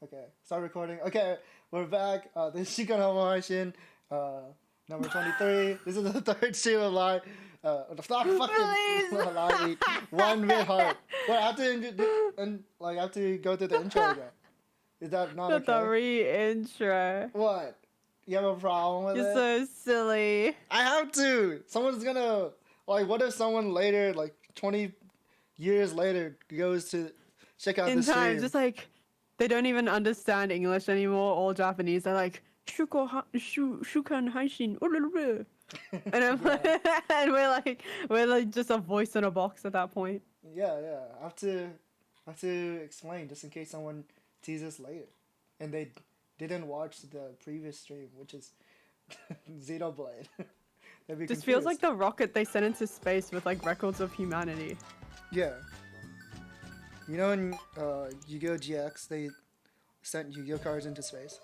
Okay, start recording. Okay, we're back. This is Shukan Homo Haishin, number 23. This is the third stream of live. Not fucking live. 1bitHeart. Well, I have to go through the intro again. Is that not okay? The re-intro. What? You have a problem with You're it? so silly. I have to. Someone's gonna what if someone later, 20 years later, goes to check out In the stream? time, just like they don't even understand English anymore or Japanese. They're like Shukan Haishin. And I'm and we're like just a voice in a box at that point. Yeah. I have to explain just in case someone sees us later, and they didn't watch the previous stream, which is Xenoblade. This feels like the rocket they sent into space with records of humanity. Yeah. You know in Yu-Gi-Oh! GX they sent Yu-Gi-Oh! Cards into space?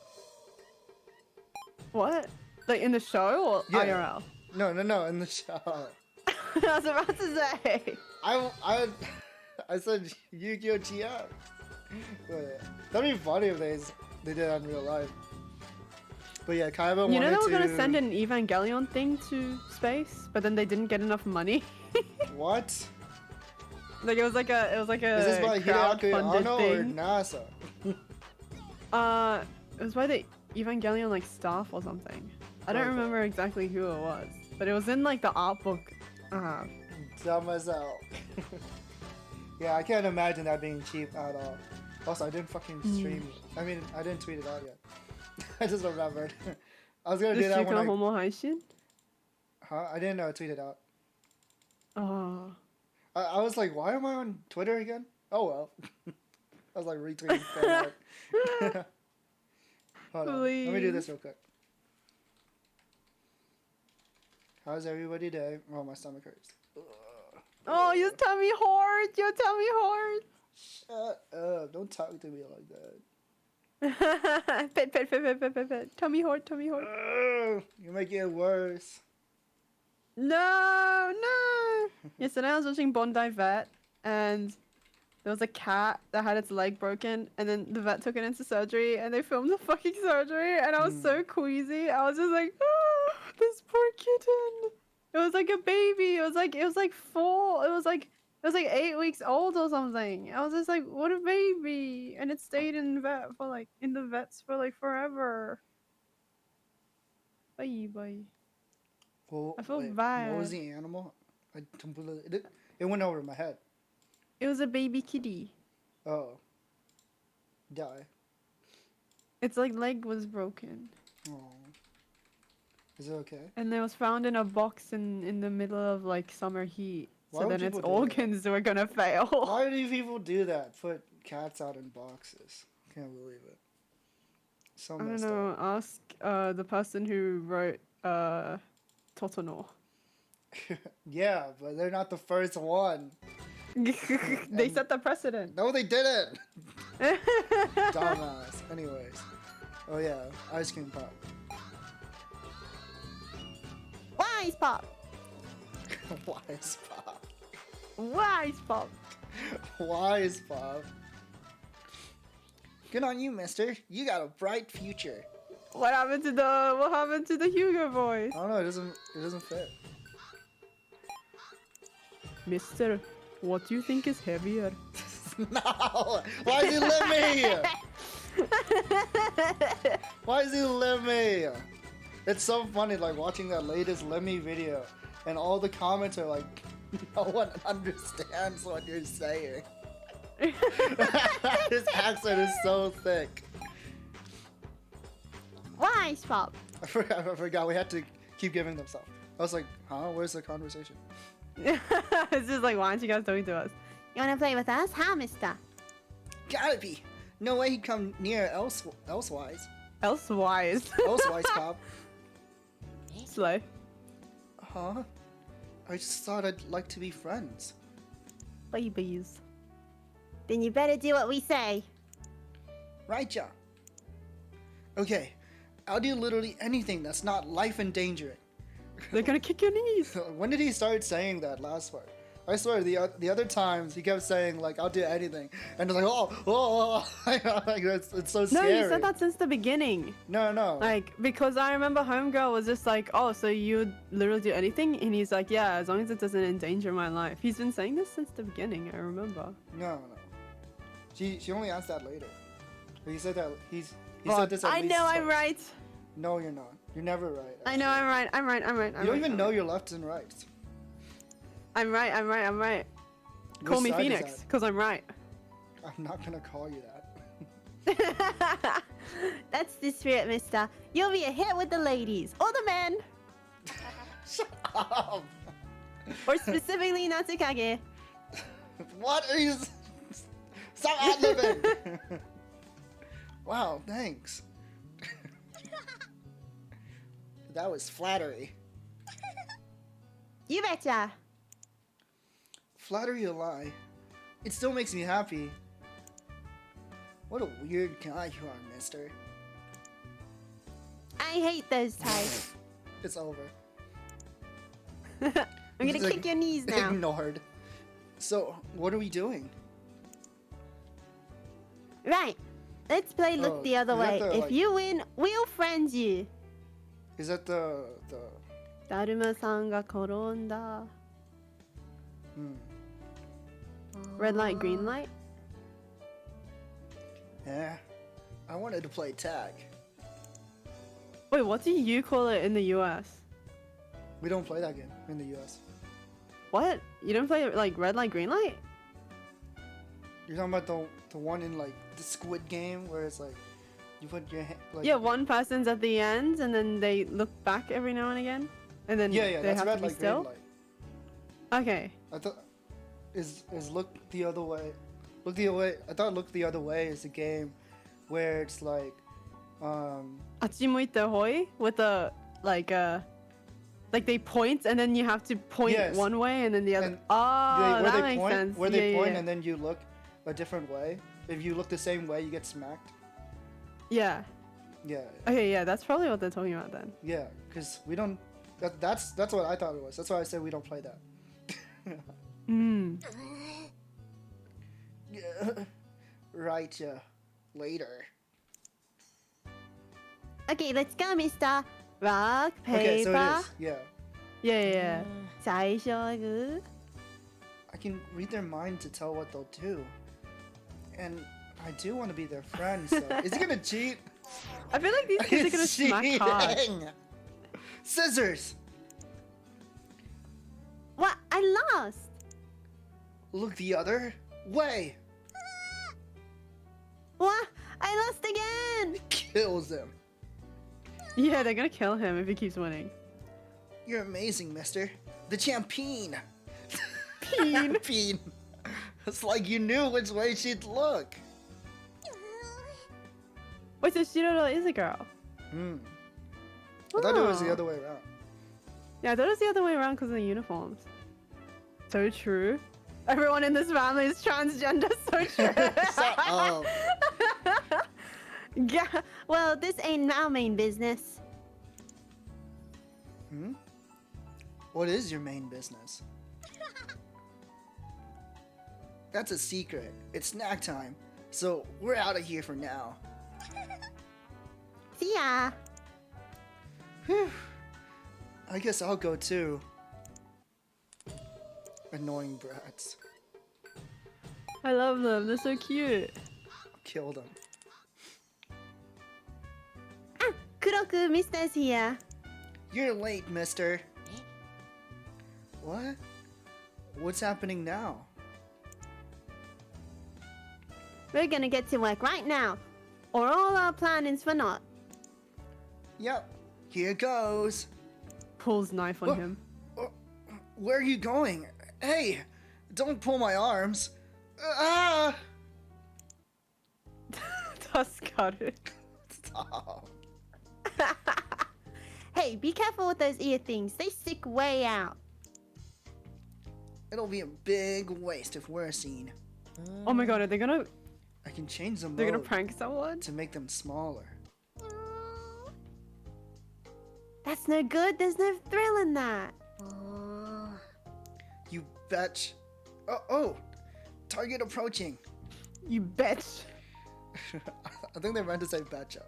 What? Like in the show or IRL? No, in the show. I was about to say. I said Yu-Gi-Oh! GX. But that'd be funny if they did that in real life. But yeah, Kaiba wanted to... You know they were gonna send an Evangelion thing to space, but then they didn't get enough money. What? It was like a Is this by Hideaki Anno or thing. NASA? It was by the Evangelion staff or something. I don't remember exactly who it was, but it was in the art book. Tell myself. Yeah, I can't imagine that being cheap at all. Also, I didn't fucking stream it. I mean, I didn't tweet it out yet. I just remembered. I was gonna do that when Homo Haishin? Huh? I didn't tweet it out. Oh. I was like, why am I on Twitter again? Oh well. I was retweeting fan art. Hold on. Let me do this real quick. How's everybody doing? Oh, my stomach hurts. Oh, your tummy hurt! Your tummy hurt! Shut up. Don't talk to me like that. Pet. Tummy hurt. You're making it worse. No. Yesterday I was watching Bondi Vet, and there was a cat that had its leg broken, and then the vet took it into surgery, and they filmed the fucking surgery, and I was so queasy. I was just like, oh, this poor kitten. It was like a baby. It was like 8 weeks old or something. I was just like, what a baby. And it stayed in the vets for forever. Bye. Well, I feel bad. What was the animal? It went over my head. It was a baby kitty. Oh. Die. Its leg was broken. Oh. Is it okay? And it was found in a box in the middle of summer heat. Why So would then its people do organs were gonna fail. Why do people do that? Put cats out in boxes. Can't believe it. So I don't messed know. up. Ask the person who wrote Totono. Yeah, but they're not the first one. They set the precedent. No, they didn't. Dumbass. Anyways. Oh yeah, ice cream pop. Wise pop. Wise pop. Wise pop. Wise pop. Good on you, mister. You got a bright future. What happened to the Hugo voice? I don't know, it doesn't fit. Mister, what do you think is heavier? No! Why does he let me? Why does he let me? It's so funny watching that latest Lemmy video, and all the comments are no one understands what you're saying. His accent is so thick. Wise pop. I forgot we had to keep giving them stuff. I was like, huh? Where's the conversation? It's just why aren't you guys talking to us? You wanna play with us, huh, mister? Gotta be. No way he'd come near elsewise. Elsewise. Elsewise, cop. Slow. Huh? I just thought I'd like to be friends. Babies. Then you better do what we say. Right, John? Okay, I'll do literally anything that's not life endangering. They're gonna kick your knees. When did he start saying that last part? I swear, the other times he kept saying like, "I'll do anything," and it's like, oh, like it's so No, scary. you said that since the beginning. No. Like, because I remember Homegirl was just like, oh, so you'd literally do anything? And he's like, yeah, as long as it doesn't endanger my life. He's been saying this since the beginning, I remember. No. She only asked that later. He said that he Oh, said this. At I least know I'm twice. right. No, you're not. You're never right. I know I'm right. I'm right. You don't even know your lefts and rights. I'm right. Call Which me side is Phoenix, that? because I'm right. I'm not gonna call you that. That's the spirit, mister. You'll be a hit with the ladies or the men. Shut up. Or specifically Natsukage. What are you? Stop ad-libbing. Wow, thanks. That was flattery. You betcha. Flattery a lie. It still makes me happy. What a weird guy you are, mister. I hate those types. It's over. I'm gonna Just, kick your knees now. Ignored. So, what are we doing? Right. Let's play look Oh, the other is that way. the, If like- you win, we'll friend you. Is that the... だるまさんが転んだ. Red light, green light? Yeah. I wanted to play tag. Wait, what do you call it in the US? We don't play that game in the US. What? You don't play like red light, green light? You're talking about the one in like the Squid Game where it's like you put your hand like Yeah, one person's at the end and then they look back every now and again. And then yeah, they that's have red to be light, still? green light. Okay. I thought is look the other way. Look the other way. I thought look the other way is a game where it's like あっち向いてほい with a like they point and then you have to point Yes. one way and then the other. And Oh, where that they makes point, sense. where they yeah, point yeah. and then you look a different way. If you look the same way, you get smacked. Yeah. Yeah, Okay, yeah, that's probably what they're talking about then. yeah, because we don't. That's what I thought it was. That's why I said we don't play that. Yeah. Right, yeah. Later. Okay, let's go, mister. Rock, Okay, so it paper. is. Yeah. Yeah. 最初はグー I can read their mind to tell what they'll do. And I do want to be their friend, so... Is he gonna cheat? I feel like these kids are gonna smack hard. Cheating! Scissors! What? I lost. Look the other way! What? I lost again. Kills him. Yeah, they're gonna kill him if he keeps winning. You're amazing, mister. The champion! Peen. Peen. It's like you knew which way she'd look. Wait, so Shiroro is a girl? I thought it was the Oh. other way around. Yeah, I thought it was the other way around because of the uniforms. So true. Everyone in this family is transgender, so true. Shut up. Yeah. Well, this ain't our main business. What is your main business? That's a secret. It's snack time. So we're out of here for now. See ya. Whew. I guess I'll go too. Annoying brats. I love them. They're so cute. Kill them. Ah, Kuroku, mister's here. You're late, mister. What? What's happening now? We're gonna get to work right now, or all our planning's for naught. Yep. Here goes. Pulls knife on Oh. him. Where are you going? Hey! Don't pull my arms. Ah! Tuskaru. Stop. Hey, be careful with those ear things. They stick way out. It'll be a big waste if we're seen. Oh my god, are they gonna... I can change them They're gonna prank someone? to make them smaller. That's no good. There's no thrill in that. You Betch. Oh, target approaching. You bitch. I think they meant to say betcha.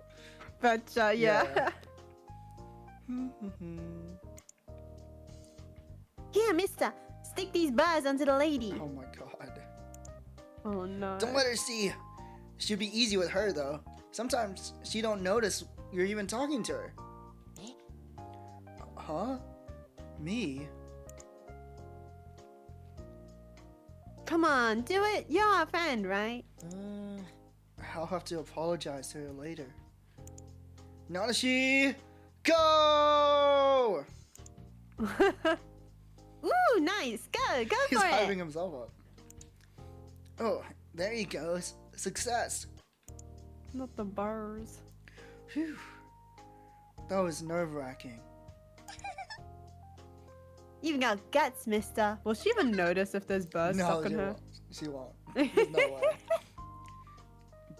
Betcha, yeah. Here, mister. Stick these bars onto the lady. Oh my god. Oh no. Don't let her see. Should be easy with her though. Sometimes she don't notice you're even talking to her. Huh? Me? Come on, do it. You're our friend, right? I'll have to apologize to her later. Nanashi, go! Ooh, nice. Go He's for hyping it. himself up. Oh, there he goes. Success. Not the bars. Phew. That was nerve-wracking. You've got guts, mister. Will she even notice if there's bars No, stuck on she her? won't. She won't. There's no way.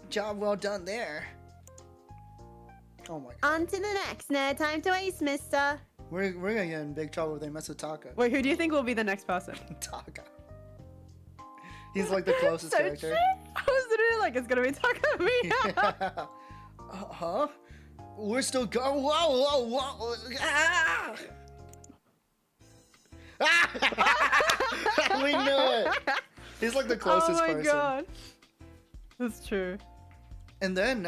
Job well done there. Oh my god. On to the next. No time to waste, mister. We're gonna get in big trouble if they mess with Taka. Wait, who do you think will be the next person? Taka. He's like the closest So character. true. I was literally like, it's gonna be Takami. Huh? We're still going. Whoa! Ah! We knew it. He's like the closest oh my person. god. That's true. And then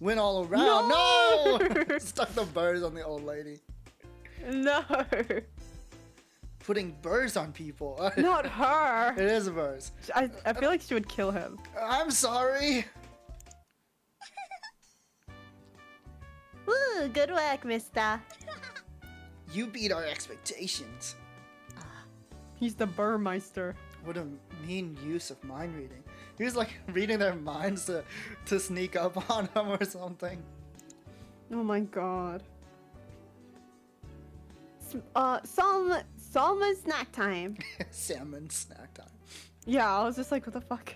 went all around. No! Stuck the burrs on the old lady. No. Putting burrs on people. Not her. It is burrs. I feel like she would kill him. I'm sorry. Woo, good work, mister. You beat our expectations. He's the Burmeister. What a mean use of mind reading. He was like reading their minds to sneak up on them or something. Oh my god. Salma snack time. Salmon snack time. Yeah, I was just like, what the fuck?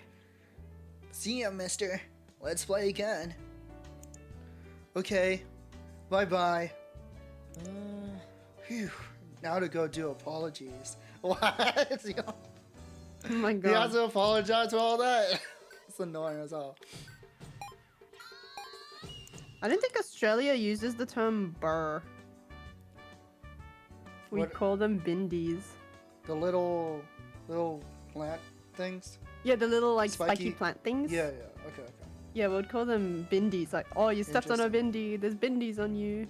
See ya, mister. Let's play again. Okay. Bye-bye. Phew. Now to go do apologies. What? Oh my He has god. to apologize for all that. It's annoying as hell. I don't think Australia uses the term burr. We What- call them bindies. The little plant things. Yeah, the little like spiky Spiky- plant things. Yeah. Okay. Yeah, we'd call them bindies. Like, oh, you stepped on a bindi. There's bindies on you.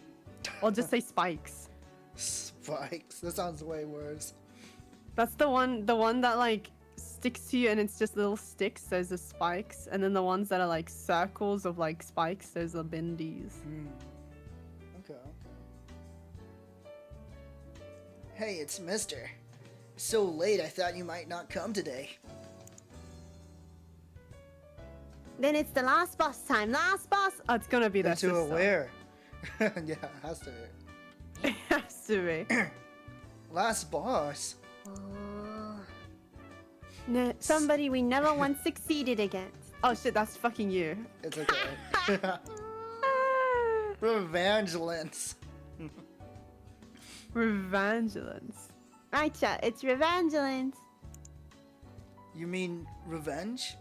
Or just say spikes. Spikes. That sounds way worse. That's the one that like sticks to you and it's just little sticks. Those are spikes. And then the ones that are like circles of like spikes. Those are bindies. Okay. Hey, it's Mister. So late, I thought you might not come today. Then it's the last boss time. Last boss. Oh, it's gonna be their Too sister. aware. Yeah, it has to be. It has to be. Last boss. No, somebody we never once succeeded against. Oh shit, that's fucking you. It's okay. Revangelance. Revangelance. Right, chat. It's Revangelance. You mean revenge?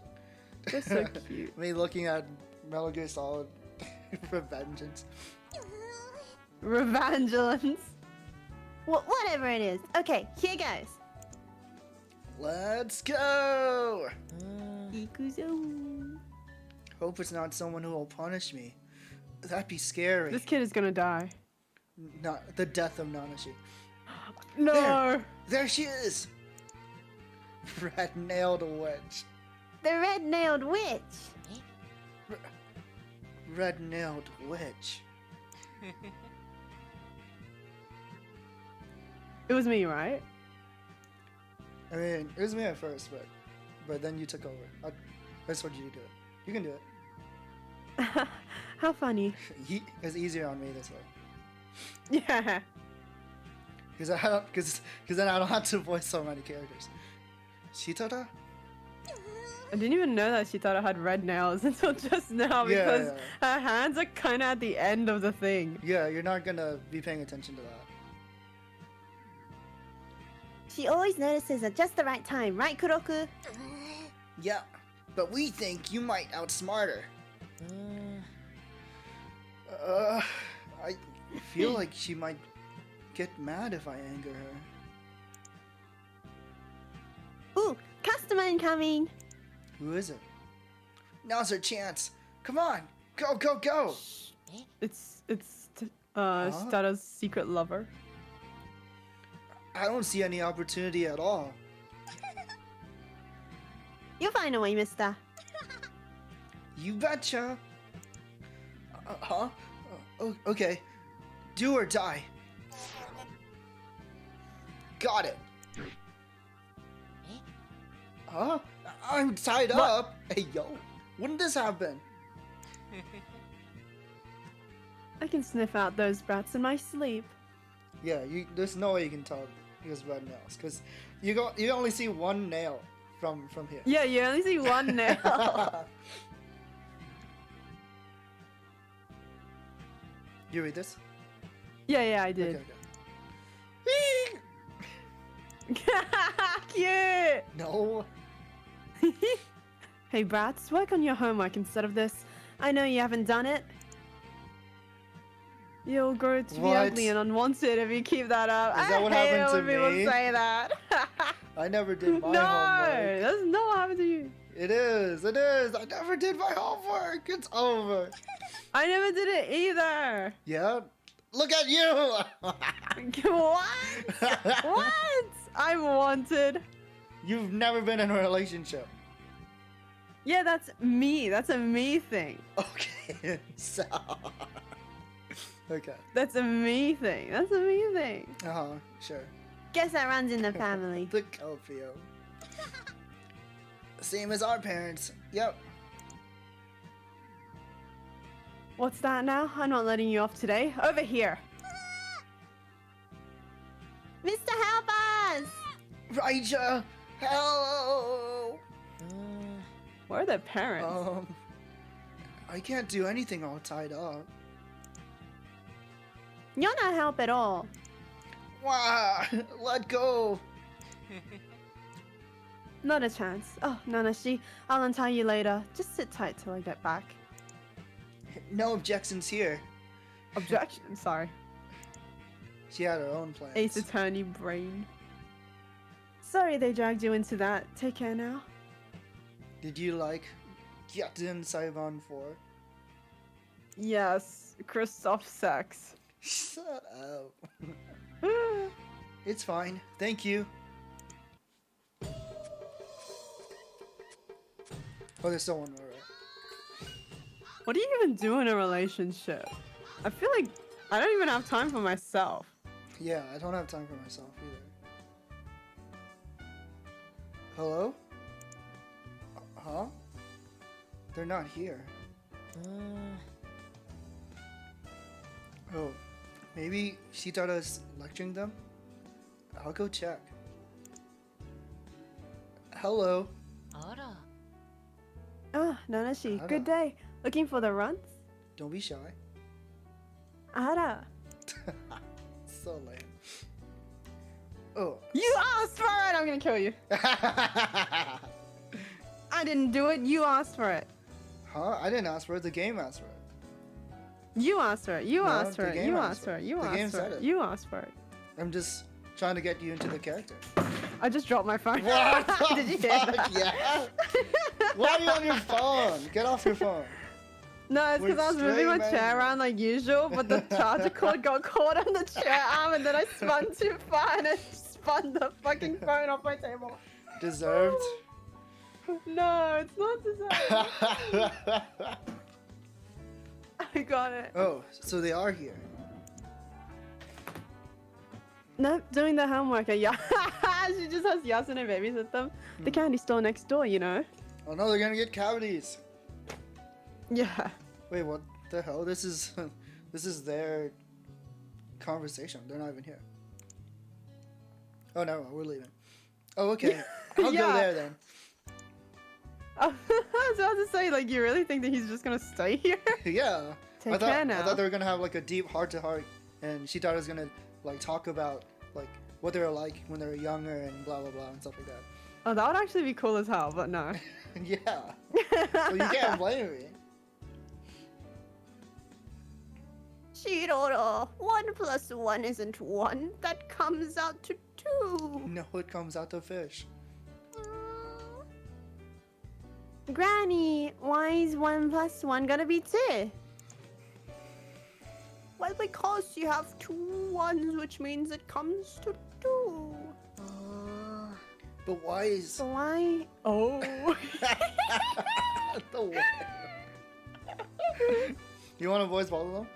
They're so cute. Me looking at Metal Gear Solid Revengeance. Revangelance. Whatever it is. Okay, here goes. Let's go! Ikuzo. Hope it's not someone who will punish me. That'd be scary. This kid is gonna die. Not the death of Nanashi. No. There she is! Red-nailed witch. The red-nailed witch. Red-nailed witch. It was me, right? I mean, it was me at first, but then you took over. I just wanted you to do it. You can do it. How funny. It's easier on me this way. Yeah. Because then I don't have to voice so many characters. Shitara? I didn't even know that Shitara had red nails until just now Yeah, because her hands are kind of at the end of the thing. Yeah, you're not gonna be paying attention to She always notices at just the right time, right, Kuroku? Yeah, but we think you might outsmart her. I feel like she might get mad if I anger her. Ooh, customer incoming. Who is it? Now's her chance. Come on, go, go, go. It's Stada's secret lover. I don't see any opportunity at all. You'll find a way, mister. You betcha. Huh? Okay. Do or die. Got it. Huh? I'm tied up. Hey, yo. When did this happen? I can sniff out those brats in my sleep. Yeah, there's no way you can tell because red nails, because you only see one nail from here. Yeah, you only see one nail. You read this? Yeah, I did. Okay. Cute! No. Hey brats, work on your homework instead of this. I know you haven't done it. You'll grow to be What? ugly and unwanted if you keep that up. Is that what I hate happened it to when me? people say that. I never did my No, homework. that's not what happened to you. It is. I never did my homework. It's over. I never did it either. Yeah. Look at you. What? What? I'm wanted. You've never been in a relationship. Yeah, that's me. That's a me thing. Okay. So. Okay. That's a me thing. That's a me thing. Sure. Guess that runs in the family. The Copio. Same as our parents. Yep. What's that now? I'm not letting you off today. Over here. Mister, help us! Raija, help! Where are their parents? I can't do anything all tied up. You're not help at all. Wah! Let go! Not a chance. Oh, Nanashi, I'll untie you later. Just sit tight till I get back. No objections here. Objection. Sorry. She had her own plans. Ace Attorney brain. Sorry they dragged you into that. Take care now. Did you like Gyatin Saivan 4? Yes, Christoph sex. Shut up. It's fine. Thank you. Oh, there's still one more, right? What do you even do in a relationship? I feel like I don't even have time for myself. Yeah, I don't have time for myself either. Hello? Huh? They're not here. Oh, maybe Shitara's lecturing them? I'll go check. Hello. Ah, Nanashi, Ara. good day. Looking for the runs? Don't be shy. Ara. So lame. Oh. You asked for it! I'm gonna kill you. I didn't do it, you asked for it. Huh? I didn't ask for it. The game asked for it. You asked for it, you No, asked for the it, game you asked asked for for it. it, you The game asked for said it, it. you asked for it. I'm just trying to get you into the character. I just dropped my phone. What the Did you hear fuck? that? Yeah. Why are you on your phone? Get off your phone. No, it's because I was moving my Streaming. chair around like usual, but the charger cord got caught on the chair arm and then I spun too far and it spun the fucking phone off my table. Deserved. No, it's not deserved. I got it. Oh, so they are here. Nope, doing the homework at she just has Yasune babysit them. The candy store next door, you know. Oh no, they're gonna get cavities. Yeah. Wait, what the hell? This is their conversation. They're not even here. Oh no, we're leaving. Oh okay. I'll go Yeah. there then. I was about to say, like, you really think that he's just gonna stay here? Yeah. Take I care thought now. they were gonna have like a deep heart to heart, and Shitara's gonna like talk about like what they were like when they were younger and blah blah blah and stuff like that. Oh, that would actually be cool as hell, but no. Yeah. Well, you can't blame me. Shiroro, 1 plus 1 isn't 1. That comes out to 2. No, it comes out to fish. Granny, why is 1 plus 1 gonna be 2? Well, because you have 2 1s, which means it comes to 2. But why is So why? Oh. the way? You want to voice both of them?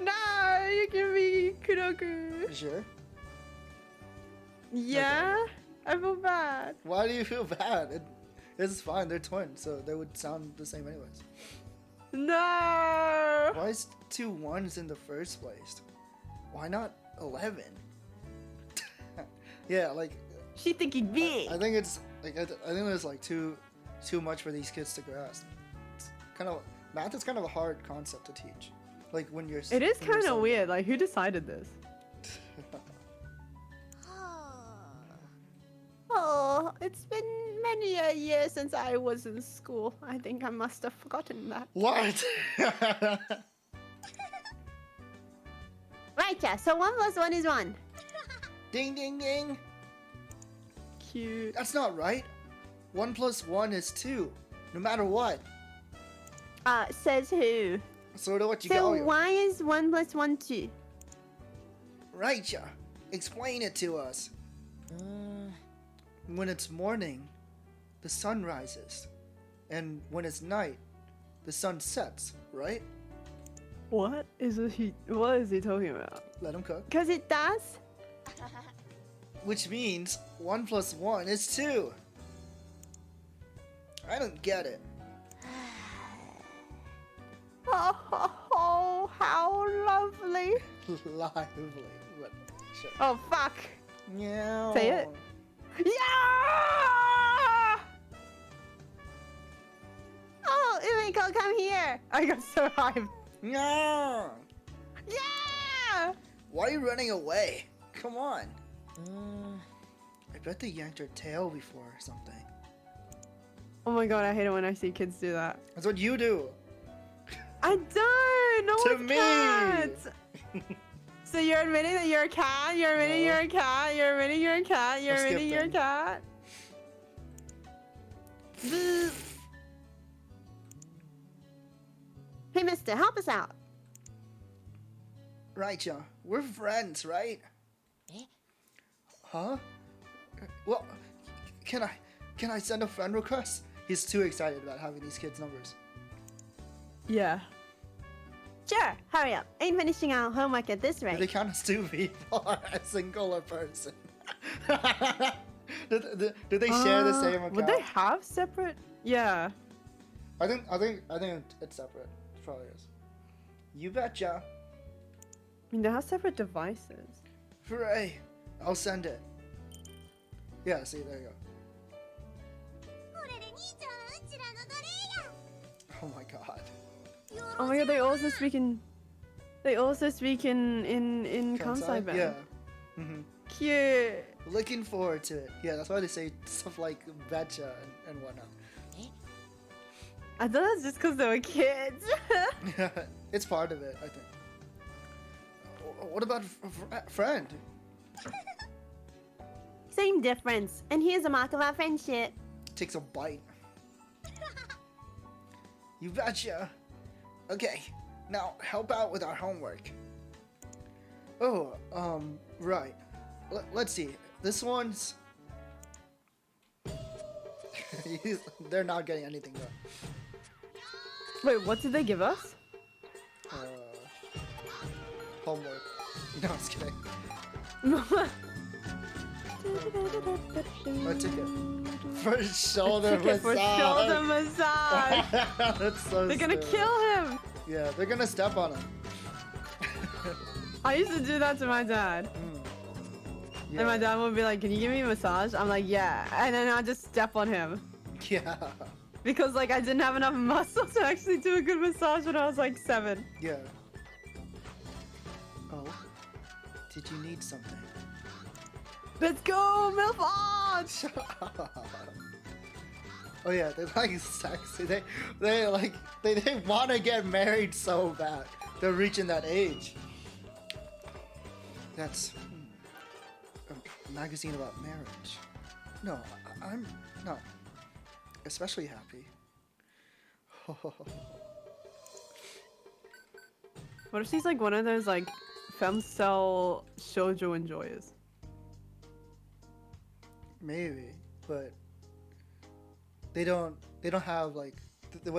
No, you give me Kuroku. You sure? Yeah, I feel bad. Why do you feel bad? It's fine. They're twins, so they would sound the same anyways. No. Why is 2 1s in the first place? Why not 11? Yeah, like She thinking big. I think it's like I think there's like too much for these kids to grasp. It's kind of math is kind of a hard concept to teach. Like when you're. It is when you're kind of so- weird. Like, who decided this? Oh, it's been many a year since I was in school. I think I must have forgotten that. What? Right, yeah, so 1 plus 1 is 1. Ding ding ding. Cute. That's not right. 1 plus 1 is 2, no matter what. Says who? Sort of what you So got. why is 1 plus 1 2? Right, yeah. Explain it to us. When it's morning, the sun rises, and when it's night, the sun sets. Right? What is he? What is he talking about? Let him cook. Because it does? Which means 1 plus 1 is 2. I don't get it. Oh, how lovely. Lively. But shit. Oh, fuck. Meow. Say it. Yeah! Oh, Umiko, come here. I got so hyped. Meow. Yeah! Why are you running away? Come on. I bet they yanked her tail before or something. Oh my god, I hate it when I see kids do that. That's what you do. I don't. No To one me. can't. So you're admitting that you're a cat? You're admitting No. you're a cat? You're admitting you're a cat? You're I'll skip admitting you're a them. cat? Hey, mister, help us out. Right, yeah. We're friends, right? Huh? Well, can I send a friend request? He's too excited about having these kids' numbers. Yeah. Sure, hurry up. Ain't finishing our homework at this They rate. kind of stupid for a singular person. did they share the same account? Would they have separate? Yeah. I think it's separate. It probably is. You betcha. I mean, they have separate devices. Hooray! I'll send it. Yeah, see, there you go. Oh my god. Oh my god, they also speak in. They also speak in Kansai band. Yeah. Mm-hmm. Cute. Looking forward to it. Yeah, that's why they say stuff like betcha and whatnot. I thought that's just because they were kids. It's part of it, I think. What about friend? Same difference. And here's a mark of our friendship. Takes a bite. You betcha. Okay, now help out with our homework. Oh, right. Let's see. This one's... They're not getting anything done. Wait, what did they give us? Homework. No, I was kidding. What ticket? First shoulder Ticket for shoulder massage. massage. That's so They're gonna stupid. kill him. Yeah, they're gonna step on him. I used to do that to my dad. Yeah. And my dad would be like, "Can you give me a massage?" I'm like, "Yeah," and then I'd just step on him Yeah. because like I didn't have enough muscle to actually do a good massage when I was like 7. Yeah. Oh. Did you need something? Let's go, Milford! Shut up. Oh yeah, they like sexy. They want to get married so bad. They're reaching that age. That's a magazine about marriage. No, I'm not especially happy. What if she's like one of those like femcel shoujo enjoyers? Maybe, but they don't have like they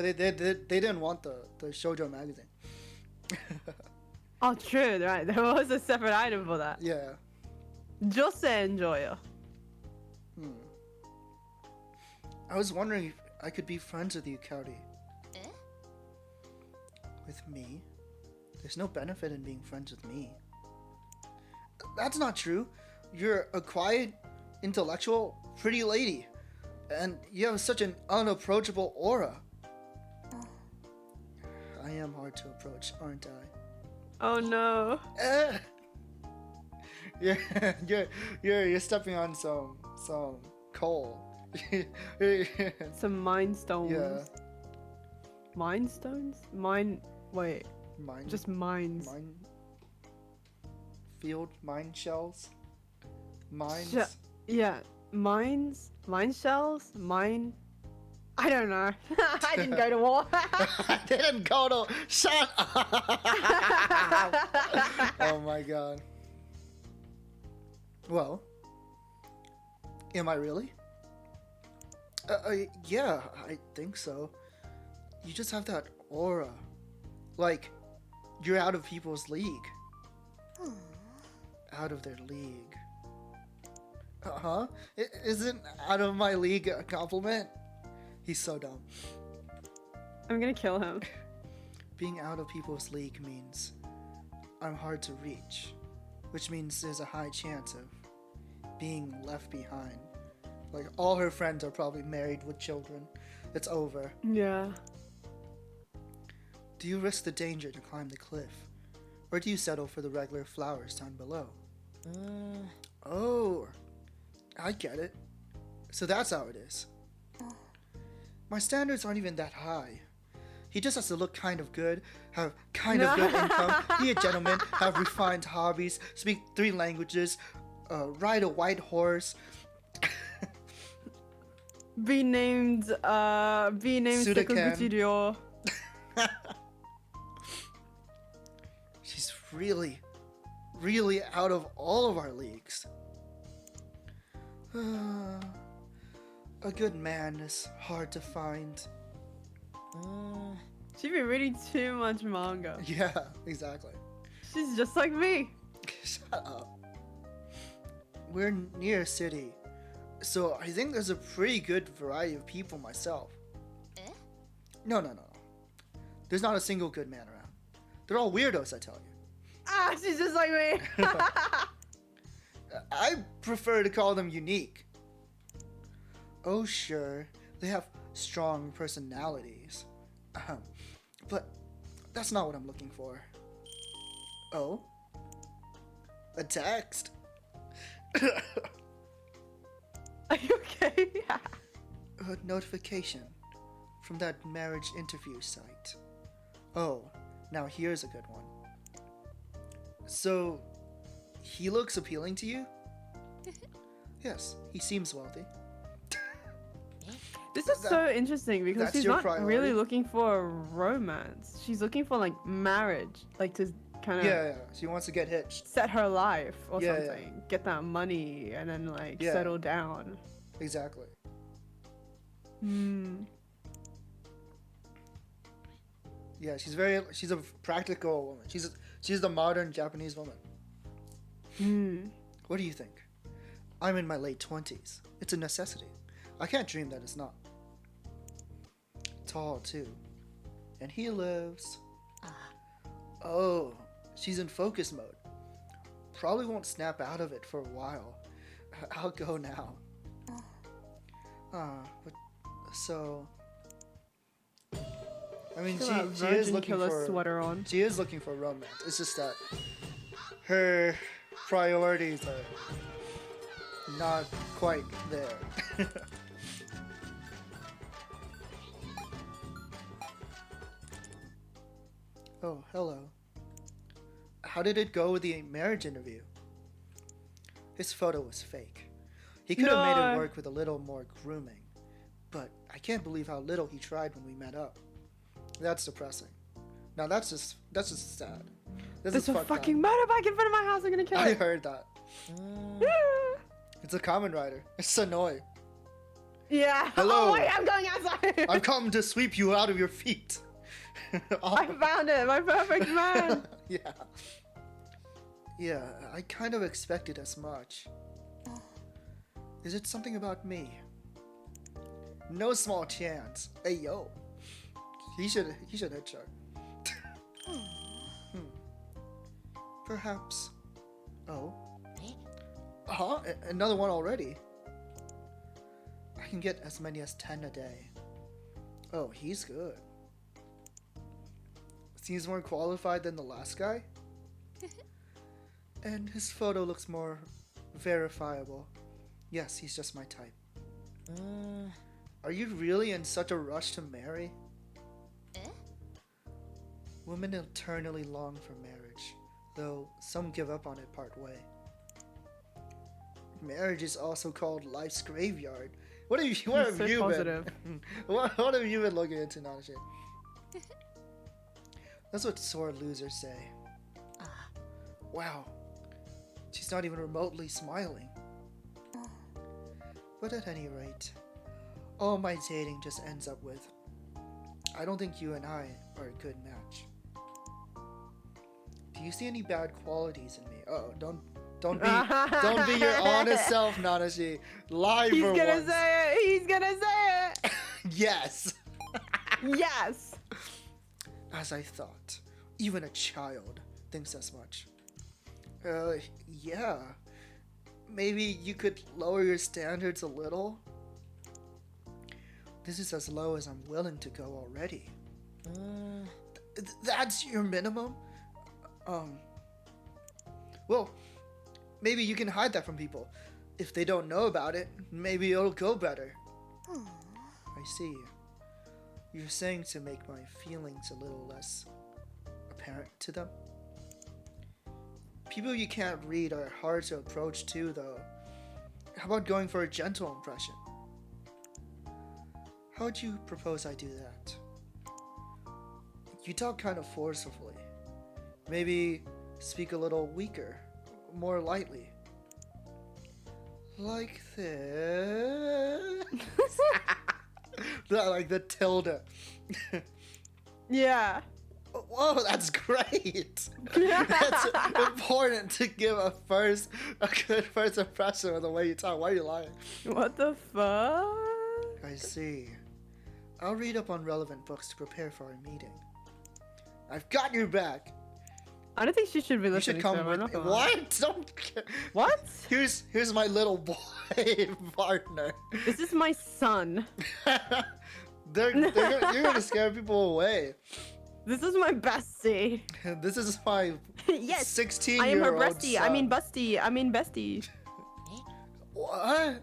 didn't want the shoujo magazine. Oh, true, right? There was a separate item for that. Yeah. Jose enjoyer. I was wondering if I could be friends with you, Cowdy. With me? There's no benefit in being friends with me. That's not true. You're a quiet, intellectual, pretty lady. And you have such an unapproachable aura. I am hard to approach, aren't I? Oh no. You're stepping on some coal. Some mind stones. Yeah. Mind stones? Wait. Mine. Just mines. Mine shells. Mines. Yeah. Mines? Mine shells? Mine. I don't know. I didn't go to war. I didn't go to. Shut up. Oh my god. Well, am I really? Yeah, I think so. You just have that aura. Like, you're out of people's league. Out of their league. Uh-huh. Isn't out of my league a compliment? He's so dumb. I'm gonna kill him. Being out of people's league means I'm hard to reach, which means there's a high chance of being left behind. Like, all her friends are probably married with children. It's over. Yeah. Do you risk the danger to climb the cliff? Or do you settle for the regular flowers down below? Oh, I get it. So that's how it is. My standards aren't even that high. He just has to look kind of good, have kind of good income, be a gentleman, have refined hobbies, speak 3 languages, ride a white horse. Be named Sudakan. Sekuguchi. She's really, really out of all of our leagues. A good man is hard to find. She'd be reading too much manga. Yeah, exactly. She's just like me. Shut up. We're near a city, so I think there's a pretty good variety of people myself. No. There's not a single good man around. They're all weirdos, I tell you. Ah, she's just like me. I prefer to call them unique. Oh, sure, they have strong personalities. But that's not what I'm looking for. Oh? A text? Are you okay? A notification from that marriage interview site. Oh, now here's a good one. So, he looks appealing to you? Yes, he seems wealthy. This is so interesting because that's she's your not priority? really looking for romance. She's looking for like marriage, like to kind of Yeah, she wants to get hitched. set her life or Yeah, something, get that money, and then like Yeah. settle down. Exactly. Yeah, she's a practical woman. She's the modern Japanese woman. What do you think? I'm in my late 20s. It's a necessity. I can't dream that it's not. Tall, too. And he lives... Oh, she's in focus mode. Probably won't snap out of it for a while. I'll go now. But... So... I mean, she is looking for... sweater on. She is looking for romance. It's just that her priorities are not quite there. Oh, hello. How did it go with the marriage interview? His photo was fake. He could have made it work with a little more grooming, but I can't believe how little he tried when we met up. That's depressing. Now that's just sad. There's a fucking motorbike in front of my house. I'm gonna kill I it. heard that. It's a Kamen Rider. It's Sonoy. Yeah. Hello. Oh wait, I'm going outside. I've come to sweep you out of your feet. I found it, my perfect man. Yeah. Yeah, I kind of expected as much. Is it something about me? No small chance. Hey yo. He should hit her. Perhaps. Oh. Huh? Another one already? I can get as many as 10 a day. Oh, he's good. Seems more qualified than the last guy. And his photo looks more verifiable. Yes, he's just my type. Are you really in such a rush to marry? Women eternally long for marriage, though some give up on it part way. Marriage is also called life's graveyard. What have you positive. been? what have you been looking into, Nanashi? That's what sore losers say. Wow. She's not even remotely smiling. But at any rate, all my dating just ends up with, I don't think you and I are a good match. Do you see any bad qualities in me? Oh, don't be your honest self, Nanashi. Lie for once. He's gonna say it. He's gonna say it. Yes. Yes. As I thought. Even a child thinks as much. Yeah. Maybe you could lower your standards a little? This is as low as I'm willing to go already. That's your minimum? Well, maybe you can hide that from people. If they don't know about it, maybe it'll go better. I see. You're saying to make my feelings a little less apparent to them? People you can't read are hard to approach too, though. How about going for a gentle impression? How would you propose I do that? You talk kind of forcefully. Maybe speak a little weaker, more lightly. Like this. Like the tilde. Yeah. Whoa, that's great. That's important to give a good first impression of the way you talk. Why are you lying? What the fuck? I see. I'll read up on relevant books to prepare for our meeting. I've got your back. I don't think she should be You should listening come to him. with I'm me. not gonna lie. What? Don't. What? Here's my little boy partner. This is my son. You're gonna scare people away. This is my bestie. This is my Yes. 16-year-old I am her bestie. son. I mean busty. I mean bestie. What?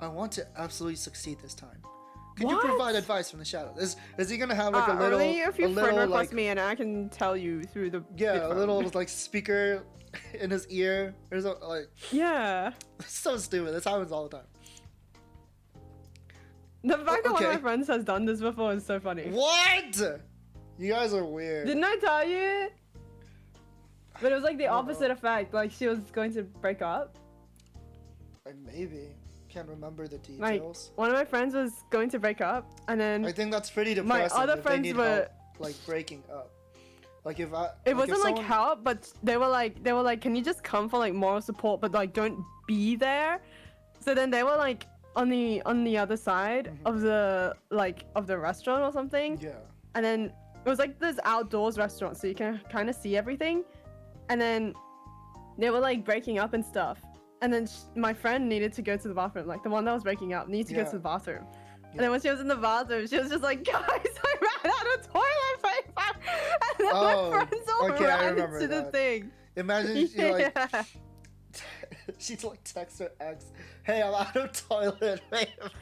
I want to absolutely succeed this time. Could you What? provide advice from the shadow? Is he gonna have like a little, only if you a friend little request like, me and I can tell you through the yeah, a headphone. little like speaker in his ear or something like? Yeah. It's so stupid. This happens all the time. The fact that one of Okay. my friends has done this before is so funny. What? You guys are weird. Didn't I tell you? But it was like the opposite effect. Like she was going to break up. Maybe. Can't remember the Like details. one of my friends was going to break up, and then I think that's pretty my depressing. other if they friends need were. help, like breaking up. Like if I. It if wasn't like someone- help, but they were like, can you just come for like moral support, but like don't be there. So then they were like on the other side of the restaurant or something. Yeah. And then it was like this outdoors restaurant, so you can kind of see everything. And then they were like breaking up and stuff. And then my friend needed to go to the bathroom, like the one that was breaking up needed to go Yeah. to the bathroom. Yeah. And then when she was in the bathroom, she was just like, guys, I ran out of toilet paper. And then Oh, my friends all okay, I ran remember into the that. thing. Imagine you like. She's like text her ex, "Hey, I'm out of toilet."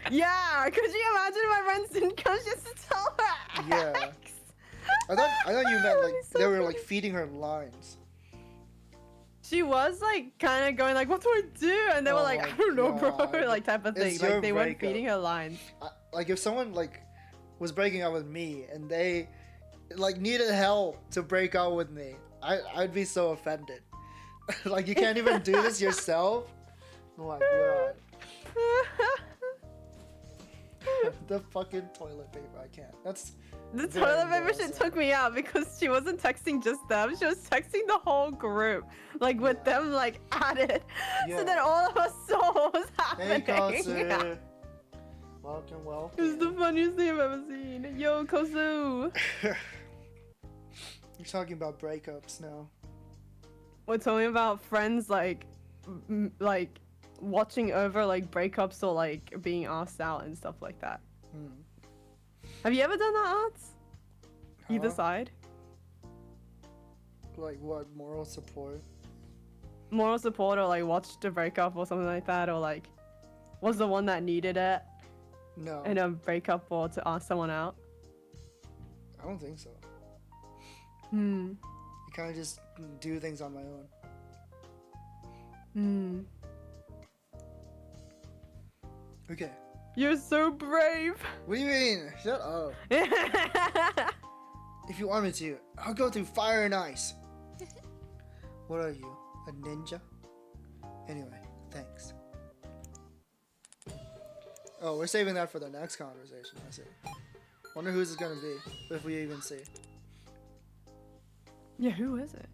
Yeah, could you imagine my friends didn't come just to tell her? Yeah. ex? I thought you meant like That'd be so they were funny. like feeding her lines. She was like kind of going like, "What do I do?" And they were Oh like, my "I don't know, bro," God. like type of thing. It's your Like they weren't breakup. feeding her lines. Like if someone like was breaking up with me and they like needed help to break up with me, I'd be so offended. Like you can't even do this yourself. Oh my god. The fucking toilet paper, I can't. That's The very toilet paper shit embarrassing. took me out because she wasn't texting just them. She was texting the whole group, like with Yeah. them like added. Yeah. So that all of us saw what was Hey, happening. Kosu. Welcome, It was the welcome. funniest thing I've ever seen. Yo, Kosu. You're talking about breakups now. We're talking about friends like watching over like breakups or like being asked out and stuff like that. Hmm. Have you ever done that, Arts? Either Huh? side? Like what? Moral support? Moral support or like watched a breakup or something like that, or like was the one that needed it No, in a breakup or to ask someone out? I don't think so. Hmm. I kind of just do things on my own. Hmm. Okay. You're so brave. What do you mean? Shut up. If you want me to, I'll go through fire and ice. What are you? A ninja? Anyway, thanks. Oh, we're saving that for the next conversation. I see. Wonder who's it's gonna be, if we even see. Yeah, who is it?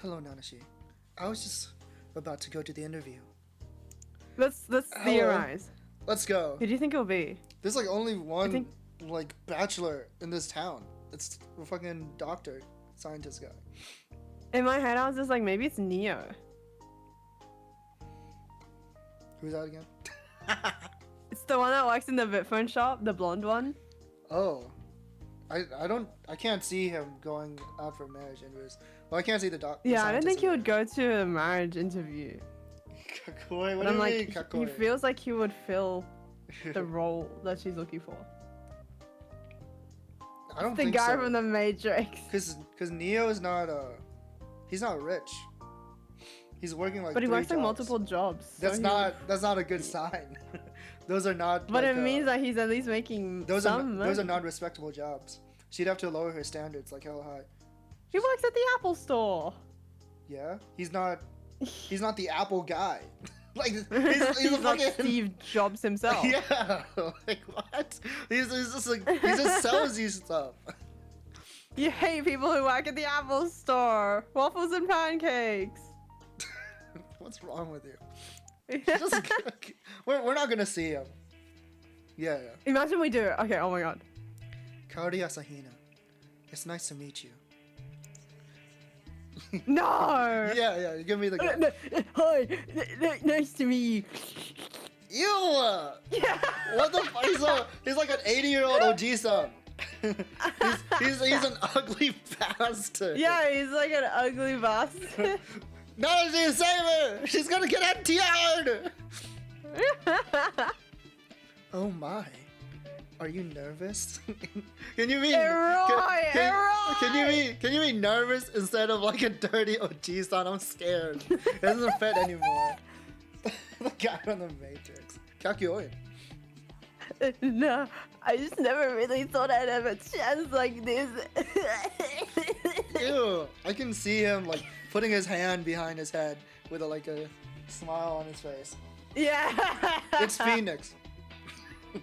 Hello, Nanashi. I was just about to go to the interview. Let's Hello. theorize. Let's go. Who do you think it'll be? There's like only one think- like bachelor in this town. It's a fucking doctor, scientist guy. In my head, I was just like, maybe it's Neo. Who's that again? It's the one that works in the VitPhone shop, the blonde one. Oh, I can't see him going out for marriage interviews. Well, I can't see the doctor. Yeah, I don't think he would go to a marriage interview. Kakoi, what But do I'm you mean, like, kakoi? he feels like he would fill the role that she's looking for. I don't The think guy so. from the Matrix. Cause Neo is not he's not rich. He's working like. But he 3 works like jobs. multiple jobs. so That's he- not a good sign. Those are not. But like, it means that he's at least making those some are money. not respectable jobs. She'd have to lower her standards like hell high. He works at the Apple store. Yeah, he's not the Apple guy. Like he's He's a like fucking Steve Jobs himself. Yeah, like what? He's just like he just sells you stuff. You hate people who work at the Apple store. Waffles and pancakes. What's wrong with you? Just, we're not gonna see him. Yeah. Imagine we do it. Okay, oh my god. Kaori Asahina, it's nice to meet you. No! Yeah, give me the guy. Hi, nice to meet you. Ew! Yeah. What the fuck? He's like an 80-year-old Oji-san. he's an ugly bastard. Yeah, he's like an ugly bastard. No, she's save her! She's gonna get NTR'd! Oh my. Are you nervous? Can you be Eroi, can you be nervous instead of like a dirty Oji-san? I'm scared. It doesn't fit anymore. The guy from the Matrix. Kakyoin. No, I just never really thought I'd have a chance like this. Ew. I can see him like putting his hand behind his head with like a smile on his face. Yeah. It's Phoenix.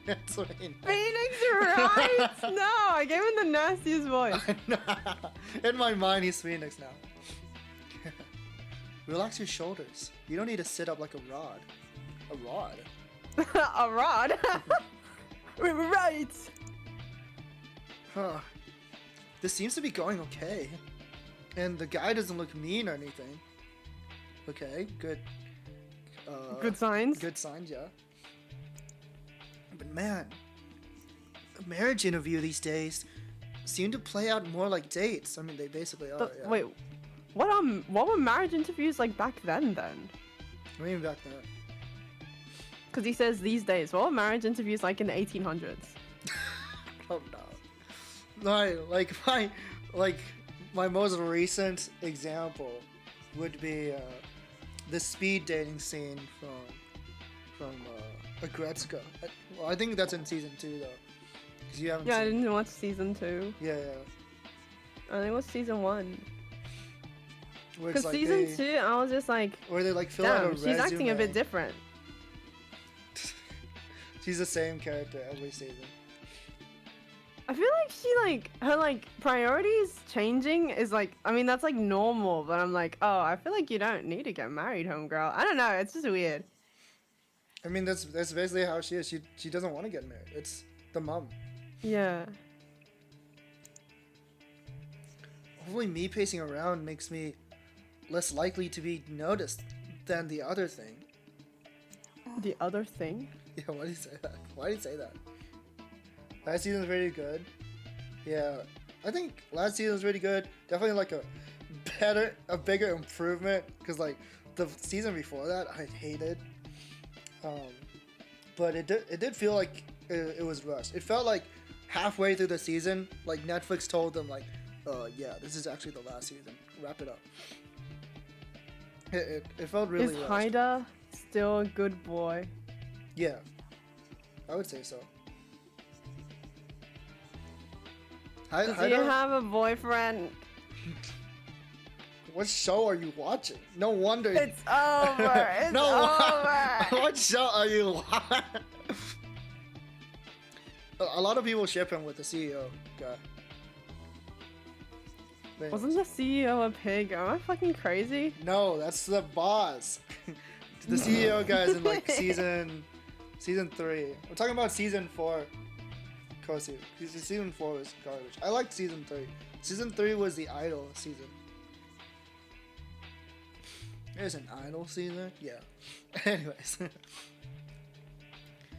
That's what I know. Phoenix, right? No, I gave him the nastiest voice. In my mind, he's Phoenix now. Relax your shoulders. You don't need to sit up like a rod. A rod? A rod? Right. Huh. This seems to be going okay. And the guy doesn't look mean or anything. Okay, good. Good signs. Good signs, yeah. But man, a marriage interview these days seem to play out more like dates. I mean, they basically are. Yeah. Wait, what were marriage interviews like back then? I mean back then. Because he says these days, what were marriage interviews like in the 1800s? Oh no. Like my most recent example would be the speed dating scene from Agretzka. Well, I think that's in season 2 though. 'Cause you haven't Yeah, I seen. didn't watch season 2. Yeah. I think it was season 1. Where it's Because like season 2, I was just like, where they like fill out a damn, she's resume. acting a bit different. She's the same character every season. I feel like her priorities changing is like, I mean, that's like normal, but I'm like, oh, I feel like you don't need to get married, homegirl. I don't know, it's just weird. I mean, that's basically how she is. She doesn't want to get married. It's the mom. Yeah. Hopefully, me pacing around makes me less likely to be noticed than the other thing. The other thing? Yeah, why do you say that? Why do you say that? Last season was really good. Yeah, I think last season was really good. Definitely like a bigger improvement because like the season before that I hated. But it did feel like it was rushed. It felt like halfway through the season, like Netflix told them like, yeah, this is actually the last season. Wrap it up. It felt really Is rushed. Haida still a good boy? Yeah, I would say so. Does he have a boyfriend? What show are you watching? No wonder. It's over. It's no, over. what show are you watching? A lot of people ship him with the CEO guy. But Wasn't the CEO a pig? Am I fucking crazy? No, that's the boss. The CEO guy's in like season 3. I'm talking about season 4. Kosu. Season 4 was garbage. I liked season 3. Season 3 was the idol season. There's an idol season? Yeah. Anyways.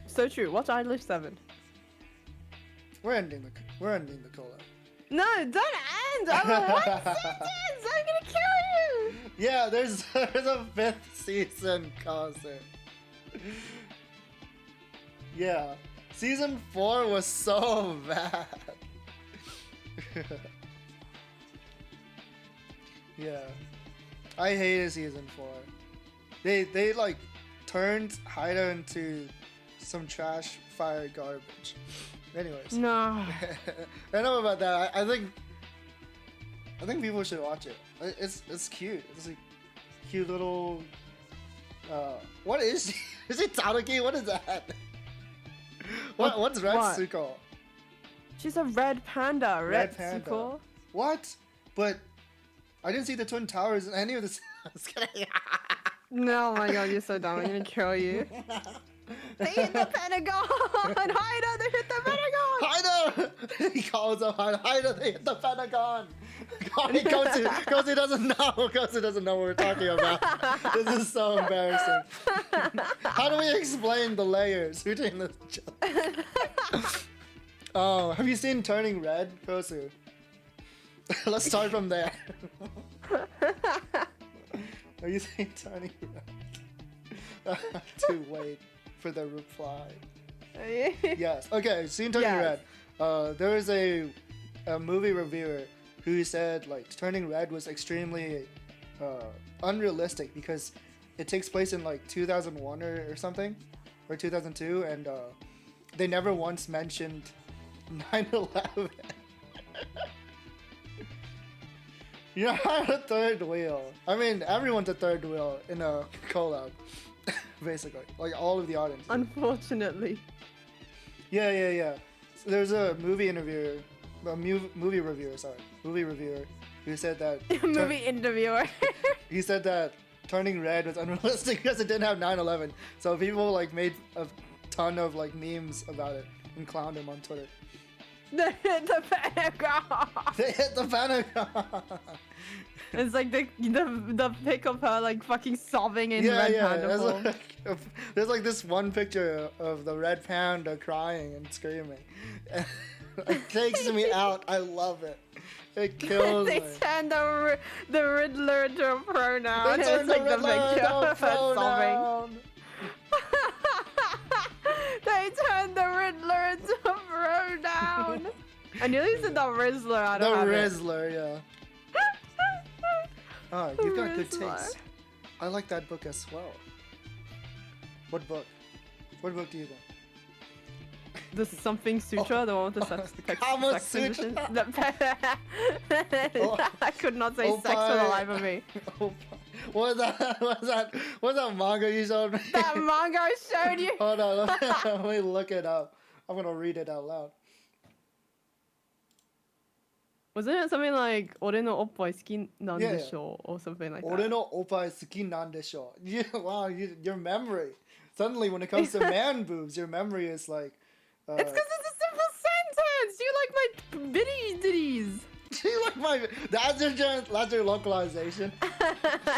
So true. Watch Idolish 7. We're ending the collab. No, don't end! I'm a one sentence! I'm gonna kill you! Yeah, there's a 5th season concert. Yeah. Season 4 was so bad. Yeah. I hated season 4. They like turned Haida into some trash fire garbage. Anyways. No. Enough about that. I think people should watch it. It's cute. It's a cute little what is she? Is it Tanuki? What is that? What's Retsuko? She's a red panda. Red panda. Retsuko. What? But I didn't see the Twin Towers in any of this. I was kidding. No, oh my god, you're so dumb. I'm gonna kill you. They hit the Pentagon! Haida, they hit the Pentagon! Haida! He calls up Haida. Haida, they hit the Pentagon! Kosu doesn't know. Kosu doesn't know what we're talking about. This is so embarrassing. How do we explain the layers between the Oh, have you seen Turning Red, Kosu? Let's start from there. Have you seen Turning Red? To wait for the reply. Yes. Okay, seen Turning Red. There was a movie reviewer who said like Turning Red was extremely unrealistic because it takes place in like 2001 or something, or 2002, and they never once mentioned 9/11. You're not a third wheel. I mean, everyone's a third wheel in a collab, basically. Like all of the audience. Unfortunately. Yeah. So there's a movie reviewer who said that Movie interviewer. he said that Turning Red was unrealistic because it didn't have 9/11. So people like made a ton of like memes about it and clowned him on Twitter. They hit the Pentagon! They hit the Pentagon. It's like the pic of her like fucking sobbing in red panda form. There's like this one picture of the red panda crying and screaming. It takes me out. I love it. It kills They me. turned the Riddler into a pronoun. They It's turned like the the Riddler picture into a of her sobbing. pronoun. They turned the Riddler into a pronoun. I nearly said the Rizzler out The of habit. Rizzler, yeah. Oh, you've got good Rizzler. taste. I like that book as well. What book? What book do you think? The something sutra, the one with the sex, Kama sex Sutra. position. I could not say sex for the Oppai. life of me. What was that? What's that manga you showed me? That manga I showed you. Hold on, let me look it up. I'm gonna read it out loud. Wasn't it something like 俺のおっぱい好きなんでしょう or something like that? 俺のおっぱい好きなんでしょ? Wow, your memory. Suddenly, when it comes to man boobs, your memory is like. It's because it's a simple sentence. You like my bitty ditties. Do you like my? That's your localization.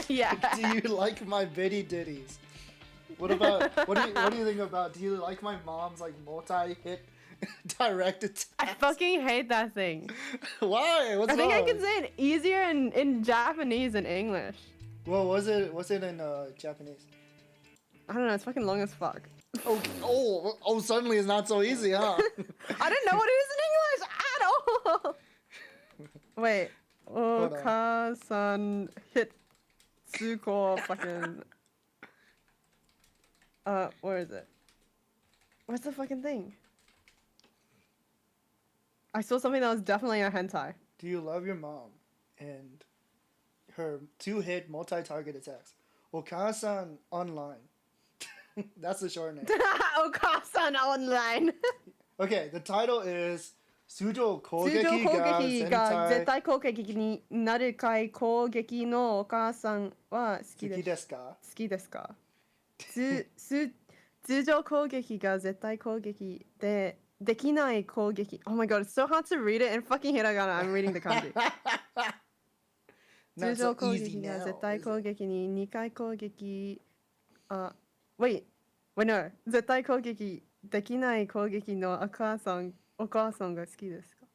Yeah. Do you like my bitty ditties? What about what do you think about? Do you like my mom's like multi-hit directed? I fucking hate that thing. Why? What's I think wrong? I can say it easier in Japanese and English. Well, was it in Japanese? I don't know. It's fucking long as fuck. Oh! Suddenly it's not so easy, huh? I didn't know what it is in English at all. Wait. on. Oka-san hit Tsuko fucking. Where is it? Where's the fucking thing? I saw something that was definitely a hentai. Do you love your mom and her 2-hit multi-target attacks? Okasan online. That's the short name. Oka-san online. Okay, the title is Sujo 通常 Kogeki 攻 ga 撃が絶 Zentai 対攻撃になる回攻撃のお母さんは好きです Suki desu ka? 好きですか通常攻撃が絶対攻撃でできない攻撃 Oh my god, it's so hard to read it in fucking hiragana. I'm reading the kanji. 通 Not 常 so 攻 easy 撃が now, 絶対 is 攻 it? 撃に2回攻撃wait no 絶対攻撃できない攻撃のお母さんが好きですか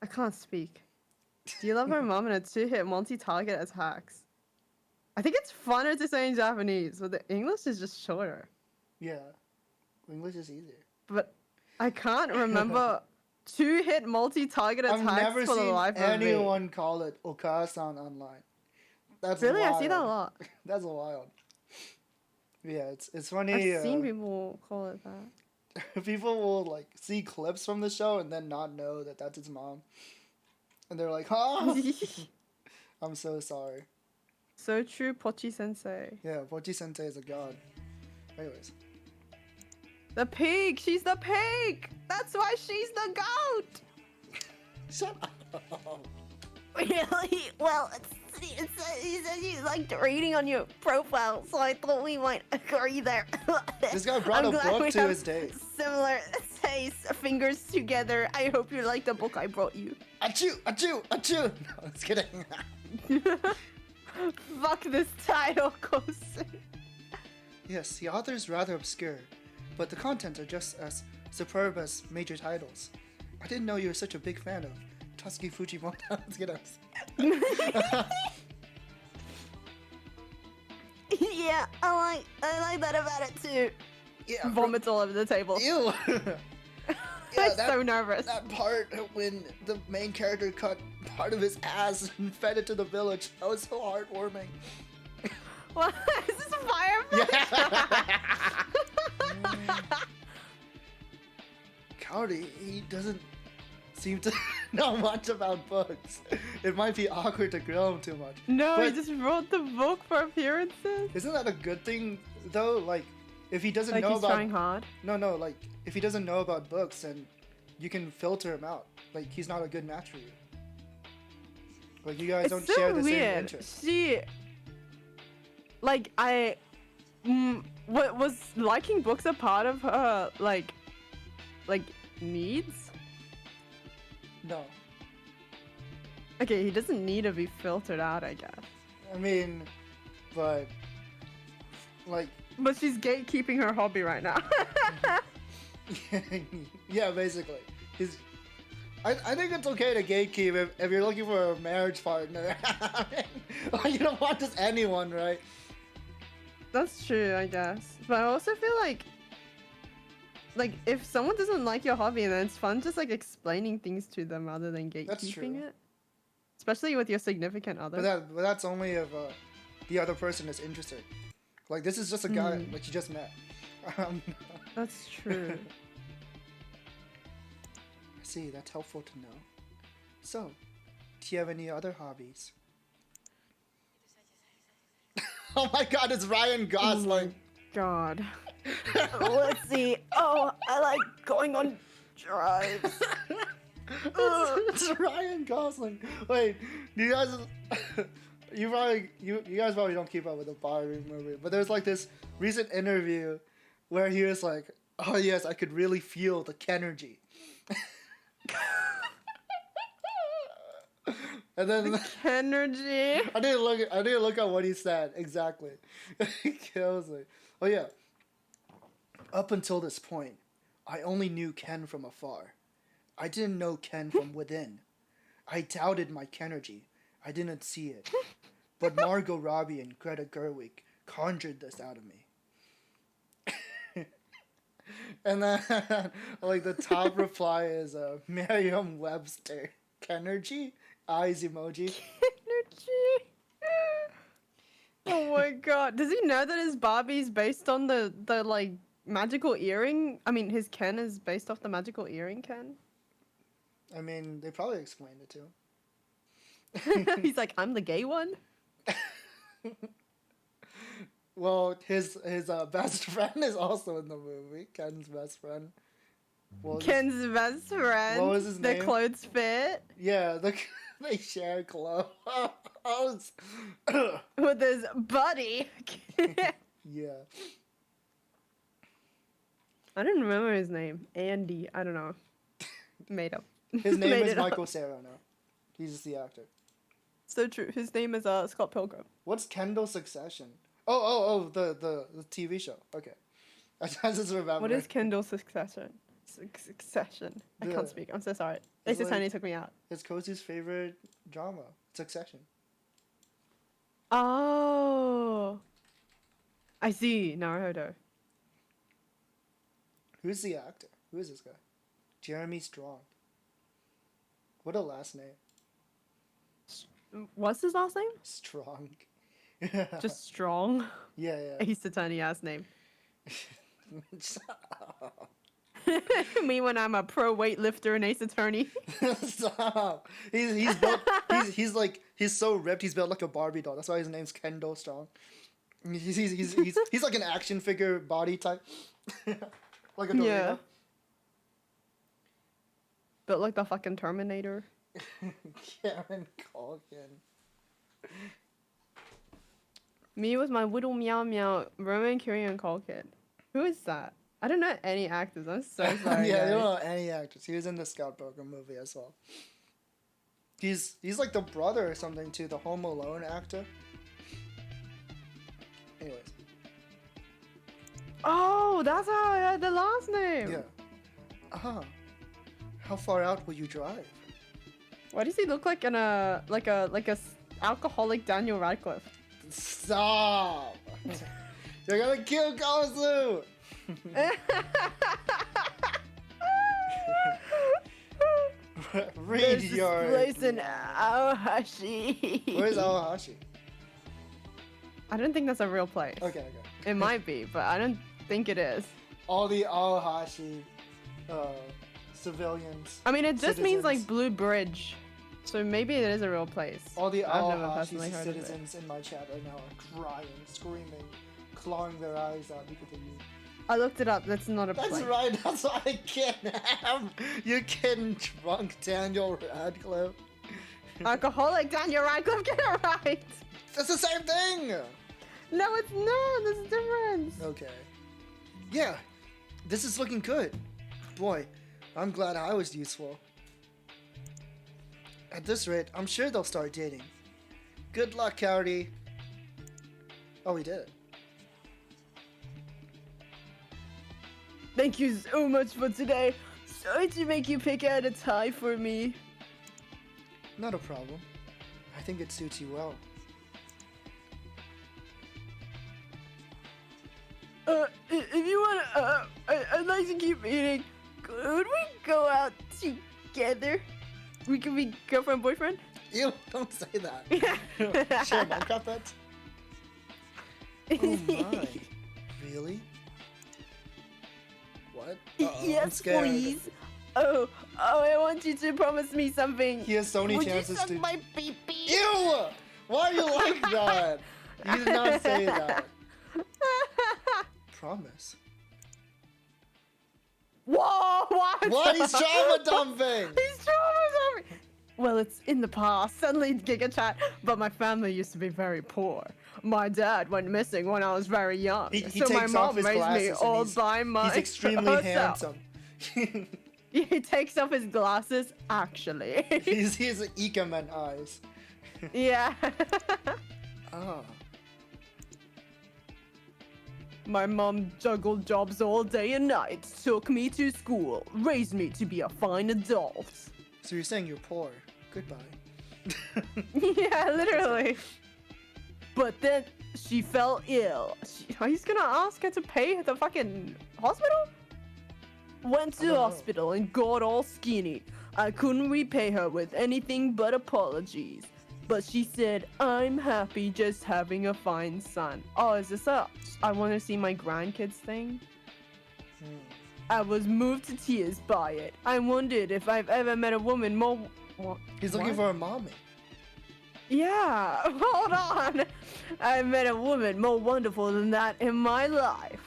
I can't speak. Do you love her mom in a 2-hit multi-target attacks? I think it's funner to say in Japanese, but the English is just shorter. Yeah. English is easier. But I can't remember 2-hit multi-target I've attacks never for the seen life of me. anyone call it Okasan online. That's Really? wild. I see that a lot. That's wild. Yeah, it's funny. I've seen people call it that. People will like see clips from the show and then not know that that's his mom, and they're like, "Huh?" I'm so sorry. So true, Pochi Sensei. Yeah, Pochi Sensei is a god. Anyways, The pig! She's the pig! That's why she's the goat! shut up. Really? Well, it says you liked reading on your profile, so I thought we might agree there. This guy brought I'm a glad book we to have his date. Similar taste, fingers together. I hope you like the book I brought you. Achoo! Achoo! Achoo! No, just kidding. Fuck this title, Kosu. Yes, the author's rather obscure, but the contents are just as superb as major titles. I didn't know you were such a big fan of Tatsuki Fujimoto. Let's get us. Yeah, I like that about it too. Yeah. Vomits all over the table. Ew. I'm so nervous. That part when the main character cut part of his ass and fed it to the village. That was so heartwarming. What? Is this a firefight? Cowdy, he doesn't seem to know much about books. It might be awkward to grill him too much. No, he But just wrote the book for appearances. isn't that a good thing though? Like, if he doesn't Like know he's about trying hard. no, like if he doesn't know about books, then you can filter him out. Like, he's not a good match for you. Like, you guys It's don't so share the same weird. interests. What was liking books a part of her like needs? No. Okay, he doesn't need to be filtered out, I guess. I mean, but like, But she's gatekeeping her hobby right now. yeah, basically, he's I think it's okay to gatekeep if you're looking for a marriage partner. You don't want just anyone, right? That's true, I guess. But I also feel like if someone doesn't like your hobby, then it's fun just like explaining things to them rather than That's true. gatekeeping it. Especially with your significant other. But that's only if the other person is interested. Like this is just a guy like you just met. That's true. I see, that's helpful to know. So, do you have any other hobbies? Oh my god, it's Ryan Gosling! God. Let's see. Oh, I like going on drives. It's Ryan Gosling! Wait, you guys... you guys probably don't keep up with the Barbie movie, but there's like this recent interview where he was like, oh yes, I could really feel the Kenergy. And then Energy. I didn't look at what he said exactly. It kills me. Oh yeah. Up until this point, I only knew Ken from afar. I didn't know Ken from within. I doubted my Kenergy. I didn't see it. But Margot Robbie and Greta Gerwig conjured this out of me. And then, like, the top reply is Merriam-Webster. Kenergy? Eyes emoji. Energy. Oh my god. Does he know that his Barbie's based on the like magical earring? I mean, his Ken is based off the magical earring Ken? I mean, they probably explained it to him. He's like, I'm the gay one? Well, his best friend is also in the movie. Ken's best friend. Ken's best friend. What was his name? The clothes fit. Yeah, they share clothes. With his buddy. Yeah. I don't remember his name. Andy. I don't know. Made up. His name Made is it up. Michael Cera now. He's just the actor. So true. His name is Scott Pilgrim. What's Kendall Succession? Oh, the TV show. Okay. I just remember. What is Kendall's Succession? Succession. I can't speak. I'm so sorry. It's Ace like- Tony took me out. It's Cozy's favorite drama. Succession. Oh. I see. Naruto. Who's the actor? Who is this guy? Jeremy Strong. What a last name. What's his last name? Strong. Just Strong. Yeah. Ace Attorney ass name. Me when I'm a pro weightlifter and Ace Attorney. Stop. He's built. He's so ripped. He's built like a Barbie doll. That's why his name's Kendall Strong. He's like an action figure body type. Like a Dorito. Yeah. Built like the fucking Terminator. Karen Culkin. Me with my little meow meow Roman Korean call kid. Who is that? I don't know any actors. I'm so sorry. Yeah, I guys. don't know any actors. He was in the Scott Pilgrim movie as well. He's like the brother or something to the Home Alone actor. Anyways. Oh, that's how I had the last name. Yeah. How far out will you drive? Why does he look like alcoholic Daniel Radcliffe? Stop! You're gonna kill Kawasu! Read There's your. this place in Aohashi. Where's Aohashi? I don't think that's a real place. Okay. It might be, but I don't think it is. All the Aohashi civilians. I mean, it just means like citizens. Blue Bridge. So maybe it is a real place. All the I've never Aohashi personally heard of it. citizens in my chat right now are crying, screaming, clawing their eyes out because of you. I looked it up. That's not a That's place. right, that's what I kidnapped. You're kidding, drunk Daniel Radcliffe. Alcoholic Daniel Radcliffe, get it right. That's the same thing! No, it's not. There's a difference. Okay. Yeah, this is looking good. Boy, I'm glad I was useful. At this rate, I'm sure they'll start dating. Good luck, Cowdy. Oh, we did it. Thank you so much for today. sorry to make you pick out a tie for me. Not a problem. I think it suits you well. If you want, I'd like to keep eating. Could we go out together? We can be girlfriend, boyfriend? Ew, don't say that. Share Minecraft pets? Oh my. Really? What? Uh-oh, I'm Yes, scared. please. Oh, I want you to promise me something. He has so many Would you chances suck to. my pee-pee? Ew! Why are you like that? You did not say that. Promise. Whoa, what? What? He's trauma dumping! He's trauma dumping. Well, it's in the past. Suddenly, Giga Chat. But my family used to be very poor. My dad went missing when I was very young. He so my takes off mom his raised me glasses and all he's- by myself. He's extremely handsome. He takes off his glasses, actually. He has Ikemen eyes. Yeah. Ah. My mom juggled jobs all day and night, took me to school, raised me to be a fine adult. So you're saying you're poor. Goodbye. Yeah, literally. But then she fell ill. He's gonna ask her to pay the fucking hospital? Went to I don't know. hospital and got all skinny. I couldn't repay her with anything but apologies. But she said, I'm happy just having a fine son. Oh, is this a I want to see my grandkids thing? I was moved to tears by it. I wondered if I've ever met a woman more... He's looking What? for a mommy. Yeah, hold on. I met a woman more wonderful than that in my life.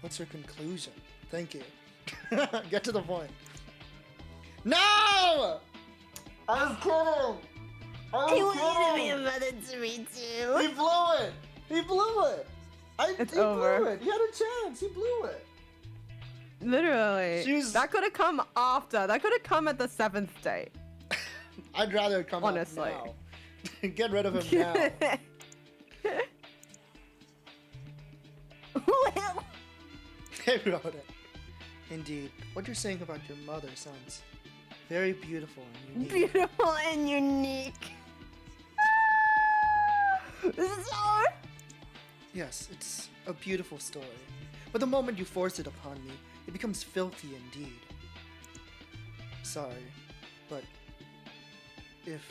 What's your conclusion? Thank you. Get to the point. No! I was kidding! I He was wanted to be a kidding! mother to me He too. blew it! He blew it! It's he over. blew it! He had a chance! He blew it! Literally. She was- That could have come after. That could have come at the 7th date. I'd rather it come Honestly. out now. Get rid of him now. Well, They wrote it. Indeed, what you're saying about your mother sounds very beautiful and unique. beautiful and unique. So, Yes, it's a beautiful story. But the moment you force it upon me, it becomes filthy indeed. Sorry, but if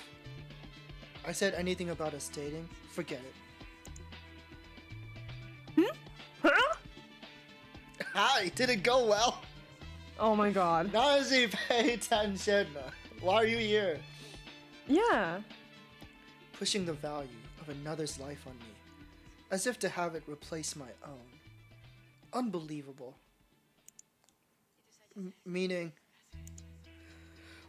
I said anything about us dating, forget it. Huh? Hi, did it go well? Oh my god. Nazi, pay attention. Why are you here? Yeah. Pushing the value of another's life on me, as if to have it replace my own. Unbelievable. Meaning,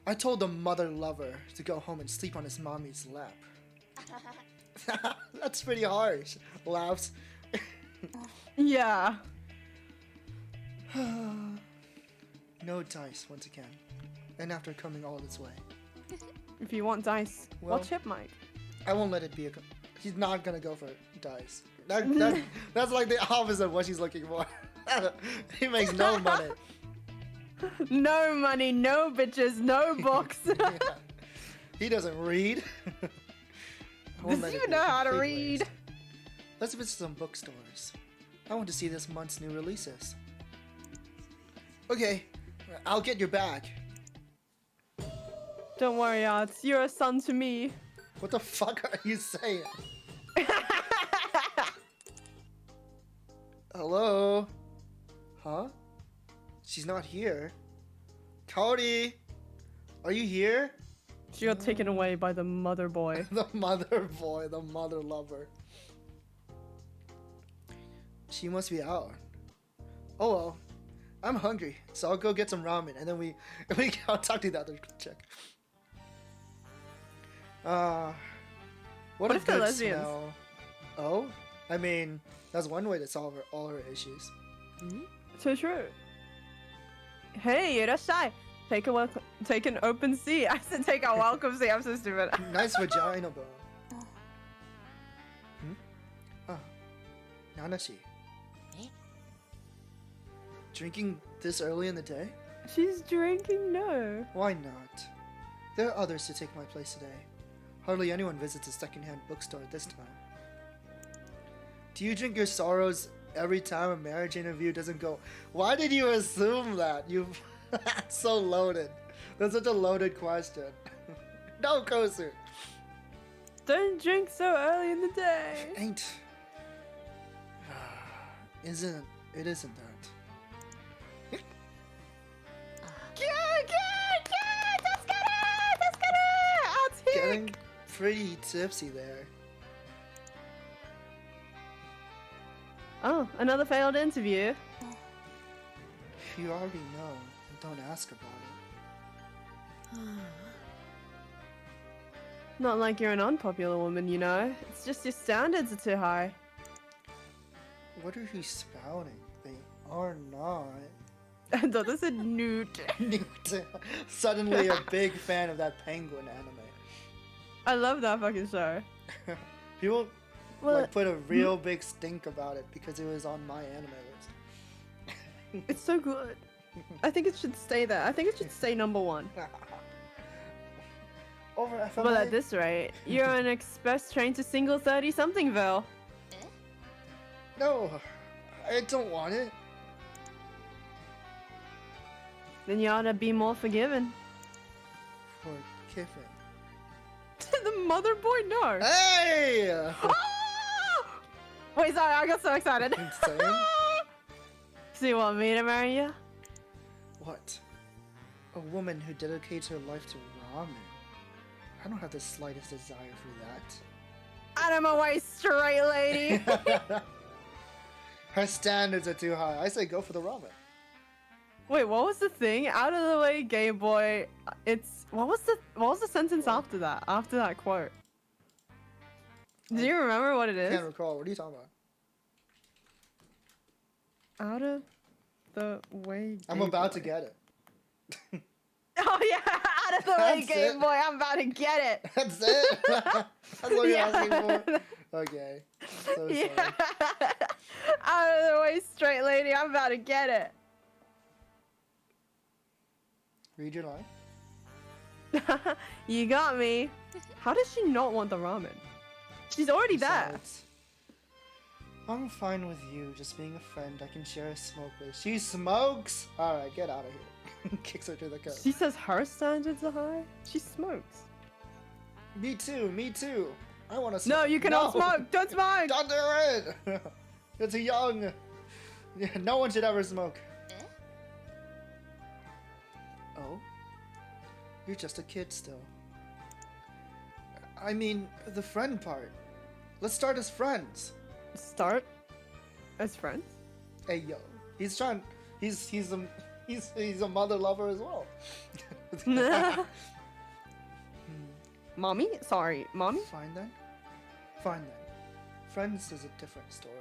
I told the mother lover to go home and sleep on his mommy's lap. That's pretty harsh. Laughs. Yeah. No dice once again. And after coming all this way, If you want dice, Well- watch Chip Mike. I won't let it be a. He's not gonna go for dice. That's like the opposite of what she's looking for. He makes no money. No money, no bitches, no books. Yeah. He doesn't read. I won't Does let he it even be know how to complete read? waste. Let's visit some bookstores. I want to see this month's new releases. Okay, I'll get your bag. Don't worry, Arts. You're a son to me. What the fuck are you saying? Hello? Huh? She's not here. Cody! Are you here? She got taken away by the mother boy. The mother boy, the mother lover. She must be out. Oh well. I'm hungry, so I'll go get some ramen and then I'll talk to the other chick. What a if they're good lesbians? smell. Oh? I mean, that's one way to solve all her issues. So true. Hey, irashai. Take an open seat. I said take a welcome seat. I'm so stupid. Nice vagina bone. Ah, Nanashi. Eh? Drinking this early in the day? She's drinking, no. Why not? There are others to take my place today. Hardly anyone visits a secondhand bookstore at this time. Do you drink your sorrows every time a marriage interview doesn't go? Why did you assume that? That's so loaded. That's such a loaded question. No, Kosu. Don't drink so early in the day. Ain't. Isn't. It isn't that. Getting pretty tipsy there. Oh, another failed interview. You already know. Don't ask about it. Not like you're an unpopular woman, you know. It's just your standards are too high. What are you spouting? They are not. I thought this said newt. Newt. Suddenly a big fan of that penguin anime. I love that fucking show. People Well, like put a real big stink about it because it was on my anime list. it's so good. I think it should stay there. I think it should stay number 1. Over FMA? Well, at this rate, you're on an express train to single 30-somethingville. No, I don't want it. Then you ought to be more forgiving. Forgiven. The mother boy, no. Hey! Wait, sorry, I got so excited. Insane. So you want me to marry you? What? A woman who dedicates her life to ramen. I don't have the slightest desire for that. Out of my way, straight lady. Her standards are too high. I say go for the ramen. Wait, what was the thing? Out of the way, gay boy. It's what was the sentence after that? After that quote? Do you remember what it is? Can't recall. What are you talking about? Out of the way. I'm gay about boy. to get it. Oh yeah, out of the way, That's gay it. boy. I'm about to get it. That's it. That's what you're Yeah. asking for. Okay. So sorry. Yeah. Out of the way, straight lady. I'm about to get it. Read your line. You got me. How does she not want the ramen? She's already there. Besides, I'm fine with you just being a friend I can share a smoke with. She smokes! Alright, get out of here. Kicks her to the curb. She says her standards are high. She smokes. Me too, me too. I want to smoke. No, you cannot smoke. Don't smoke. Don't do it! It's young. Yeah, no one should ever smoke. Oh? You're just a kid still. I mean, the friend part. Let's start as friends. Start as friends. Hey yo, he's trying. He's a mother lover as well. Mommy? Sorry, mommy? Fine then. Fine then. Friends is a different story.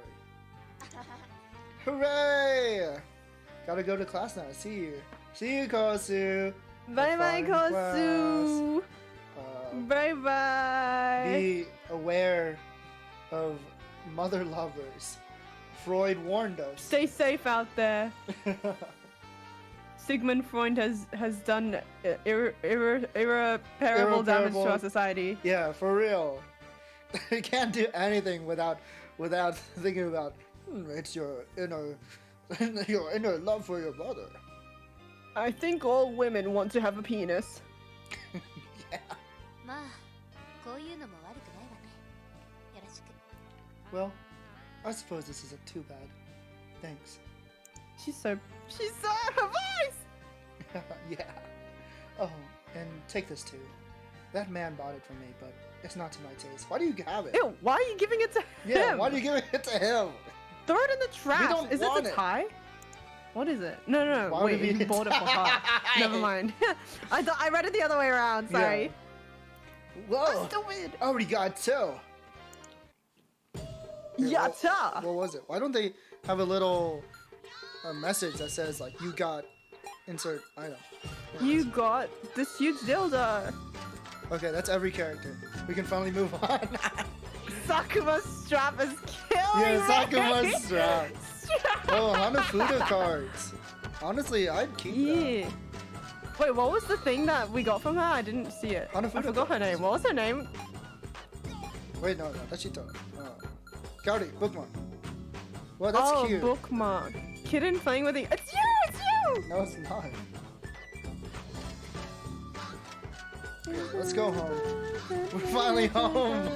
Hooray! Gotta go to class now. See you. See you, Kosu. Bye bye, Fun Kosu. Bye bye. Be aware of mother lovers. Freud warned us. Stay safe out there. Sigmund Freud has done irreparable damage to our society. Yeah, for real. You can't do anything without thinking about it's your inner love for your mother. I think all women want to have a penis. Yeah. まあこういうのも悪くないわねよろしく Well, I suppose this isn't too bad. Thanks. She's so her voice. Yeah. Oh, and take this too. That man bought it for me, but it's not to my taste. Why do you have it? Ew, why are you giving it to Yeah, him? why are you giving it to him? Throw it in the trash. don't Is it want the it. tie? What is it? No, Why would wait, it be you bought it for her. Never mind. I read it the other way around. Sorry. Whoa! Stupid. I already got two. Yatta. What was it? Why don't they have a little message that says like you got insert item? You got this huge dildo. Okay, that's every character. We can finally move on. Sakuma's strap is killing Yeah, me. Sakuma's strap. Oh, Hanafuda cards. Honestly, I'd keep Yeah. Wait, what was the thing that we got from her? I didn't see it. I Hanafuda forgot her cards. name. What was her name? that. Wait, no, that's Shito. Gaudi, bookmark. Well, that's oh, cute. bookmark. Kitten playing with the. It's you! It's you! No, it's not. Okay, let's go home. We're finally home.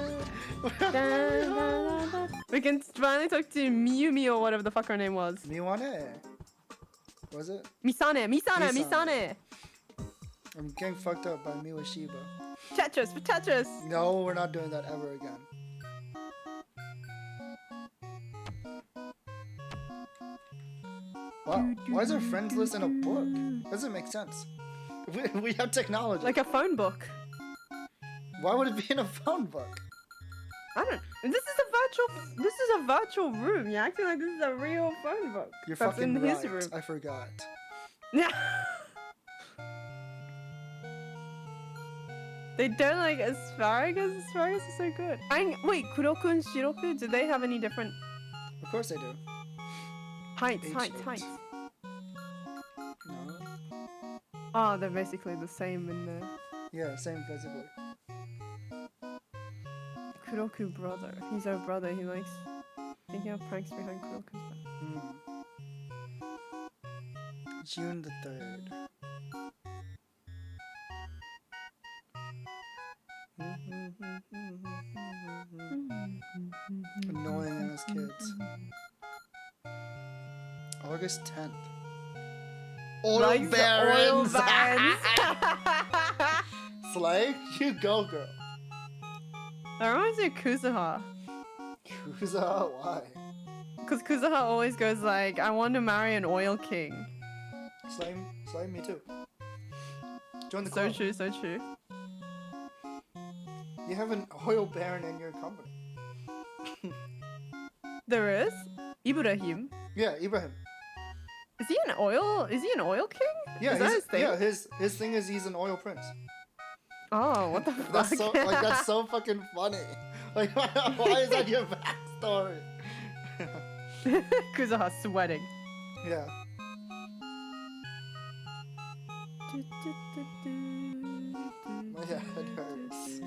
We can finally talk to Miyumi or whatever the fuck her name was. Miwane. Was it? Misane. Misane. I'm getting fucked up by Miwashiba. Tetris, for Tetris. No, we're not doing that ever again. Wow, why is our friends list in a book? Doesn't make sense. We have technology. Like a phone book. Why would it be in a phone book? I don't. This is a virtual room. You're acting like this is a real phone book. You're That's fucking in right. his room. I forgot. Yeah. They don't like asparagus. Asparagus is so good. Wait, Kuroku and Shiroku, do they have any different Of course they do. heights? H8. No. Oh, they're basically the same in the Yeah, same physically. Kuroku brother. He's our brother. He likes thinking of pranks behind Kuroku's back. June the 3rd. Annoying ass kids. August 10th. Oil Likes the oil barons! barons. Slay? You go, girl. That reminds me of Kuzuha. Kuza, why? Because Kuzuha always goes like, I want to marry an oil king. Slay me too. Join the So club. true, so true. You have an oil baron in your company. There is? Ibrahim. Yeah, Ibrahim. Is he an oil king? Yeah, Is that his thing? yeah. His thing is he's an oil prince. Oh, what the fuck? That's so that's so fucking funny. Like, why is that your backstory? Kuzuha sweating. Yeah. My head hurts.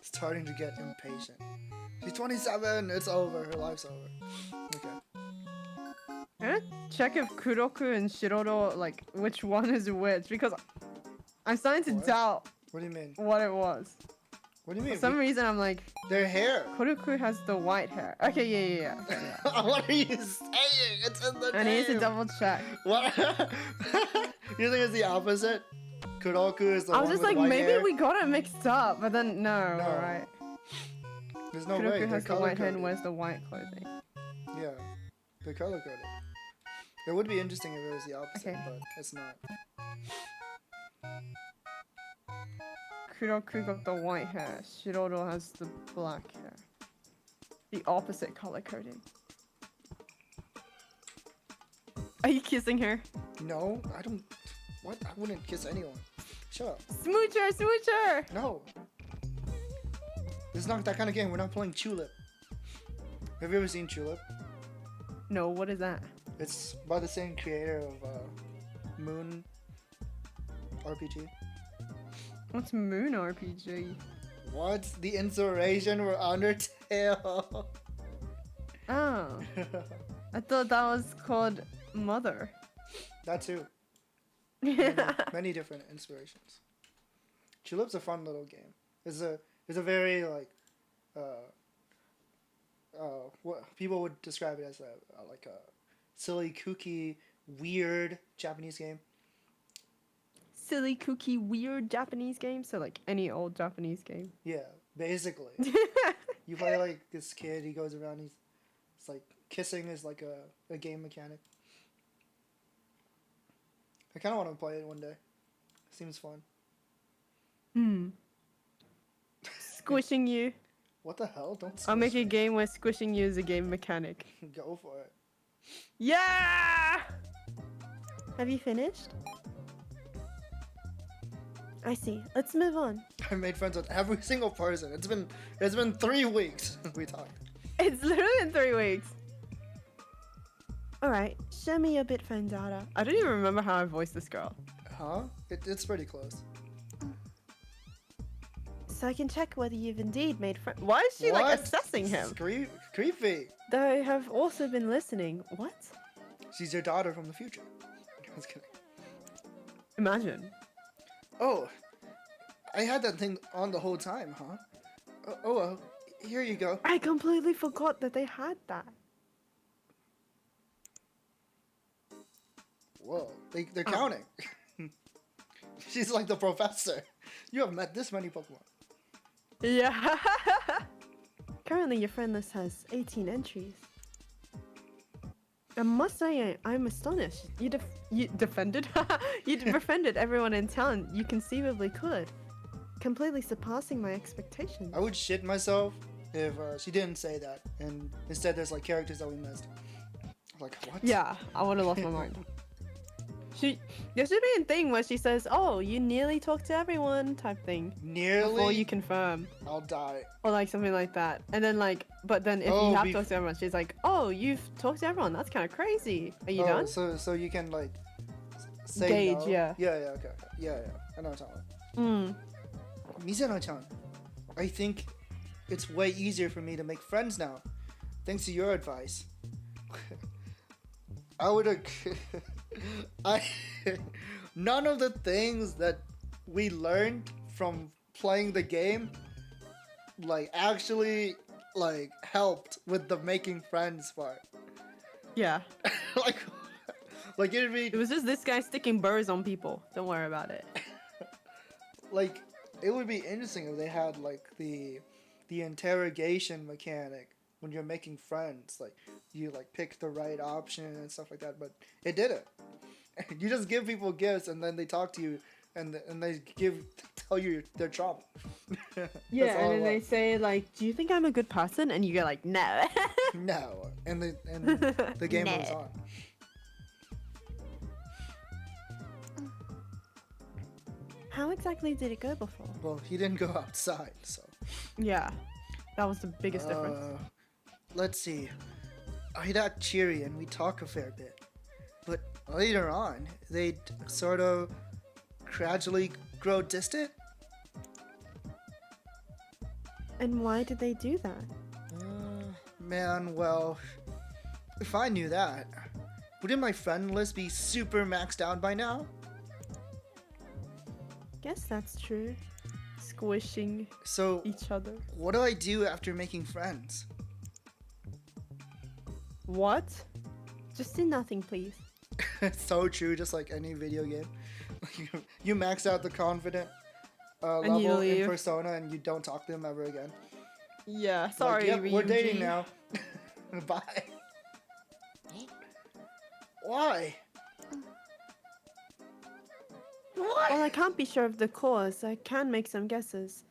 Starting to get impatient. She's 27. It's over. Her life's over. Okay. I'm gonna check if Kuroku and Shiroro, like, which one is which, because I'm starting to What? doubt What do you mean? what it was. What do you mean? For some reason, I'm like, Their hair. Kuroku has the white hair. Okay, yeah. Okay, yeah. What are you saying? It's in the I name. need to double check. What? You think it's the opposite? Kuroku is the I one was just with like, white maybe hair? we got it mixed up, but then no, No. alright. There's no way. Kuroku They're has the white hair and color-coded. wears the white clothing. Yeah, they're color coded. It would be interesting if it was the opposite, Okay. but it's not. Kuroku got the white hair. Shiroro has the black hair. The opposite color coding. Are you kissing her? No, I don't. What? I wouldn't kiss anyone. Shut up. Smoocher, smoocher! No. This is not that kind of game. We're not playing Tulip. Have you ever seen Tulip? No, what is that? It's by the same creator of Moon RPG. What's Moon RPG? What? The Insurrection or Undertale? Oh, I thought that was called Mother. That too. Many different inspirations. Tulip's a fun little game. It's a very like what people would describe it as a silly, kooky, weird Japanese game. Silly, kooky, weird Japanese game? So like any old Japanese game. Yeah, basically. You play like this kid, he goes around, it's like kissing is like a game mechanic. I kind of want to play it one day. Seems fun. Squishing you. What the hell? Don't I'll make squish a me. game where squishing you is a game mechanic. Go for it. Yeah! Have you finished? I see. Let's move on. I made friends with every single person. It's been 3 weeks we talked. It's literally in 3 weeks. Alright, show me your bit friend data. I don't even remember how I voiced this girl. Huh? It's pretty close. So I can check whether you've indeed made friends. Why is she like What? assessing him? Creepy. They have also been listening. What? She's your daughter from the future. I was kidding. Imagine. Oh, I had that thing on the whole time, huh? Oh well, here you go. I completely forgot that they had that. Whoa, they're counting. She's like the professor. You have met this many Pokemon. Yeah. Currently, your friend list has 18 entries. I must say, I'm astonished. You defended? You befriended everyone in town you conceivably could, completely surpassing my expectations. I would shit myself if she didn't say that, and instead there's like characters that we missed. Like what? Yeah, I would have lost my mind. There should be a thing where she says, "Oh, you nearly talked to everyone," type thing. Nearly. Before you confirm. I'll die. Or like something like that. And then like, but then if you have talked to everyone, she's like, "Oh, you've talked to everyone. That's kind of crazy. Are you done?" So you can like say gauge, no. yeah. Yeah, okay. Yeah. I know what you're talking about. Mizano-chan, I think it's way easier for me to make friends now, thanks to your advice. I would none of the things that we learned from playing the game like actually like helped with the making friends part. Yeah. like it'd be It was just this guy sticking burrs on people. Don't worry about it. like it would be interesting if they had like the interrogation mechanic when you're making friends, like you like pick the right option and stuff like that, but it didn't. You just give people gifts and then they talk to you and they tell you their trauma. Yeah, and then they say like, "Do you think I'm a good person?" And you go like, "No." No, and the game No. moves on. How exactly did it go before? Well, he didn't go outside, so. Yeah, that was the biggest difference. Let's see. I'd act cheery and we talk a fair bit. But later on, they'd sort of gradually grow distant. And why did they do that? Man, well, if I knew that, wouldn't my friend list be super maxed out by now? Guess that's true. Squishing So, each other. what do I do after making friends? What? Just do nothing, please. It's so true, just like any video game. You max out the confident And you level in leave. Persona and you don't talk to them ever again. Yeah, Like, sorry, yep, we're Ryuji. dating now. Bye. Why? Well, I can't be sure of the cause. I can make some guesses.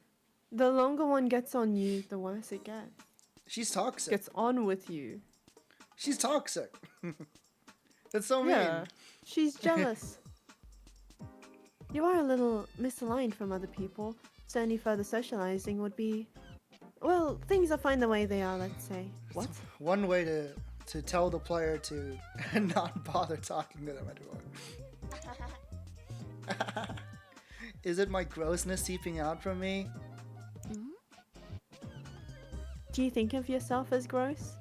The longer one gets on you, the worse it gets. She's toxic. Gets on with you. She's toxic. That's so mean. Yeah, she's jealous. You are a little misaligned from other people, so any further socializing would be... Well, things are fine the way they are, let's say. What? One way to tell the player to not bother talking to them anymore. Is it my grossness seeping out from me? Do you think of yourself as gross?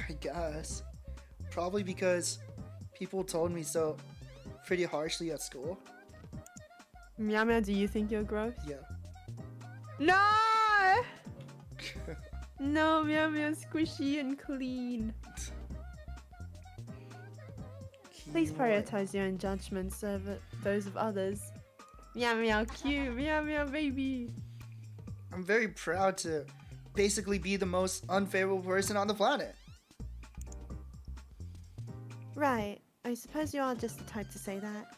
I guess. Probably because people told me so pretty harshly at school. Meow Meow, do you think you're gross? Yeah. No! No, Meow Meow's squishy and clean. Please prioritize your own judgments over those of others. Meow Meow cute, Meow Meow baby. I'm very proud to basically be the most unfavorable person on the planet. Right, I suppose you are just the type to say that.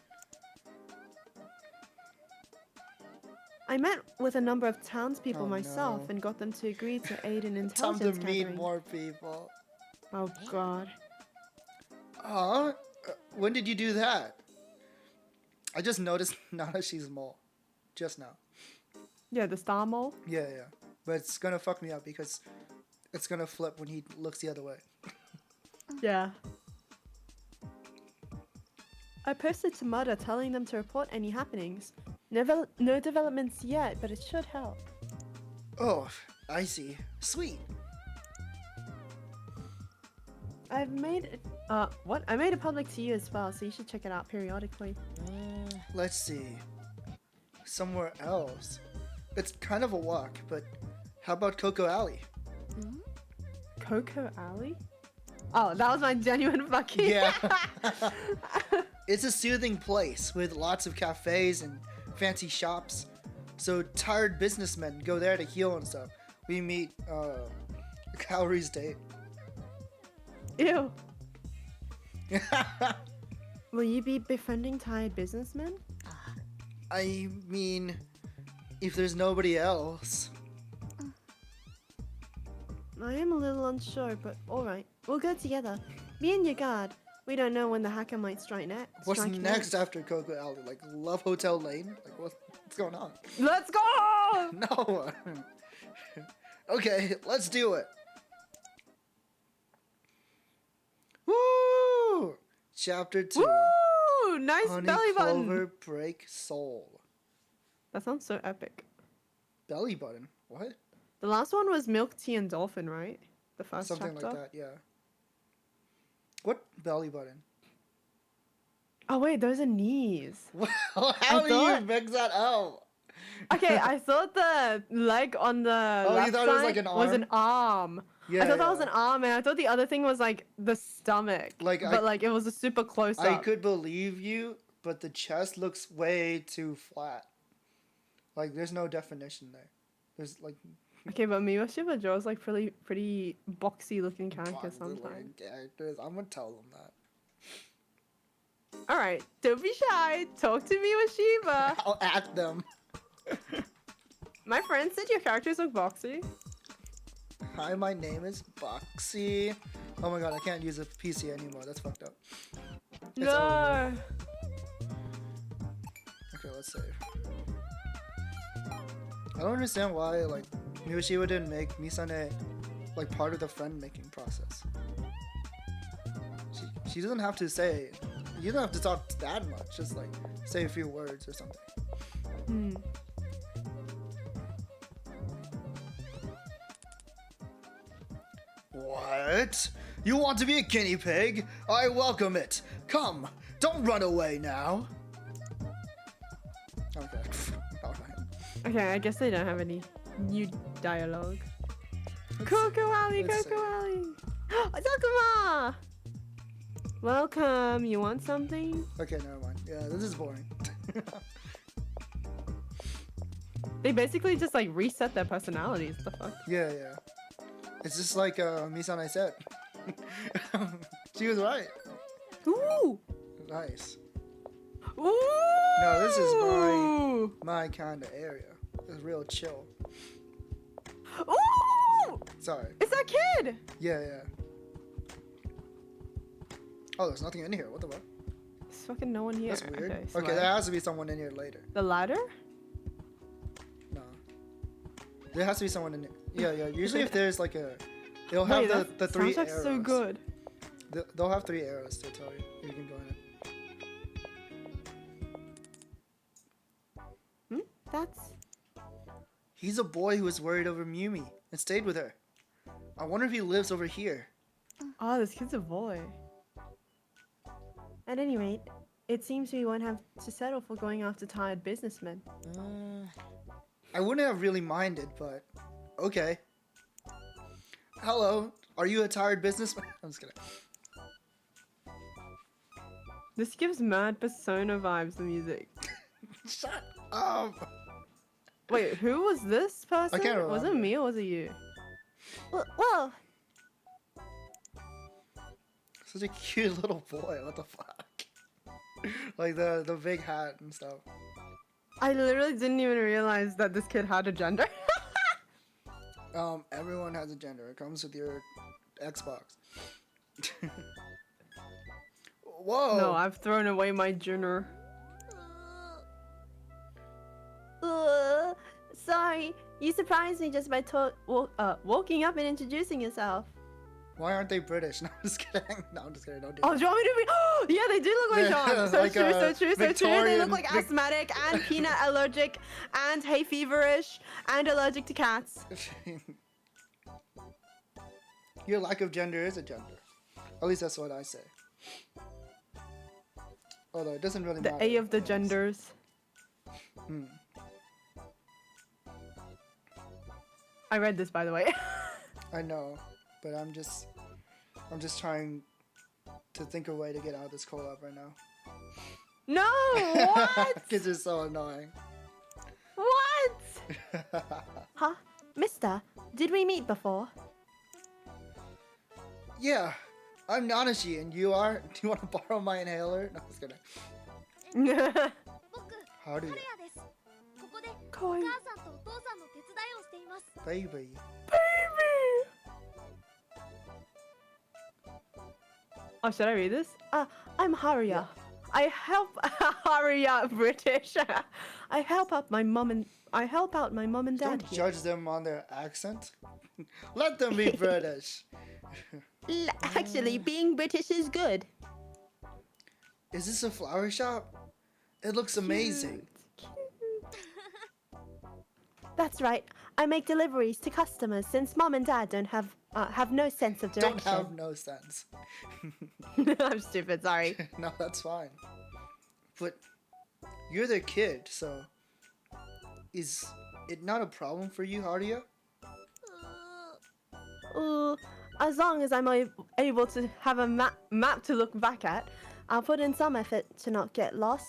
I met with a number of townspeople Oh, myself no. and got them to agree to aid in Time intelligence to meet gathering. more people. Oh god. Huh? When did you do that? I just noticed now that she's mole. Just now. Yeah, the star mole? Yeah. But it's gonna fuck me up because it's gonna flip when he looks the other way. Yeah. I posted to Mudder telling them to report any happenings. No developments yet, but it should help. Oh, I see. Sweet. I've made what? I made it public to you as well, so you should check it out periodically. Let's see. Somewhere else. It's kind of a walk, but how about Coco Alley? Coco Alley? Oh, that was my genuine fucking. Yeah. It's a soothing place with lots of cafes and fancy shops. So tired businessmen go there to heal and stuff. We meet Calories date. Ew. Will you be befriending tired businessmen? I mean, if there's nobody else. I am a little unsure, but alright. We'll go together. Me and your guard. We don't know when the hacker might strike next. What's next after Coco Alley? Like Love Hotel Lane? Like what's going on? Let's go! No. Okay, let's do it. Woo! Chapter 2. Woo! Nice Honey belly button. Clover Break Soul. That sounds so epic. Belly button? What? The last one was Milk Tea and Dolphin, right? The first Something chapter. like that, yeah. What belly button? Oh wait, those are knees. How do you mix that up? Okay, I thought the leg on the Oh, you left thought it was side like an was an arm? arm. Yeah, I thought that was yeah. an arm, and I thought the other thing was like the stomach. Like, but like it was a super close I up. could believe you, but the chest looks way too flat. Like, there's no definition there. There's like Okay, but Miwashiba draws like pretty boxy looking characters bodybuilding sometimes. characters. I'm gonna tell them that. All right, don't be shy. Talk to Miwashiba. I'll at them. My friend said your characters look boxy. Hi, my name is Boxy. Oh my god, I can't use a PC anymore. That's fucked up. It's No. over. Okay, let's save. I don't understand why, like, Miwashiba didn't make Misane, like, part of the friend-making process. She doesn't have to say, you don't have to talk that much, just, like, say a few words or something. Hmm. What? You want to be a guinea pig? I welcome it. Come, don't run away now. Okay. Alright. Okay, I guess they don't have any new dialogue. Coco Alley, let's Coco Alley. Sakuma! Welcome. You want something? Okay, never mind. Yeah, this is boring. They basically just like reset their personalities. The fuck? Yeah. It's just like Misane said. She was right. Ooh! Nice. Ooh! No, this is my kind of area. It's real chill. Ooh! Sorry. It's that kid! Yeah. Oh, there's nothing in here. What the fuck? There's fucking no one here. That's weird. Okay, Okay, there has to be someone in here later. The ladder? No. There has to be someone in here. Yeah. Usually if there's like a... They'll have Wait, the three sounds like arrows. so good. They'll have 3 arrows to tell you. You can go in it. That's... He's a boy who was worried over Mumi and stayed with her. I wonder if he lives over here. Oh, this kid's a boy. At any rate, it seems we won't have to settle for going after tired businessmen. I wouldn't have really minded, but okay. Hello, are you a tired businessman? I'm just kidding. This gives mad Persona vibes, the music. Shut up. Wait, who was this person? I can't Was it remember. me or was it you? Whoa. Such a cute little boy. What the fuck? Like the big hat and stuff. I literally didn't even realize that this kid had a gender. Everyone has a gender. It comes with your Xbox. Whoa. No, I've thrown away my gender. Sorry, you surprised me just by walking up and introducing yourself. Why aren't they British? No, I'm just kidding. No, I'm just kidding. Don't do Oh, do you want me to be? Oh, yeah, they do look like Yeah, John. So like, true, so true, so true. They look Victorian- like asthmatic and peanut allergic and hay feverish and allergic to cats. that. Your lack of gender is a gender. At least that's what I say. Although it doesn't really The matter. A of the genders. Hmm. I read this, by the way. I know, but I'm just trying to think of a way to get out of this collab right now. No, what? Because it's so annoying. What? Huh? Mister, did we meet before? Yeah, I'm Nanashi, and you are? Do you want to borrow my inhaler? No, I was kidding. 僕、 How do you? ハルヤです。ここでおかわいい。母さんとお父さんの手伝いをしています。 Baby. Oh, should I read this? I'm Haruya. Yeah. I help Haruya British. I help out my mom and dad Don't here. judge them on their accent. Let them be British. Actually, being British is good. Is this a flower shop? It looks amazing. That's right. I make deliveries to customers since mom and dad don't have no sense of direction. Don't have no sense. I'm stupid, sorry. No, that's fine. But you're their kid, so is it not a problem for you, Haruya? As long as I'm able to have a map to look back at, I'll put in some effort to not get lost.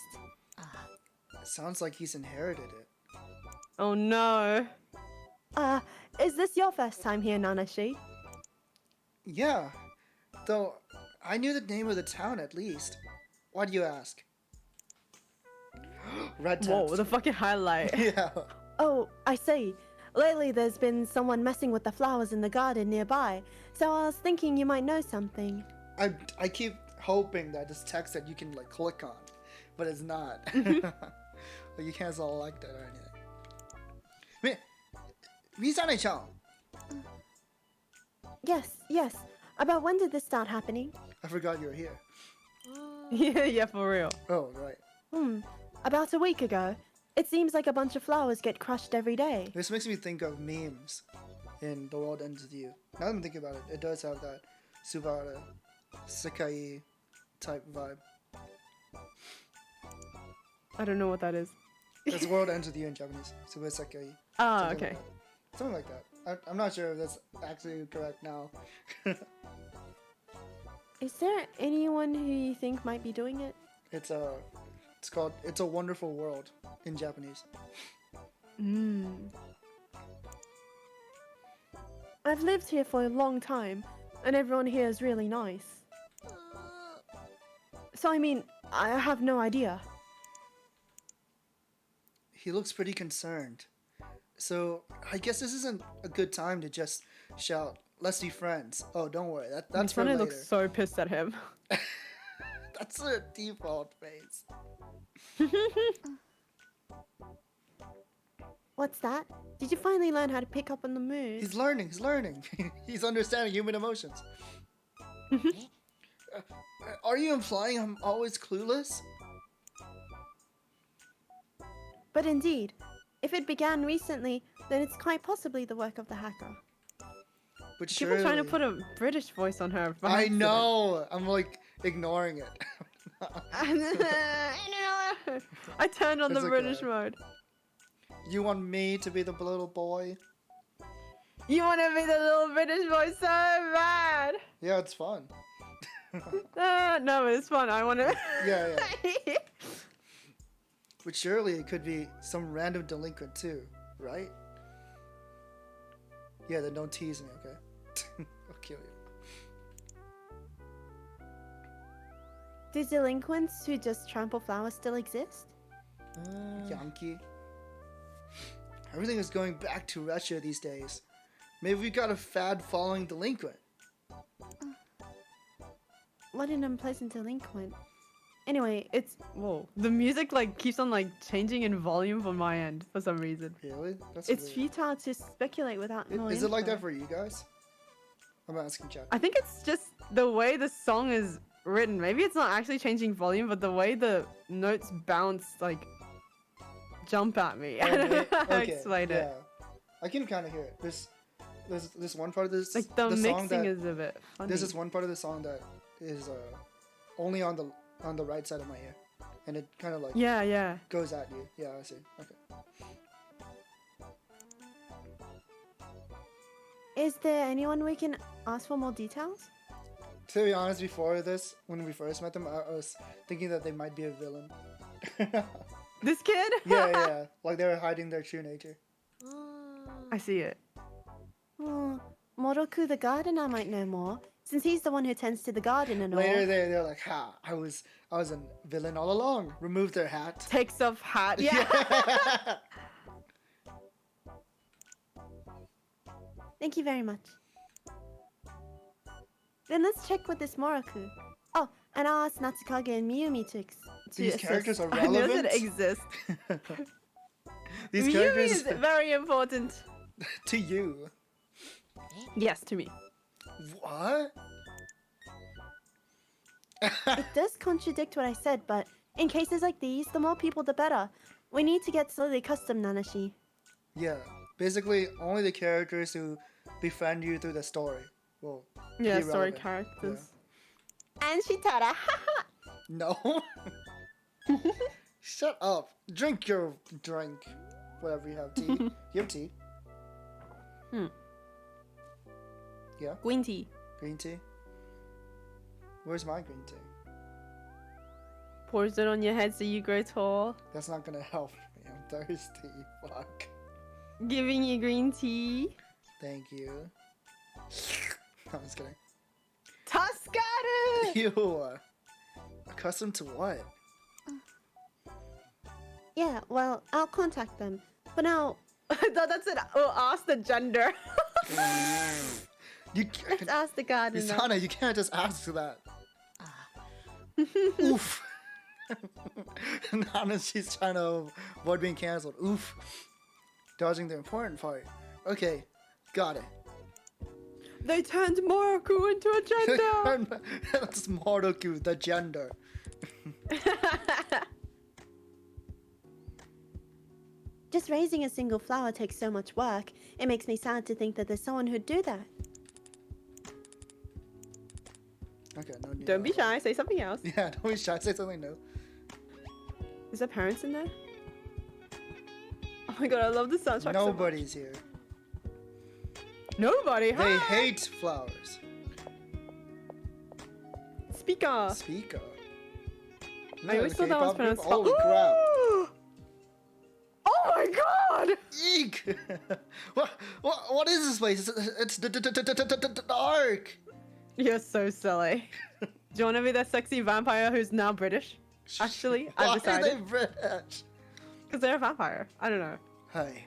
Sounds like he's inherited it. Oh no. Is this your first time here, Nanashi? Yeah, though I knew the name of the town at least. Why do you ask? Red text. Whoa, the fucking highlight. Yeah. Oh, I see. Lately, there's been someone messing with the flowers in the garden nearby, so I was thinking you might know something. I keep hoping that it's text that you can like click on, but it's not. Like, you can't select it or anything. Misane-chan, Yes. About when did this start happening? I forgot you were here. yeah, for real. Oh, right. About a week ago. It seems like a bunch of flowers get crushed every day. This makes me think of memes in The World Ends With You. Now that I'm thinking about it, it does have that Subara, Sekai type vibe. I don't know what that is. That's The World Ends With You in Japanese. Subara Sekai. Oh, Something okay. like that. Something like that. I'm not sure if that's actually correct now. Is there anyone who you think might be doing it? It's called It's a Wonderful World in Japanese. I've lived here for a long time, and everyone here is really nice. So, I mean, I have no idea. He looks pretty concerned. So I guess this isn't a good time to just shout, "Let's be friends." Oh, don't worry. That's for Misane later. looks so pissed at him. That's a default face. What's that? Did you finally learn how to pick up on the mood? He's learning. He's understanding human emotions. Are you implying I'm always clueless? But indeed, if it began recently, then it's quite possibly the work of the hacker. But People trying to surely- put a British voice on her. by I accident. know. I'm like ignoring it. I turned on It's the okay. British mode. You want me to be the little boy? You want to be the little British voice so bad. Yeah, it's fun. No, it's fun. I want to. Yeah. But surely it could be some random delinquent too, right? Yeah, then don't tease me, okay? I'll kill you. Do delinquents who just trample flowers still exist? Yankee. Everything is going back to Russia these days. Maybe we got a fad following delinquent. What an unpleasant delinquent. Anyway, Whoa. The music like keeps on like changing in volume on my end for some reason. Really? That's it's weird. futile to speculate without more Is it like info. that for you guys? I'm asking chat. I think it's just the way the song is written. Maybe it's not actually changing volume, but the way the notes bounce, like, jump at me. I don't know how to explain it. I can kind of hear it. There's one part of this. Like the song mixing that, is a bit funny. There's this one part of the song that is only on the right side of my ear, and it kind of like yeah. goes at you. Yeah, I see. Okay. Is there anyone we can ask for more details? To be honest, before this, when we first met them, I was thinking that they might be a villain. This kid? yeah. Like they were hiding their true nature. I see it. Oh, Moroku the gardener might know more, since he's the one who tends to the garden and all. Later, they're like, "Ha! I was a villain all along." Remove their hat. Takes off hat. Yeah. Thank you very much. Then let's check with this Moroku. Oh, and I'll ask Natsukage and Miyumi to These assist. characters are I know relevant. that exist. These Miyumi characters is very important. to you. Yes, to me. What? It does contradict what I said, but in cases like these, the more people the better. We need to get slowly accustomed, Nanashi. Yeah. Basically, only the characters who befriend you through the story will Yeah, be story relevant. characters. And Shitara. No. Shut up. Drink your drink. Whatever you have. Tea. You have tea? Yeah? Green tea. Green tea? Where's my green tea? Pours it on your head so you grow tall. That's not gonna help me. I'm thirsty. Fuck. Giving you green tea. Thank you. I'm just kidding. Tuscany! You accustomed to what? Yeah, well, I'll contact them. For now, No, that's it. We'll ask the gender. You let's ask the gardener. Isana, you can't just ask that. Oof. Nana, she's trying to avoid being cancelled. Oof. Dodging the important part. Okay, got it. They turned Moroku into a gender. That's Moroku, the gender. Just raising a single flower takes so much work. It makes me sad to think that there's someone who'd do that. Okay, no need. Don't be shy. Say something else. Yeah, don't be shy. Say something new. Is there parents in there? Oh my god, I love the soundtrack. Nobody's here. So much. Nobody. They Hi. hate flowers. Speaker. Speaker. I always thought that was pronounced. Holy crap. Oh my god! Eek! What is this place? It's dark. You're so silly. Do you want to be that sexy vampire who's now British? Actually, Why I've decided. are they British? Because they're a vampire. I don't know. Hey.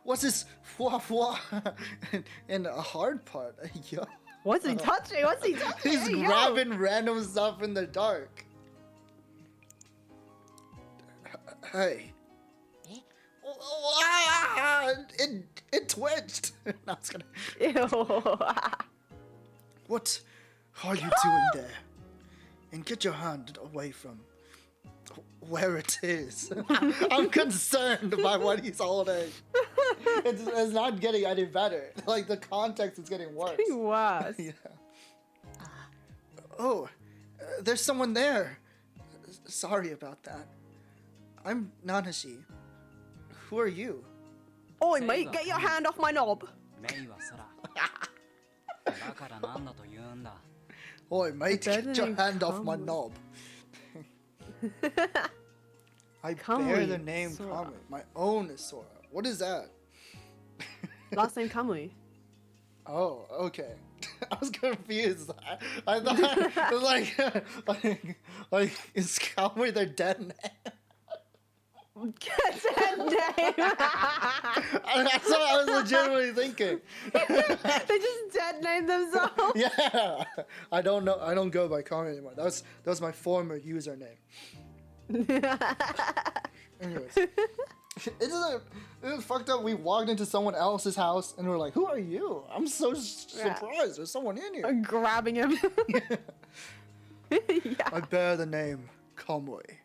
What's this? And a hard part. Yeah. What's he touching? What's he touching? He's Hey, yo! grabbing random stuff in the dark. Hey. It twitched. No, I was gonna... Ew. What are you doing there? And get your hand away from where it is. I'm concerned by what he's holding. It's not getting any better. Like the context is getting worse. Getting worse. Yeah. Oh, there's someone there. Sorry about that. I'm Nanashi. Who are you? Oi, mate, get your hand off my knob. メイは空だからなんだと言うんだ Oi, mate, better get your than hand off my Kamui. knob. I bear Kamui, the name Sora. Kamui. My own is Sora. What is that? Last name Kamui. Oh, okay. I was confused. I thought like is Kamui their dead name? Get that name. That's what I was legitimately thinking. They just dead named themselves. Yeah, I don't know. I don't go by Kamui anymore. That was my former username. Anyways, Isn't it fucked up? We walked into someone else's house and we're like, "Who are you?" I'm so surprised. There's someone in here. Grabbing him. Yeah. I bear the name Kamui.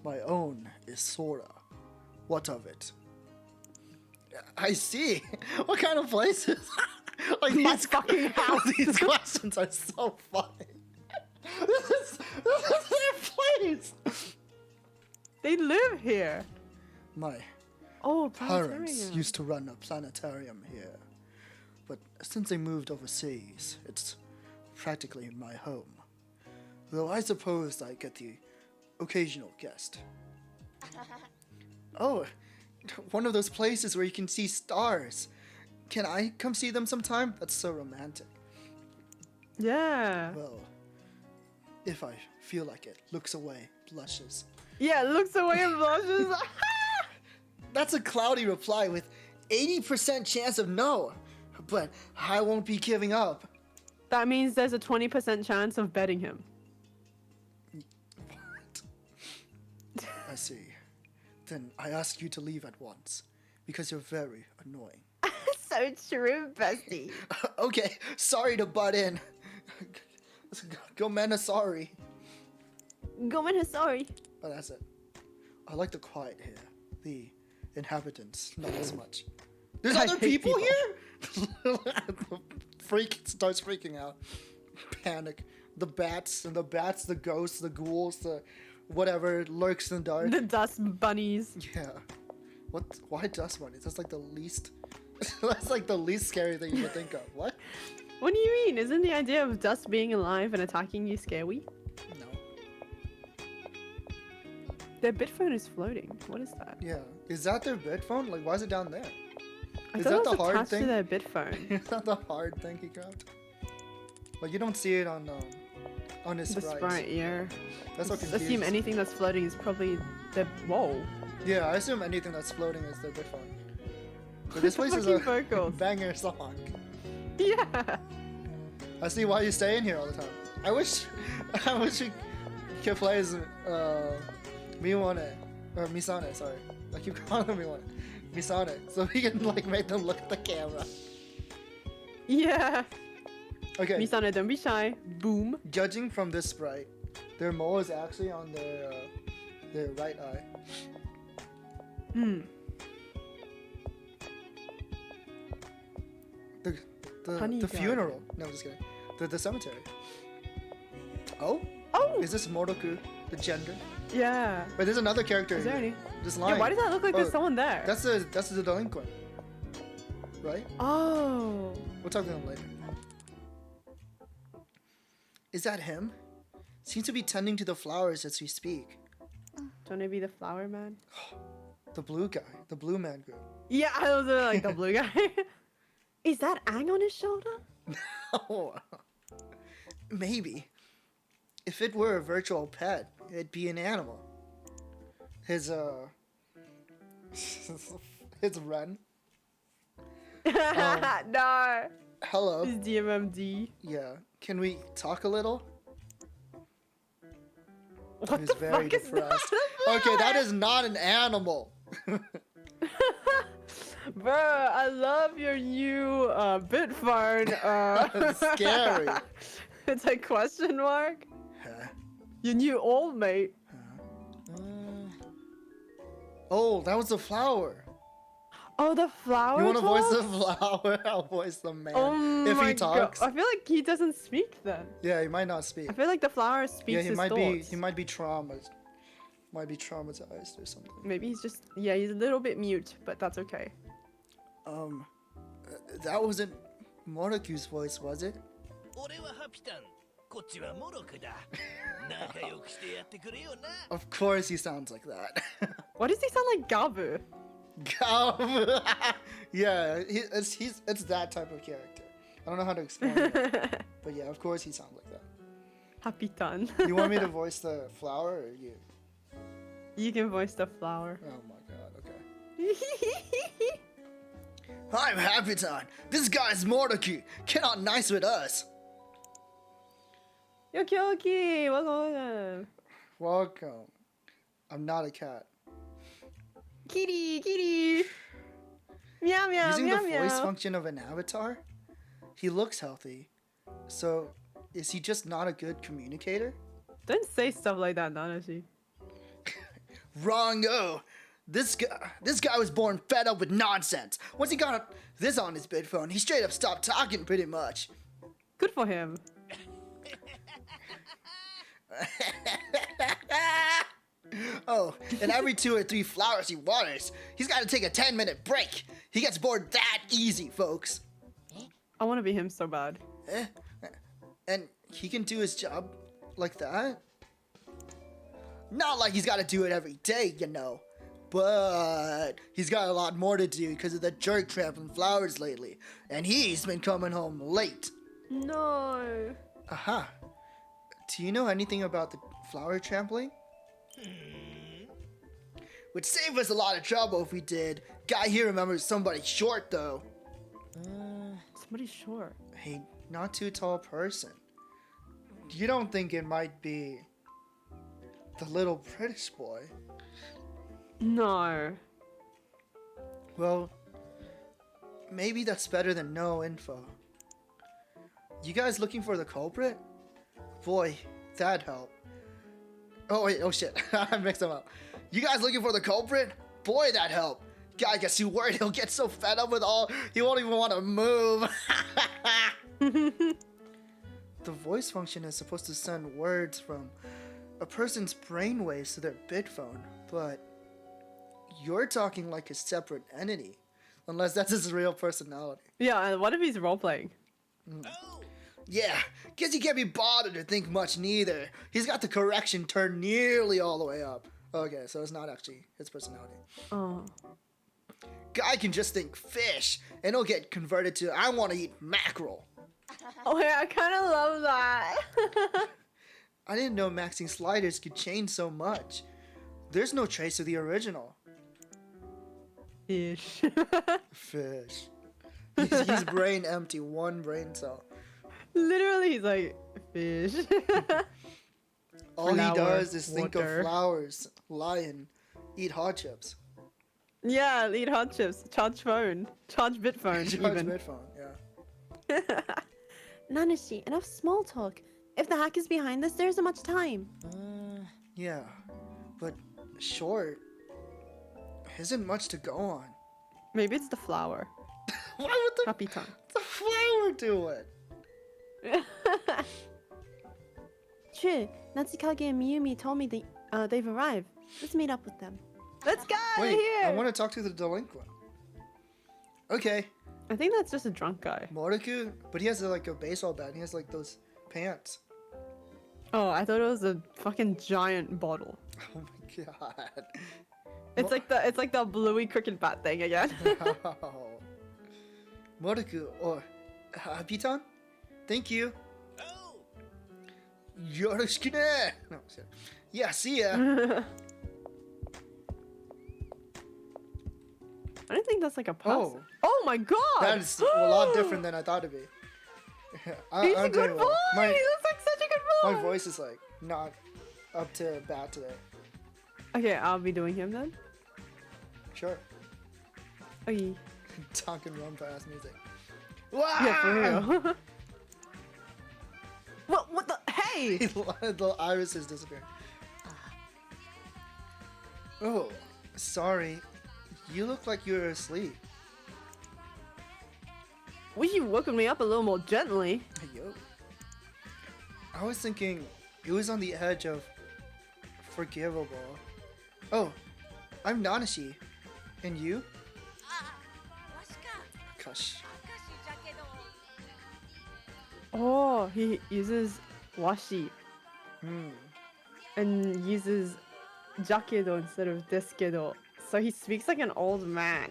My own is Sora. What of it? I see. What kind of places? Like My these fucking house. These questions are so funny. This is their place. They live here. My Oh, parents planetarium. used to run a planetarium here, but since they moved overseas, it's practically my home. Though I suppose I get the occasional guest. Oh, one of those places where you can see stars. Can I come see them sometime? That's so romantic. Yeah. Well, if I feel like it, looks away, blushes. Yeah, looks away and blushes. That's a cloudy reply with 80% chance of no, but I won't be giving up. That means there's a 20% chance of betting him. What? I see. Then I ask you to leave at once, because you're very annoying. So true, bestie. Okay, sorry to butt in. Gomena sorry. Gomena, sorry. But that's it. I like the quiet here. The inhabitants, not as much. There's I other hate people people. here? Freak starts freaking out. Panic. The bats, the ghosts, the ghouls, the whatever lurks in the dark. The dust bunnies. Yeah. What? Why dust bunnies? That's like the least. That's like the least scary thing you can think of. What? What do you mean? Isn't the idea of dust being alive and attacking you scary? No. Their bit phone is floating. What is that? Yeah. Is that their bit phone? Like, why is it down there? I Is thought that it was the hard attached thing? to their bit phone. Is that the hard thing he grabbed? Like, you don't see it on his The sprites. sprite, yeah. That's what Assume confused. anything that's floating is probably the whoa. Yeah, I assume anything that's floating is their bit phone. But this place is Fucking a vocals. banger song. Yeah. I see why you stay in here all the time. I wish we could play as Miwane or Misane. Sorry, I keep calling them Miwane. Misane, so we can like make them look at the camera. Yeah. Okay. Misane, don't be shy. Boom. Judging from this sprite, their mole is actually on their right eye. Hmm. Honey The guy. funeral. No, I'm just kidding. The cemetery. Oh, Oh. is this Moroku? The gender? Yeah. Wait, there's another character. Is there here. any? This Yeah. line. Why does that look like Oh, there's someone there? That's the delinquent, right? Oh. We'll talk to him later. Is that him? Seems to be tending to the flowers as we speak. Don't it be the flower man? The blue guy, the blue man group. Yeah, I was like the blue guy. Is that Aang on his shoulder? Oh, maybe. If it were a virtual pet, it'd be an animal. His his run. No. Hello. His DMMD. Yeah. Can we talk a little? What He's the very fuck is depressed. that? Okay, that is not an animal. Bro, I love your new bit phone. That's scary. It's a question mark. Huh? Your new old mate. Oh, that was the flower. Oh, the flower. You want to voice the talks? flower? I'll voice the man. Oh if my he talks. God. I feel like he doesn't speak then. Yeah, he might not speak. I feel like the flower speaks Yeah, he his might thoughts. be traumatized. Might be traumatized or something. Maybe he's just he's a little bit mute, but that's okay. That wasn't Moroku's voice, was it? 俺はハピタン、こっちはモロクだ。仲良くしてやってくれよな。 Of course he sounds like that. Why does he sound like Gabu? Yeah, it's that type of character. I don't know how to explain it. But yeah, of course he sounds like that. Happy Tan. You want me to voice the flower or you? You can voice the flower. Oh my god, okay. I'm Hapitan. This guy's Moroku. Cannot nice with us. Yo, Kyoki, welcome. Welcome. I'm not a cat. Kitty, kitty. Meow, meow, Using meow, the meow. voice function of an avatar, he looks healthy. So, is he just not a good communicator? Don't say stuff like that, Nanashi. Wrong-o! This guy was born fed up with nonsense. Once he got this on his bid phone, he straight up stopped talking pretty much. Good for him. Oh, and every 2 or 3 flowers he waters, he's got to take a 10-minute break. He gets bored that easy, folks. I want to be him so bad. And he can do his job like that? Not like he's got to do it every day, you know. But he's got a lot more to do because of the jerk trampling flowers lately. And he's been coming home late. No. Aha. Do you know anything about the flower trampling? Would save us a lot of trouble if we did. Guy here remembers somebody short, though. Somebody short. A not too tall person. You don't think it might be the little British boy? No. Well, maybe that's better than no info. You guys looking for the culprit? Boy, that'd help. Oh wait, oh shit, I mixed them up. You guys looking for the culprit? Boy, that'd help. Guy gets too worried he'll get so fed up with all, he won't even want to move. The voice function is supposed to send words from a person's brainwaves to their bid phone, but you're talking like a separate entity, unless that's his real personality. Yeah, and what if he's role playing? Yeah, guess he can't be bothered to think much neither. He's got the correction turned nearly all the way up. Okay, so it's not actually his personality. Oh. Guy can just think fish, and he'll get converted to I want to eat mackerel. Oh yeah, I kind of love that. I didn't know maxing sliders could change so much. There's no trace of the original. Ish. Fish. He's brain empty, one brain cell. Literally, he's like, fish. All he Flower, does is think water. of flowers, lion, eat hot chips. Yeah, eat hot chips, charge phone, charge bit phone, Charge even. midphone, yeah. Nanashi, enough small talk. If the hack is behind this, there isn't much time. Yeah, but short isn't much to go on. Maybe it's the flower. Why would Happy tongue. the flower do it? True. Natsukage and Miyumi told me they've arrived. Let's meet up with them. Let's go Wait, here. I want to talk to the delinquent. Okay, I think that's just a drunk guy. Moroku, but he has like a baseball bat. He has like those pants. Oh, I thought it was a fucking giant bottle. Oh my god. It's like the bluey cricket bat thing again. Wow. Moroku or Hapitan? Thank you. Oh, Yoroshiku ne. No, sorry. Yeah, see ya. I don't think that's like a person. Oh. Oh my god! That is a lot different than I thought it'd be. He's a I'm good doing boy! well. He looks like such a good boy! My voice is like not up to bat today. Okay, I'll be doing him then. Sure. Okay. Talk and run past music. Yeah, for real. What the? Hey! The irises disappear. Oh, sorry. You look like you were asleep. Wish you woken me up a little more gently. Hey, yo. I was thinking it was on the edge of forgivable. Oh, I'm Nanashi. And you? Gosh. Oh, he uses washi Hmm. and uses jakedo instead of deskedo. So he speaks like an old man.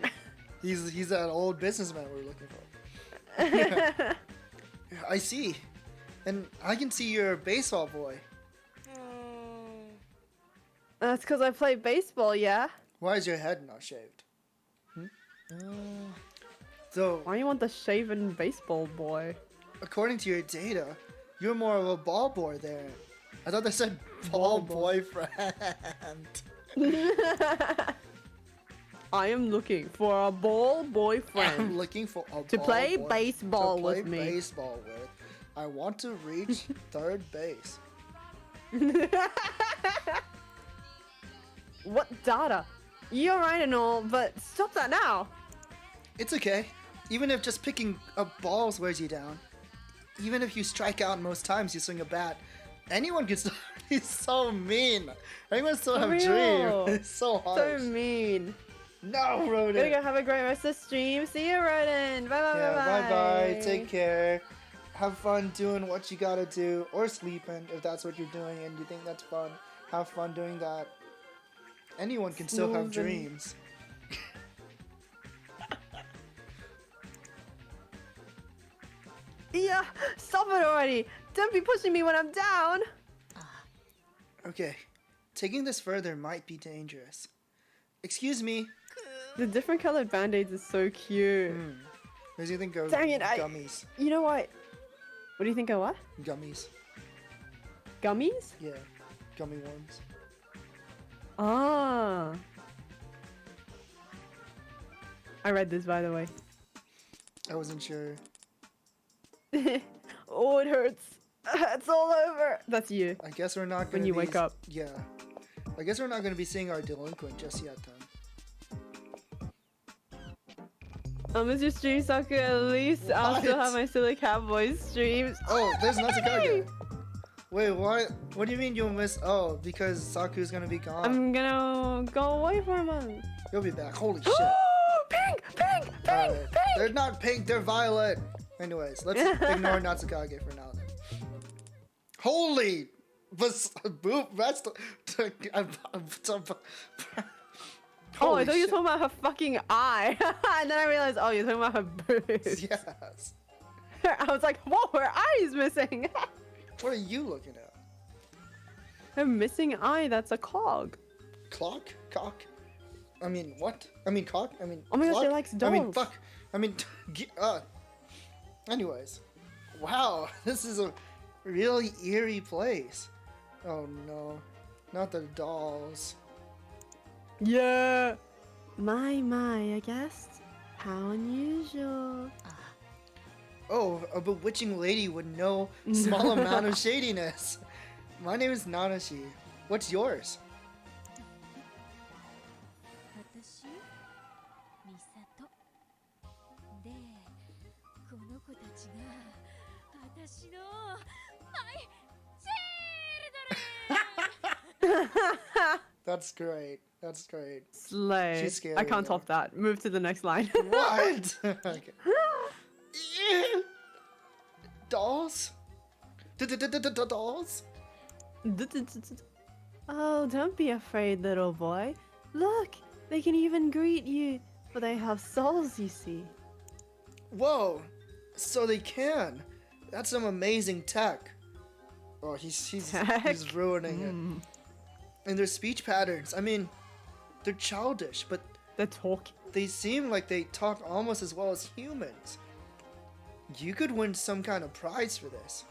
He's that old businessman we're looking for. I see. And I can see you're a baseball boy. That's because I play baseball, yeah? Why is your head not shaved? So, Why you want the shaven baseball boy? according to your data, you're more of a ball boy there. I thought they said ball boyfriend. I am looking for a ball I'm boyfriend looking for a to ball play boy baseball to play with me. baseball with. I want to reach third base. What data? You're right and all, but stop that now. It's okay. Even if just picking up balls wears you down, even if you strike out most times you swing a bat, anyone can still. He's so mean. Anyone still have real. dreams. It's so So hard. mean. No, Gotta Rodent. go have a great rest of the stream. See you, Rodent. Bye bye Yeah, bye bye bye. Take care. Have fun doing what you gotta do, or sleeping if that's what you're doing and you think that's fun. Have fun doing that. Anyone can still have Snoozing. dreams. Yeah, stop it already. Don't be pushing me when I'm down. Okay, taking this further might be dangerous. Excuse me. The different colored band-aids is so cute. What do you think of Dang it, gummies? You know what? What do you think of what? Gummies. Gummies? Yeah, gummy worms. Ah. I read this, by the way. I wasn't sure. Oh, it hurts. It's all over. That's you. I guess we're not gonna When you be wake up. Yeah. I guess we're not gonna be seeing our delinquent just yet then. Miss your stream, Saku. At least I'll still What? have my silly cowboy streams. Oh, there's Natsukage. Wait, what? What do you mean you'll miss? Oh, because Saku's gonna be gone. I'm gonna go away for a month. You'll be back. Holy shit. Pink, pink, pink, Alright. pink. They're not pink, they're violet. Anyways, let's ignore Natsukage for now then. Holy! Boop, that's the. Oh, I Holy thought you were shit. talking about her fucking eye. And then I realized, oh, you're talking about her boobs. Yes. I was like, whoa, her eye is missing. What are you looking at? Her missing eye, that's a clog. Clock? Cock? I mean, what? I mean, cock? I mean, Oh my gosh, clock? she likes I mean, dolls. fuck. I mean, anyways. Wow, this is a really eerie place. Oh no. Not the dolls. Yeah. My, I guess. How unusual. Oh, a bewitching lady with no small amount of shadiness. My name is Nanashi. What's yours? 私ミサトでこの子たちが私のマイチルドレン That's great. That's great. Slay. She's scary, I can't though. top that. Move to the next line. What? Okay. Dolls? Dolls? Oh, don't be afraid, little boy. Look, they can even greet you, for they have souls, you see. Whoa! So they can. That's some amazing tech. Oh, he's Tech? ruining it. And their speech patterns. I mean, they're childish, but They're talking. they seem like they talk almost as well as humans. You could win some kind of prize for this.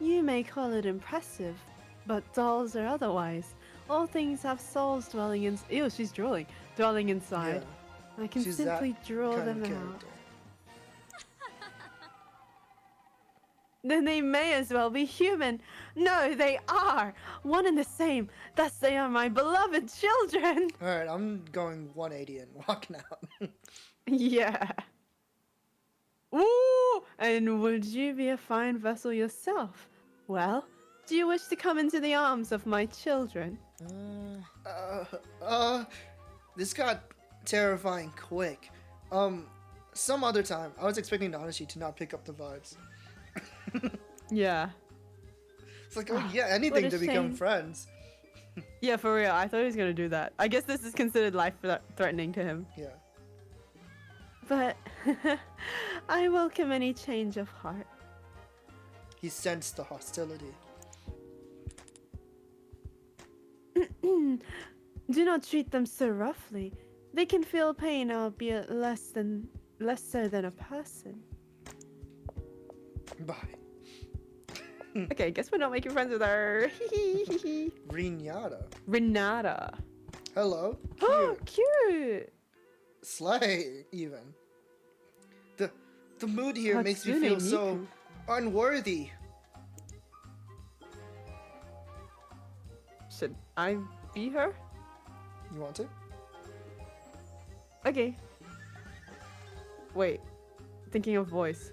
You may call it impressive, but dolls are otherwise. All things have souls dwelling in. Ew, she's drooling. Dwelling inside. I can she's that simply draw kind of them out. character. Then they may as well be human. No, they are one and the same. Thus, they are my beloved children. All right, I'm going 180 and walking out. Yeah. Ooh! And would you be a fine vessel yourself? Well, do you wish to come into the arms of my children? This got terrifying quick. Some other time. I was expecting Nanashi to not pick up the vibes. Yeah. It's like, oh yeah, What anything a to become shame. friends. Yeah, for real. I thought he was gonna do that. I guess this is considered life-threatening to him. Yeah. But I welcome any change of heart. He sensed the hostility. Do not treat them so roughly. They can feel pain, albeit less so than a person. Bye. Okay, guess we're not making friends with her. Rinyata. Renata. Hello. Oh, Cute. cute. Slay, even. The mood here makes me Hatsune feel so Miku. unworthy. Should I be her? You want to? Okay. Wait. Thinking of voice.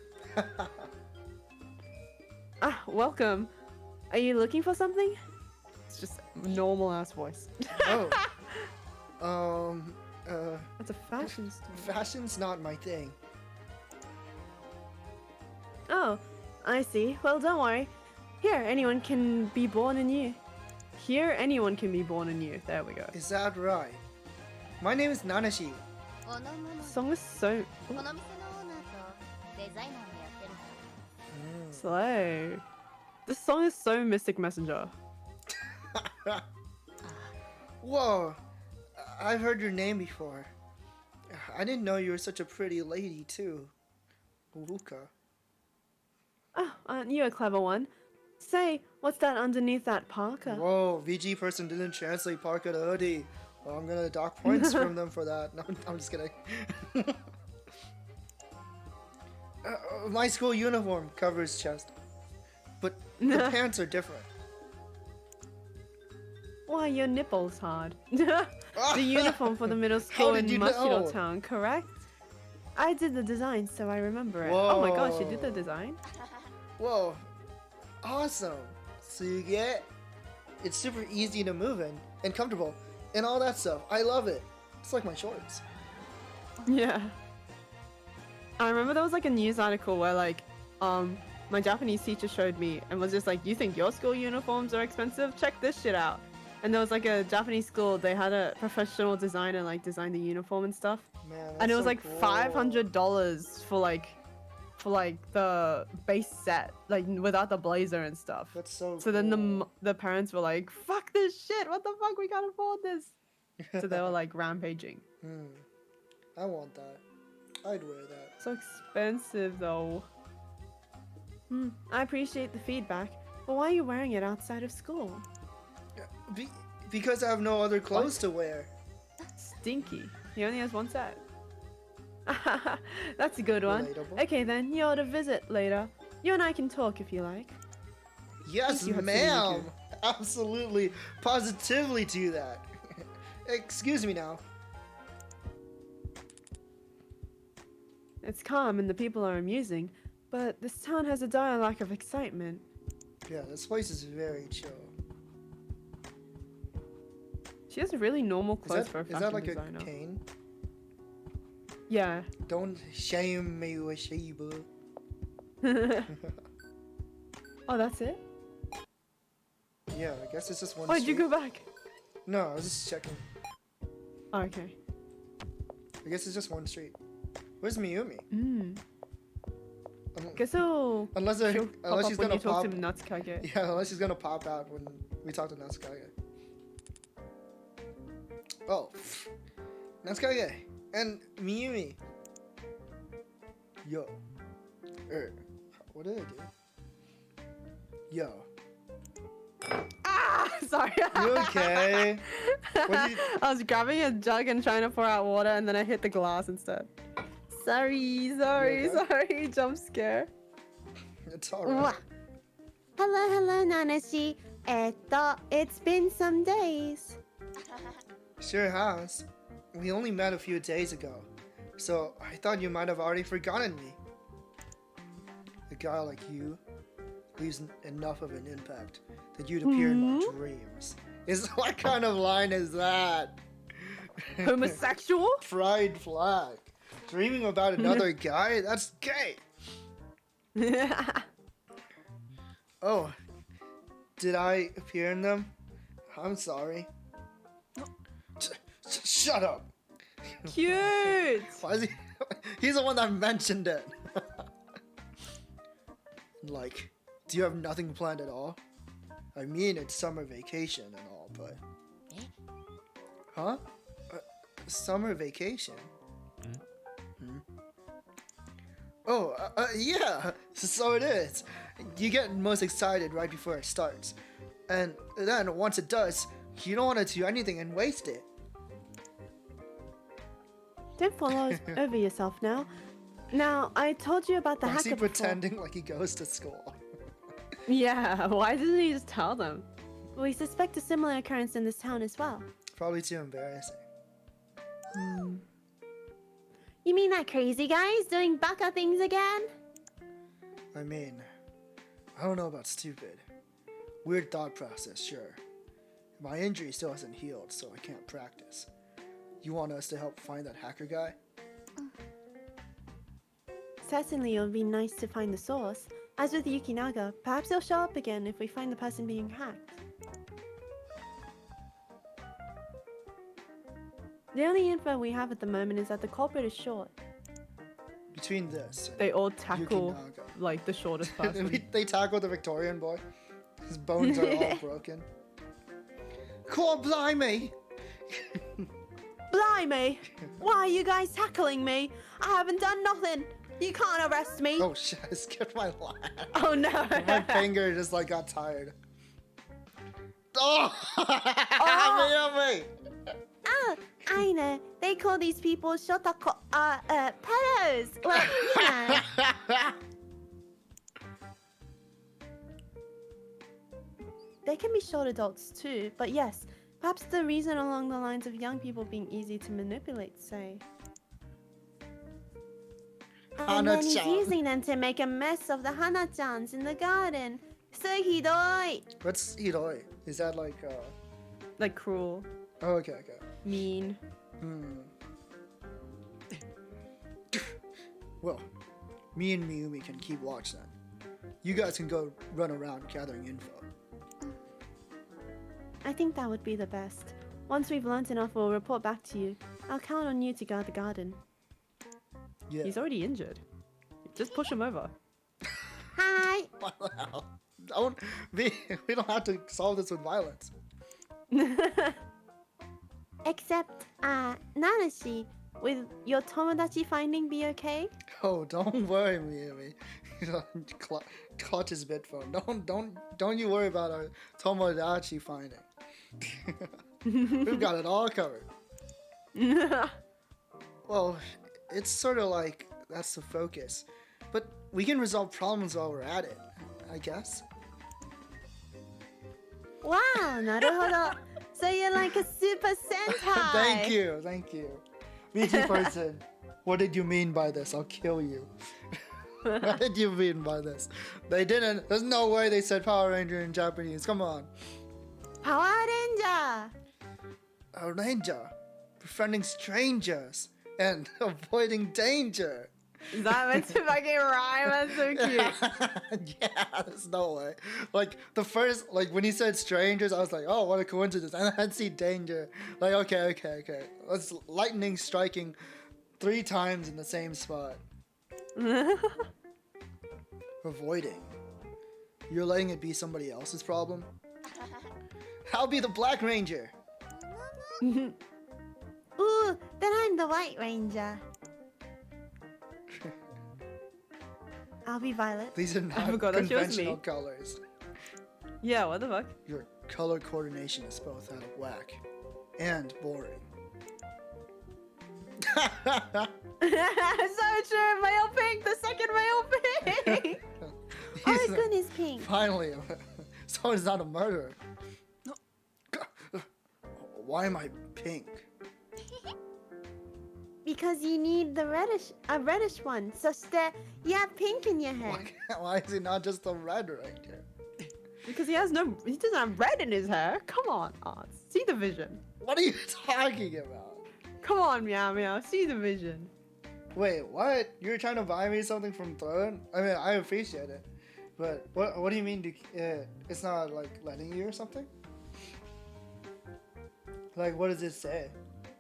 Ah, welcome. Are you looking for something? It's just normal ass voice. Oh. That's a fashion store. Fashion's not my thing. Oh, I see. Well, don't worry. Here, anyone can be born anew. Here, anyone can be born anew. There we go. Is that right? My name is Nanashi. このもの Song is so この店のオーナーとデザイナーもやってるの slay. This song is so Mystic Messenger. Whoa. I've heard your name before. I didn't know you were such a pretty lady, too. Luca. Oh, aren't you a clever one? Say, what's that underneath that parka? Whoa, VG person didn't translate parka to hoodie. Well, I'm gonna dock points from them for that. No, I'm just kidding. My school uniform covers chest, but the pants are different. Why, your nipples hard. The uniform for the middle school in did you Mashiro know? Town, correct? I did the design, so I remember it. Oh my gosh, you did the Whoa. design? Whoa, awesome. So you get it's super easy to move in and comfortable and all that stuff. I love it. It's like my shorts. Yeah. I remember there was like a news article where like, my Japanese teacher showed me and was just like, you think your school uniforms are expensive? Check this shit out. And there was like a Japanese school, they had a professional designer like design the uniform and stuff. Man, that's And it was so like cool. $500 for like the base set, like without the blazer and stuff. That's so So then cool. the parents were like, fuck this shit, what the fuck, we can't afford this. So they were like rampaging. I want that. I'd wear that. So expensive though. I appreciate the feedback, but why are you wearing it outside of school? Because I have no other clothes to wear. Stinky. He only has one set. That's a good one. Relatable. Okay then, you ought to visit later. You and I can talk if you like. Yes, you, Hatsune ma'am. Absolutely, positively do that. Excuse me now. It's calm and the people are amusing, but this town has a dire lack of excitement. Yeah, this place is very chill. She has really normal clothes for a Is fashion that like designer. a cane? Yeah. Don't shame me with Shiba. Oh, that's it? Yeah, I guess it's just one Why'd you street. go back? No, I was just checking. Oh, okay. I guess it's just one street. Where's Miyumi? Guess she'll Unless pop she's up when gonna you talk pop. to Natsuka. Yeah, unless she's gonna pop out when we talk to Natsuka. Oh, Natsuka and Miyumi. Yo, what did I do? Yo, Ah! Sorry. you okay? What did you... I was grabbing a jug and trying to pour out water and then I hit the glass instead. Sorry. You okay? Jump scare. It's alright. Hello, Nanashi. It's been some days. Sure has. We only met a few days ago, so I thought you might have already forgotten me. A guy like you leaves enough of an impact that you'd appear in my dreams. What kind of line is that? Homosexual? Pride flag. Dreaming about another guy? That's gay. Oh, did I appear in them? I'm sorry. Shut up. Cute. Why is he? He's the one that mentioned it. Like, do you have nothing planned at all? I mean, it's summer vacation and all, but. Huh? Summer vacation? Oh, yeah, so it is. You get most excited right before it starts. And then once it does, you don't want to do anything and waste it. Don't fall over yourself now. Now, I told you about the Why is he hacker before. pretending like he goes to school? Yeah, why doesn't he just tell them? We suspect a similar occurrence in this town as well. Probably too embarrassing. You mean that crazy guy's doing baka things again? I mean, I don't know about stupid. Weird thought process, sure. My injury still hasn't healed, so I can't practice. You want us to help find that hacker guy? Certainly, it would be nice to find the source. As with Yukinaga, perhaps he'll show up again if we find the person being hacked. The only info we have at the moment is that the culprit is short. Between this and They all tackle, Yukinaga. like, the shortest person. They tackle the Victorian boy. His bones are all broken. God blimey! Blimey! Why are you guys tackling me? I haven't done nothing! You can't arrest me! Oh shit, I skipped my line. Oh no! My finger just like got tired. Oh! Help me! Oh, I know. They call these people shotako, pedos. Well, you know. They can be short adults too, but yes, perhaps the reason along the lines of young people being easy to manipulate, say. And then he's Hana-chan. using them to make a mess of the Hana-chans in the garden. So hidoi. What's Hiroi? Is that like Like cruel, Oh, okay. mean. Well, me and Miyumi can keep watch then. You guys can go run around gathering info. I think that would be the best. Once we've learnt enough, we'll report back to you. I'll count on you to guard the garden. Yeah. He's already injured. Just push him over. Hi. What the hell? We don't have to solve this with violence. Except, Nanashi, will your tomodachi finding be okay? Oh, don't worry, Miyumi. Clutch his bit phone. Don't you worry about our Tomodachi finding. We've got it all covered. Well, it's sort of like that's the focus, but we can resolve problems while we're at it, I guess. Wow, naruhodo. So you're like a super sentai. Thank you. BT person, what did you mean by this? I'll kill you. What did you mean by this? They didn't. There's no way they said Power Ranger in Japanese. Come on. Power Ranger. A ranger, befriending strangers and avoiding danger. Is that meant to fucking rhyme? That's so cute. Yeah, there's no way. Like the first, like when he said strangers, I was like, oh, what a coincidence. And I see danger. Like, okay. That's lightning striking 3 times in the same spot. Avoiding. You're letting it be somebody else's problem? I'll be the Black Ranger. Ooh, then I'm the White Ranger. I'll be Violet. These are not forgot that she was conventional me. colors. Yeah, what the fuck? Your color coordination is both out of whack and boring. So true, male pink, the second male pink. Oh He's my goodness, Pink. Finally, someone's not a murderer. Why am I pink? Because you need a reddish one. So you have pink in your hair. Why is he not just a red ranger? Because he doesn't have red in his hair. Come on, Arts. See the vision. What are you talking about? Come on, Meow Meow. See the vision. Wait, what? You're trying to buy me something from Throne? I mean, I appreciate it, but what do you mean? It's not like letting you or something? Like, what does it say?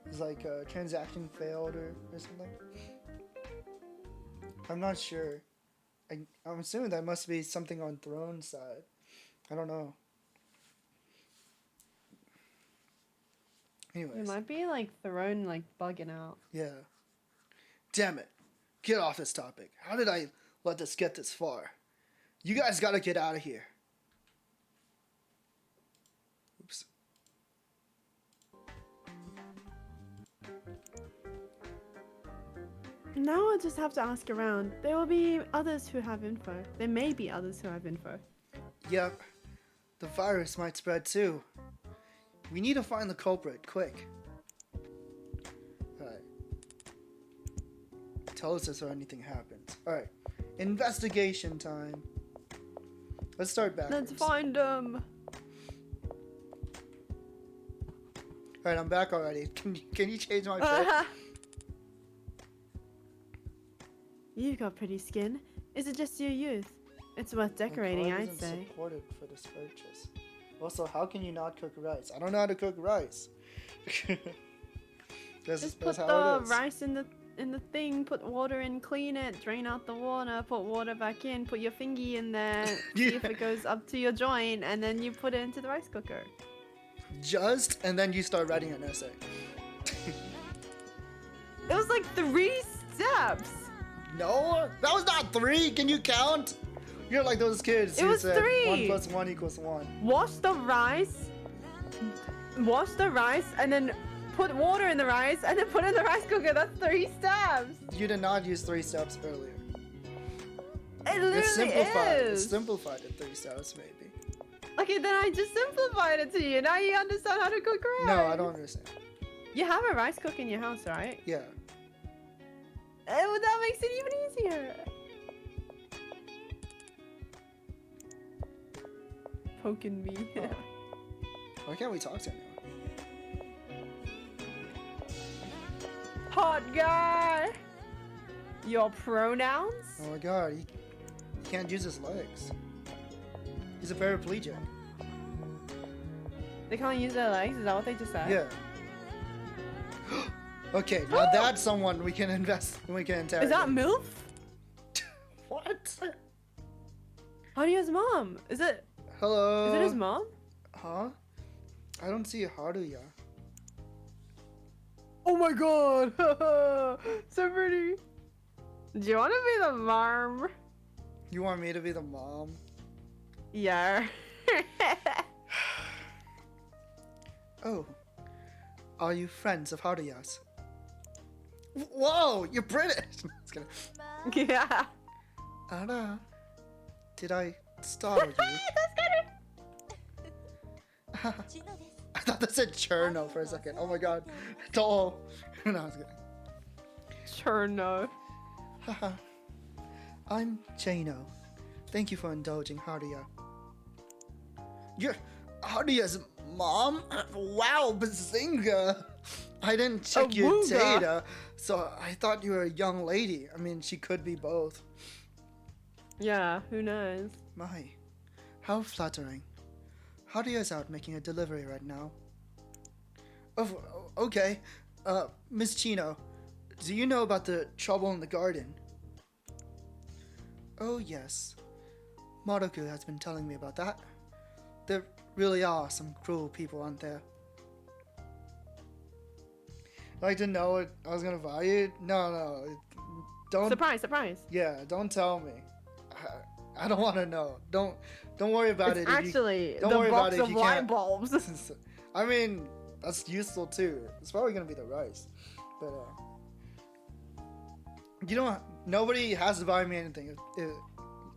It's like a transaction failed or something? I'm not sure. I'm assuming that must be something on Throne's side. I don't know. It Anyways, might be like Throne like bugging out. yeah. Damn it. Get off this topic. How did I let this get this far? You guys gotta get out of here. Oops. Now I'll just have to ask around. There will be others who have info. There may be others who have info. Yep. The virus might spread too. We need to find the culprit, quick. Alright. Tell us if anything happens. Alright. Investigation time. Let's start backwards. Let's find them. Alright, I'm back already. Can you change my pic? You've got pretty skin. Is it just your youth? It's worth decorating, I'd say. Supported for this purchase. Also, how can you not cook rice? I don't know how to cook rice. Just put how the it is. rice in the thing, put water in, clean it, drain out the water, put water back in, put your fingy in there, see if it goes up to your joint, and then you put it into the rice cooker. And then you start writing an essay. It was like 3 steps. No, that was not 3. Can you count? You're like those kids It who was said 3. 1 + 1 = 1. Wash the rice, and then put water in the rice, and then put it in the rice cooker. That's 3 steps. You did not use 3 steps earlier. It literally It's simplified. is. It's simplified at 3 steps, maybe. Okay, then I just simplified it to you. Now you understand how to cook rice. No, I don't understand. You have a rice cooker in your house, right? Yeah. Oh, that makes it even easier. Poking me. Why can't we talk to anyone? Hot guy. Your pronouns? Oh my god, he can't use his legs. He's a paraplegic. They can't use their legs? Is that what they just said? Yeah. Okay, now that's someone we can interrogate. Is that MILF? What? Haruya's mom. Is it Hello? his mom? Huh? I don't see Haruya. Oh my god! So pretty. Do you want to be the mom? You want me to be the mom? Yeah. Oh. Are you friends of Haruya's? Whoa, you're British! Just kidding. Yeah. Ara, did I startle you? I thought that said Cherno for a second. Oh my god. No, I was kidding. Sure, no. Haha. I'm Jano. Thank you for indulging Haruya. You're Haruya's mom? Wow, Bazinga! I didn't check your Awooga. data, so I thought you were a young lady. I mean, she could be both. Yeah, who knows? My, how flattering. Haruya's out making a delivery right now. Oh, okay. Miss Chino, do you know about the trouble in the garden? Oh, yes. Maruku has been telling me about that. There really are some cruel people, aren't there? Like to know what I was gonna buy you? No, don't. Surprise. Yeah, don't tell me. I don't want to know. Don't worry about It's it. actually don't the worry box about it if of you light can't. bulbs. I mean, that's useful too. It's probably gonna be the rice, but you know, nobody has to buy me anything.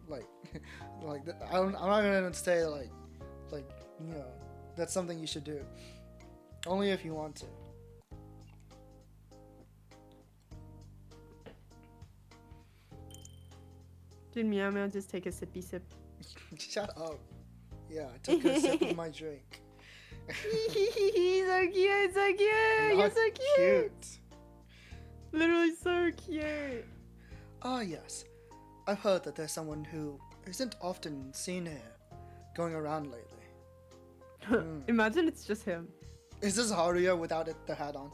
Like I'm not gonna say like you know, that's something you should do. Only if you want to. Did Meow Meow just take a sippy sip? Shut up. Yeah, I took a sip of my drink. So cute, so cute. You're Not so cute. Literally so cute. Ah, yes. I've heard that there's someone who isn't often seen here, going around lately. Imagine it's just him. Is this Haruya without the hat on?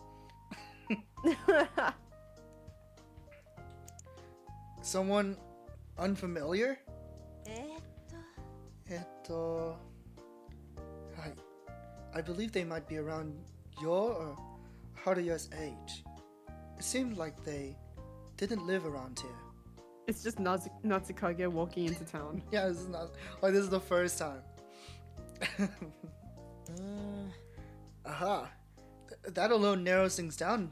Someone unfamiliar? I believe they might be around your or Haruya's age. It seemed like they didn't live around here. It's just Natsukage walking into town. Yeah, this is not like this is the first time. Aha. That alone narrows things down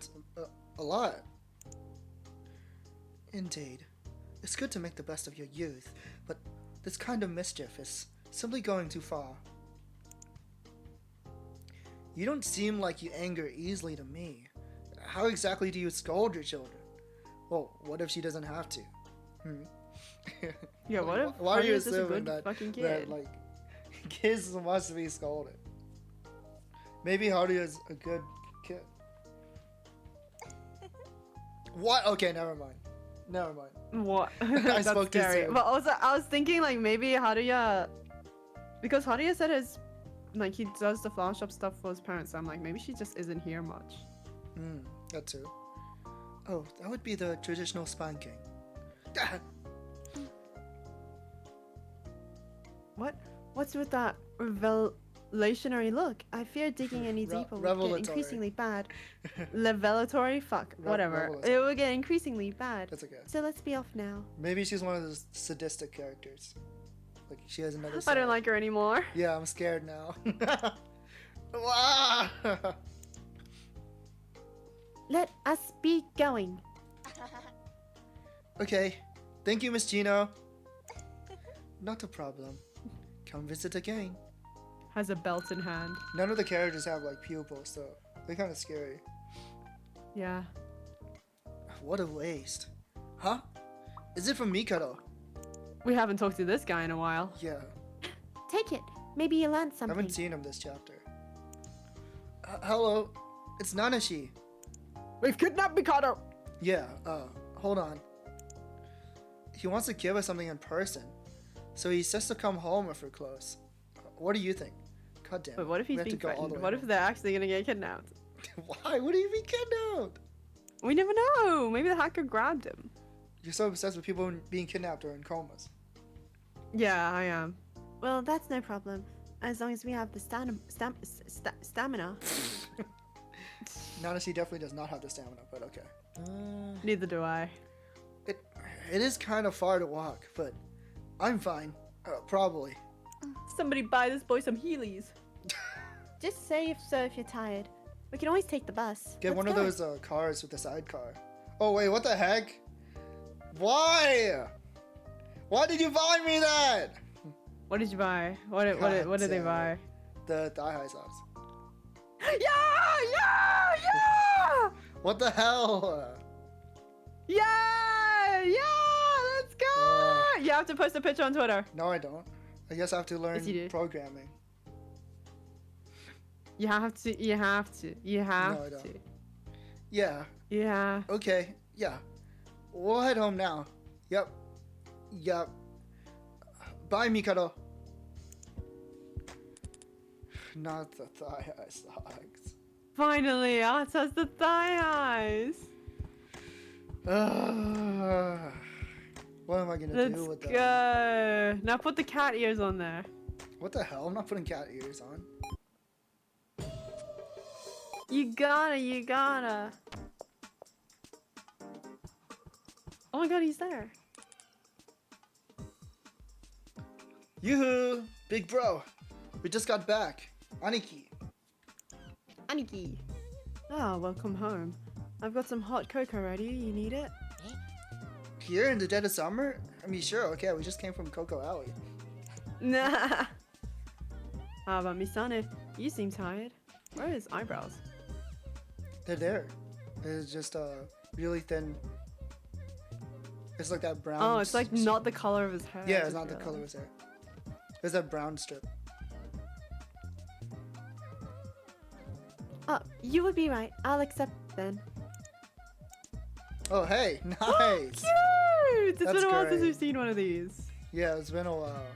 a lot. Indeed. It's good to make the best of your youth, but this kind of mischief is simply going too far. You don't seem like you anger easily to me. How exactly do you scold your children? Well, what if she doesn't have to? Yeah, what if Why are you Haruya's just a assuming good that, fucking that kid? like kids must be scolded? Maybe Haruya's a good kid. What? Okay, never mind. Never mind. What? I That's spoke too scary. soon. But also, I was thinking like maybe Haruya, because Haruya said like he does the flower shop stuff for his parents. So I'm like, maybe she just isn't here much. That too. Oh, that would be the traditional spanking. What's with that revelationary look? I fear digging any deeper would get Revelatory. increasingly bad. Revelatory? Fuck, whatever. revelatory. It would get increasingly bad. That's okay. So let's be off now. Maybe she's one of those sadistic characters. Like she has another I side. don't like her anymore. Yeah, I'm scared now. Wah! Let us be going. Okay. Thank you, Miss Gino. Not a problem. Come visit again. Has a belt in hand. None of the characters have like pupils, so they're kind of scary. Yeah. What a waste. Huh? Is it from Mikado? We haven't talked to this guy in a while. Yeah. Take it. Maybe you learned I something. haven't seen him this chapter. Hello. It's Nanashi. We've kidnapped Mikado! Yeah, hold on. He wants to give us something in person. So he says to come home if we're close. What do you think? God damn. But what if we he's have to being go all the threatened? way What if home. they're actually gonna get kidnapped? Why? What do you mean kidnapped? We never know. Maybe the hacker grabbed him. You're so obsessed with people being kidnapped or in comas. Yeah, I am. Well, that's no problem. As long as we have the stamina. Nanashi definitely does not have the stamina, but okay. Neither do I. It is kind of far to walk, but I'm fine. Probably. Somebody buy this boy some Heelys. Just say if you're tired. We can always take the bus. Get Let's one of go. those cars with the sidecar. Oh wait, what the heck? Why? Why did you buy me that? What did you buy? What did they damn buy? The thigh sauce. Yeah! What the hell? Yeah! Let's go! You have to post a picture on Twitter. No, I don't. I guess I have to learn Yes, you do. programming. You have to. No, I don't. Yeah. Yeah. Okay. Yeah. We'll head home now. Yep. Bye, Mikado. Not the thigh high socks. Finally, Arts has the thigh highs. What am I gonna Let's do with that? go. Now put the cat ears on there. What the hell? I'm not putting cat ears on. You gotta. Oh my god, he's there. Yoo-hoo! Big bro! We just got back. Aniki. Aniki. Ah, welcome home. I've got some hot cocoa ready. You need it? Here in the dead of summer? I mean, sure, okay, we just came from Cocoa Alley. Nah. How about Misane? You seem tired. Where are his eyebrows? They're there. It's just really thin. It's like that brown. Oh, it's like not the color of his hair. I Yeah, it's just not the color of realized. his hair. There's that brown strip. Oh, you would be right. I'll accept then. Oh, hey, nice. Cute! It's That's been a while since great. we've seen one of these. Yeah, it's been a while.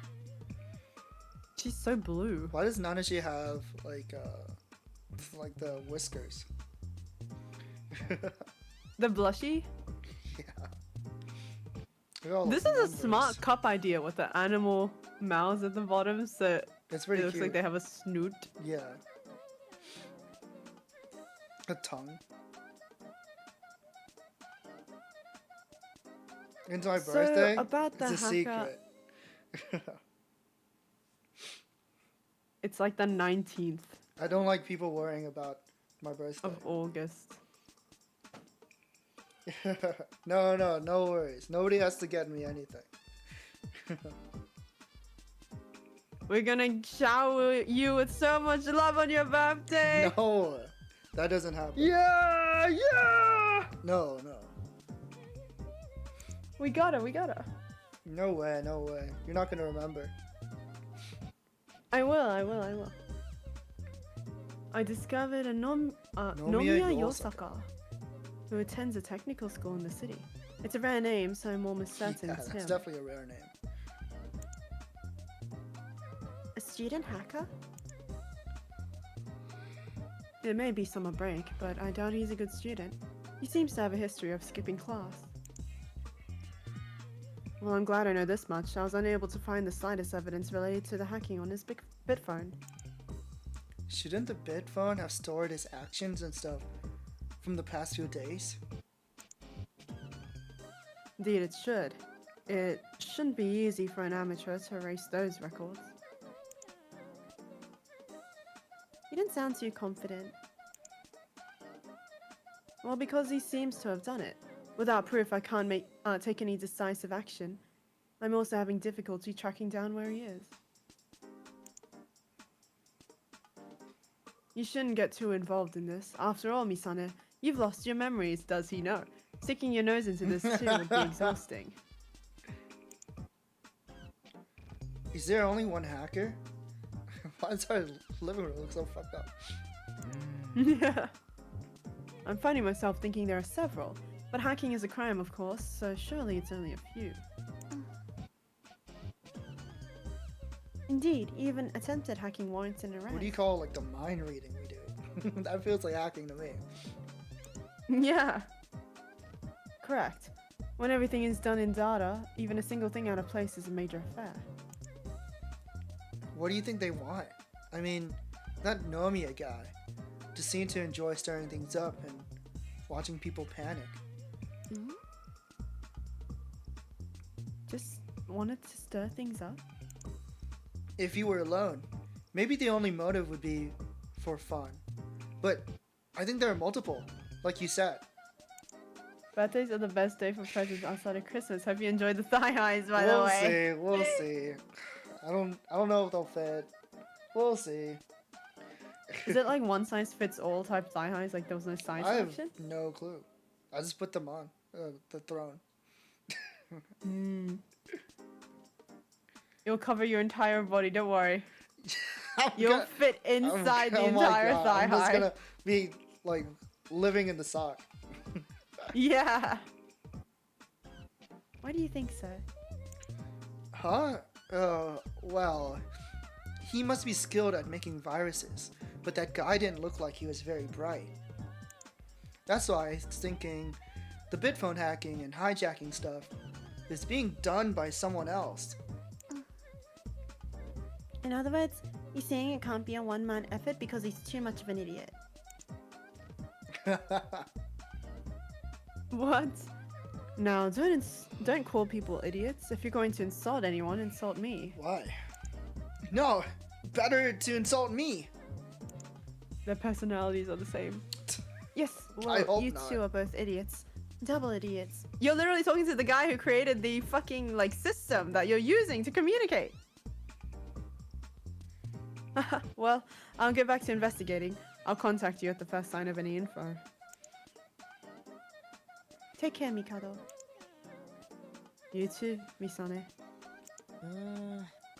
She's so blue. Why does Nanashi have like the whiskers? The blushy? Yeah. Look at all This those is a numbers. smart cup idea with the animal mouths at the bottom, so It's it pretty looks cute. like they have a snoot. Yeah. A tongue. Into my So, birthday? about the it's a hacker- secret. It's like the 19th I don't like people worrying about my birthday. of August. No worries. Nobody has to get me anything. We're gonna shower you with so much love on your birthday. No, that doesn't happen. Yeah. No. We gotta. No way. You're not gonna remember. I will. I discovered a Nomiya Yosaka, who attends a technical school in the city. It's a rare name, so I'm almost certain Yeah, it's that's him. definitely a rare name. A student hacker? It may be summer break, but I doubt he's a good student. He seems to have a history of skipping class. Well, I'm glad I know this much. I was unable to find the slightest evidence related to the hacking on his bit phone. Shouldn't the bit phone have stored his actions and stuff from the past few days? Indeed, it should. It shouldn't be easy for an amateur to erase those records. You didn't sound too confident. Well, because he seems to have done it. Without proof, I can't take any decisive action. I'm also having difficulty tracking down where he is. You shouldn't get too involved in this. After all, Misane, you've lost your memories, does he know? Sticking your nose into this too would be exhausting. Is there only one hacker? Why does our living room look so fucked up? Yeah. I'm finding myself thinking there are several, but hacking is a crime, of course, so surely it's only a few. Indeed, even attempted hacking warrants an arrest. What do you call like the mind reading we do? That feels like hacking to me. Yeah. Correct. When everything is done in data, even a single thing out of place is a major affair. What do you think they want? I mean, that Nomiya guy just seemed to enjoy stirring things up and watching people panic. Just wanted to stir things up? If you were alone, maybe the only motive would be for fun. But I think there are multiple, like you said. Birthdays are the best day for presents outside of Christmas. Hope you enjoyed the thigh highs, by the way. We'll see. I don't know if they'll fit. We'll see. Is it like one size fits all type thigh highs? Like there was no size I have selection? no clue. I just put them on the throne. You'll cover your entire body, don't worry. I'm You'll gonna- fit inside the oh my entire God, thigh I'm just high. gonna be like living in the sock. Yeah. Why do you think so? Huh? Well, he must be skilled at making viruses, but that guy didn't look like he was very bright. That's why I was thinking the bitphone hacking and hijacking stuff is being done by someone else. In other words, you're saying it can't be a one-man effort because he's too much of an idiot. What? Now, don't call people idiots. If you're going to insult anyone, insult me. Why? No, better to insult me. Their personalities are the same. Yes, I well, hope you not. two are both idiots. Double idiots. You're literally talking to the guy who created the fucking like system that you're using to communicate. Well, I'll get back to investigating. I'll contact you at the first sign of any info. Take care, Mikado. You too, Misane.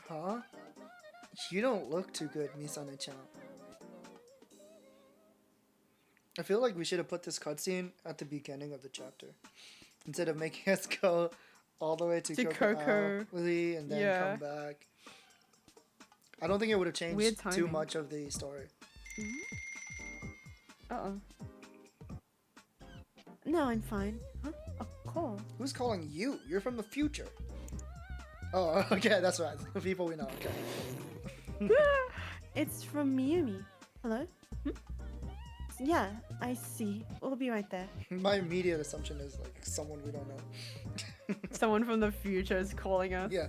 Huh? You don't look too good, Misane-chan. I feel like we should have put this cutscene at the beginning of the chapter. Instead of making us go all the way to Coco and then come back. I don't think it would have changed too much of the story. Uh-oh. No, I'm fine. Huh? A call. Who's calling you? You're from the future. Oh, okay, that's right. The people we know. Okay. It's from Miyumi. Hello? Yeah, I see. We'll be right there. My immediate assumption is like someone we don't know. Someone from the future is calling us. Yeah.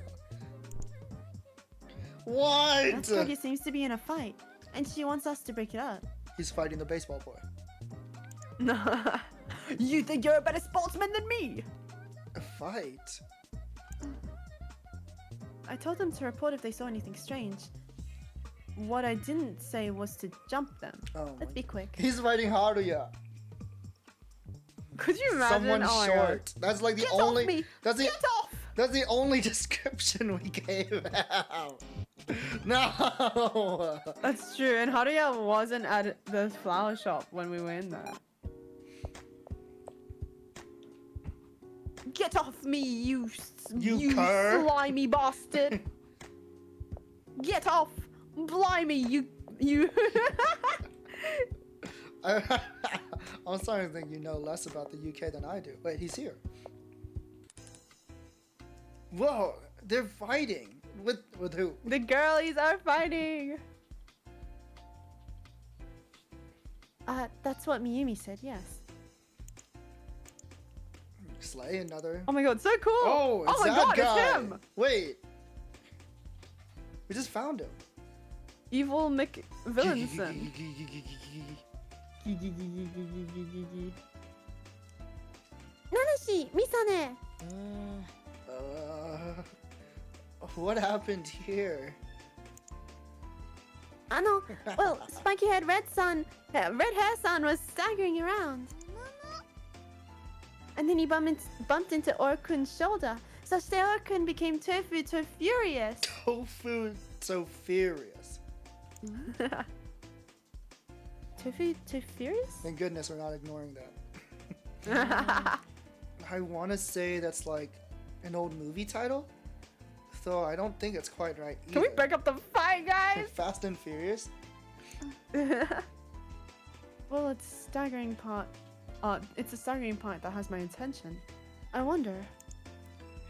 What? That Kage seems to be in a fight, and she wants us to break it up. He's fighting the baseball boy. You think you're a better sportsman than me? A fight? I told them to report if they saw anything strange. What I didn't say was to jump them. Oh Let's my- be quick. He's fighting Haruya. Could you imagine? Someone oh my short. That's like the Get only. off me! That's the. Get off! That's the only description we gave out. No. That's true. And Haruya wasn't at the flower shop when we were in there. Get off me, you cur. slimy bastard! Get off! Blimey, you. I'm starting to think you know less about the UK than I do. Wait, he's here. Whoa, they're fighting. With who? The girlies are fighting. That's what Miyumi said. Yes. Slay another. Oh my god, so cool! Oh, it's my that god, guy. it's him! Wait. We just found him. Evil McVillanson. Nanashi, Misane. What happened here? Well, spiky-haired red hair son was staggering around. And then he bumped into Orkun's shoulder. Such that Orkun became Tofu so furious. Tofu so furious. Tofu furious? Thank goodness we're not ignoring that. I want to say that's like an old movie title, though I don't think it's quite right either. Can we break up the fight, guys? Fast and Furious? Well, it's staggering part. It's a staggering part that has my attention. I wonder.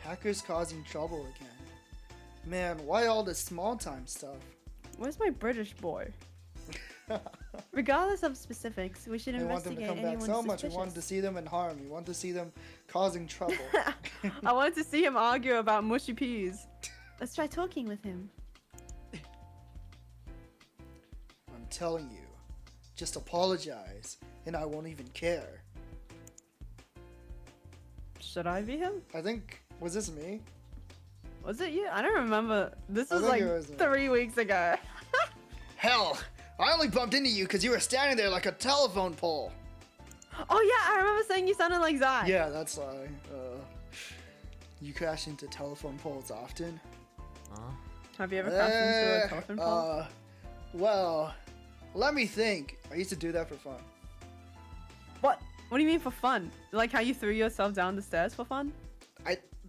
Hackers causing trouble again. Man, why all this small time stuff? Where's my British boy? Regardless of specifics, we should We want them to investigate come back anyone so much. We suspicious. wanted to see them in harm. We want to see them causing trouble. I wanted to see him argue about mushy peas. Let's try talking with him. I'm telling you, just apologize, and I won't even care. Should I be him? I think, was this me? Was it you? I don't remember. This I was think like it was me. 3 weeks ago. Hell, I only bumped into you because you were standing there like a telephone pole. Oh yeah, I remember saying you sounded like Zach. Yeah, that's why. You crash into telephone poles often? Have you ever crashed into a telephone pole? Well, let me think. I used to do that for fun. What? What do you mean for fun? Like how you threw yourself down the stairs for fun?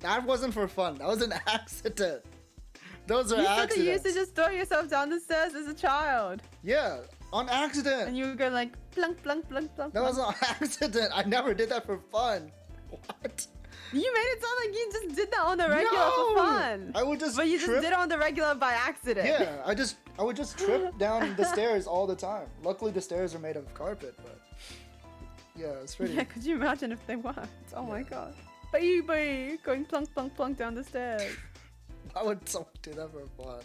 That wasn't for fun. That was an accident. Those are You said that accidents. you used to just throw yourself down the stairs as a child. Yeah, on accident. And you would go like plunk, plunk, plunk, plunk. That was plunk. on accident. I never did that for fun. What? You made it sound like you just did that on the regular for fun. I would just But you just trip. did it on the regular by accident. Yeah, I would just trip down the stairs all the time. Luckily, the stairs are made of carpet, but yeah, it's pretty. Yeah, could you imagine if they weren't? Oh my Yeah. god. Baby, going plunk, plunk, plunk down the stairs. Why would someone do that for fun?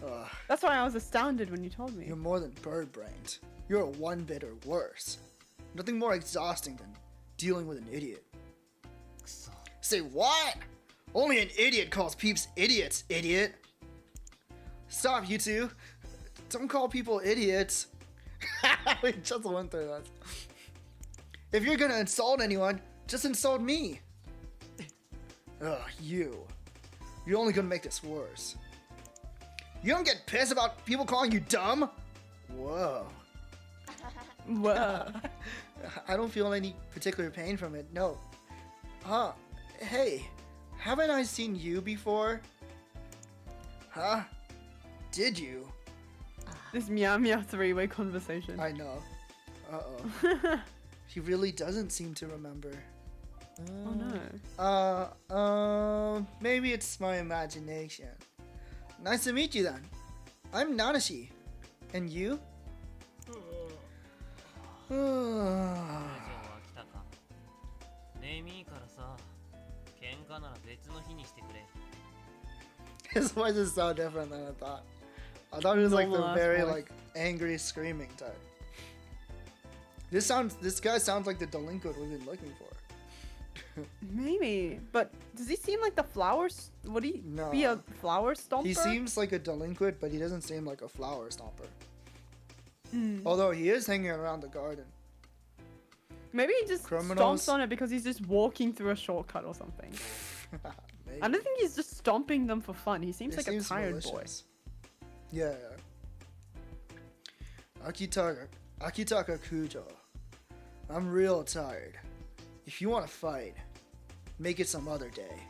Ugh, That's why I was astounded when you told me. you're more than bird-brained. You're a one-bit or worse. Nothing more exhausting than dealing with an idiot. Say what? Only an idiot calls peeps idiots, idiot. Stop, you two. Don't call people idiots. We just went through that. If you're gonna insult anyone, just insult me. Ugh, you. You're only gonna make this worse. You don't get pissed about people calling you dumb? Whoa. Whoa. I don't feel any particular pain from it, no. Huh. Hey, haven't I seen you before? Huh? Did you? This meow meow three-way conversation. I know. Uh-oh. He really doesn't seem to remember. Oh no. Maybe it's my imagination. Nice to meet you then. I'm Nanashi. And you? ラジオは来たか。ねえみーからさ、喧嘩なら別の日にしてくれ。 His voice is so different than I thought. I thought he was like the Normal ass very voice. like angry screaming type. This guy sounds like the delinquent we've been looking for. Maybe, but does he seem like the flowers? Would he No. be a flower stomper? He seems like a delinquent, but he doesn't seem like a flower stomper. Mm. Although he is hanging around the garden. Maybe he just Criminals? stomps on it because he's just walking through a shortcut or something. Maybe. I don't think he's just stomping them for fun. He seems It like seems a tired malicious. Yeah. Akitaka Kujo. I'm real tired. If you want to fight, make it some other day.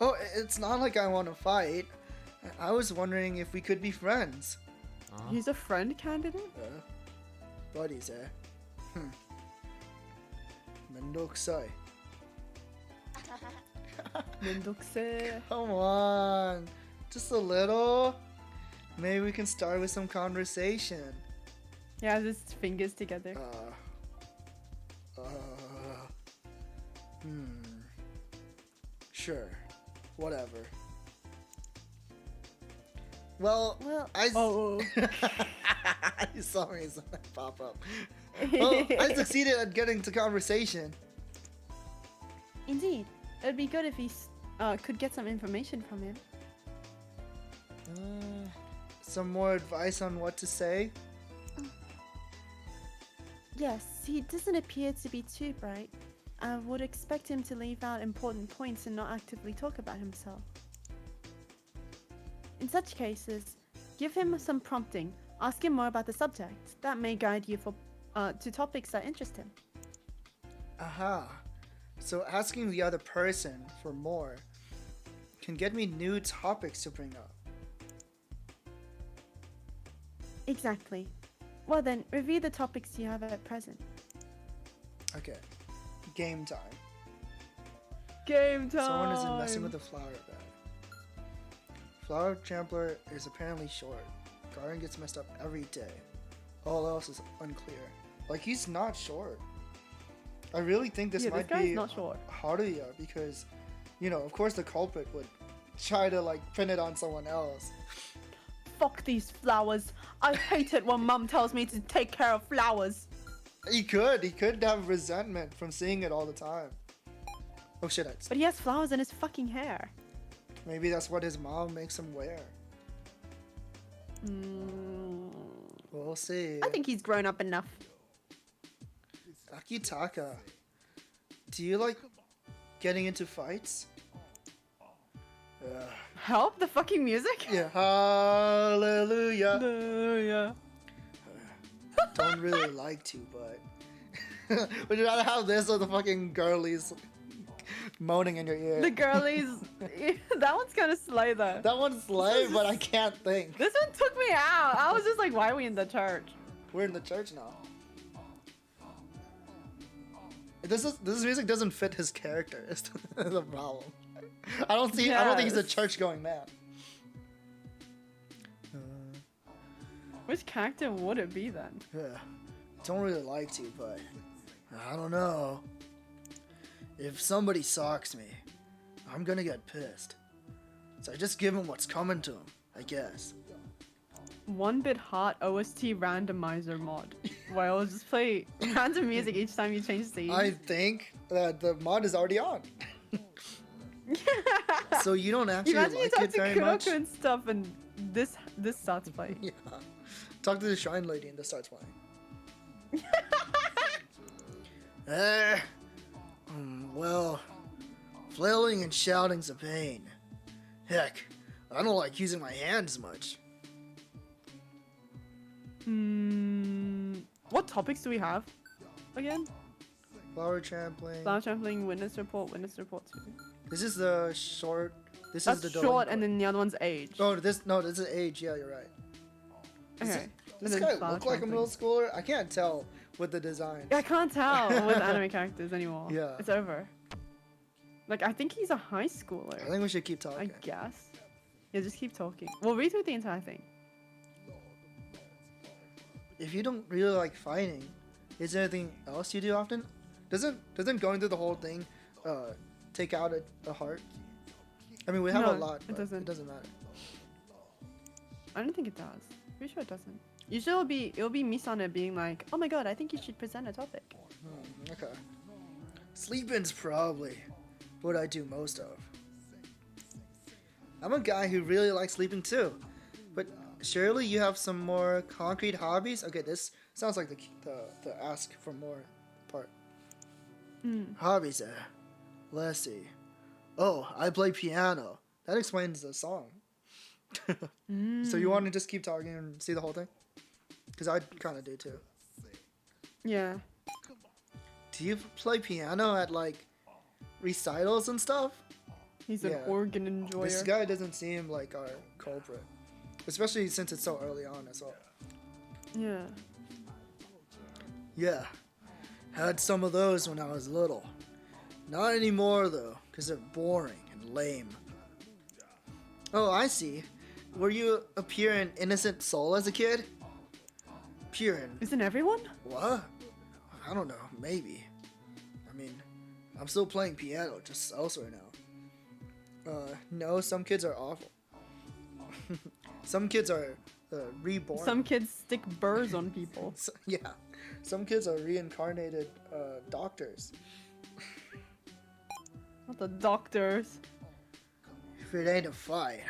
Oh, it's not like I want to fight. I was wondering if we could be friends. boy. He's a friend candidate? Buddies, eh? Mendokusai. Mendokse. Come on. Just a little. Maybe we can start with some conversation. Yeah, his fingers together. Sure. Whatever. Well, I. Oh. You saw me pop up. Well, I succeeded at getting to conversation. Indeed. It'd be good if he could get some information from him. Some more advice on what to say? Yes, he doesn't appear to be too bright. I would expect him to leave out important points and not actively talk about himself. In such cases, give him some prompting. Ask him more about the subject. That may guide you to topics that interest him. Aha. So asking the other person for more can get me new topics to bring up. Exactly. Well then, review the topics you have at present. Okay. Game time. Game time! Someone is messing with the flower bed. Flower trampler is apparently short. Garden gets messed up every day. All else is unclear. Like, he's not short. I really think this might guy's be not short. Haruya because, you know, of course the culprit would try to, like, pin it on someone else. Fuck these flowers. I hate it when mum tells me to take care of flowers. He could have resentment from seeing it all the time. Oh shit, But he has flowers in his fucking hair. maybe that's what his mom makes him wear. We'll see. I think he's grown up enough. Akitaka, do you like getting into fights? Help the fucking music? Yeah, hallelujah. Yeah. Don't really like to, but would you rather have this or the fucking girlies moaning in your ear? The girlies. That one's kind of slay though. That one's lame, but I can't think. This one took me out. I was just like, why are we in the church? We're in the church now. This music doesn't fit his character. Is the problem. I don't think he's a church-going man. Which character would it be then? Don't really like to, but I don't know. If somebody socks me, I'm gonna get pissed. So I just give him what's coming to him, I guess. 1bitHeart OST randomizer mod. Where I'll just play random music each time you change scenes. I think that the mod is already on. So you don't actually Imagine you like talk it to very Kuroko much? and stuff and this starts playing. Yeah. Talk to the shrine lady and this starts playing. Well, flailing and shouting's a pain. Heck, I don't like using my hands much. What topics do we have again? Flower trampling. Flower trampling, witness report 2. This is the short. This That's is the short, delinquent. and then the other one's age. Oh, this is age. Yeah, you're right. Okay. Does And this then guy flower look like a trampling. middle schooler? I can't tell with the design. I can't tell with anime characters anymore. Yeah. It's over. Like, I think he's a high schooler. I think we should keep I talking. guess. Yeah, just keep talking. We'll read through the entire thing. If you don't really like fighting, is there anything else you do often? Doesn't going through the whole thing take out a heart? I mean, we have No, a lot, it but doesn't. it doesn't matter. I don't think it does. Pretty sure it doesn't. Usually it'll be Misane being like, oh my god, I think you should present a topic. Okay. Sleeping's probably what I do most of. I'm a guy who really likes sleeping too, but surely you have some more concrete hobbies. Okay, this sounds like the ask for more part. Hobbies. Let's see. Oh, I play piano. That explains the song. So you want to just keep talking and see the whole thing? Because I kind of do too. Yeah. Do you play piano at like recitals and stuff? He's an Yeah. organ enjoyer. This guy doesn't seem like our culprit, especially since it's so early on as well. Yeah. Yeah, had some of those when I was little. Not anymore though, because they're boring and lame. Oh, I see. Were you a pure and innocent soul as a kid? Pure and... Isn't everyone? What? I don't know, maybe. I mean, I'm still playing piano, just elsewhere now. No, some kids are awful. Some kids are reborn. Some kids stick burrs on people. Yeah, some kids are reincarnated doctors. Not the doctors. If it ain't a fight,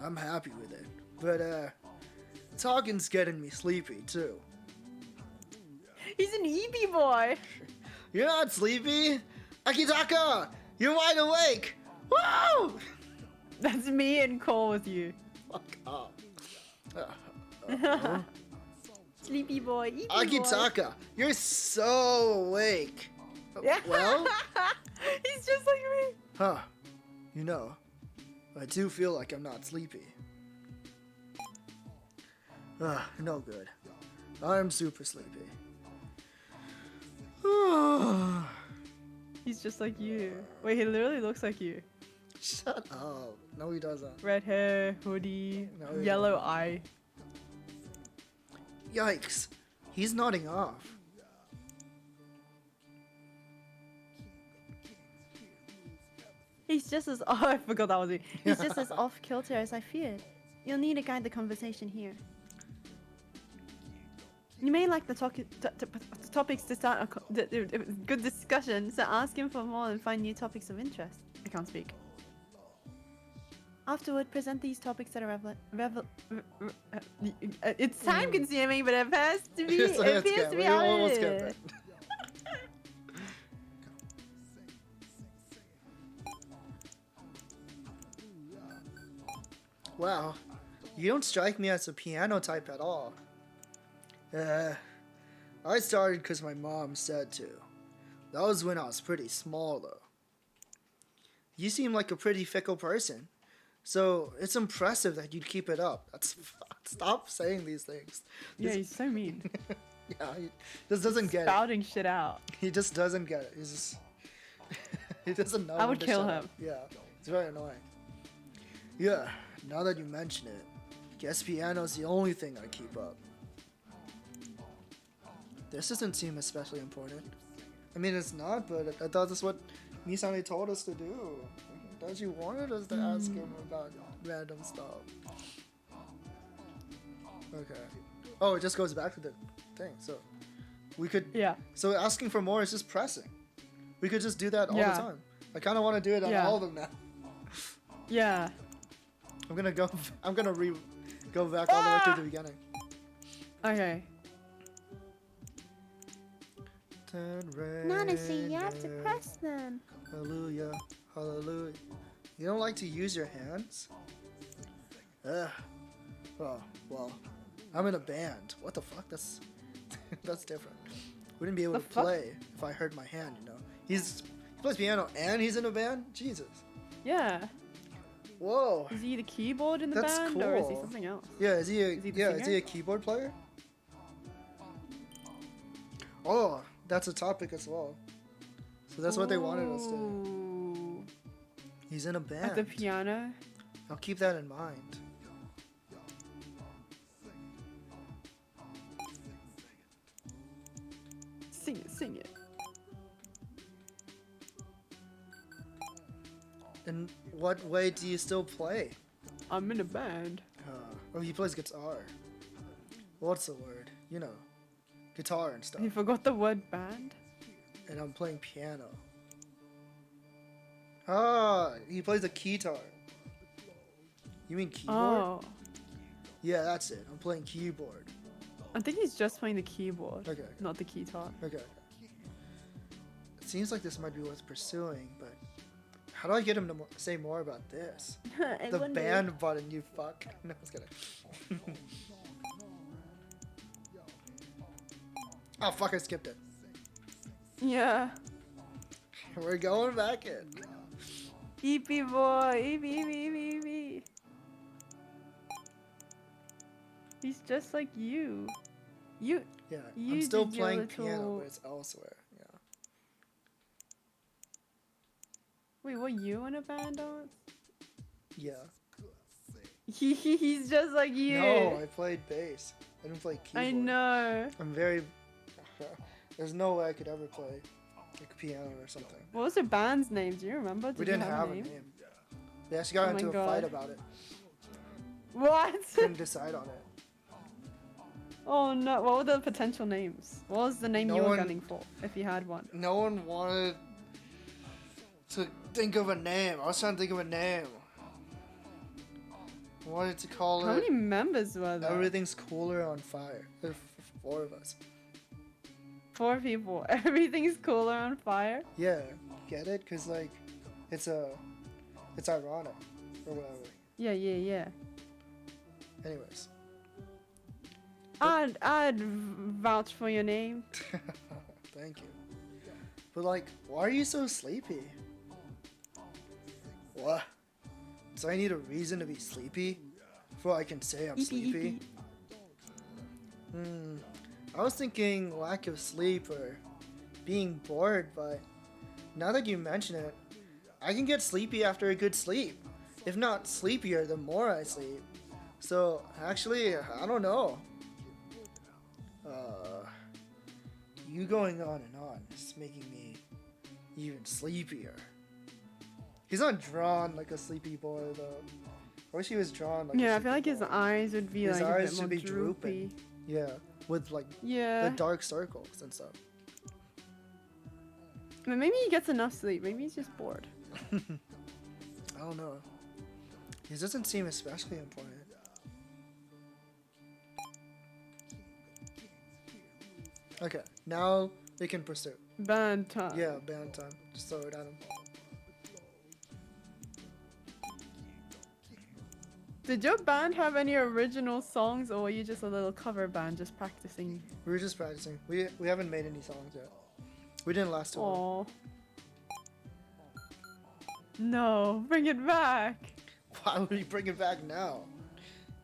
I'm happy with it. But talking's getting me sleepy too. He's an EB boy. You're not sleepy, Akitaka. You're wide awake. Woo! That's me and Cole with you. Fuck up. Sleepy boy, EB boy. Akitaka, you're so awake. Yeah. Well, He's just like me. huh? You know, I do feel like I'm not sleepy. No good. I'm super sleepy. He's just like you. Wait, he literally looks like you. Shut up. No, he doesn't. Red hair, hoodie, No, he yellow doesn't. eye. Yikes. He's nodding off. He's just as I forgot that was me. He's just as off kilter as I feared. You'll need to guide the conversation here. You may like the topics to start a good discussion, so ask him for more and find new topics of interest. I can't speak. Afterward, present these topics that are it's time consuming, but it appears to be Yes, it appears to be we almost get hard. there. Wow, you don't strike me as a piano type at all. I started because my mom said to. That was when I was pretty small, though. You seem like a pretty fickle person, so it's impressive that you'd keep it up. Stop saying these things. Yeah, he's so mean. Yeah, he just doesn't get it. Spouting shit out. He just doesn't get it. He's just... he doesn't know. I when would to kill shut him. up. Yeah, it's very annoying. Yeah, now that you mention it, guess piano's the only thing I keep up. This doesn't seem especially important. I mean, it's not, but I thought that's what Misane told us to do. That you wanted us to ask him about random stuff. Okay. Oh, it just goes back to the thing. So we could. Yeah. So asking for more is just pressing. We could just do that all Yeah. the time. I kind of want to do it on Yeah. all of them now. Yeah. I'm gonna go back all the way to the beginning. Okay. Nana, see, you have to press them. Hallelujah, hallelujah. You don't like to use your hands? Oh, well, I'm in a band. What the fuck? That's that's different. Wouldn't be able The to fuck? play if I hurt my hand, you know. He plays piano and he's in a band? Jesus. Yeah. Whoa. Is he the keyboard in the That's band, or is he cool. something else? Yeah, is he Is he the is he singer? a keyboard player? Oh, that's a topic as well. So that's what they wanted us to. Ooh. He's in a band. At the piano. I'll keep that in mind. Sing it, sing it. In what way do you still play? I'm in a band. Oh, he plays guitar. what's the word? You know, guitar and stuff. You forgot the word band? And I'm playing piano. Ah, he plays a guitar. You mean keyboard? Oh. Yeah, that's it. I'm playing keyboard. I think he's just playing the keyboard, Okay. not the guitar. Okay. It seems like this might be worth pursuing, but how do I get him to say more about this? I The wonder. band button, you fuck. No, I was kidding. Oh fuck, I skipped it. Yeah. We're going back in. EP boy, EP. He's just like you. You. Yeah, You I'm still did your playing piano, little- but it's elsewhere. Yeah. Wait, were you in a band dance? Yeah. He's just like you. No, I played bass. I didn't play keyboard. I know. I'm very. There's no way I could ever play like piano or something. What was your band's name? Do you remember? We Did you didn't have a name. We actually got Oh my into a God. fight about it. What? Couldn't decide on it. Oh no! What were the potential names? What was the name No you were one- gunning for, if you had one? No one wanted to think of a name. I was trying to think of a name. I wanted to call How it many members were there? Everything's Cooler on Fire. There's 4 of us. 4 people. Everything's cooler on fire. Yeah, get it? Cause like, it's ironic or whatever. Yeah. Anyways, I'd vouch for your name. thank you. But like, why are you so sleepy? What? Do I need a reason to be sleepy before I can say I'm sleepy? I was thinking lack of sleep or being bored, but now that you mention it, I can get sleepy after a good sleep. If not sleepier, the more I sleep. So actually, I don't know. You going on and on is making me even sleepier. He's not drawn like a sleepy boy though. I wish he was drawn like. Yeah, a I feel like sleepy his boy. eyes would be His like a eyes bit should more be droopy. drooping. Yeah, with like Yeah. the dark circles and stuff. But maybe he gets enough sleep. Maybe he's just bored. I don't know. He doesn't seem especially important. Okay, now we can pursue. Band time. Yeah, band time. Just throw it at him. Did your band have any original songs, or were you just a little cover band just practicing? We were just practicing. We haven't made any songs yet. We didn't last too long. Aw. No, bring it back. Why would we bring it back now?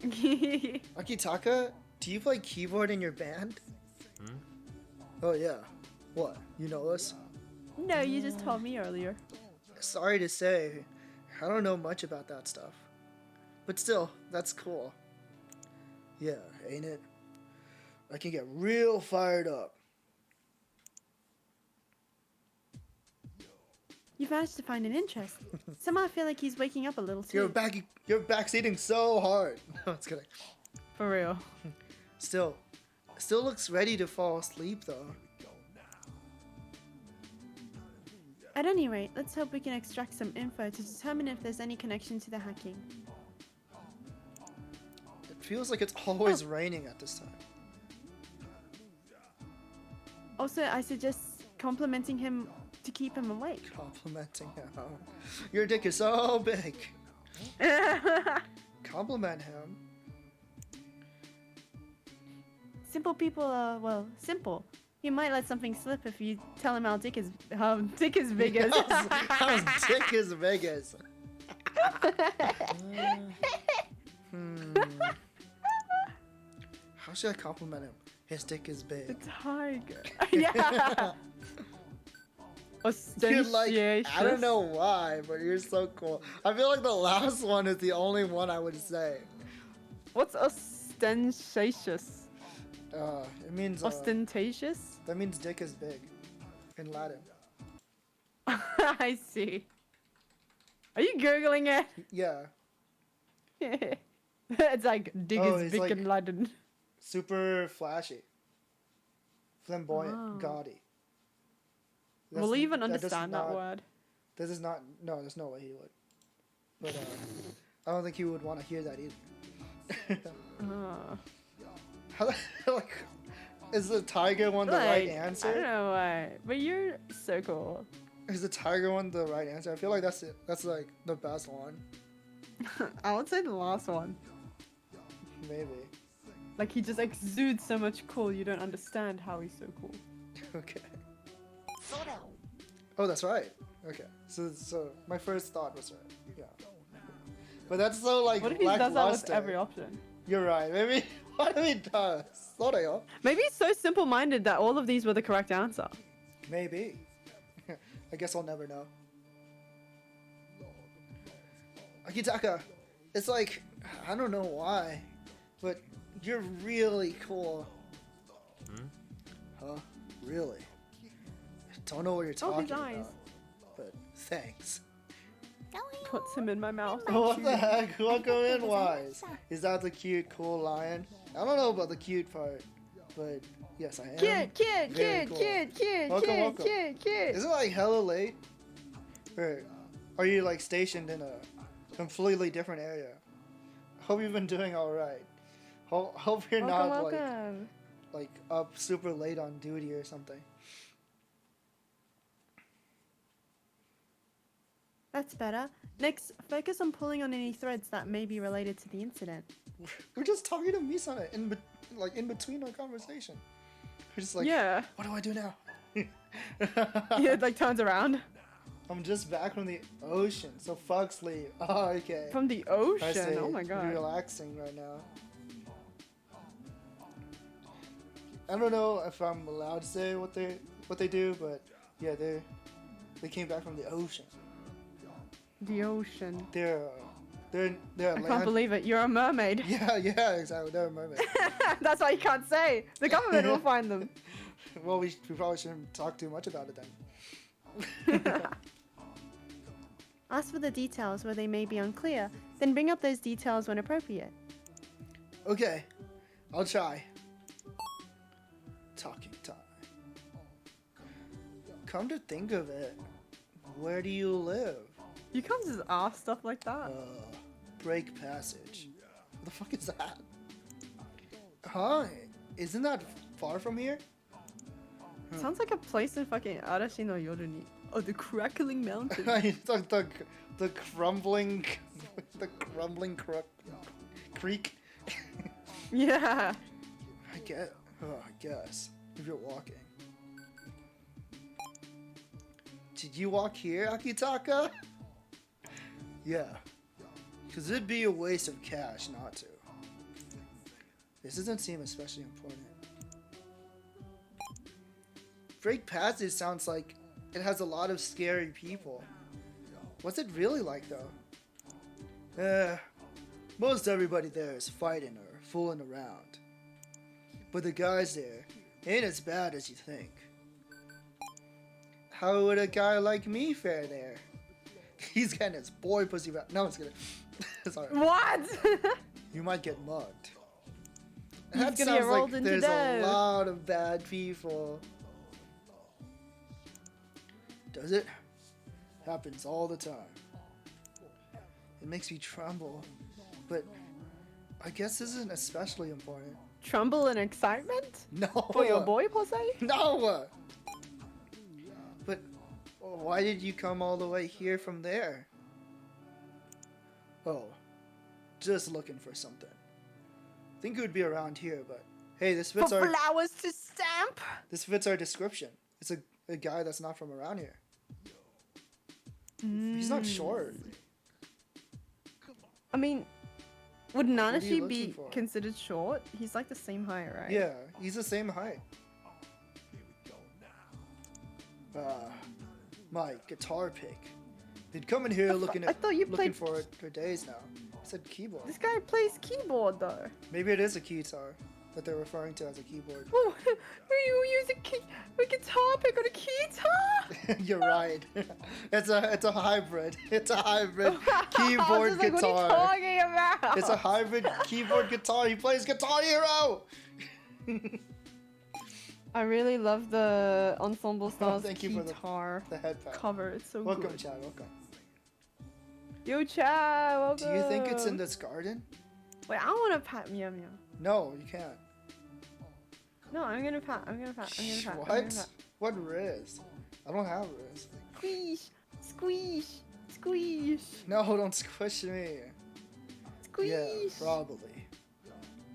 Akitaka, do you play keyboard in your band? Hmm? Oh yeah. What? You know us? No, you just told me earlier. Sorry to say, I don't know much about that stuff. But still, that's cool. Yeah, ain't it? I can get real fired up. You've managed to find an interest. Somehow I feel like he's waking up a little too. You're backseating so hard. No, it's kidding. For real. Still looks ready to fall asleep though. At any rate, let's hope we can extract some info to determine if there's any connection to the hacking. It feels like it's always raining at this time. Also, I suggest complimenting him to keep him awake. Complimenting him. Your dick is so big. Compliment him. Simple people are, well, simple. He might let something slip if you tell him how dick is big as. How's dick as big as? How should I compliment him? His dick is The big. tiger. Yeah. You're like, I don't Ostentatious. know why, but you're so cool. I feel like the last one is the only one I would say. What's ostentatious? It means Ostentatious? that means dick is big in Latin. I see. Are you googling it? Yeah, It's like dig Oh, is it's big like- in Latin. super flashy, flamboyant, Oh. gaudy. Will he even that does understand that not- word? This is not. No, there's no way he would. But I don't think he would want to hear that either. Oh. How, like, is the tiger one the right Like, answer? I don't know why, but you're so cool. Is the tiger one the right answer? I feel like that's it. That's like the best one. I would say the last one. Maybe. Like he just exudes so much cool, you don't understand how he's so cool. Okay. Oh, that's right. Okay. So my first thought was right. Yeah. But that's so like What if he does that with lackluster. every option? You're right. Maybe. What if he does? Sorry. Maybe he's so simple-minded that all of these were the correct answer. Maybe. I guess I'll never know. Akitaka, it's like, I don't know why, but you're really cool. Hmm? Huh? Really? I don't know what you're Oh, talking his eyes. about, but thanks. Puts him in my mouth. What the heck? Welcome in, Wise. Is that the cute, cool lion? I don't know about the cute part, but yes, I am. Very cool. Welcome. Kid. Is it like hella late? Or are you like stationed in a completely different area? Hope you've been doing alright. Hope you're not Welcome. like up super late on duty or something. That's better. Next, focus on pulling on any threads that may be related to the incident. We're just talking to Misana in between our conversation. We're just like, Yeah. what do I do now? Yeah, like turns around. I'm just back from the ocean, so fuck sleep. Oh, okay. From the I ocean. see. Oh my god. Relaxing right now. I don't know if I'm allowed to say what they do, but yeah, they came back from the ocean. The ocean. They're I can't believe it. You're a mermaid. Yeah, exactly. They're a mermaid. That's why you can't say. The government will find them. Well, we probably shouldn't talk too much about it then. Ask for the details where they may be unclear, then bring up those details when appropriate. Okay, I'll try. Talking time. Come to think of it, where do you live? You can't just ask stuff like that. Break passage. What the fuck is that? Huh? Isn't that far from here? Sounds like a place in fucking Arashi no Yoru ni. Oh, the crackling mountain. the crumbling, creek. Yeah. I guess if you're walking. Did you walk here, Akitaka? Yeah, because it'd be a waste of cash not to. This doesn't seem especially important. Break Passage sounds like it has a lot of scary people. What's it really like though? Most everybody there is fighting or fooling around. But the guys there ain't as bad as you think. How would a guy like me fare there? He's getting his boy pussy back. No, I'm just kidding. Sorry. What? You might get mugged. He's That gonna get sounds rolled like into there's death. a lot of bad people. Does it? Happens all the time. It makes me tremble. But I guess this isn't especially important. Tremble in excitement? No. For your boy pussy? No! But why did you come all the way here from there? Oh, just looking for something. Think it would be around here, but hey, this For fits our flowers to stamp? description. It's a guy that's not from around here. He's not short. I mean, would are you Nanashi looking be for? considered short? He's like the same height, right? Yeah, he's the same height. My guitar pick. They'd come in here looking I thought you looking played- for it for days now. I said keyboard. This guy plays keyboard though. Maybe it is a guitar that they're referring to as a keyboard. Oh, you use a guitar pick on a You're right. It's a hybrid. It's a hybrid I keyboard was just like, what are guitar. you talking about? It's a hybrid keyboard guitar. He plays Guitar Hero. I really love the Ensemble Stars thank you for the guitar headpad. cover. It's so Welcome, good. Chad. Welcome. Yo, Chad, welcome. Do you think it's in this garden? Wait, I want to pat Meow Meow. No, you can't. No, I'm gonna pat. I'm gonna pat. I'm gonna pat. I'm What? gonna pat. What Riz? I don't have Riz. Squish, squish, squish, No, don't squish me. squish. Yeah, probably.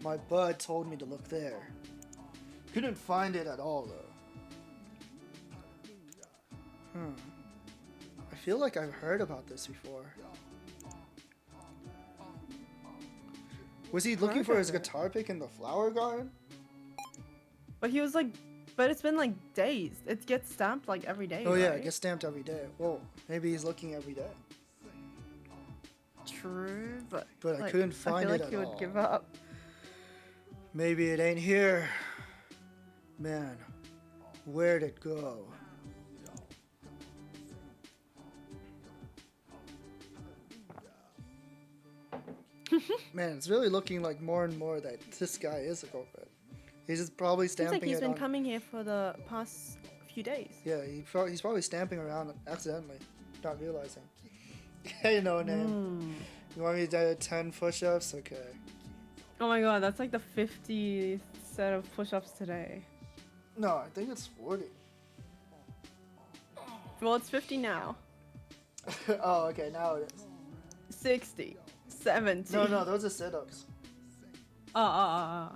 My bud told me to look there. Couldn't find it at all though. I feel like I've heard about this before. Was he looking for his guitar pick in the flower garden? But he was like, but it's been like days. It gets stamped like every day. Oh yeah, right? it gets stamped every day. Whoa, maybe he's looking every day. True, but But I like, couldn't find I feel it like at he would all. give up. Maybe it ain't here. Man, where'd it go? Man, it's really looking like more and more that this guy is a culprit. He's just probably Seems stamping like he's it been on. coming here for the past few days. Yeah, he's probably stamping around accidentally, not realizing. Hey, no name. You want me to do 10 push-ups? Okay. Oh my god, that's like the 50th set of push-ups today. No, I think it's 40. Well, it's 50 now. Oh, okay, now it is. 60, 70. No, those are sit-ups. I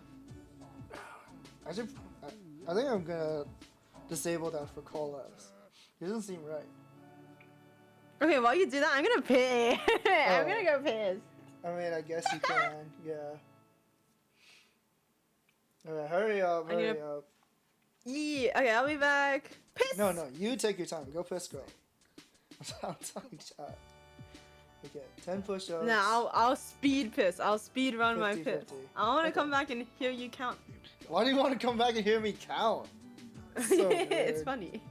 I think I'm gonna disable that for call-outs. It doesn't seem right. Okay, while you do that, I'm gonna piss. I'm Oh. gonna go piss. I mean, I guess you can, yeah. Alright, hurry up, I need hurry a- up. Yeah, okay, I'll be back. Piss! No, you take your time. Go piss, girl. I'm talking chat. Okay, 10 push-ups. No, I'll speed piss. I'll speed run my 50, piss. 50. I want to Okay. come back and hear you count. Why do you want to come back and hear me count? So It's weird. funny.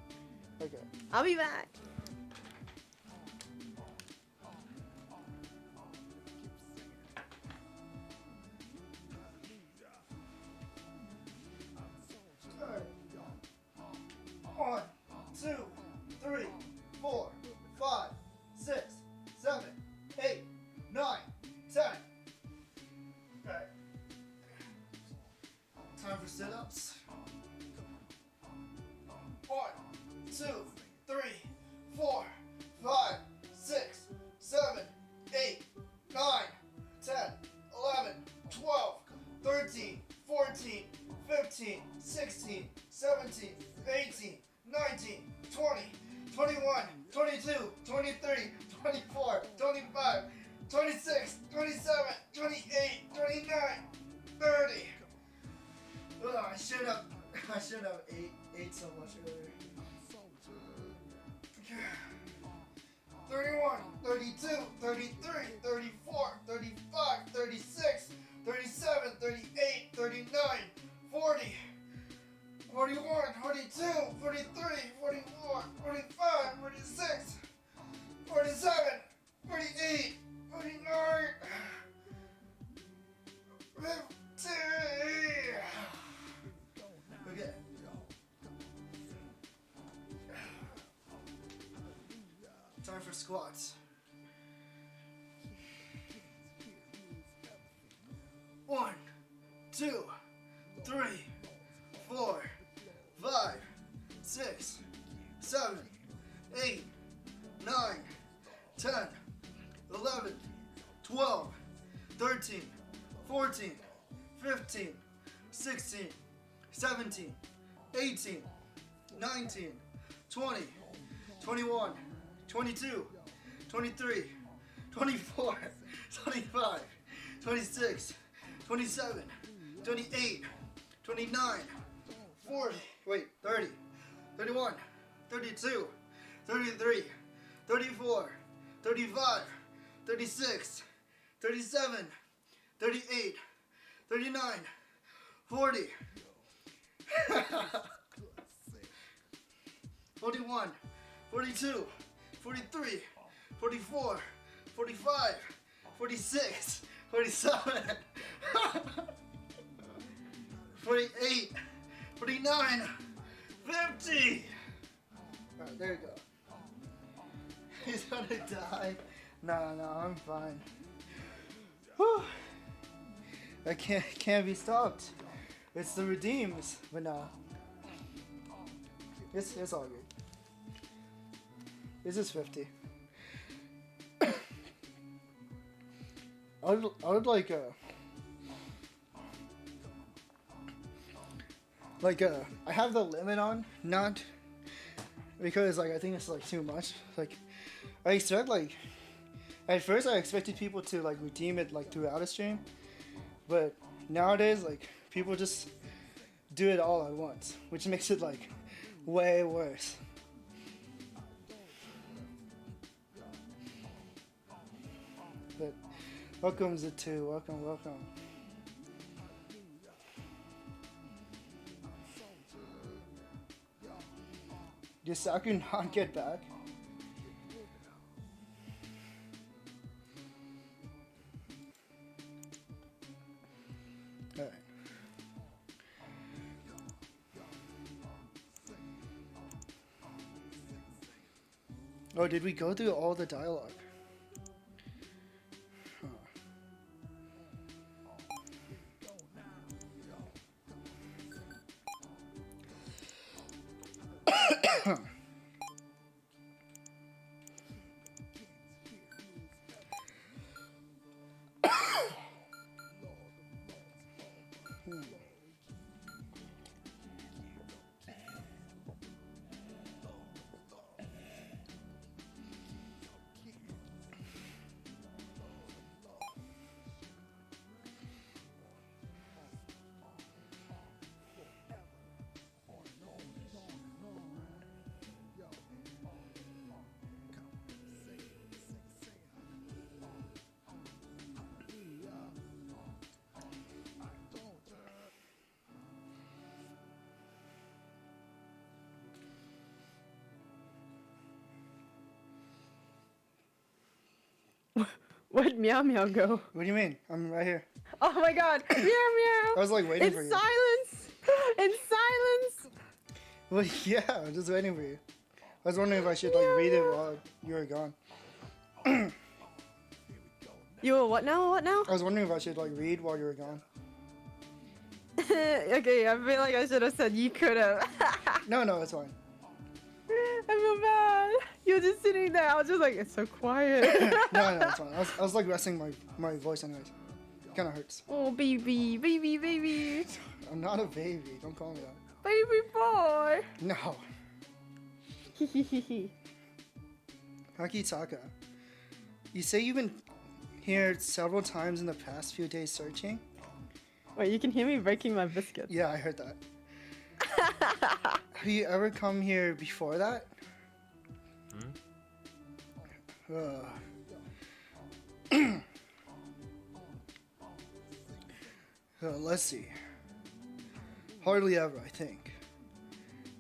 Okay. I'll be back. One, two, three, 4, 5, 6, 7, 8, 9, 10. Okay. Time for sit-ups. 1, 2, 3, 4, 5, 6, 7, 8, 9, 10, 11, 12, 13, 14, 15, 16, 17, 18, 19, 20, 21, 22, 23, 24, 25, 26, 27, 28, 29, 30. Ugh, I should have ate so much earlier. 31, 32, 33, 34, 35, 36, 37, 38, 39, 40, 41, 42, 43, 44, 45, 46, 47, 48, 49, 50. Okay. Time for squats. 1, 2, 3, 4, 5, 6, 7, 8, 9, 10, 11, 12, 13, 14, 15, 16, 17, 18, 19, 20, 21, 22, 23, 24, 25, 26, 27, 28, 29, 40, wait, 30, 31, 32, 33, 34, 35, 36, 37, 38, 39, 40, 41, 42, 43, 44, 45, 46, 47, 48, 49, 50. Alright, there you go. He's gonna die. No, I'm fine. Whew. I can't be stopped. It's the redeems, but no. It's all good. This is 50. I would like I have the limit on, not because like I think it's like too much. Like I expect like at first I expected people to like redeem it like throughout a stream, but nowadays like people just do it all at once, which makes it like way worse. But welcome Z2, welcome. Did Saku not get back? Alright. Oh, did we go through all the dialogue? Where'd Meow Meow go? What do you mean? I'm right here. Oh my god! Meow Meow! I was like waiting In for you. silence! In silence! Well, yeah, I was just waiting for you. I was wondering if I should like read it while you were gone. You were what now? What now? I was wondering if I should like read while you were gone. Okay, I feel like I should have said you could have. No, it's fine. I feel bad. You were just sitting there. I was just like, it's so quiet. No, it's fine. I was like resting my voice anyways. It kind of hurts. Oh, baby. I'm not a baby. Don't call me that. Baby boy. No. Hakitaka, you say you've been here several times in the past few days searching? Wait, you can hear me breaking my biscuit. Yeah, I heard that. Have you ever come here before that? Let's see. Hardly ever, I think.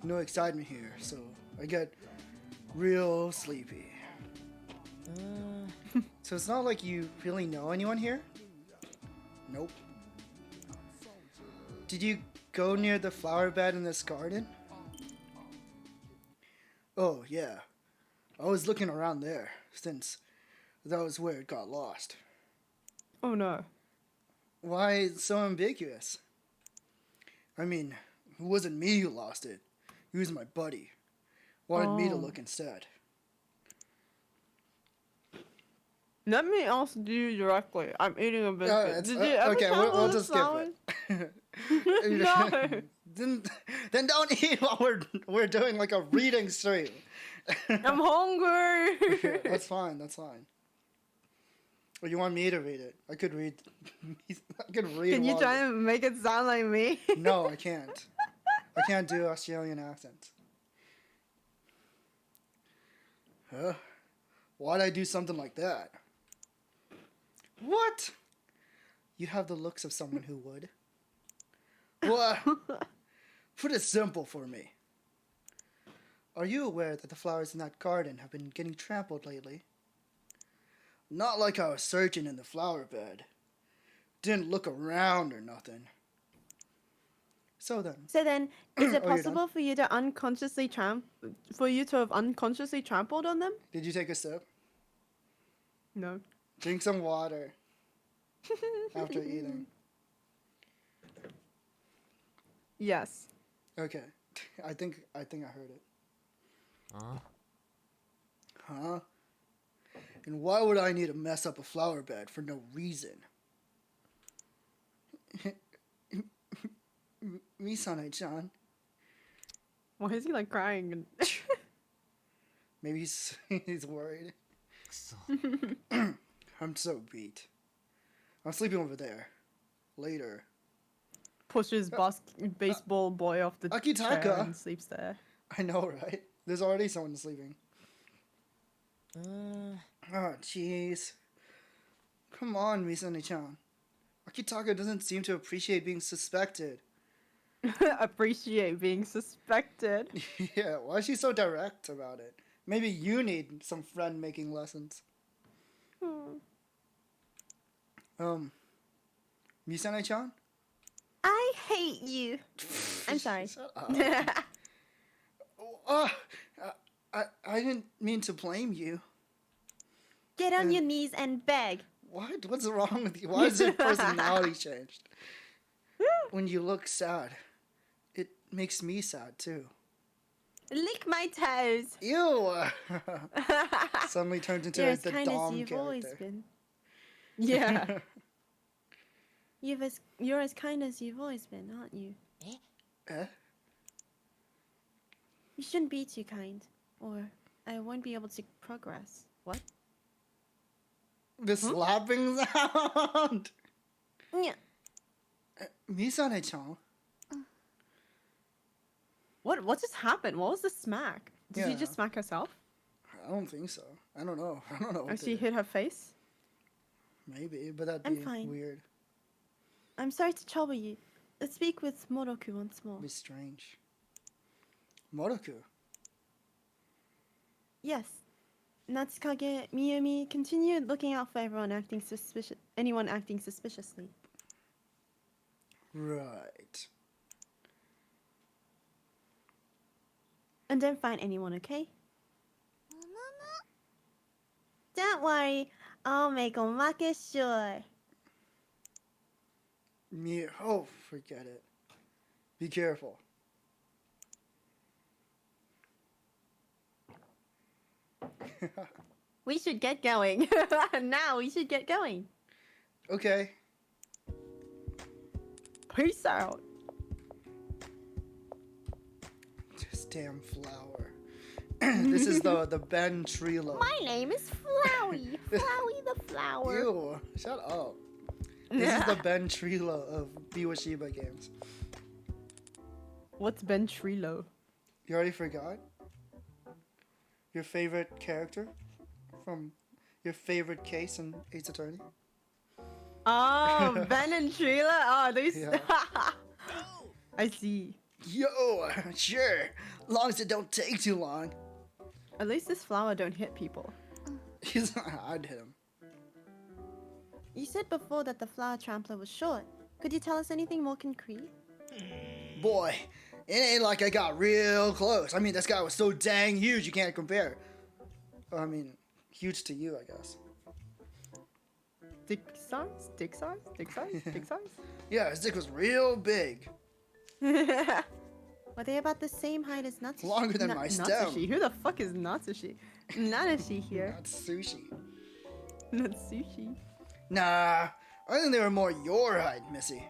No excitement here, so I get real sleepy. So it's not like you really know anyone here? Nope. Did you go near the flower bed in this garden? Oh, yeah. I was looking around there, since that was where it got lost. Oh no. Why so ambiguous? I mean, it wasn't me who lost it. He was my buddy. Wanted me to look instead. Let me ask you directly. I'm eating a biscuit. Did you ever okay, travel we'll with just skip it. No. Then don't eat while we're doing like a reading stream. I'm hungry. Okay, that's fine. Or you want me to read it? I could read. I could read. Can you try and make it sound like me? No, I can't. I can't do Australian accents. Huh? Why'd I do something like that? What? You have the looks of someone who would. What? Put it simple for me. Are you aware that the flowers in that garden have been getting trampled lately? Not like I was searching in the flower bed. Didn't look around or nothing. So then, is it Oh, you're possible for you to have unconsciously trampled on them? did you take a sip? No. Drink some water after eating. Yes. Okay. I think I heard it. Huh? Huh? And why would I need to mess up a flower bed for no reason? Misane-chan. Why is he like crying? And Maybe he's worried. くそ I'm so beat. I'm sleeping over there. Later. pushes baseball boy off the Akitaka. chair and sleeps there. I know, right? There's already someone sleeping. Oh, jeez. Come on, Misane-chan. Akitaka doesn't seem to appreciate being suspected. Appreciate being suspected. Yeah, why is she so direct about it? Maybe you need some friend-making lessons. Misane-chan? I hate you. I'm sorry. Shut up. I didn't mean to blame you. Get on your knees and beg. What? What's wrong with you? Why is your personality changed? When you look sad, it makes me sad too. Lick my toes. Ew! Suddenly turned into You're as the kind Dom as you've always character. been. Yeah. You're as kind as you've always been, aren't you? Eh? You shouldn't be too kind, or I won't be able to progress. What? The slapping sound! Yeah. Misane-chan? What just happened? What was the smack? Did she Yeah. just smack herself? I don't think so. I don't know. I don't know. Or what she to- hit her face? Maybe, but that'd I'm be fine. weird. I'm sorry to trouble you. Let's speak with Moroku once more. Be strange. Moroku? Yes. Natsukage, Miyumi, continue looking out for anyone acting suspiciously. Right. And don't find anyone, okay? Don't worry, I'll make Omake sure. Oh, forget it. Be careful. We should get going. Now we should get going. Okay. Peace out. This damn flower. This is the Ben Trilo. My name is Flowey. Flowey the flower. Ew, shut up. This is the Ben Trilo of Biwashiba games. What's Ben Trilo? You already forgot? Your favorite character from your favorite case in Ace Attorney? Oh, Ben and Trilo? Oh, these. Yeah. I see. Yo, sure. Long as it don't take too long. At least this flower don't hit people. I'd hit him. You said before that the flower trampler was short. Could you tell us anything more concrete? Boy, it ain't like I got real close. I mean, this guy was so dang huge you can't compare. I mean, huge to you, I guess. Dick size? Dick size? Dick size? Dick size? Yeah, his dick was real big. Were they about the same height as Natsushi? Longer than my stem. Natsushi? Who the fuck is Natsushi? Natsushi here. Not sushi. Natsushi. Nah, I think they were more your height, Missy.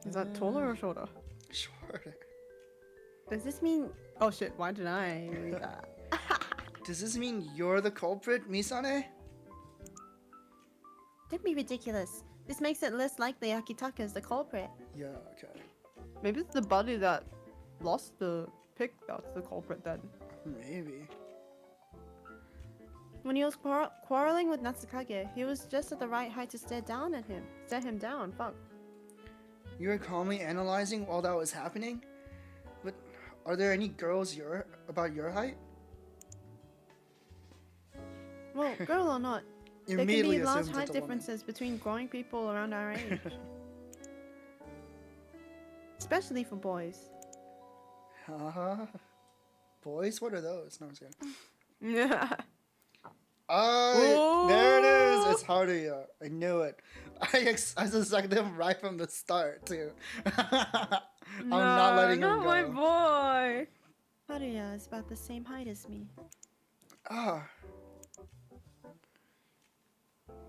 Is that taller or shorter? Shorter. Does this mean Oh shit, why did I read that? Does this mean you're the culprit, Misane? Don't be ridiculous. This makes it less likely Akitaka is the culprit. Yeah, okay. Maybe it's the buddy that lost the pick that's the culprit then. Maybe. When he was quarreling with Natsukage, he was just at the right height to stare down at him. Stare him down, fuck. You were calmly analyzing while that was happening? But Are there any girls about your height? Well, girl or not, there can Immediately be large assumes height it's a woman. differences between growing people around our age. Especially for boys. Boys? What are those? No, I'm just kidding. Yeah. There it is. It's Haruya. I knew it. I suspected him right from the start too. I'm not letting him not go. my boy. Haruya is about the same height as me. Ah,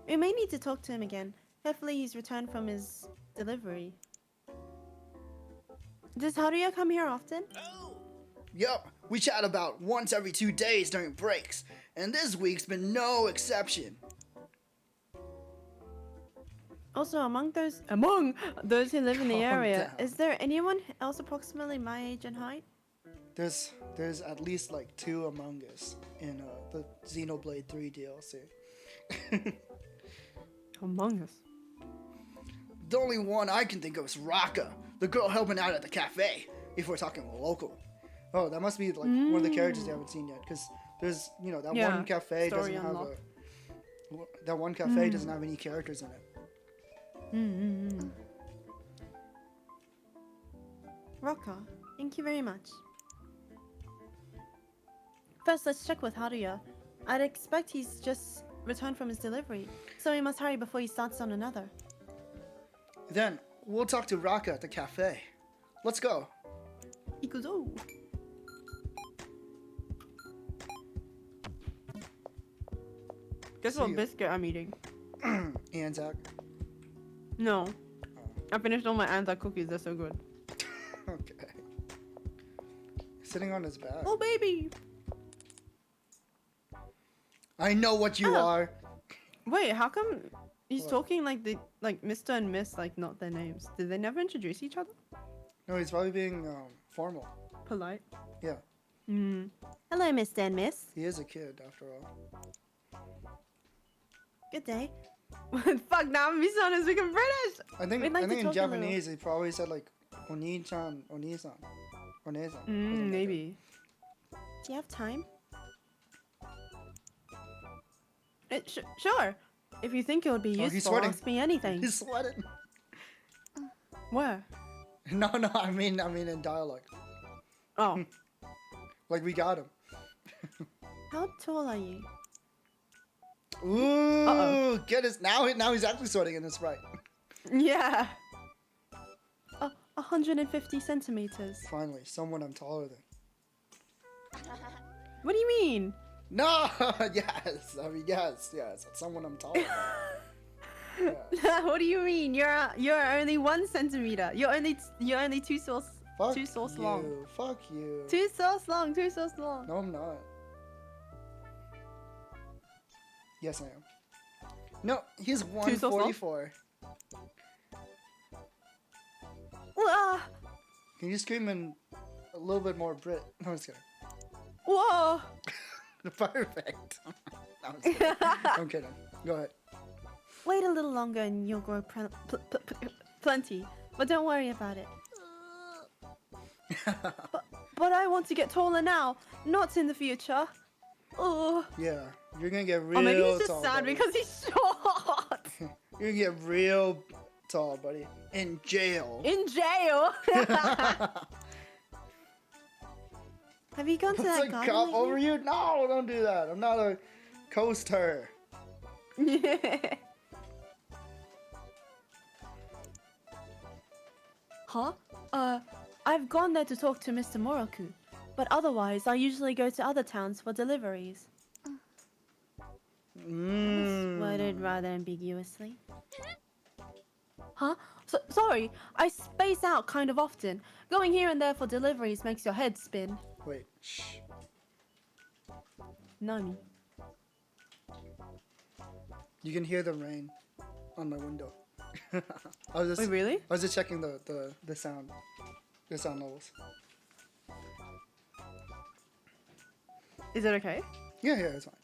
We may need to talk to him again. Hopefully he's returned from his delivery. Does Haruya come here often? Oh, yup. We chat about once every 2 days during breaks, and this week's been no exception. Also, among those who live in the Calm area, down. is there anyone else approximately my age and height? There's at least like 2 Among Us in the Xenoblade 3 DLC. Among Us. The only one I can think of is Raka, the girl helping out at the cafe, if we're talking local. Oh, that must be like one of the characters you haven't seen yet, because there's, that Yeah, one cafe story doesn't have unlocked. that one cafe doesn't have any characters in it. Raka, thank you very much. First, let's check with Haruya. I'd expect he's just returned from his delivery, so we must hurry before he starts on another. Then, we'll talk to Raka at the cafe. Let's go. Ikuzo. Guess See what ya. biscuit I'm eating? Anzac. No. I finished all my Anzac cookies, they're so good. Okay. Sitting on his back. Oh, baby! I know what you Oh. are. Wait, how come he's What? talking like Mr. and Miss, like not their names? Did they never introduce each other? No, he's probably being formal. Polite. Yeah, Hello, Mr. and Miss. he is a kid after all. Good day. Fuck, now I'm so honest, speaking British! I think We'd like to in talk a little. Japanese he probably said like Oni-chan, Oni-san, One-san. or something like that. Maybe. Do you have time? Sure. If you think it would be Oh, he's useful, sweating. ask me anything. He's sweating. Where? No, I mean in dialect. Oh. Like we got him. How tall are you? Ooh, Uh-oh. get his now he's actually sweating in his right. Yeah. 150 centimeters. Finally, someone I'm taller than. What do you mean? No, yes, I mean yes, someone I'm taller than. Yeah. What do you mean? You're only 1 centimeter. You're only 2 sauce Fuck 2 sauce you. long. Fuck you. 2 sauce long. 2 sauce long. No, I'm not. Yes, I am. No, he's sauce long? 144. Whoa. Can you scream in a little bit more Brit? No, I'm just kidding. Whoa. Perfect. No, I'm just kidding. I'm kidding. Go ahead. Wait a little longer and you'll grow plenty. But don't worry about it. But I want to get taller now, not in the future. Oh. Yeah, you're gonna get real Or maybe he's just tall, sad buddy. because he's short. You're gonna get real tall, buddy. In jail. In jail. Have you gone to What's that a garden cop lately? over you? No, don't do that. I'm not a coaster. Huh? I've gone there to talk to Mr. Moroku, but otherwise I usually go to other towns for deliveries. Worded rather ambiguously. Huh? Sorry, I space out kind of often. Going here and there for deliveries makes your head spin. Wait, shh. Nani? You can hear the rain on my window. I was just, Wait, really? I was just checking the sound levels. Is it okay? Yeah, it's fine.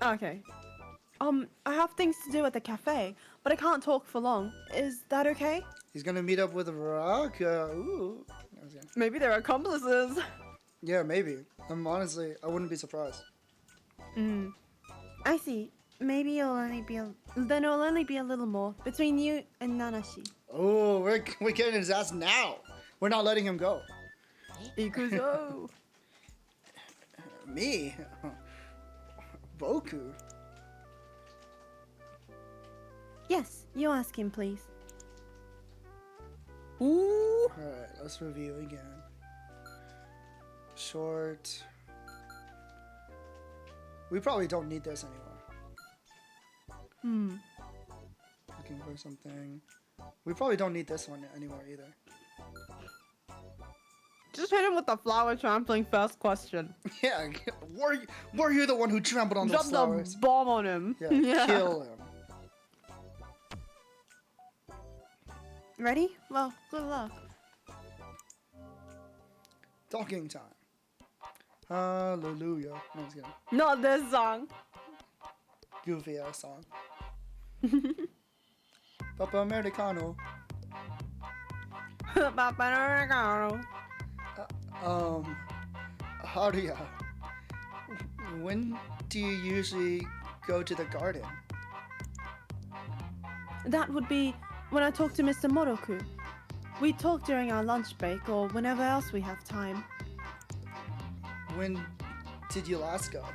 Oh, okay. I have things to do at the cafe, but I can't talk for long. Is that okay? He's gonna meet up with Raka. Ooh, I was gonna- Maybe they're accomplices. Yeah, maybe. Honestly, I wouldn't be surprised. I see. Maybe it'll only be then it'll only be a little more between you and Nanashi. Oh, we're getting his ass now. We're not letting him go. Ikuzo. Me? Boku? Yes, you ask him, please. Ooh. Alright, let's review again. Short. We probably don't need this anymore. Looking for something. We probably don't need this one anymore either. Just hit him with the flower trampling first question. Yeah, were you the one who trampled on Drop those flowers? the bomb on him. Yeah, kill him. Ready? Well, good luck. Talking time. Hallelujah. No, I'm just kidding. Not this song. Goofy ass song. Papa Americano. Haruya. When do you usually go to the garden? That would be when I talk to Mr. Moroku. We talk during our lunch break or whenever else we have time. When did you last go?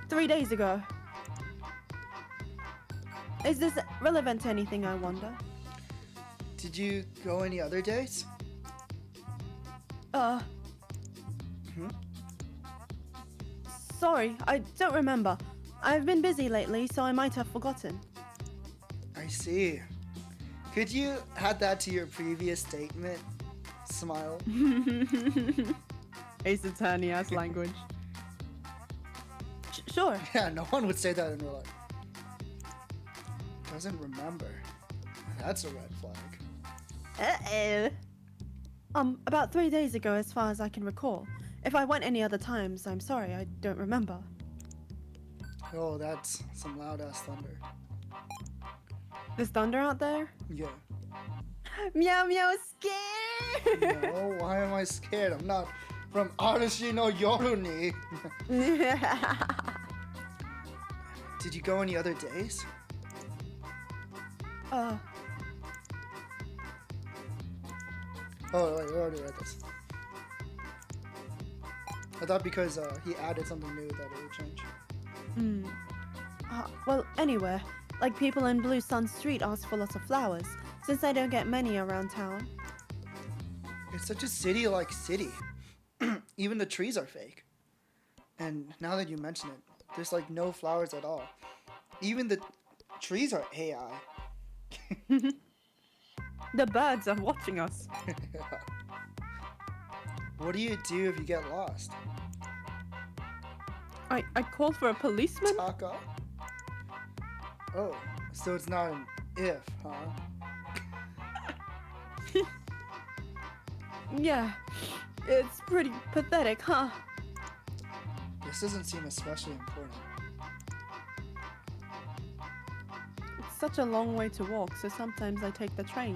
3 days ago. Is this relevant to anything, I wonder? Did you go any other days? Sorry, I don't remember. I've been busy lately, so I might have forgotten. I see. Could you add that to your previous statement? Smile. Ace Attorney ass language. Sure. Yeah, no one would say that in real life. Doesn't remember. That's a red flag. Uh-oh. About 3 days ago, as far as I can recall. If I went any other times, I'm sorry, I don't remember. Oh, that's some loud ass thunder. There's thunder out there? Yeah. Meow meow scared! No, why am I scared? I'm not from Arashi no Yoruni. Did you go any other days? Oh, wait, we already read this. I thought because he added something new that it would change. Well, anywhere. Like people in Blue Sun Street ask for lots of flowers, since I don't get many around town. It's such a city-like city. Even the trees are fake. And now that you mention it, there's like no flowers at all. Even the trees are AI. The birds are watching us. What do you do if you get lost? I called for a policeman. Taka? Oh, so it's not an if, huh? Yeah, it's pretty pathetic, huh? This doesn't seem especially important. It's such a long way to walk, so sometimes I take the train.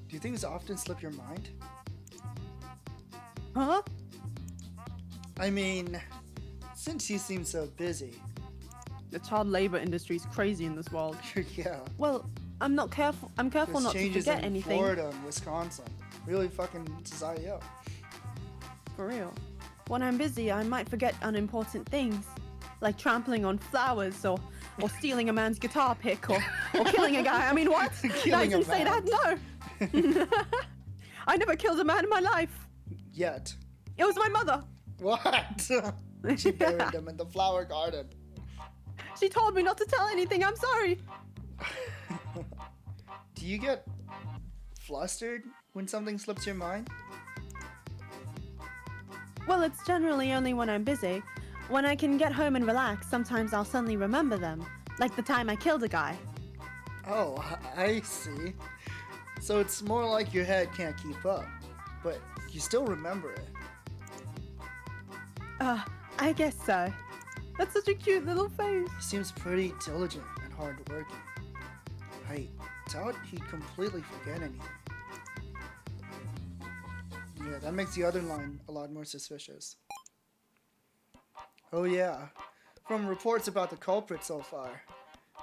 Do you think this often slip your mind? Huh? I mean, since you seem so busy. The child labor industry is crazy in this world. Yeah. Well, I'm careful There's not to changes forget in anything. Florida and Wisconsin. Really fucking society up. For real. When I'm busy, I might forget unimportant things. Like trampling on flowers or stealing a man's guitar pick or killing a guy. I mean, what? Killing I a didn't say man. that, no. I never killed a man in my life. Yet. It was my mother. What? She buried him in the flower garden. She told me not to tell anything. I'm sorry. Do you get flustered when something slips your mind? Well, it's generally only when I'm busy. When I can get home and relax, sometimes I'll suddenly remember them. Like the time I killed a guy. Oh, I see. So it's more like your head can't keep up, but you still remember it. I guess so. That's such a cute little face. He seems pretty diligent and hardworking. doubt he'd completely forget anything. Yeah, that makes the other line a lot more suspicious. Oh yeah, from reports about the culprit so far,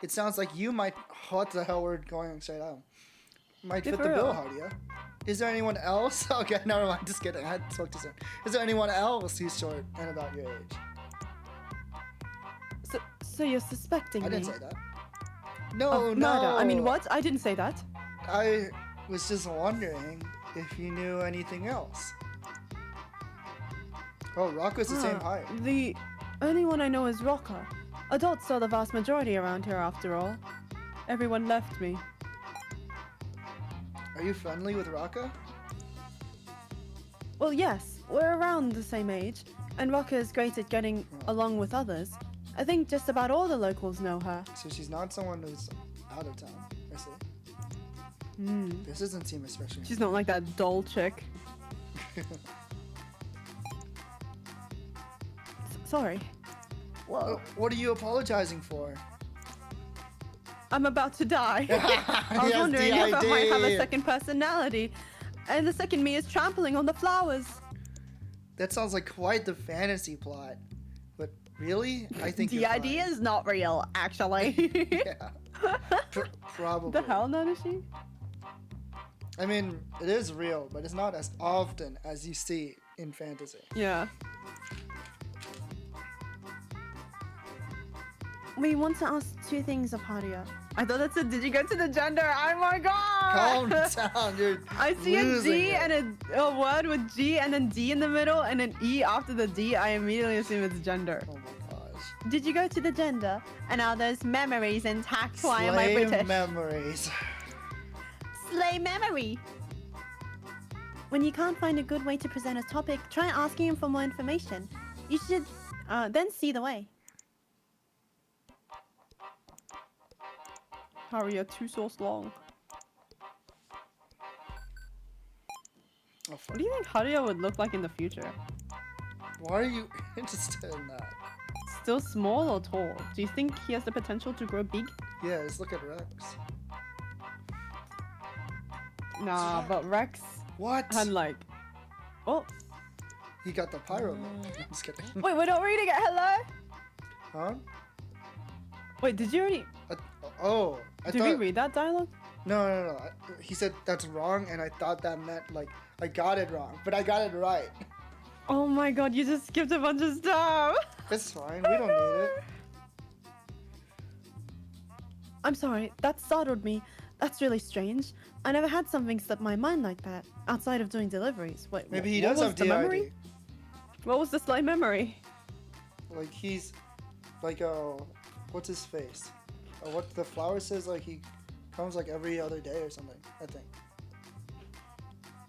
it sounds like you might... What the hell, we're going straight out. Might Yeah, fit for the bill, real. Hadia. Is there anyone else? Okay, never mind, just kidding. I had to talk to someone. Is there anyone else who's short and about your age? So you're suspecting I me? didn't say that. No, Of no. murder. I mean, what? I didn't say that. I was just wondering if you knew anything else. Oh, Rocco's the same height. The only one I know is Rocca. Adults are the vast majority around here, after all. Everyone left me. Are you friendly with Rocca? Well, yes, we're around the same age, and Rocca is great at getting along with others. I think just about all the locals know her. So she's not someone who's out of town. I see. Hmm. This doesn't seem especially... She's not like that dull chick. Sorry. Whoa. What are you apologizing for? I'm about to die. I was Yes, wondering if I might have a DID. second personality. And the second me is trampling on the flowers. That sounds like quite the fantasy plot. But really? I think The you're idea fine. is not real, actually. Yeah. Probably. The hell, Nanashi? I mean, it is real, but it's not as often as you see in fantasy. Yeah. We want to ask two things of Hadia. I thought that said, did you go to the gender? Oh my god! Calm down, you're I see a losing G it. and a word with G and then D in the middle and an E after the D. I immediately assume it's gender. Oh my gosh. Did you go to the gender? And are those memories intact? Why am I Slave British? memories. Slay memory. When you can't find a good way to present a topic, try asking him for more information. You should then see the way. Haria, too so long. Oh, fuck. What do you think Haria would look like in the future? Why are you interested in that? Still small or tall? Do you think he has the potential to grow big? Yeah, just look at Rex. Nah, but Rex What? had like... Oh, He got the pyro mode. I'm just kidding. wait, we're not reading it. Hello? Huh? Wait, did you already... Oh, I Did thought... we read that dialogue? No. He said that's wrong, and I thought that meant, like, I got it wrong. But I got it right. Oh my god, you just skipped a bunch of stuff. It's fine. We don't need it. I'm sorry, that startled me. That's really strange. I never had something slip my mind like that, outside of doing deliveries. Wait, Maybe he what does was have the DID. memory? What was the slight memory? Like, he's... Like, what's his face? What the flower says, like, he comes, like, every other day or something, I think.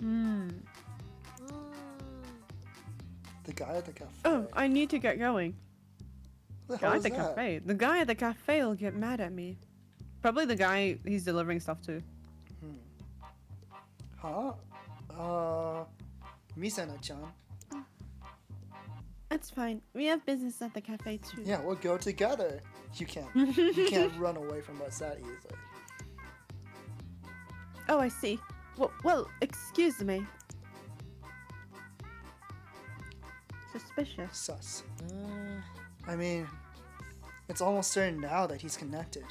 Hmm. The guy at the cafe. Oh, I need to get going. What the Guy hell at is the that? cafe. The guy at the cafe will get mad at me. Probably the guy he's delivering stuff to. Huh? Misana-chan. That's fine. We have business at the cafe too. Yeah, we'll go together. You can't run away from us that easily. Oh, I see. Well, excuse me. Suspicious. Sus. I mean, it's almost certain now that he's connected.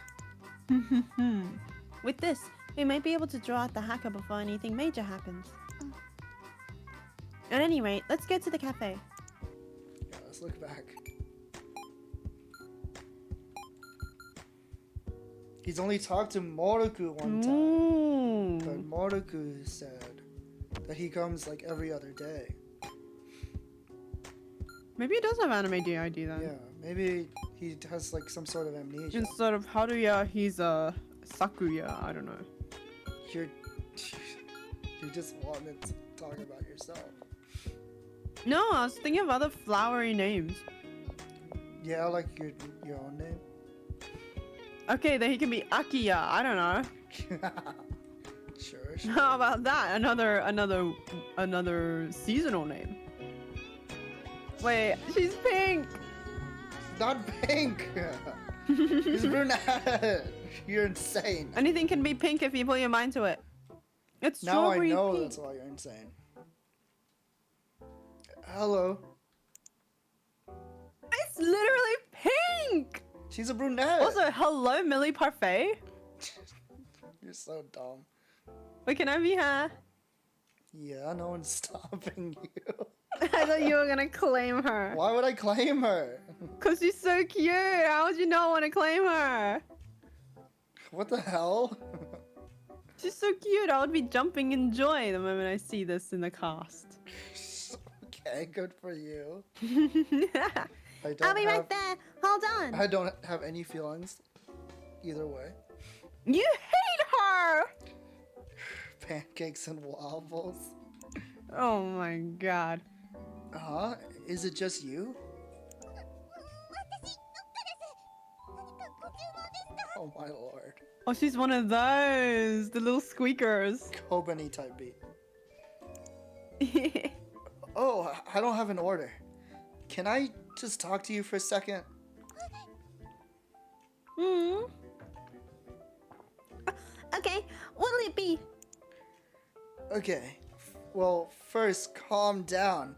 With this, we might be able to draw out the hacker before anything major happens. At any rate, let's go to the cafe. Yeah, let's look back. He's only talked to Moroku one time, but Ooh. Moroku said that he comes like every other day. Maybe he does have anime DID then. Yeah, maybe he has like some sort of amnesia. Instead of Haruya, he's Sakuya. I don't know. You're just wanting to talk about yourself. No, I was thinking of other flowery names. Yeah, like your own name. Okay, then he can be Akiya. I don't know. Sure. How about that? Another seasonal name. Wait, she's pink. Not pink. He's brunette. You're insane. Anything can be pink if you put your mind to it. It's Now I strawberry know pink. that's why you're insane. Hello. It's literally pink. She's a brunette. Also, hello, Millie Parfait. You're so dumb. Wait, can I be her? Yeah, no one's stopping you. I thought you were gonna claim her. Why would I claim her? Cause she's so cute. How would you not want to claim her? What the hell? She's so cute. I would be jumping in joy the moment I see this in the cast. Okay, good for you. I don't I'll be have, right there. Hold on. I don't have any feelings either way. You hate her. Pancakes and waffles. Oh my god. Huh? Is it just you? Oh my lord. Oh, she's one of those. The little squeakers. Kobani type beat. Oh, I don't have an order. Can I just talk to you for a second? Hmm. Okay, what'll it be? Okay. Well, first, calm down.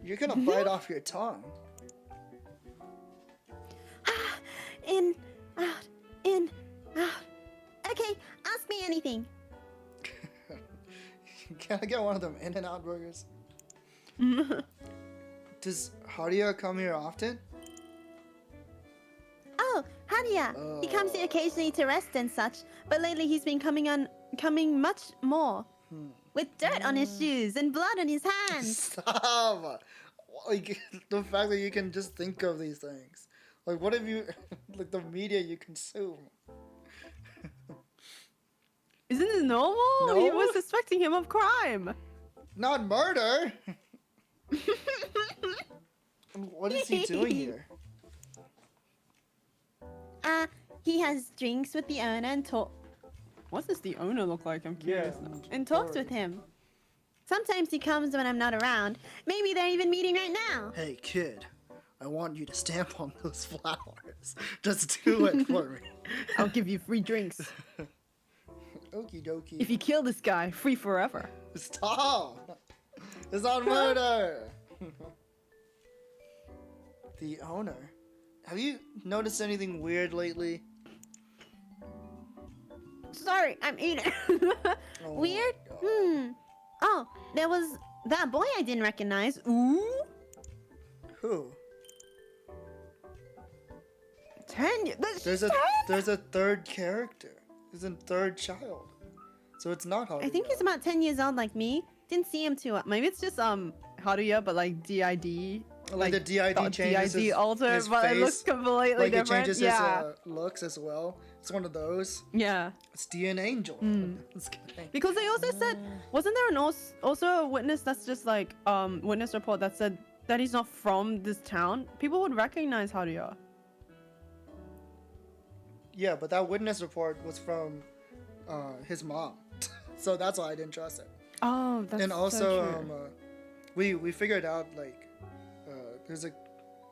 You're gonna bite off your tongue. In, out. Okay, ask me anything. Can I get one of them In-N-Out burgers? Does Haria come here often? Oh, Hadia. He comes here occasionally to rest and such, but lately he's been coming much more. With dirt on his shoes and blood on his hands. Stop! Like, the fact that you can just think of these things. Like, what if you... like, the media you consume. Isn't this normal? No? He was suspecting him of crime. Not murder! What is he doing here? He has drinks with the owner and What does the owner look like? I'm curious. now. and talks with him. Sometimes he comes when I'm not around. Maybe they're even meeting right now. Hey, kid. I want you to stamp on those flowers. Just do it for me. I'll give you free drinks. Okie dokie. If you kill this guy, free forever. Stop! It's not murder! The owner. Have you noticed anything weird lately? Sorry, I'm eating. Oh Weird? my God. Oh, there was that boy I didn't recognize. Ooh. Who? There's There's a third character. There's a third child. So it's not Haruya. I think he's about 10 years old like me. Didn't see him too. Maybe it's just Haruya, but like DID. Like the DID changes DID altered, his but face. it looks completely Like it different. changes Yeah. his looks as well. It's one of those. Yeah. It's an angel. Just kidding. Because they also said, wasn't there an also a witness that's just like witness report that said that he's not from this town? People would recognize Haruya. Yeah, but that witness report was from his mom. So that's why I didn't trust it. Oh, that's And also, so true. we figured out like there's a,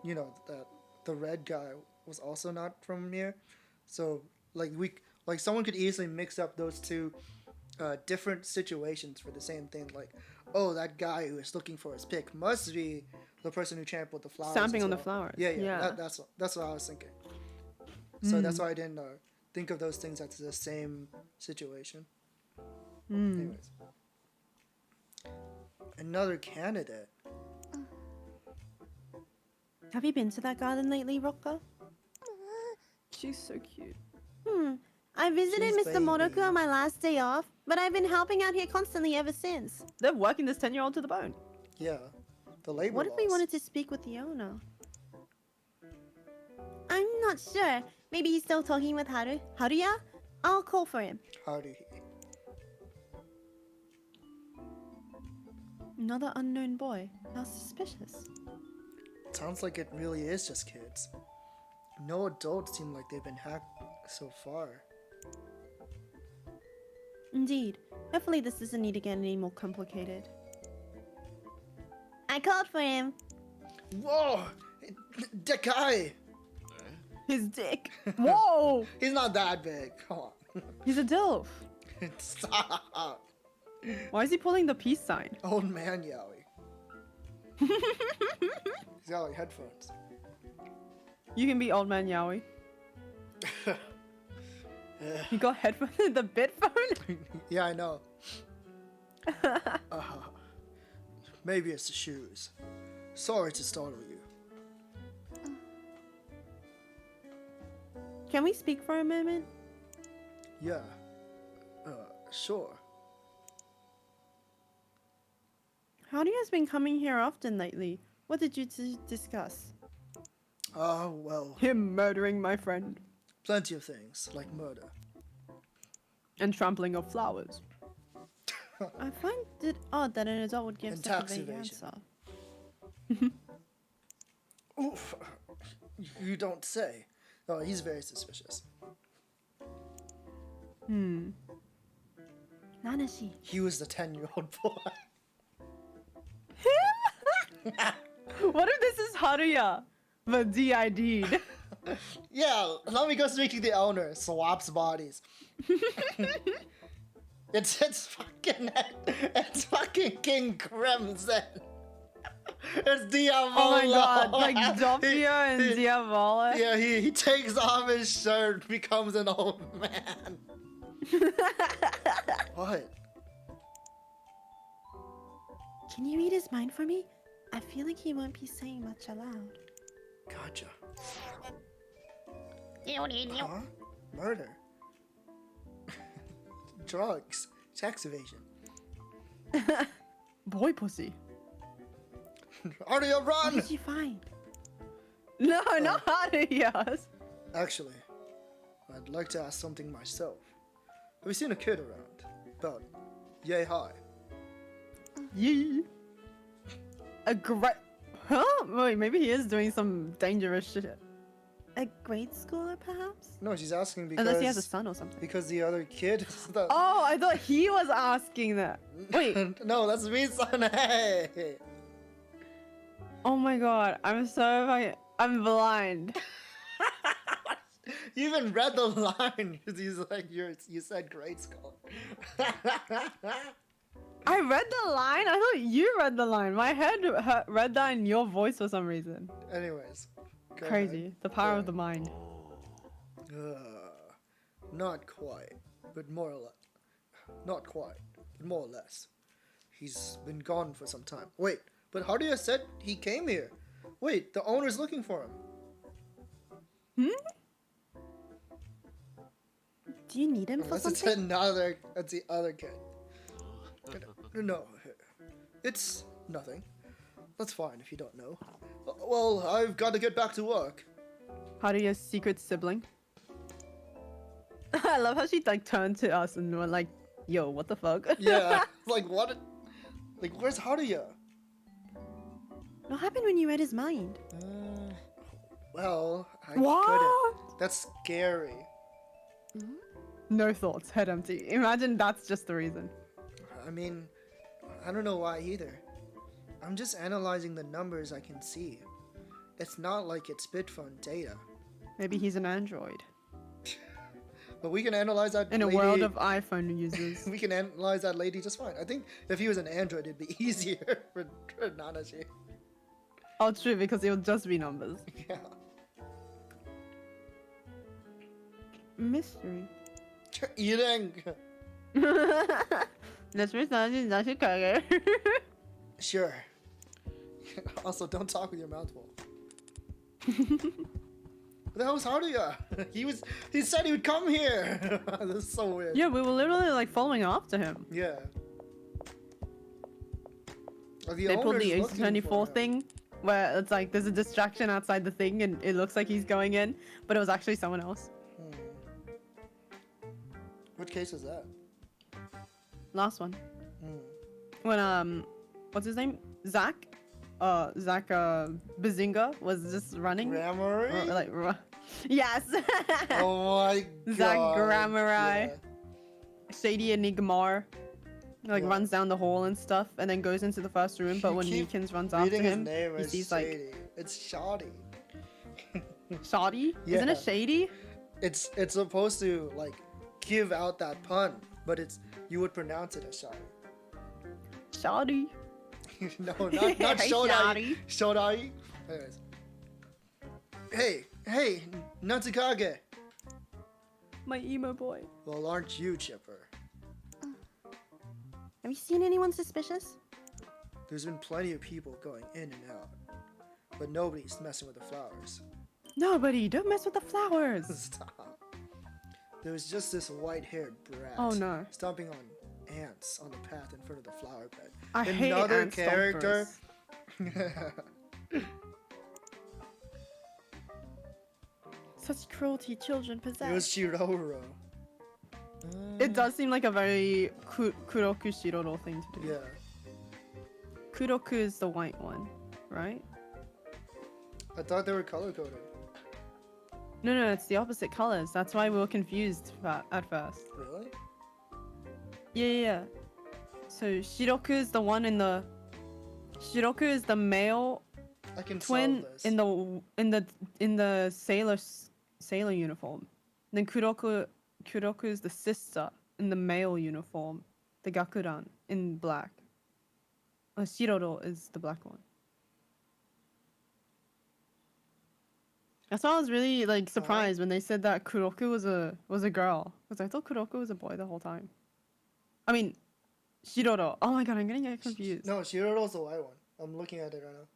that the red guy was also not from here, so like someone could easily mix up those two different situations for the same thing. Like, oh, that guy who is looking for his pick must be the person who trampled the flowers. Stamping as on the well. flowers. Yeah. Yeah. That's what I was thinking. So that's why I didn't think of those things as the same situation. Anyways. Another candidate. Have you been to that garden lately, Rocco? She's so cute. I visited She's Mr. Moroku baby. on my last day off, but I've been helping out here constantly ever since. They're working this 10-year-old to the bone. Yeah. The labor What if we laws. wanted to speak with the owner? I'm not sure. Maybe he's still talking with Haruya? I'll call for him. How do he? Another unknown boy. How suspicious. Sounds like it really is just kids. No adults seem like they've been hacked so far. Indeed. Hopefully this doesn't need to get any more complicated. I called for him. Whoa! That guy! His dick. Whoa! He's not that big. Come on. He's a dilf. Stop. Why is he pulling the peace sign? Old man Yowie. He's got like headphones. You can be old man Yowie. You got headphones in the bit phone? Yeah, I know. Maybe it's the shoes. Sorry to startle you. Can we speak for a moment? Yeah. Sure. How do you guys been coming here often lately? What did you discuss? Well, Him murdering my friend. plenty of things, like murder. And trampling of flowers. I find it odd that an adult would give And such a tax vague evasion. answer. Oof. You don't say. Oh, he's very suspicious. Nanashi. He was the 10-year-old boy. What if this is Haruya? But DID'd. Yeah, let me go speak to the owner. Swaps bodies. It's fucking King Crimson. It's Diavolo. Oh my god, like Doppio and Diavolo. Yeah, he takes off his shirt, becomes an old man. What? Can you read his mind for me? I feel like he won't be saying much aloud. Gotcha. Huh? Murder. Drugs. Tax evasion. Boy pussy. Arya, What run! did you find? No, not Haruya's. Actually, I'd like to ask something myself. Have you seen a kid around? About yay high. Yee. A great. Huh? Wait, maybe he is doing some dangerous shit. A grade schooler, perhaps? No, she's asking because Unless he has a son or something. because the other kid is the... Oh, I thought he was asking that. Wait. No, that's me, son. Hey. Oh my god, I'm blind. You even read the line. He's like, you said grade school. I read the line? I thought you read the line. My head read that in your voice for some reason. Anyways. go Crazy. ahead. The power Go of the mind. Not quite, but more or less. Not quite, but more or less. He's been gone for some time. Wait, but Haruya said he came here. Wait, the owner's looking for him. Do you need him for Unless it's something? that's the other kid. No, it's nothing. That's fine if you don't know. Well, I've got to get back to work. Haruya's secret sibling. I love how she like turned to us and went like, "Yo, what the fuck?" Yeah, like what? Like where's Haruya? What happened when you read his mind? Well, I What? couldn't. That's scary. No thoughts, head empty. Imagine that's just the reason. I mean, I don't know why either. I'm just analyzing the numbers I can see. It's not like it's Bitfun data. Maybe he's an android But we can analyze that in a lady. world of iPhone users. We can analyze that lady just fine. I think if he was an android, it'd be easier for Nanashi. Oh, true, because it would just be numbers. Yeah. Mystery. Eating. Let's be Sure. Also, don't talk with your mouth full. What the hell was Haruya? He said he would come here. This is so weird. Yeah, we were literally like following after him. Yeah. They pulled the owner's looking for 24 him. thing where it's like there's a distraction outside the thing and it looks like he's going in, but it was actually someone else. What case was that? Last one. When what's his name? Zach Bazinga was just running. Grammar? Yes. Oh my god. Zach Grammari. Yeah. Shady Enigmar. Like Yeah. runs down the hall and stuff and then goes into the first room, but You when keep Neekins runs after Reading his him, name he is sees Shady. like It's shoddy. Shoddy? Isn't it Yeah. shady? It's supposed to like give out that pun, but you would pronounce it as shoddy. Shoddy. No, not Hey, shoddy. Shoddy. Anyways. Hey, Natsukage. My emo boy. Well, aren't you, Chipper? Have you seen anyone suspicious? There's been plenty of people going in and out, but nobody's messing with the flowers. Nobody, don't mess with the flowers. Stop. There was just this white-haired brat. Oh, no. Stomping on ants on the path in front of the flower bed. I hate Another ant character. Such cruelty children It was possess. Shiroro. It does seem like a very Kuroku Shiroro thing to do. Yeah. Kuroku is the white one, right? I thought they were color-coded. No, it's the opposite colors. That's why we were confused at first. Really? Yeah. So Shiroku is the one in the. Shiroku is the male I can twin solve this. in the sailor uniform. Then Kuroku is the sister in the male uniform, the Gakuran in black. Shiroro is the black one. That's why I was really like surprised when they said that Kuroku was a girl, because I thought Kuroku was a boy the whole time. I mean, Shiroro. Oh my god, I'm getting confused. No, Shiroro's the white one. I'm looking at it right now.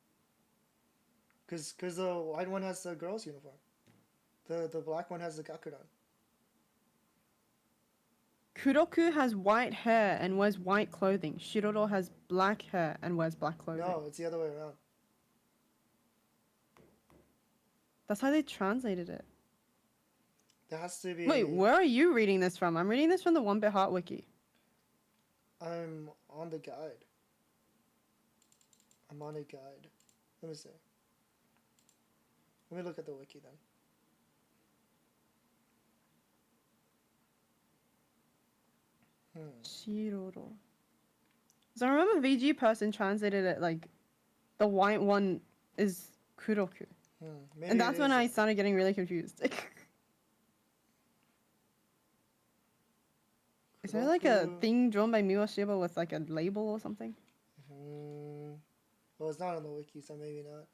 Cause the white one has the girl's uniform. The black one has the Gakuran. Kuroku has white hair and wears white clothing. Shiroro has black hair and wears black clothing. No, it's the other way around. That's how they translated it. There has to be. Wait, where are you reading this from? I'm reading this from the 1bitHeart wiki. I'm on the guide. I'm on a guide. Let me see. Let me look at the wiki then. Shiroro. So I remember VG person translated it like the white one is Kuroku. Maybe And that's it when is I then. started getting really confused. Is there like a Kuroku. thing drawn by Miwashiba with like a label or something? Well, it's not on the wiki, so maybe not.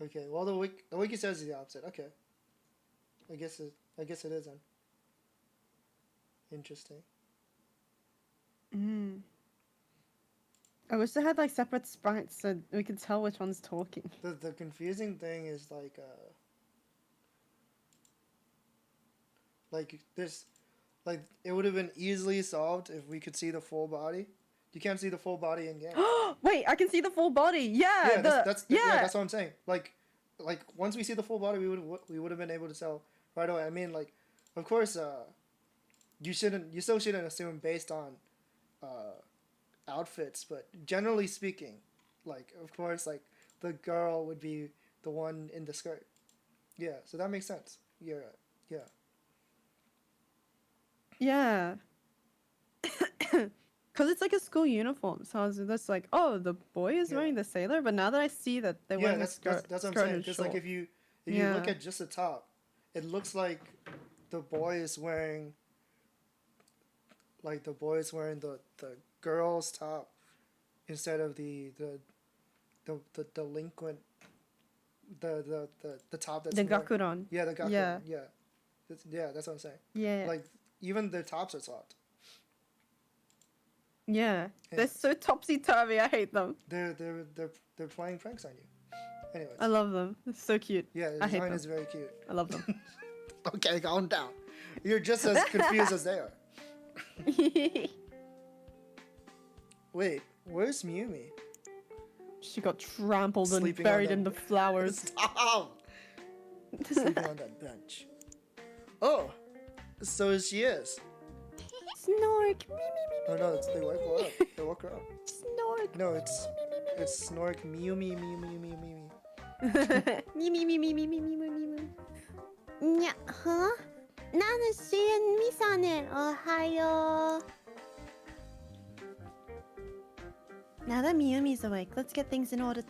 Okay, well the wiki says the opposite. Okay. I guess it is then. Interesting. I wish they had like separate sprites so we could tell which one's talking. The confusing thing is like this, like it would have been easily solved if we could see the full body. You can't see the full body in game. Wait, I can see the full body. Yeah, Yeah, that's yeah. that's what I'm saying. Like once we see the full body, we would have been able to tell right away. I mean, like, of course, you still shouldn't assume based on outfits, but generally speaking, like, of course, like the girl would be the one in the skirt. Yeah, so that makes sense. Yeah. Yeah. Because it's like a school uniform. So I was just like, oh, the boy is wearing the sailor. But now that I see that they're wearing a skirt, that's what I'm skirt saying. and Just like short. if you Yeah. look at just the top, it looks like the boy is wearing the girl's top instead of the delinquent the top that's the more- Gakuran. Yeah, the Gakuran. Yeah. Yeah, that's what I'm saying. Yeah. Like even the tops are soft. Yeah. Yeah. They're so topsy turvy. I hate them. They're playing pranks on you. Anyways. I love them. It's so cute. Yeah, the I hate design them. is very cute. I love them. Okay, calm down. You're just as confused as they are. Wait, where's Miyumi? She got trampled and Sleeping on buried the- in the flowers. Stop! Sleeping on that bench. Oh, so she is. Snork. Oh no, they woke her up. They woke her up. Snork. No, it's Snork Miyumi. Yeah, huh? Nana, she and Misane. Ohio. Now that Miyumi's awake, let's get things in order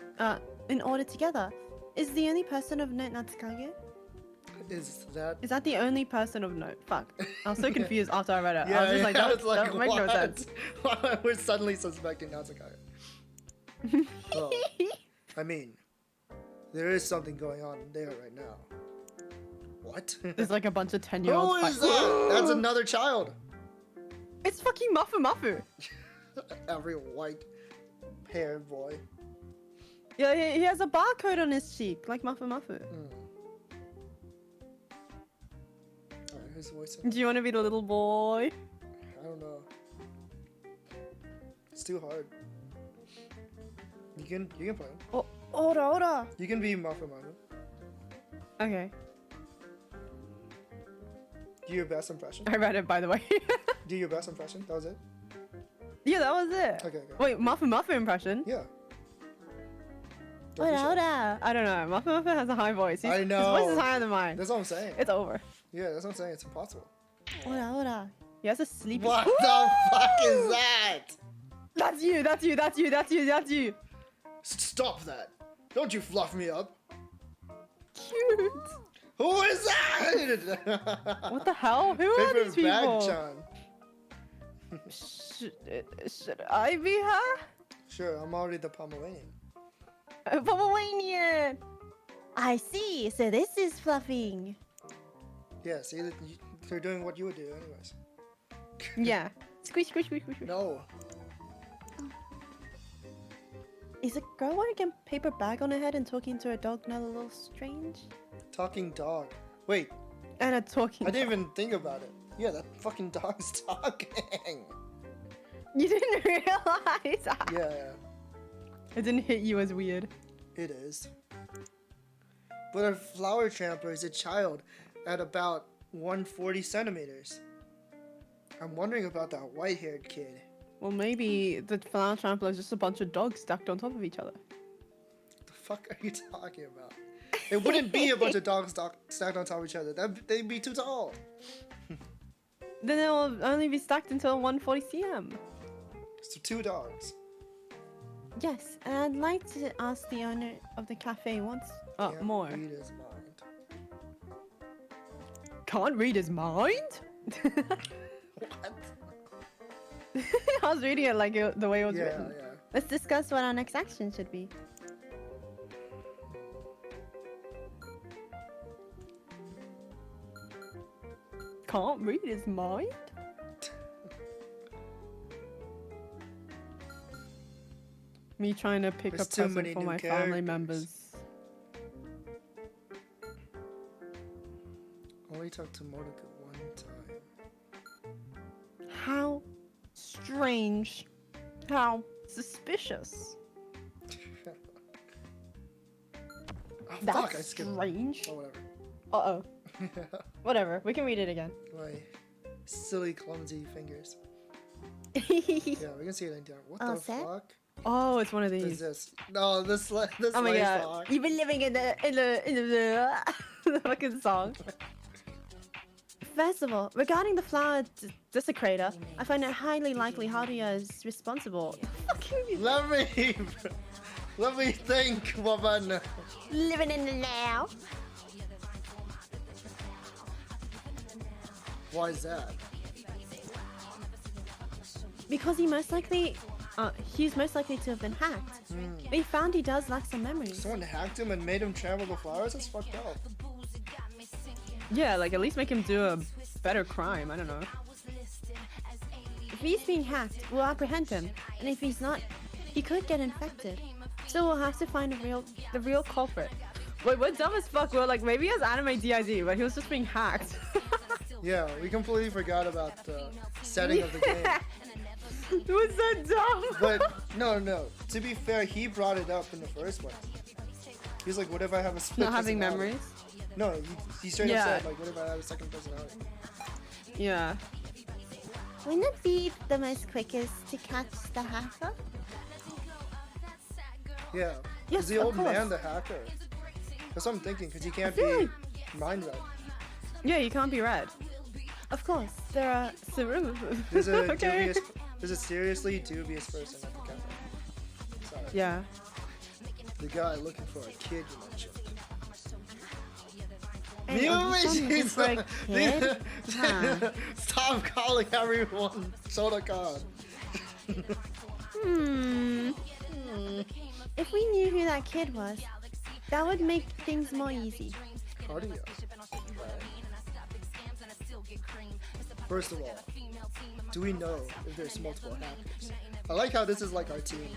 together. Is the only person of note Natsukage? Is that? Is that the only person of note? Fuck. I was so confused after I read it. I was just like, I that was like, don't make no what? sense. Why we're suddenly suspecting Natsukage. Well, I mean, there is something going on there right now. What? There's like a bunch of 10-year-olds. Who is that? That's another child. It's fucking Mafu Mafu. Every white-haired boy. Yeah, he has a barcode on his cheek, like Mafu Mafu. Alright, who's voicing? Do you want to be the little boy? I don't know. It's too hard. You can play him. Oh, ora. You can be Mafu Mafu. Okay. Do your best impression. I read it, by the way. Do your best impression. That was it. Yeah, that was it. Okay. Wait, Mafu Mafu impression? Yeah. Don't be shy. Ora. I don't know. Mafu Mafu has a high voice. I know. His voice is higher than mine. That's what I'm saying. It's over. Yeah, that's what I'm saying. It's impossible. Ora. He has a sleepy. What the fuck is that? That's you. That's you. That's you. That's you. That's you. Stop that! Don't you fluff me up. Cute. Who is that? What the hell? Who are Paper these people? bag John. Should I be her? Sure, I'm already the Pomeranian. Pomeranian. I see. So this is fluffing. Yeah, see, they're doing what you would do anyways. Yeah. Squish, squish, squish, squish. No. Is a girl wearing a paper bag on her head and talking to a dog not a little strange? Talking dog. Wait, And a talking. I didn't even think about it. Yeah, that fucking dog's talking. You didn't realize that. Yeah, It didn't hit you as weird. it is. But a flower trampler is a child at about 140 centimeters. I'm wondering about that white-haired kid. Well, maybe the flower trampler is just a bunch of dogs stacked on top of each other. What the fuck are you talking about? It wouldn't be a bunch of dogs stacked on top of each other. They'd be too tall. Then they'll only be stacked until 140 cm. So 2 dogs. Yes, and I'd like to ask the owner of the cafe once. Oh, Can't more. read his mind. Can't read his mind? What? I was reading it like the way it was Yeah, written. yeah. Let's discuss what our next action should be. Can't read his mind? Me trying to pick There's a too present many for new my family characters. members. Only talked to Monica one time. How strange. How suspicious. Oh, That's fuck, I skipped. strange. Oh, whatever. Uh-oh. Whatever. We can read it again. My silly, clumsy fingers. Oh, Yeah, we can see it anytime. What All the set? fuck Oh, it's one of is these. this? No, this Oh my lace god. dog. You've been living in the the fucking song. First of all, regarding the flower desecrator, I find it highly likely Haruya is responsible. Let me think, woman. Living in the now. Why is that? Because he's most likely to have been hacked. They found he does lack some memories. Someone hacked him and made him trample the flowers? That's fucked up. Yeah, like at least make him do a better crime. I don't know. If he's being hacked, we'll apprehend him, and if he's not, he could get infected. So we'll have to find the real culprit. Wait, what dumb as fuck? We're like, maybe he has anime DID, but he was just being hacked. Yeah, we completely forgot about the setting of the game. It was so dumb. But no. To be fair, he brought it up in the first place. He's like, "What if I have a split Not having personality?" memories. No, he straight up Yeah. said, like, "What if I have a second personality?" Yeah. Wouldn't it be the most quickest to catch the hacker? Yeah. Yes, Is the of old man course. the hacker? That's what I'm thinking, because he can't feel be like- mind read. Yeah, you can't be red. Of course, there are. There's a Okay. there's a seriously dubious person at the cafe. Sorry. Yeah. The guy looking for a kid you mentioned. Hey, audition looking for a kid? Huh. Stop calling everyone Shokan. If we knew who that kid was, that would make things more easy. Cardio. First of all, do we know if there's multiple hackers? I like how this is like our team.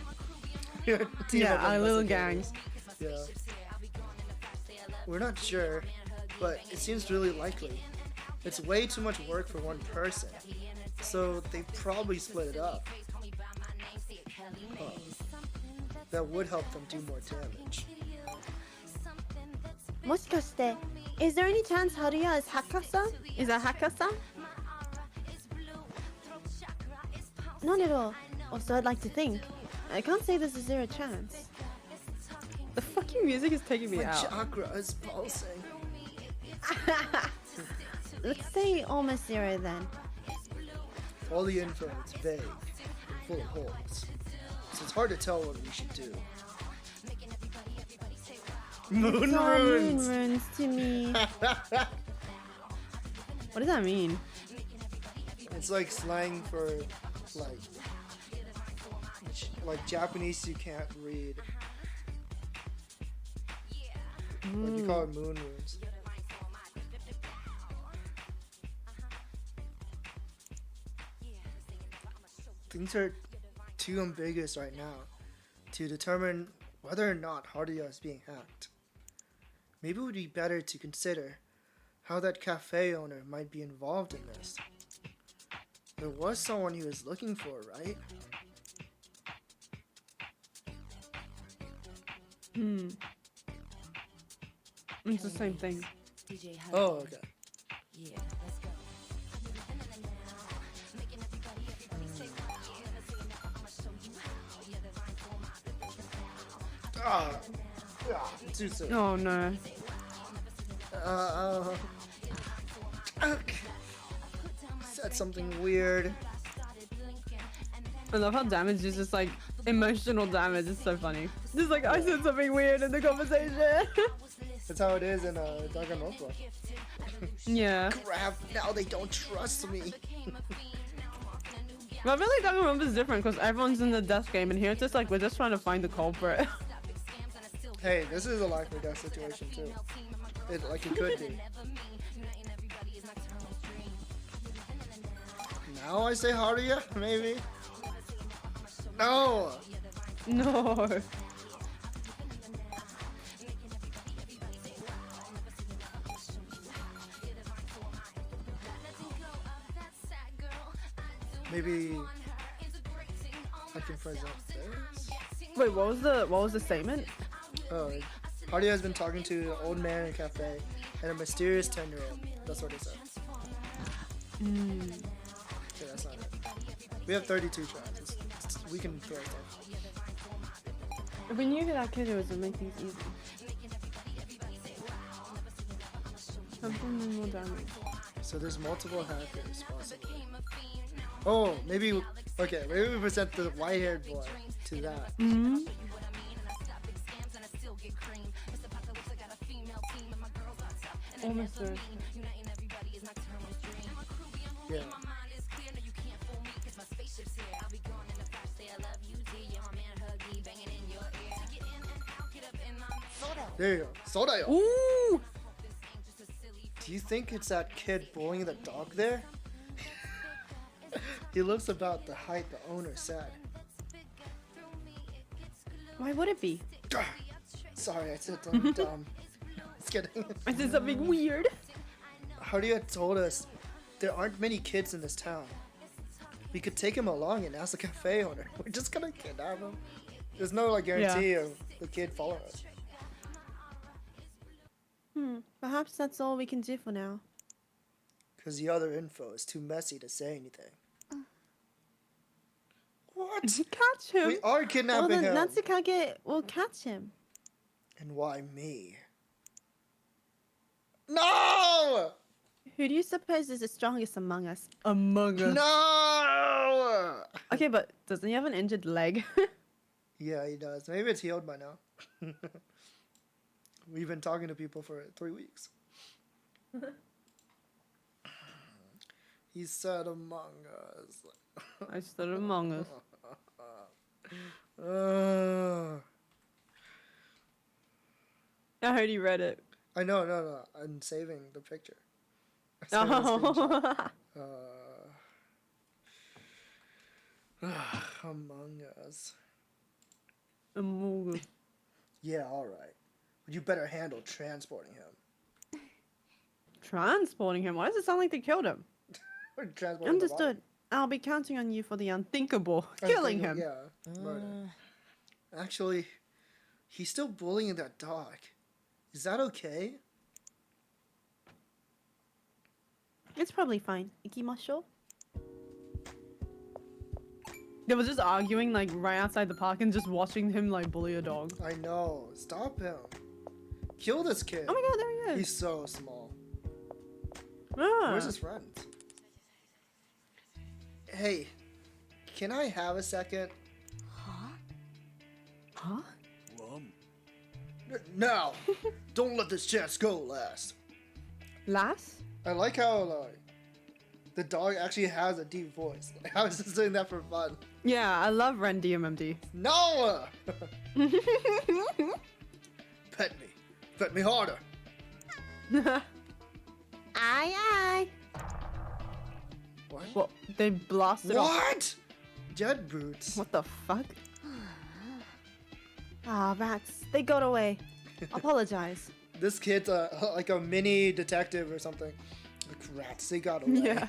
Yeah, our little gangs. Yeah. We're not sure, but it seems really likely. It's way too much work for one person, so they probably split it up. That would help them do more damage. もしかして is there any chance Haruya is Hakasa? Is that Hakasa? Not at all. Also, I'd like to think. I can't say there's a zero chance. The fucking music is taking me My out. chakra is pulsing. Let's say almost zero then. All the info is vague and full of holes, so it's hard to tell what we should do. Moon It's all moon runes! runes to me. What does that mean? It's like slang for like Japanese you can't read. Like you call it moon runes. Things are too ambiguous right now to determine whether or not Haruya is being hacked. Maybe it would be better to consider how that cafe owner might be involved in this. There was someone he was looking for, right? It's the same thing. Oh, okay. Ah, too soon. Oh no. Said something weird. I love how damage is just like emotional damage. It's so funny. Just like I said something weird in the conversation. That's how it is in Danganronpa. Yeah. Crap, now they don't trust me. But I feel like Danganronpa is different because everyone's in the death game, and here it's just like we're just trying to find the culprit. Hey, this is a life or death situation too. It could be. Now I say Haruya, maybe? No! No. Maybe I can present this. Wait, what was the statement? Oh, Haruya has been talking to an old man in a cafe and a mysterious 10-year-old. That's what it said. Okay, that's not it. We have 32 tries. We can throw it off. If we knew who that kid was, it would make things easy. Something more damage. So there's multiple hackers possibly. Oh, maybe okay. Maybe we present the white-haired boy to that. Almost there. Yeah. There you go. Sodayo. Ooh! Do you think it's that kid bullying the dog there? He looks about the height the owner said. Why would it be? Sorry, I said something dumb. Just kidding. I did something weird. Haruya told us there aren't many kids in this town. We could take him along and ask the cafe owner. We're just gonna kidnap him. There's no guarantee of the kid following us. Perhaps that's all we can do for now. Because the other info is too messy to say anything. What? Catch him. We are Well, kidnapping then him. Natsukage will catch him. And why me? No! Who do you suppose is the strongest among us? Among us. No! Okay, but doesn't he have an injured leg? Yeah, he does. Maybe it's healed by now. We've been talking to people for 3 weeks. He said Among Us. I said Among Us. I heard you read it. I know, no. I'm saving the picture. I'm saving the screenshot. Among Us. Among Us. Yeah, alright. But you better handle transporting him. Transporting him? Why does it sound like they killed him? Or transporting the body. Understood. I'll be counting on you for the Unthinkable. I Killing think- him. Yeah, murder. Actually, he's still bullying that dog. Is that okay? It's probably fine. Ikimasho? They were just arguing like right outside the park and just watching him like bully a dog. I know. Stop him. Kill this kid. Oh my god, there he is. He's so small. Ah. Where's his friends? Hey, can I have a second? Huh? Now! Don't let this chance go, lass. Lass? I like how the dog actually has a deep voice. Like, I was just doing that for fun. Yeah, I love Ren DMMD. No! Pet me. Pet me harder. Aye. What? What? They blasted off. What? Jet boots. What the fuck? Ah, rats. They got away. Apologize. This kid's like a mini detective or something. Like rats, they got away. Yeah.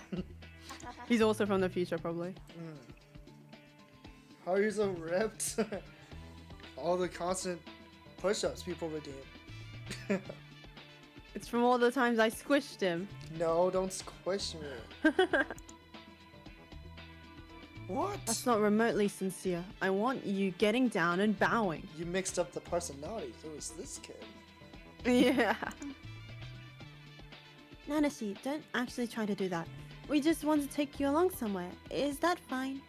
He's also from the future, probably. How are you so ripped? All the constant push-ups people redeem. It's from all the times I squished him. No, don't squish me. What? That's not remotely sincere. I want you getting down and bowing. You mixed up the personalities. It was this kid. Yeah. Nanashi, don't actually try to do that. We just want to take you along somewhere. Is that fine?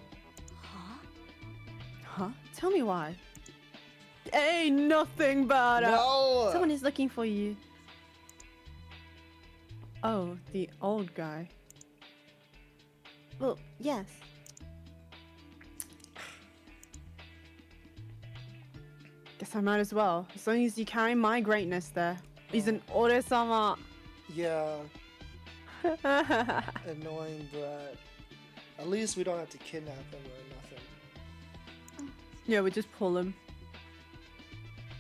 Huh? Tell me why. Ain't nothing but a... No! Someone is looking for you. Oh, the old guy. Well, yes. Guess I might as well. As long as you carry my greatness there. He's an ore-sama. Yeah, annoying brat. At least we don't have to kidnap him or nothing. Yeah, we just pull him.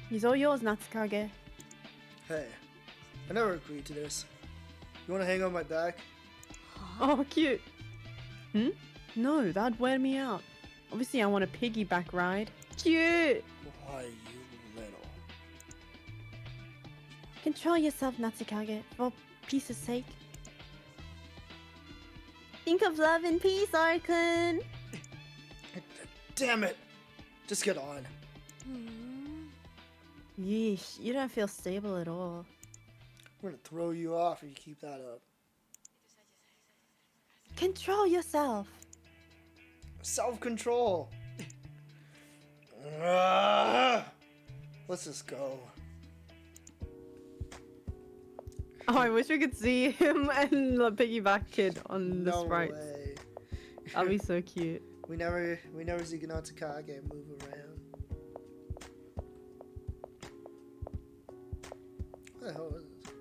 He's all yours, Natsukage. Hey, I never agreed to this. You want to hang on my back? Oh, cute. Hmm? No, that'd wear me out. Obviously, I want a piggyback ride. Cute. Why, you little. Control yourself, Natsukage, for peace's sake. Think of love and peace, Arkun. Damn it! Just get on. Yeesh, you don't feel stable at all. I'm gonna throw you off if you keep that up. Control yourself. Self-control. Let's just go. Oh, I wish we could see him and the piggyback kid on the No sprites. way. That'd be so cute. We never see Natsukage move around. What the hell is this?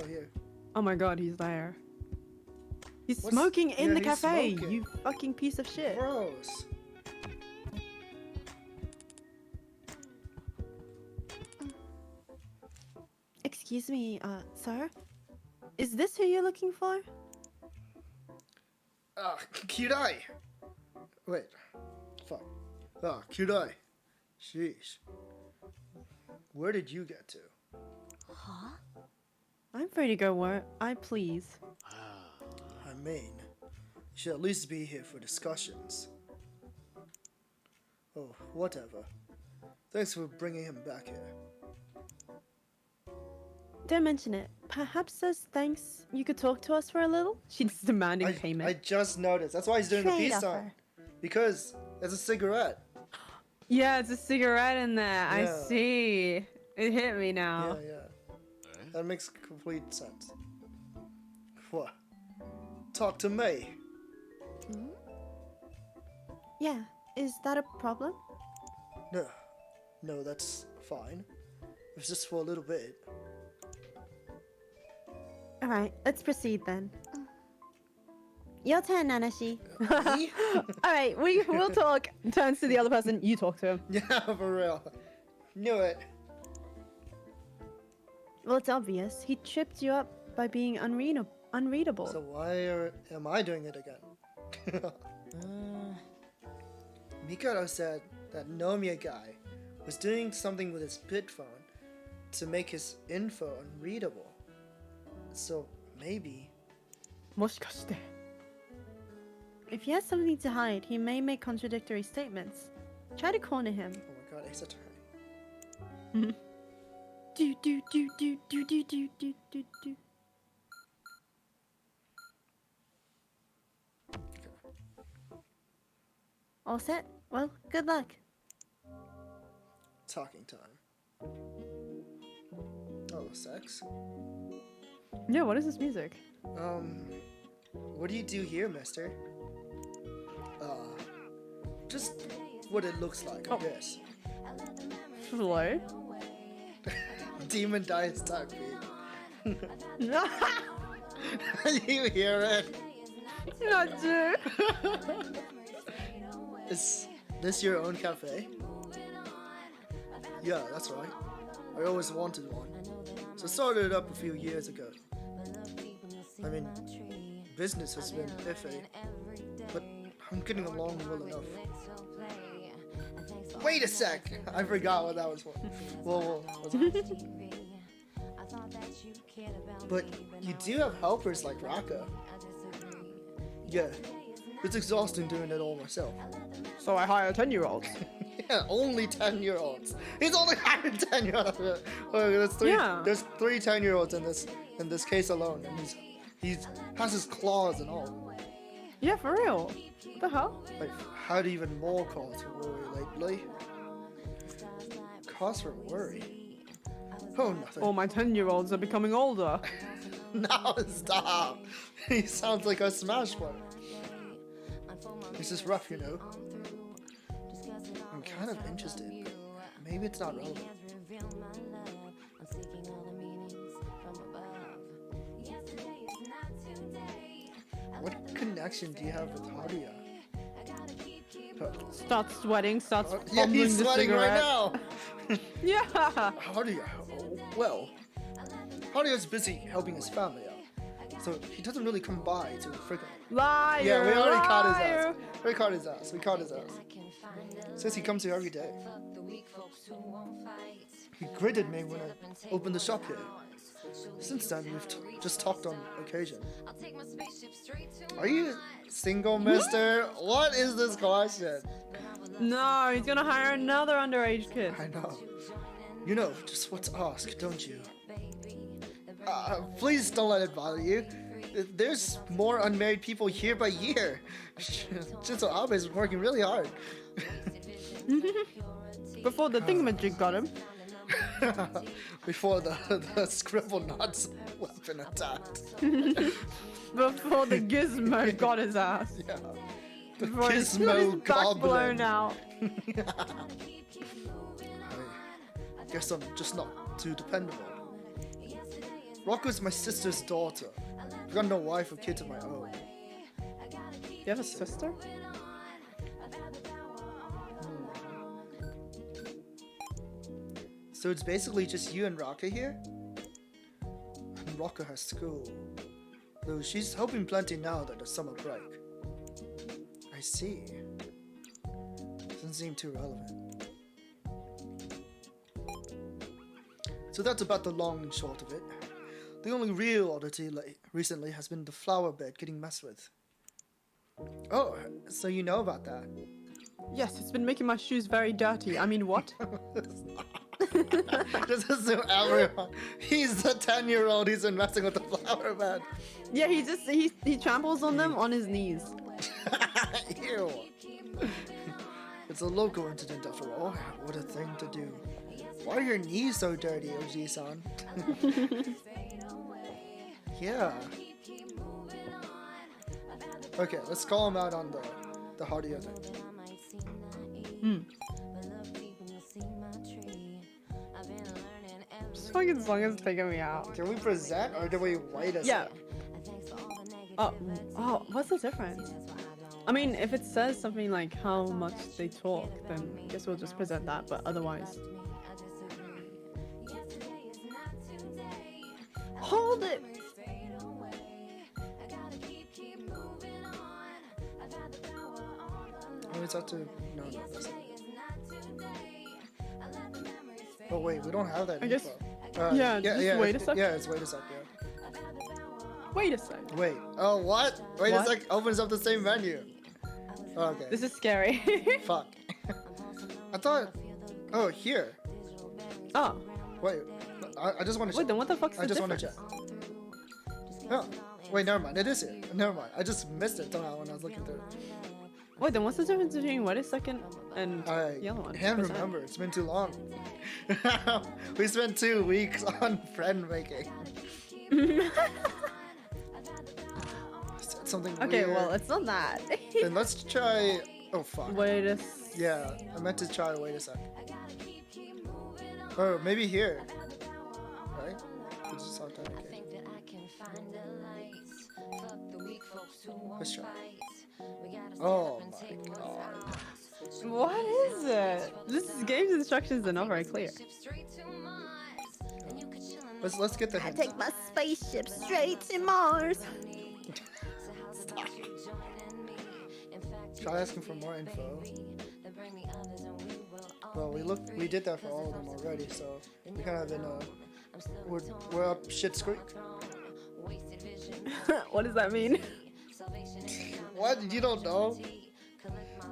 Oh, here. Oh my god, he's there. He's What's- smoking in yeah, the he's cafe, smoking. you fucking piece of shit. Gross. Excuse me, sir? Is this who you're looking for? Kirai! Wait. Fuck. Kirai. Sheesh. Where did you get to? I'm free to go where I please. I mean, you should at least be here for discussions. Oh, whatever. Thanks for bringing him back here. Don't mention it. Perhaps as thanks, you could talk to us for a little? She's demanding I payment. just noticed. That's why he's doing the Trade peace offer. sign. Because it's a cigarette. Yeah, it's a cigarette in there. I Yeah. see. It hit me now. Yeah. That makes complete sense. What? Talk to me. Yeah, is that a problem? No, that's fine. It's just for a little bit. Alright, let's proceed then. Your turn, Nanashi. Me? Alright, we'll talk. Turns to the other person. You talk to him. Yeah, for real. Knew it. Well, it's obvious. He tripped you up by being unreadable. So why am I doing it again? Mikado said that Nomiya guy was doing something with his bit phone to make his info unreadable. So maybe. もしかして. If he has something to hide, he may make contradictory statements. Try to corner him. Oh my god, Ace Attorney. Do do do do do do do do do do. All set? Well, good luck. Talking time. Oh, sex? Yeah, what is this music? What do you do here, mister? Just what it looks like, I guess. Hello? Demon dice tag beat. No, You hear it? not you. Is this your own cafe? Yeah, that's right. I always wanted one. So I started it up a few years ago. I mean, business has been iffy, but I'm getting along well enough. Wait a sec! I forgot what that was for. Whoa. But you do have helpers like Raka. Yeah, it's exhausting doing it all myself. So I hire 10-year-olds. Yeah, only 10-year-olds. He's only hired 10-year-olds. Oh, there's three 10-year-olds in this case alone, and he has his claws and all. Yeah, for real. What the hell? I've had even more cause for worry lately. Cause for worry? Oh, nothing. All my 10-year-olds are becoming older. Now stop. He sounds like a smash one. This is rough, you know. I'm kind of interested, but maybe it's not relevant. What connection do you have with Haruya? Starts sweating, starts Yeah, fumbling he's the sweating right cigarette. now. Yeah. Haruya, well, Haruya's busy helping his family out, so he doesn't really come by to freaking. Liar. Yeah, we already caught his liar. ass. We caught his ass. Says he comes here every day. He greeted me when I opened the shop here. Since then, we've just talked on occasion. Are you single, mister? What is this question? No, he's gonna hire another underage kid. I know. You know just what to ask, don't you? Please don't let it bother you. There's more unmarried people year by year. Shinzo Abe is working really hard. Before the thingamajig got him. Before the scribble knots weapon attacked. Before the gizmo got his ass. Yeah. The Before he split his Gizmo back blown Goblin. out. I guess I'm just not too dependable. Rocco's my sister's daughter. I've got no wife or kids of my own. You have a sister? So it's basically just you and Rocco here? And Rocco has school. Though she's hoping plenty now that the summer break. I see. Doesn't seem too relevant. So that's about the long and short of it. The only real oddity recently has been the flower bed getting messed with. Oh, so you know about that? Yes, it's been making my shoes very dirty. I mean, what? This is so everyone. He's the 10-year-old. He's been messing with the flower bed. Yeah, he tramples on them on his knees. Ew. It's a local incident after all. What a thing to do. Why are your knees so dirty, Oji-san? Yeah. Okay, let's call him out on the audio thing. This fucking song is taking me out. Can we present or do we wait a Yeah. second? Oh, what's the difference? I mean, if it says something like how much they talk, then I guess we'll just present that, but otherwise. Hold it! Oh, it's up to... No, that's not it. Oh wait, we don't have that I guess- info. yeah, just wait a sec. Yeah, it's wait a sec, yeah. Wait a sec. Wait. Oh, what? Wait What? a sec. Opens up the same menu. Okay. This is scary. Fuck. I thought... Oh, here. Oh, Wait. I just want to check. wait, then what the fuck's I the just want to difference? check. Oh. Wait, never mind. It is here. Never mind. I just missed it somehow when I was looking through. Wait, then what's the difference between wait a second and I the other one? can't Present? remember. It's been too long. We spent 2 weeks on friend making. Something Okay, weird. well, it's not that. Then let's try... Oh, fuck. Wait a Yeah, I meant to try wait a sec. Or maybe here. Right? It's just authenticate. Let's try. Oh my god. What is it? This game's instructions are not very clear. Let's get the I hint. take my spaceship straight to Mars. Try asking for more info. Well, we did that for all of them already, so we kind of in a we're up shit's creek. What does that mean? What? You don't know?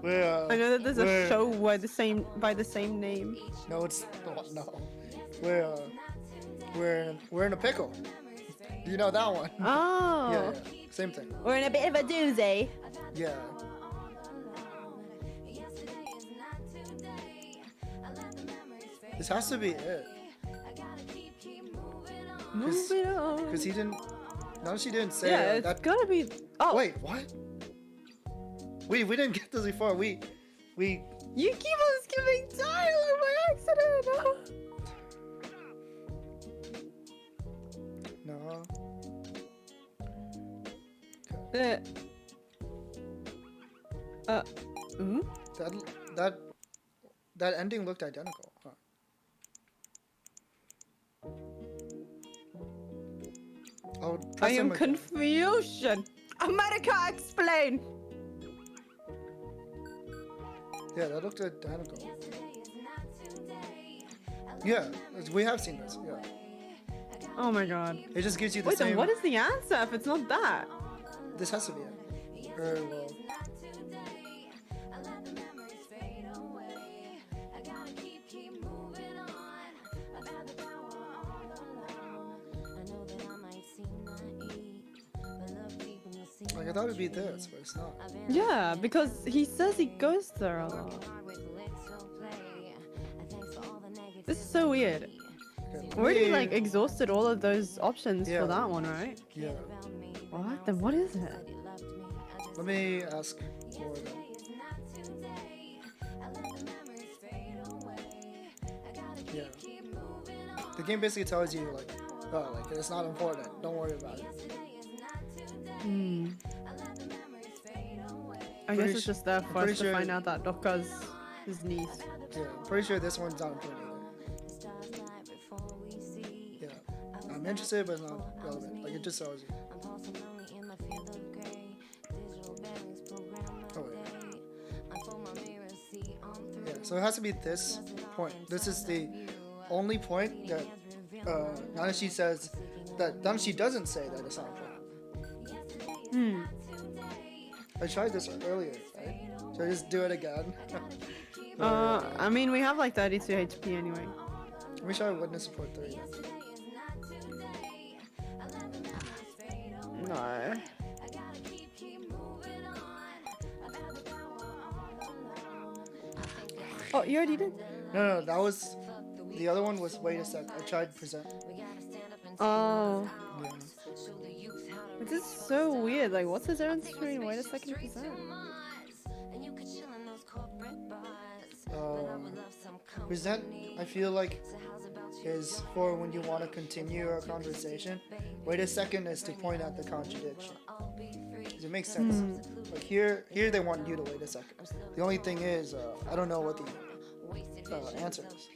We're I know that there's a we're- show by the same name. No, it's no. We're in a pickle. You know that one? Oh, Yeah, same thing. We're in a bit of a doozy. Yeah. This has to be it. move it on. Because he didn't. No, she didn't say Yeah, it's that. gotta be. Oh, Wait, what? We didn't get this before. We. you keep on skipping dialogue by accident. No. Hmm? That ending looked identical. Huh. Oh, I press am him again. confusion. America, explain. Yeah, that looked identical. Yeah, we have seen this. Yeah, Oh my god. it just gives you the Wait, same. then what is the answer if it's not that? This has to be it. Well, like I thought it'd be this, but it's not. Yeah, because he says he goes there a lot. This is so weird. Okay, We already let like me- exhausted all of those options Yeah. for that one, right? Yeah. What? Then what is it? Let me ask for them. Yeah. The game basically tells you like, oh, like it's not important. Don't worry about it. Hmm. I Pretty guess it's su- just there I'm for pretty us to sure- find out that Doka's his niece. Yeah, I'm pretty sure this one's not important either. Yeah. I'm interested, but it's not relevant. Like it just tells you. Oh wait. Yeah. So it has to be this point. This is the only point that Nanashi says that Nanashi doesn't say that it's not important. Hmm. I tried this earlier, right? Should I just do it again? I mean, we have like 32 HP anyway. Let me try Witness Support 3 then. No. Oh, you already did? No, that was the other one. Was wait a sec. I tried present. Oh. Yeah. This is so weird. Like, what's the difference between wait a second and present? Present, I feel like, is for when you want to continue a conversation. Wait a second is to point out the contradiction. Does it make sense? Like here they want you to wait a second. The only thing is, I don't know what the answer is.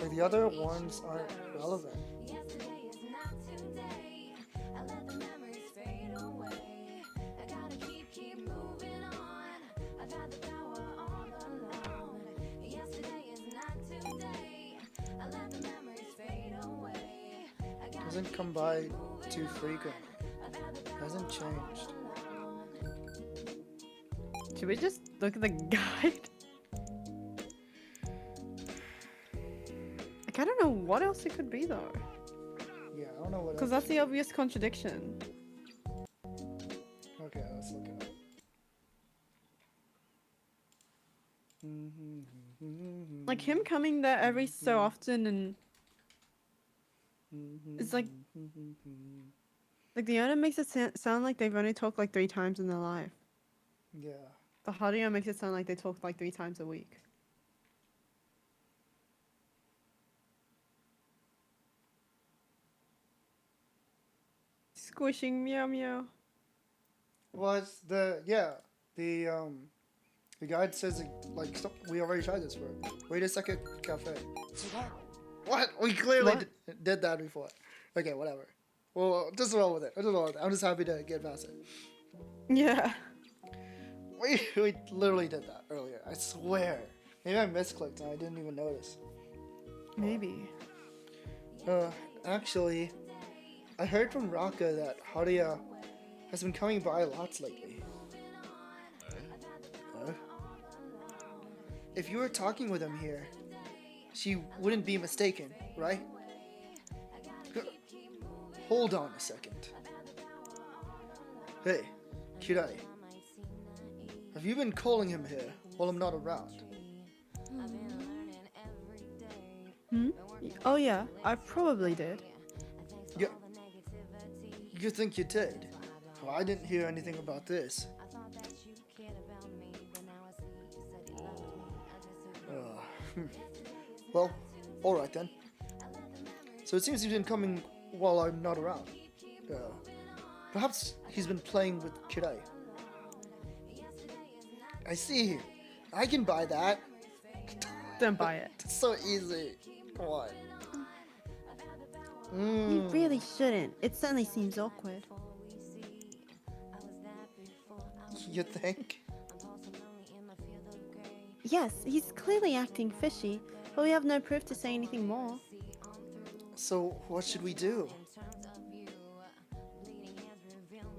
Like the other ones aren't relevant. Doesn't come by too frequently. Hasn't changed. Should we just look at the guide? Like, I don't know what else it could be though. Yeah, I don't know what. Because that's the obvious contradiction. Okay, let's look it up. Like him coming there every so often and it's like the owner makes it sound like they've only talked like 3 times in their life. Yeah. The Haruya makes it sound like they talk like 3 times a week. Squishing meow meow. Was the guide says it, like we already tried this for wait a second cafe. What? We clearly did that before. Okay, whatever. Well, just roll with it. I'm just happy to get past it. Yeah. We literally did that earlier. I swear. Maybe I misclicked and I didn't even notice. Maybe. Actually, I heard from Raka that Haruya has been coming by lots lately. If you were talking with him here, she wouldn't be mistaken, right? Hold on a second. Hey, Kirai. Have you been calling him here while I'm not around? Oh yeah, I probably did. Yeah. You think you did? Well, I didn't hear anything about this. Well, alright then. So it seems he's been coming while I'm not around. Perhaps he's been playing with Kirai. I see. I can buy that. Don't buy it. It's so easy. Come on. You really shouldn't. It certainly seems awkward. You think? Yes, he's clearly acting fishy, but we have no proof to say anything more. So what should we do?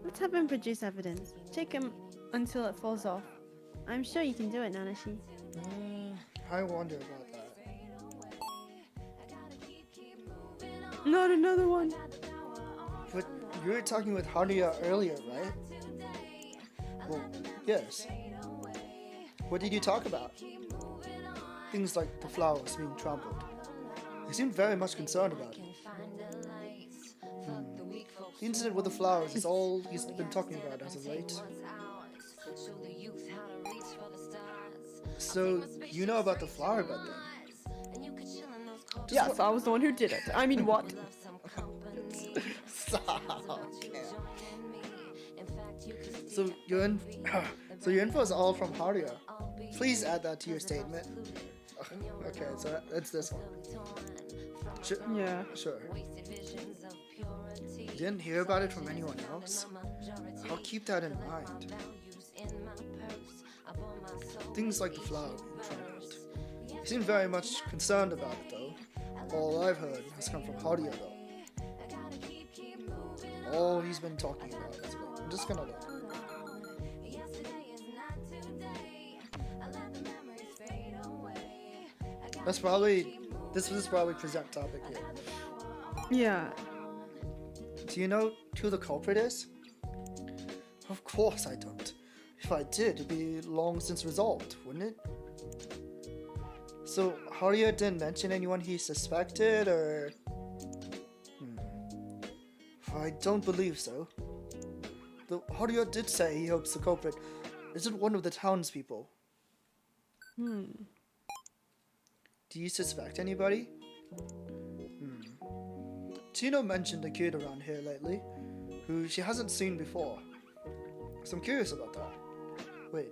Let's have him produce evidence. Shake him until it falls off. I'm sure you can do it, Nanashi. I wonder about that. Not another one. But you were talking with Haruya earlier, right? Well, yes. What did you talk about? Things like the flowers being trampled. He seemed very much concerned about it. The incident with the flowers is all he's been talking about as of late. So, you know about the flower bed then? Yes, I was the one who did it. I mean, what? Stop. So your info is all from Haruya. Please add that to your statement. Okay, so it's this one. Yeah. Sure. You didn't hear about it from anyone else? I'll keep that in mind. Things like the flower being trampled. He seemed very much concerned about it though. All I've heard has come from Haruya though. All he's been talking about is about. I'm just gonna look. This was probably present topic here. Yeah. Do you know who the culprit is? Of course I don't. If I did, it'd be long since resolved, wouldn't it? So, Haruya didn't mention anyone he suspected, or... I don't believe so. Though Haruya did say he hopes the culprit isn't one of the townspeople. Do you suspect anybody? Chino mentioned a kid around here lately, who she hasn't seen before. So I'm curious about that. Wait,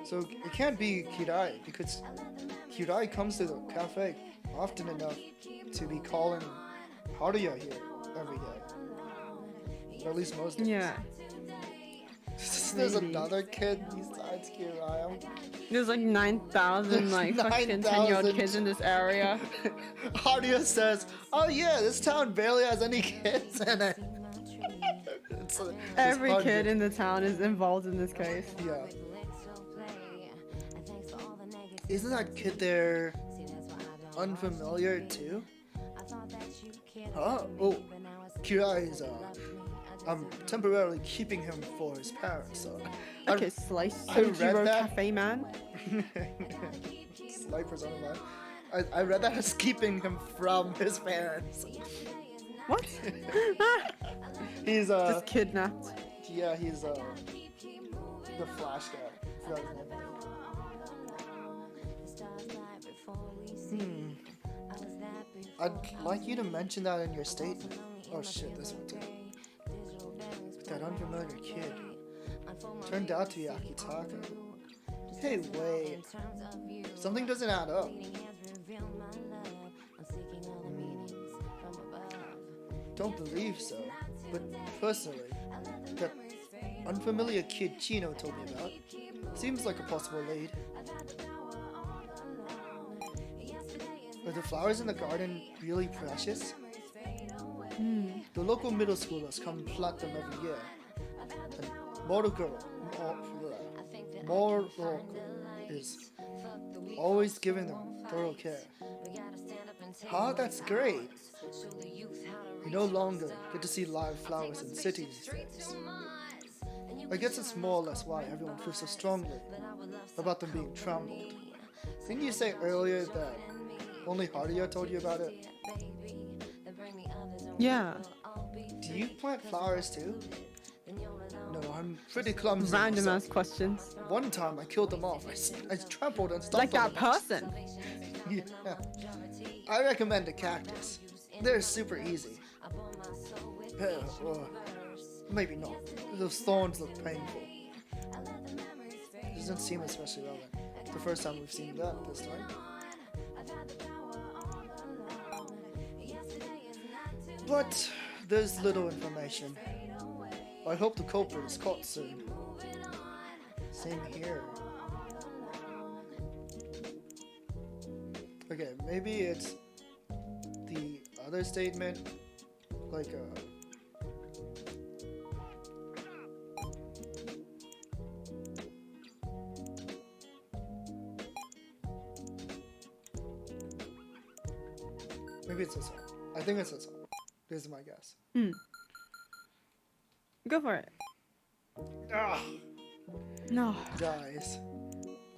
so it can't be Kirai, because Kirai comes to the cafe often enough to be calling Haruya here every day. Or at least most days. Yeah. There's Maybe. another kid besides Kirai. There's like 9,000 like fucking 10-year-old 9,000. kids in this area. Haruya says, "Oh yeah, this town barely has any kids in it." It's Every hard kid to- in the town is involved in this case. Yeah. Isn't that kid there unfamiliar too? Huh? Oh, Kirai is I'm temporarily keeping him for his parents. So Okay, slice I read Sojiro that. Cafe Man. Slight persona line. I read that as keeping him from his parents. What? He's Just kidnapped. yeah, he's the Flash guy. Forgot his name. I'd like you to mention that in your statement. Oh shit, this one too. That unfamiliar kid turned out to be Akitaka. Hey, wait. Something doesn't add up. Don't believe so, but personally, that unfamiliar kid Chino told me about seems like a possible lead. Are the flowers in the garden really precious? The local middle schoolers come plant them every year. And Moroko is always giving them thorough care. Huh? That's great. You no longer get to see live flowers in cities these days. I guess it's more or less why everyone feels so strongly about them being trampled. Didn't you say earlier that only Haruya told you about it? Yeah. Do you plant flowers too? No, I'm pretty clumsy. Random myself. ass questions. One time I killed them off. I trampled and stomped Like that on them. person. Yeah. I recommend a cactus. They're super easy. Maybe not. Those thorns look painful. Doesn't seem especially relevant. The first time we've seen that this time. But there's little information. I hope the culprit is caught soon. Same here. Okay, maybe it's the other statement, like maybe it's this one. I think it's this one. This is my guess. Go for it. Ah, No. guys.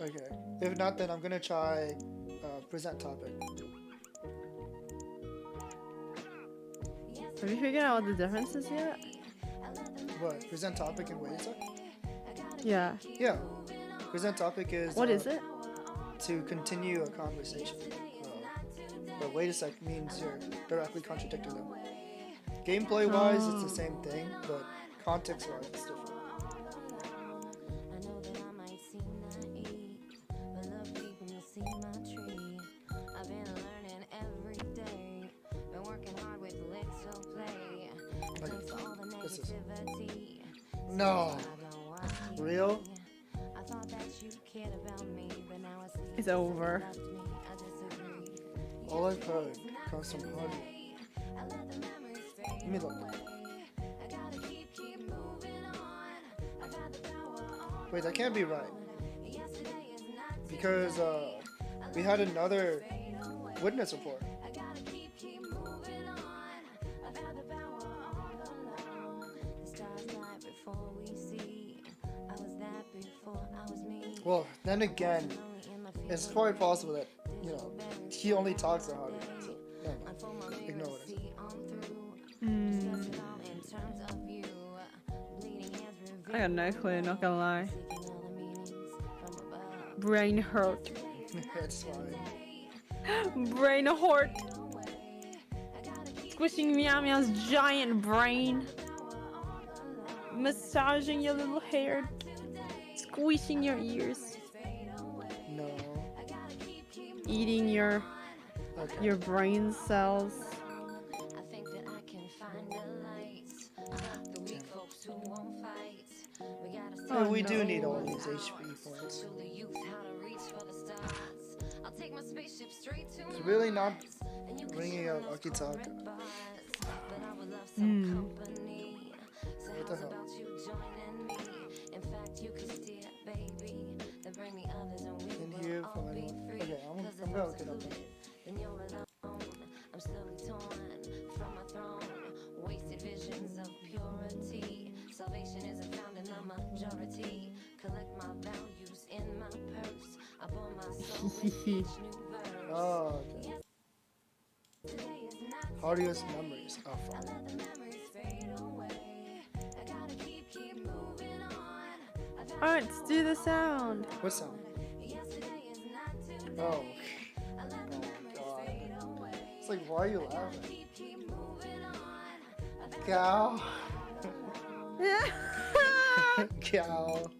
Okay. If not, then I'm gonna try present topic. Have you figured out what the difference is yet? What? Present topic and wait a sec? Yeah. Yeah. Present topic is. What is it? To continue a conversation. But wait a sec means you're directly contradicting them. Gameplay wise, it's the same thing, but context wise, it's different. This is no real. It's over. All I've heard comes from Haruya. Let me look. Wait, that can't be right. Because we had another witness report. Well, then again, it's quite possible that, you know, he only talks to Haru. So, never mind. Ignore what I said. I got no clue, not gonna lie. Brain hurt. It's fine. Brain hurt. Squishing Meow Meow's giant brain. Massaging your little hair. Squishing your ears. No. Eating your brain cells. Oh, we do need all these HP points. It's really not bringing up Akitaka. What the hell? In here, fine. Okay, I'm gonna look it up. I'm slowly torn from my throne. Wasted visions of purity. Salvation isn't found in the majority. Collect my values in my purse. I bore my soul with each new verse. Oh, okay. Haru's memories are fun. Alright, let's do the sound. What sound? Oh. Oh god. It's like, why are you laughing? Cow. Cow.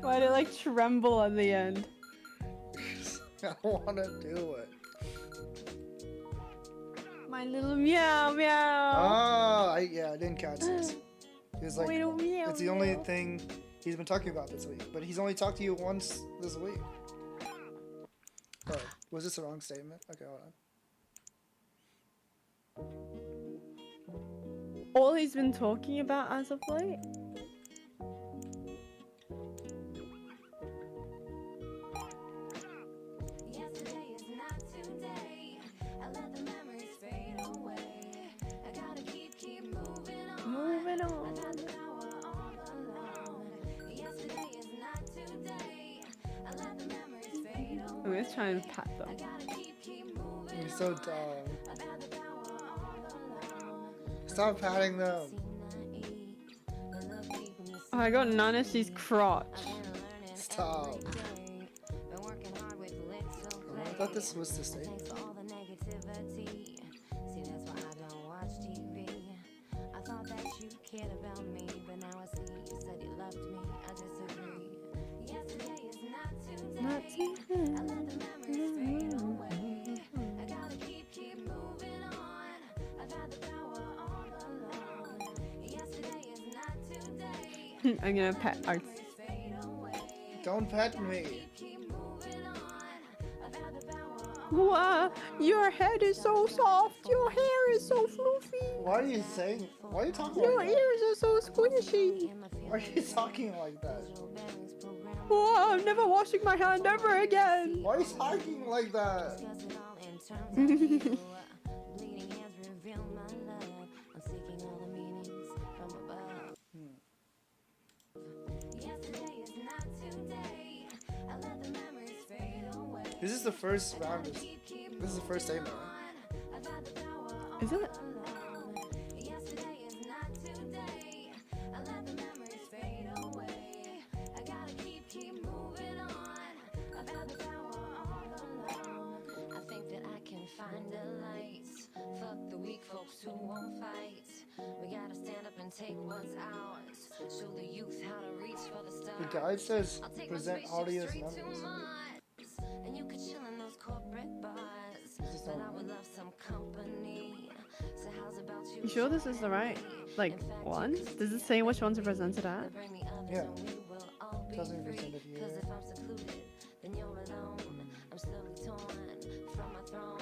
Why did it like tremble at the end? I wanna do it. My little meow meow. Oh, I didn't catch this. He was like, Little meow it's the only meow. thing he's been talking about this week, but he's only talked to you once this week. Oh, was this the wrong statement? Okay, hold on. All he's been talking about as of late. Yesterday is not today. I let the memories fade away. I gotta keep moving on. Moving on. Yesterday is not today. I let the memories fade away. I'm gonna try and pat them. You're so dumb. Stop patting them. Oh, I got Nanashi's crotch. Stop. Oh, I thought this was the same. See, that's why I don't watch TV. I thought that you cared about me, but now I see you said you loved me. I disagree. Yesterday is not today. Not I let the memories fade away. I gotta keep moving on. I've had the power all along. Yesterday is not today. I'm gonna pet Arts. Don't pet me. Wow, your head is so soft. Your hair is so fluffy. Why are you saying? Why are you talking Your like that? ears are so squishy. Why are you talking like that? Wow, I'm never washing my hand ever again. Why are you talking like that? Bleeding hands reveal my love. I'm seeking all the meanings from above. Yesterday is not today. I let the memories fade away. This is the first round. This is the first statement, right? Is it? Yesterday is not today. I let the memories fade away. I gotta keep moving on. I've had the power all along. I think that I can find a light. Fuck the weak folks who won't fight. We gotta stand up and take what's ours. Show the youth how to reach for the stars. The guide says I'll take present my audio spaceship straight to numbers. Mars. And you could chill in those corporate bars. But I would love some company. So how's about you? You sure this is the right, like, one? Does it say which ones are presented at? Bring me others Yeah. and we will all be Doesn't free. present it here. 'Cause if I'm secluded, then you're alone. I'm slowly torn from my throne.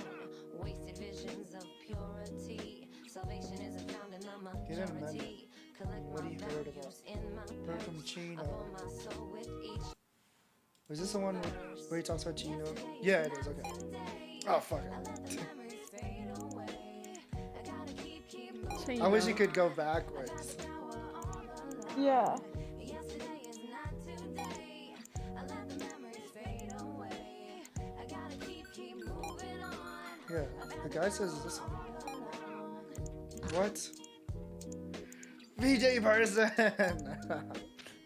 Wasted visions of purity. Salvation isn't found in the Get him, man. majority. Collect What my he heard about. values in my Heard from purse. I Chino. bore my soul with each Was this the one where he talks about Chino? Yeah, it is. Okay. Oh fuck it. I wish you could go backwards. Yeah. Yesterday is not today. I let the memories The guy says this one. What? VJ person!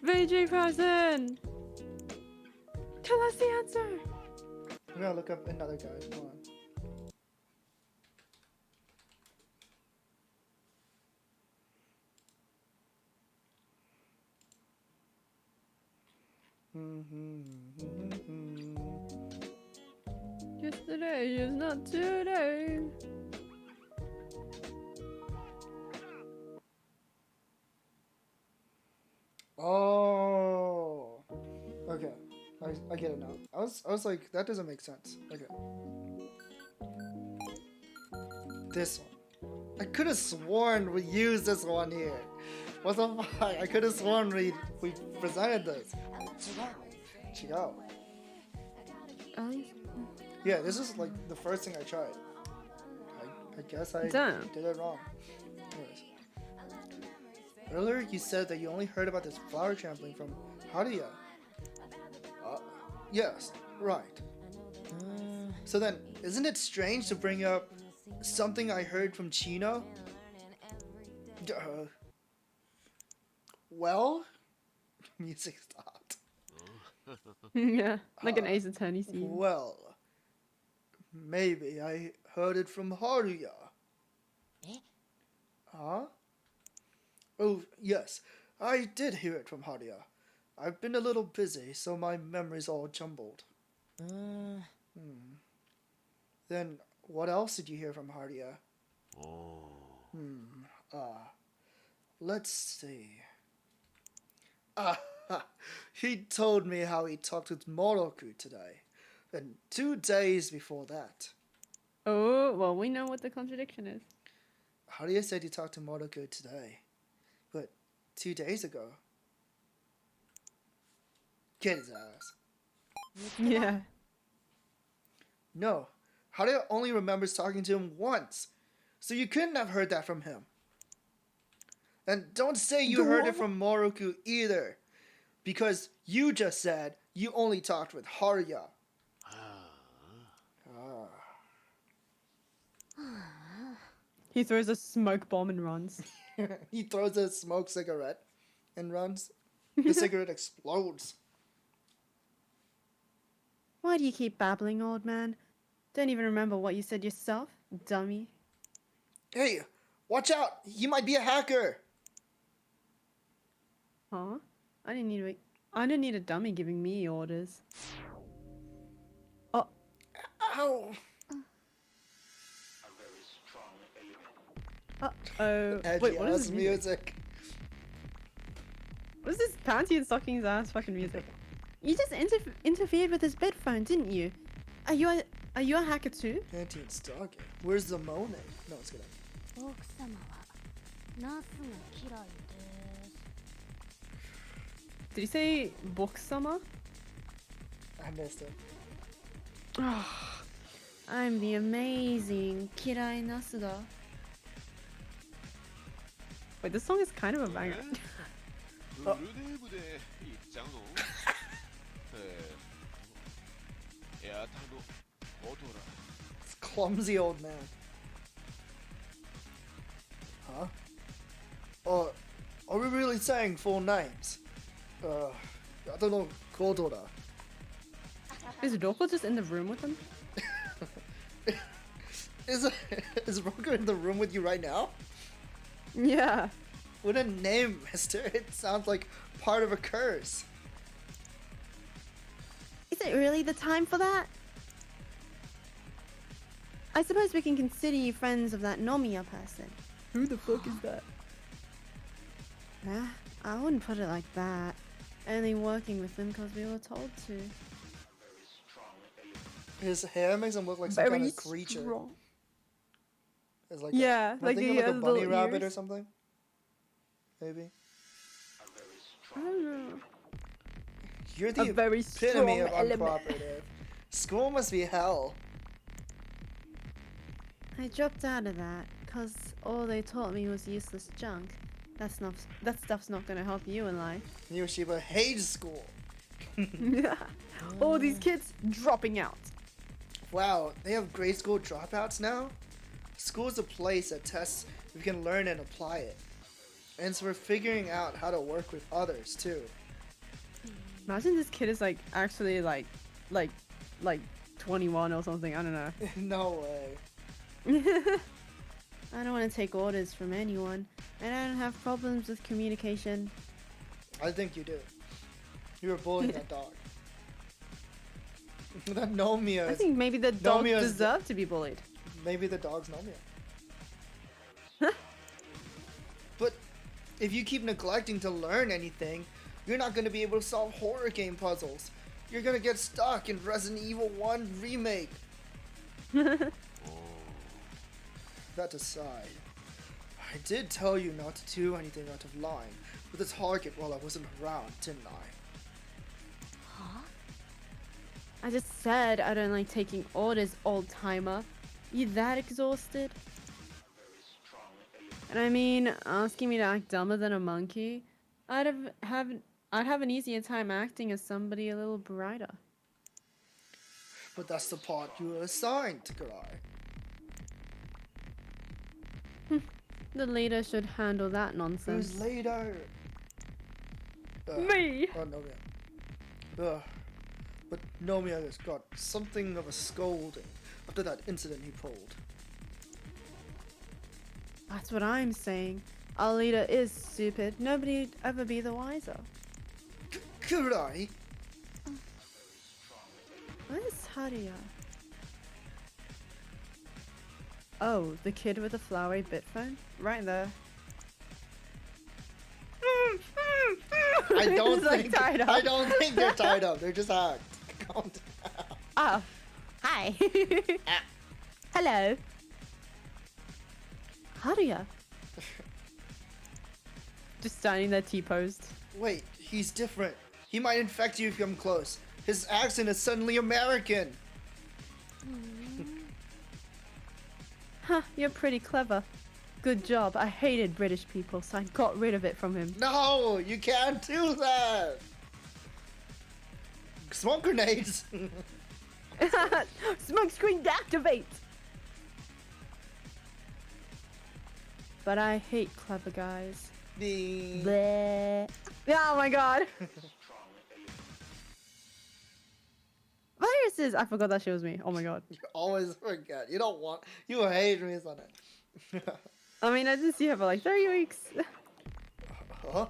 VJ person! Tell us the answer! I'm gonna look up another guy. Hold on. Yesterday is not today. Oh, okay. I get it now. I was like, that doesn't make sense. Okay. This one. I could have sworn we used this one here. What the fuck? I could have sworn we presented this. Chigao. Yeah, this is like the first thing I tried. I guess I Damn. did it wrong. Anyways. Earlier you said that you only heard about this flower trampoline from Haruya. Yes, right. So then, isn't it strange to bring up something I heard from Chino? Well, music stopped. Yeah, like an Ace Attorney scene. Well, maybe I heard it from Haruya. Huh? Oh, yes, I did hear it from Haruya. I've been a little busy, so my memory's all jumbled. Then, what else did you hear from Haruya? Let's see. He told me how he talked with Moroku today, and 2 days before that. Oh, well, we know what the contradiction is. Haruya said he talked to Moroku today, but 2 days ago. Get his ass. Yeah. No, Haruya only remembers talking to him once, so you couldn't have heard that from him. And don't say you heard it from Moroku either, because you just said you only talked with Haruya. He throws a smoke bomb and runs. He throws a smoked cigarette and runs. The cigarette explodes. Why do you keep babbling, old man? Don't even remember what you said yourself, dummy. Hey, watch out! He might be a hacker! Huh? I didn't need a dummy giving me orders. Oh, Ow! uh-oh. Edgy Wait, what is ass this music? music. What is this panty and stockings ass fucking music? you just interfered with his bed phone, didn't you? Are you a hacker too? Panty and stocking. Where's the Monet? No, it's good. 奥様はナスが嫌いです。 Did he say boksama? I missed it. I'm the amazing Kirai Nasuda. Wait, this song is kind of a banger. フルネームで言っちゃうのやたのオトラ This clumsy old man. Huh? Are we really saying full names? I don't know, Kodora. Is Roko just in the room with him? Is Roku in the room with you right now? Yeah. What a name, mister. It sounds like part of a curse. Is it really the time for that? I suppose we can consider you friends of that Nomiya person. Who the fuck is that? I wouldn't put it like that. Only working with them because we were told to. His hair makes him look like some kind of creature. strong. It's like Yeah, am I like thinking he like a has bunny little rabbit or ears. something. Maybe. I don't know. You're the A very epitome of strong element. uncooperative. School must be hell. I dropped out of that because all they taught me was useless junk. That stuff's not gonna help you in life. Yoshiba hates school. All these kids dropping out. Wow, they have grade school dropouts now? School's a place that tests if you can learn and apply it. And so we're figuring out how to work with others too. Imagine this kid is like actually like 21 or something. I don't know. No way. I don't want to take orders from anyone, and I don't have problems with communication. I think you do. You were bullying that dog. That Nomia I is, think maybe the dog Nomiya is deserved to be bullied. maybe the dog's Nomia. But if you keep neglecting to learn anything, you're not going to be able to solve horror game puzzles. You're going to get stuck in Resident Evil 1 Remake. That aside, I did tell you not to do anything out of line with the target while I wasn't around, didn't I? I just said I don't like taking orders, old timer. You that exhausted? And I mean, asking me to act dumber than a monkey, I'd have an easier time acting as somebody a little brighter. But that's the part you were assigned, Karai. The leader should handle that nonsense. Who's later? Me! Oh, Nomia. But Nomia has got something of a scolding after that incident he pulled. That's what I'm saying. Our leader is stupid. Nobody'd ever be the wiser. Karai? Where's Haria? Oh, the kid with the flowery bit phone? Right there. I don't He's, like, think tied up. I don't think they're tied up. They're just hacked. Calm down. Oh. Hi. Hello. Haria. Just standing there T-posed. Wait, he's different. He might infect you if you come close. His accent is suddenly American. Huh, you're pretty clever. Good job. I hated British people, so I got rid of it from him. No, you can't do that. Smoke grenades. Smoke screen activate! But I hate clever guys. Ding. Bleh. Oh my god. Viruses! I forgot that shit was me. Oh my god. You always forget. You don't want. You hate me on it. I mean, I didn't see her for like 3 weeks. Huh?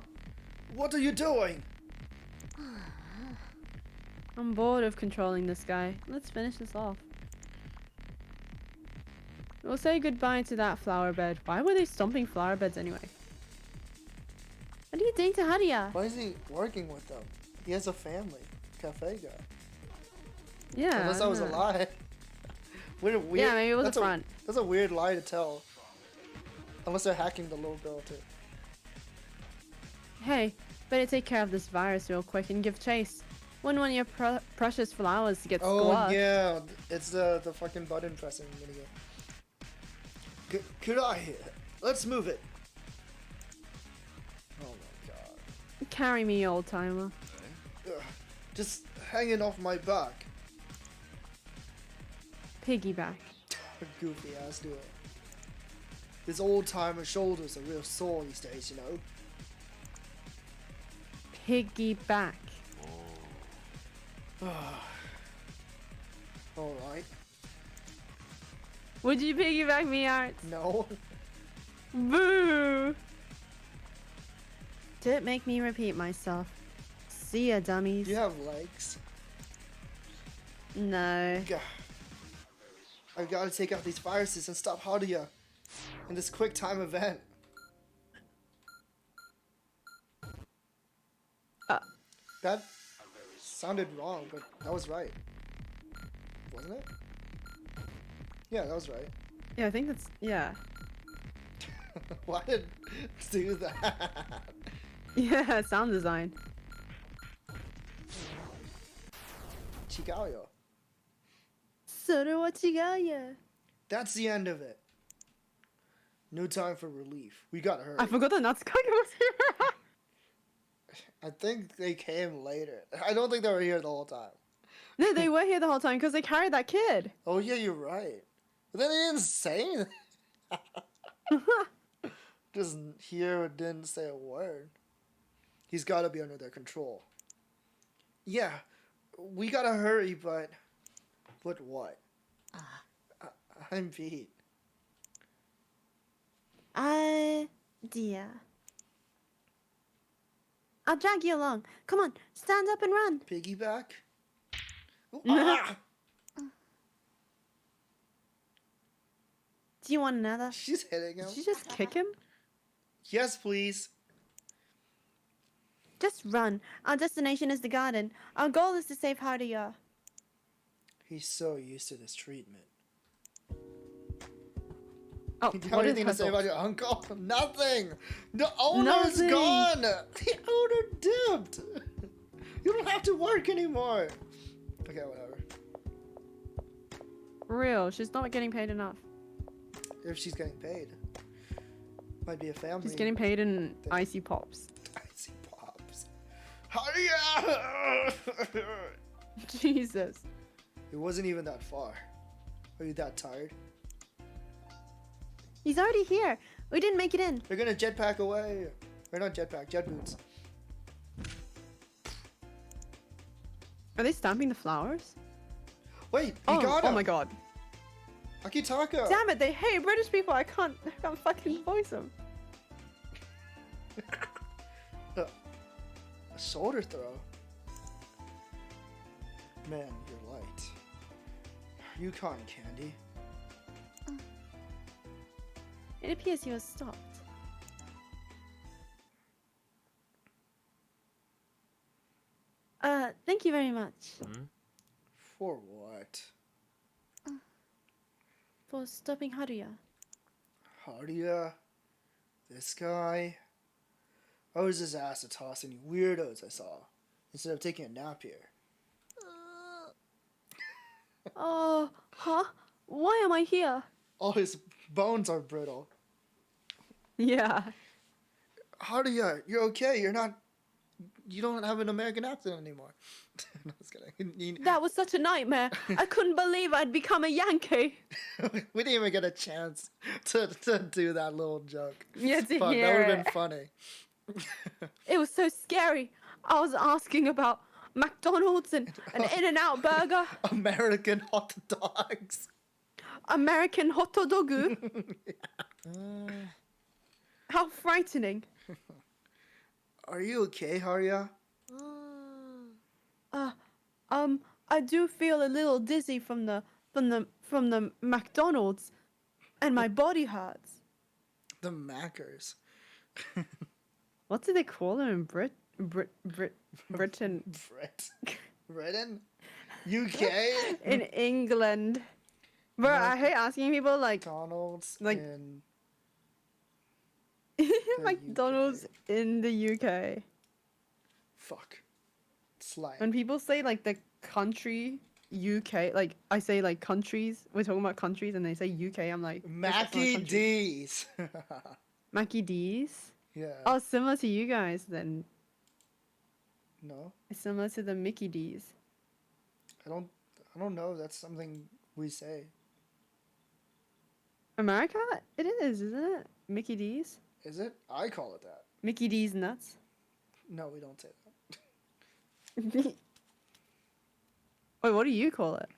What are you doing? I'm bored of controlling this guy. Let's finish this off. We'll say goodbye to that flower bed. Why were they stomping flower beds anyway? What are you doing to Haria? Why is he working with them? He has a family. Cafe guy. Yeah. Unless I that don't was a know. lie. Weird, Yeah, maybe it was a that's front. That's a weird lie to tell. Unless they're hacking the little girl too. Hey, better take care of this virus real quick and give chase. Wouldn't want your precious flowers to get Oh squashed. yeah, it's the fucking button pressing minigame. Could I? Let's move it. Oh my god. Carry me, old timer. Ugh, just hanging off my back. Piggyback. Goofy ass dude. His old timer shoulders are real sore these days, you know. Piggyback. Alright. Would you piggyback me, Art? No. Boo! Don't make me repeat myself. See ya, dummies. You have legs. No. Gah. I've got to take out these viruses and stop Hadia in this quick time event. That sounded wrong, but that was right. Wasn't it? Yeah, that was right. Yeah, I think that's... Yeah. Why did do that? Yeah, sound design. Chigayo. Sorowachigaya. That's the end of it. No time for relief. We gotta hurry. I forgot that Natsuki was here. I think they came later. I don't think they were here the whole time. No, they were here the whole time because they carried that kid. Oh yeah, you're right. But then they didn't say anything. Just here didn't say a word. He's got to be under their control. Yeah, we gotta hurry, but what? I'm beat. Dear. I'll drag you along. Come on, stand up and run. Piggyback? Ooh, ah! Do you want another? She's hitting him. Did you just kick him? Yes, please. Just run. Our destination is the garden. Our goal is to save Haruya. He's so used to this treatment. Oh, Do you have what is anything to her say thought? about your uncle? Nothing. The owner's Nothing. gone. The owner dipped. You don't have to work anymore. Okay, whatever. Real, she's not getting paid enough. If she's getting paid, might be a family. She's getting paid in icy pops. Icy pops. Hiya! Jesus. It wasn't even that far. Are you that tired? He's already here. We didn't make it in. They're gonna jetpack away. Or not jetpack, jet boots. Are they stamping the flowers? Wait, he Oh, got him. oh my god. Akitaka. Damn it, they hate British people. I can't fucking voice them. A shoulder throw. Man, you're light. You cotton candy. It appears you have stopped. Thank you very much For what? for stopping Haruya. Haruya? This guy? I was just asked to toss any weirdos I saw instead of taking a nap here. Oh, huh? Why am I here? All his bones are brittle. Yeah. Haruya, you're okay. You don't have an American accent anymore. No, I was kidding. That was such a nightmare. I couldn't believe I'd become a Yankee. We didn't even get a chance to do that little joke. Yeah, to But that hear would have it. been funny. It was so scary. I was asking about McDonald's and an In-N-Out burger, American hot dogs. American hot dog. How frightening. Are you okay, Haruya? I do feel a little dizzy from the McDonald's, and my body hurts. The Mackers. What do they call them in Britain? Britain? UK? In England. Bro, I hate asking people like McDonald's Like- in McDonald's in the UK. fuck. Slang. When people say like the country UK, like I say like countries, we're talking about countries, and they say UK, I'm like that's not a Mackie country. D's. Mackie D's. Yeah. Oh, similar to you guys then. No, It's similar to the Mickey D's. I don't know. That's something we say. America? It is, isn't it? Mickey D's? Is it? I call it that. Mickey D's nuts? No, we don't say that. Wait, what do you call it?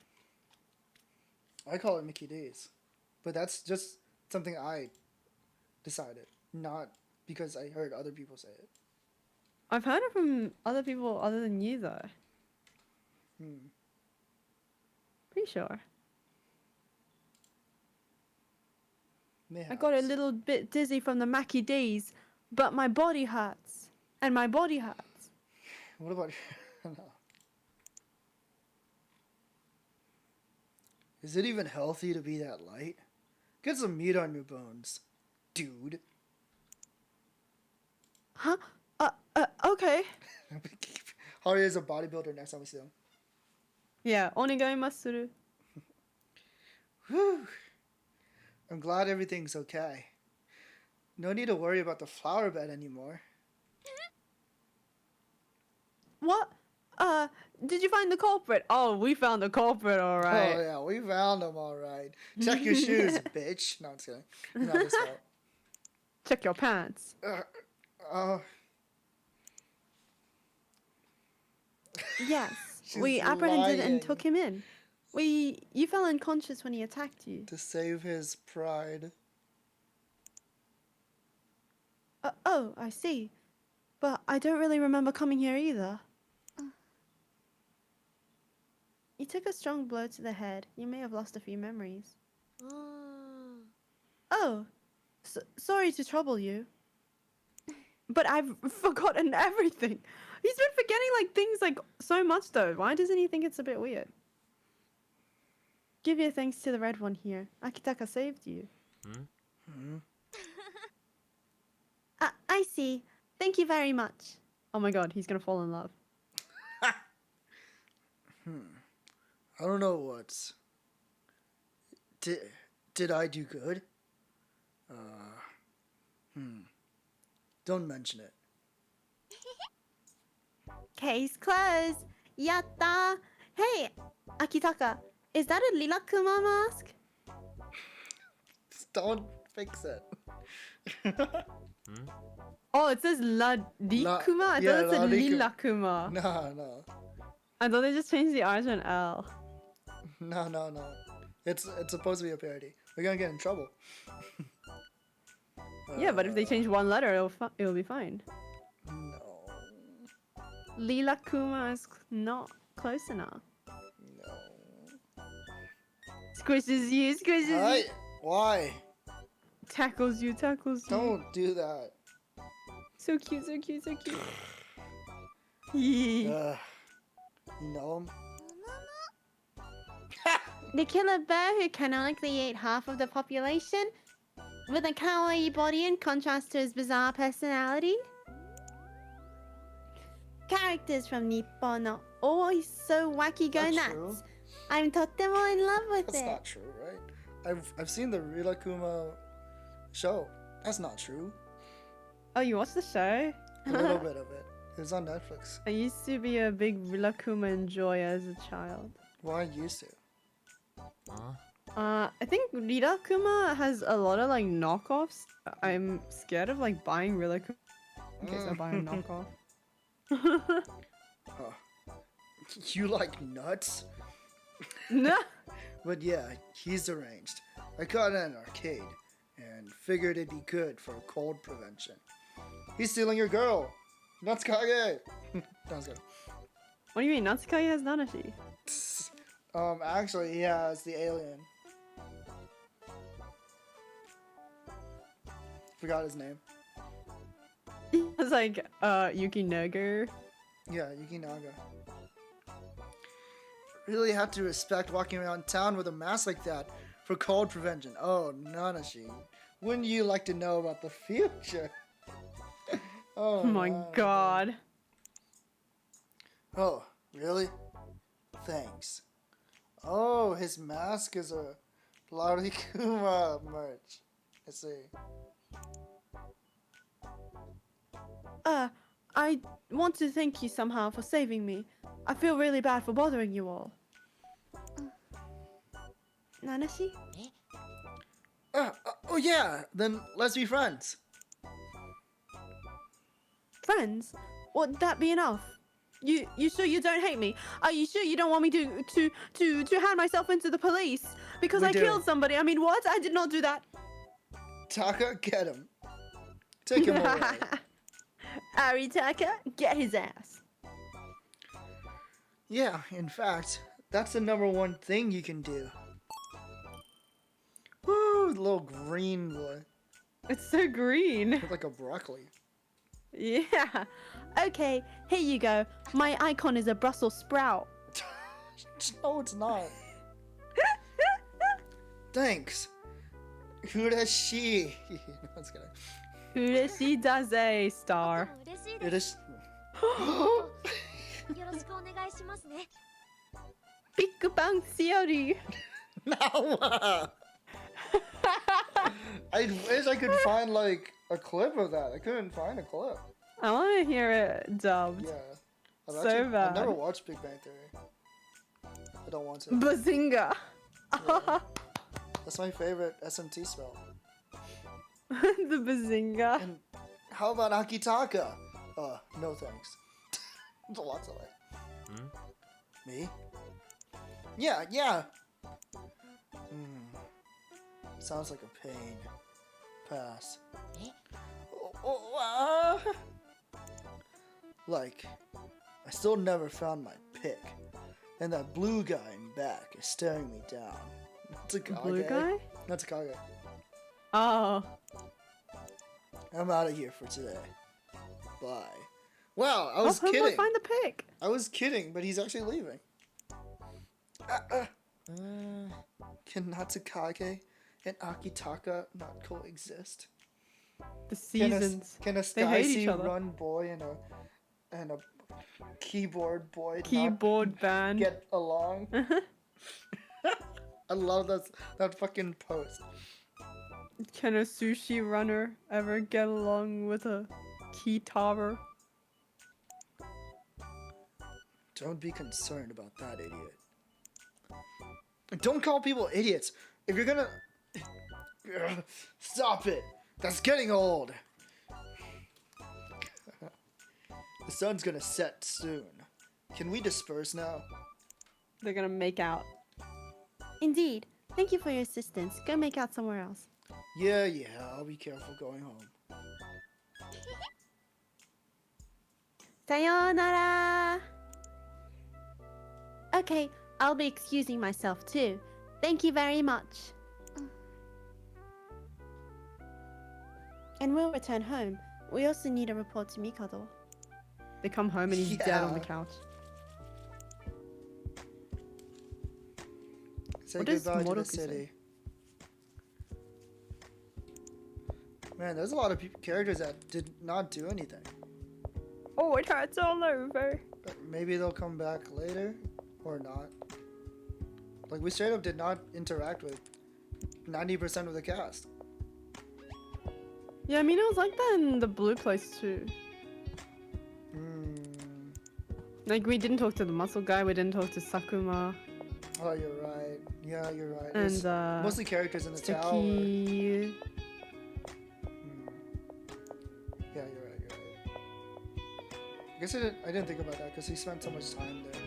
I call it Mickey D's. But that's just something I decided, not because I heard other people say it. I've heard it from other people other than you though. Pretty sure. I got a Mayhaps. little bit dizzy from the Mackie D's, but my body hurts. And my body hurts. What about no. Is it even healthy to be that light? Get some meat on your bones, dude. Huh? Okay. Haruya's a bodybuilder next time we see him. Yeah, onegaimashuru. Whew. I'm glad everything's okay. No need to worry about the flower bed anymore. What? Did you find the culprit? Oh, we found the culprit, all right. Oh yeah, we found him all right. Check your shoes, bitch. No, I'm just kidding. Not his fault. Check your pants. Yes, She's we apprehended lying. and took him in. You fell unconscious when he attacked you. To save his pride. Oh, I see. But I don't really remember coming here either. You took a strong blow to the head. You may have lost a few memories. Oh, sorry to trouble you. But I've forgotten everything. He's been forgetting like things like so much though. Why doesn't he think it's a bit weird? Give your thanks to the red one here. Akitaka saved you. I see. Thank you very much. Oh my god, he's gonna fall in love. I don't know what's. Did I do good? Don't mention it. Case closed. Yatta. Hey, Akitaka, is that a Lilakuma mask? Just don't fix it. Oh, it says Ladikuma? I yeah, thought it said Ladikuma. Lilakuma. No. I thought they just changed the R to an L. No. It's supposed to be a parody. We're gonna get in trouble. Yeah, but if they change one letter, it'll be fine. No. Lilakuma is not close enough. No. Squishes you. Why? Tackles you. Don't do that. So cute. Yeah. You know him? The killer bear who canonically ate half of the population? With a kawaii body in contrast to his bizarre personality? Characters from Nippon are always so wacky go That's nuts. true. I'm totemo in love with That's it. not true, right? I've seen the Rilakuma show. That's not true. Oh, you watched the show? A little bit of it. It was on Netflix. I used to be a big Rilakuma enjoyer as a child. Well, I used to. Huh? I think Rirakuma has a lot of like knockoffs. I'm scared of like buying Rilakuma in case I buy a knockoff. Huh. You like nuts? No. But yeah, he's deranged. I caught it at an arcade and figured it'd be good for cold prevention. He's stealing your girl! Natsukaze! Sounds What do you mean? Natsukaze has Nanashi. good. Actually, he has the alien. Forgot his name. It's like Yukinoger. Yeah, Yukinaga. Really have to respect walking around town with a mask like that for cold prevention. Oh, Nanashi. Wouldn't you like to know about the future? Oh my god. Oh, really? Thanks. Oh, his mask is a Larikuma merch. I see. I want to thank you somehow for saving me. I feel really bad for bothering you all. Nanashi? Oh yeah, then let's be friends. Friends? Would that be enough? You sure you don't hate me? Are you sure you don't want me to hand myself into the police? Because We I do. killed somebody. I mean, what? I did not do that. Taka, get him. Take him away. Aritaka, get his ass. Yeah, in fact, that's the #1 thing you can do. Woo, the little green boy. It's so green. Look like a broccoli. Yeah. Okay, here you go. My icon is a Brussels sprout. No, it's not. Thanks. Urashi. That's good. Ureshi daze star. 嬉しい It is. よろしくお願いしますね Big Bang Theory. No. I wish I could find like a clip of that. I couldn't find a clip. I want to hear it dubbed. Yeah. I've So I've bad. never watched Big Bang Theory. I don't want to. Bazinga. Yeah. That's my favorite SMT spell. The bazinga. And how about Akitaka? No thanks. Lots of it. Hmm? Me? Yeah. Sounds like a pain. Pass. Like, I still never found my pick. And that blue guy in back is staring me down. Takage. Blue guy? Not Takage. Oh. I'm out of here for today. Bye. Wow, I was Help Homo kidding. find the pick. I was kidding, but he's actually leaving. Can Natsukage and Akitaka not coexist? The seasons. Can a They hate each Stacy other. run boy and a keyboard boy not Keyboard band. get along? I love that fucking post. Can a sushi runner ever get along with a keytaber? Don't be concerned about that, idiot. Don't call people idiots. If you're gonna... Stop it. That's getting old. The sun's gonna set soon. Can we disperse now? They're gonna make out. Indeed. Thank you for your assistance. Go make out somewhere else. Yeah, I'll be careful going home. Sayonara! Okay, I'll be excusing myself too. Thank you very much. And we'll return home. We also need a report to Mikado. They come home and he's dead on the Yeah. couch. Say What does goodbye to the Moroku say? city. Man, there's a lot of characters that did not do anything. Oh, it hurts all over. But maybe they'll come back later, or not. Like, we straight up did not interact with 90% of the cast. Yeah, I mean, it was like that in the blue place too. Like, we didn't talk to the muscle guy, we didn't talk to Sakuma. Oh, you're right. Yeah, you're right. And, There's mostly characters in the tower. Sticky. Yeah, you're right. I guess I didn't think about that because he spent so much time there.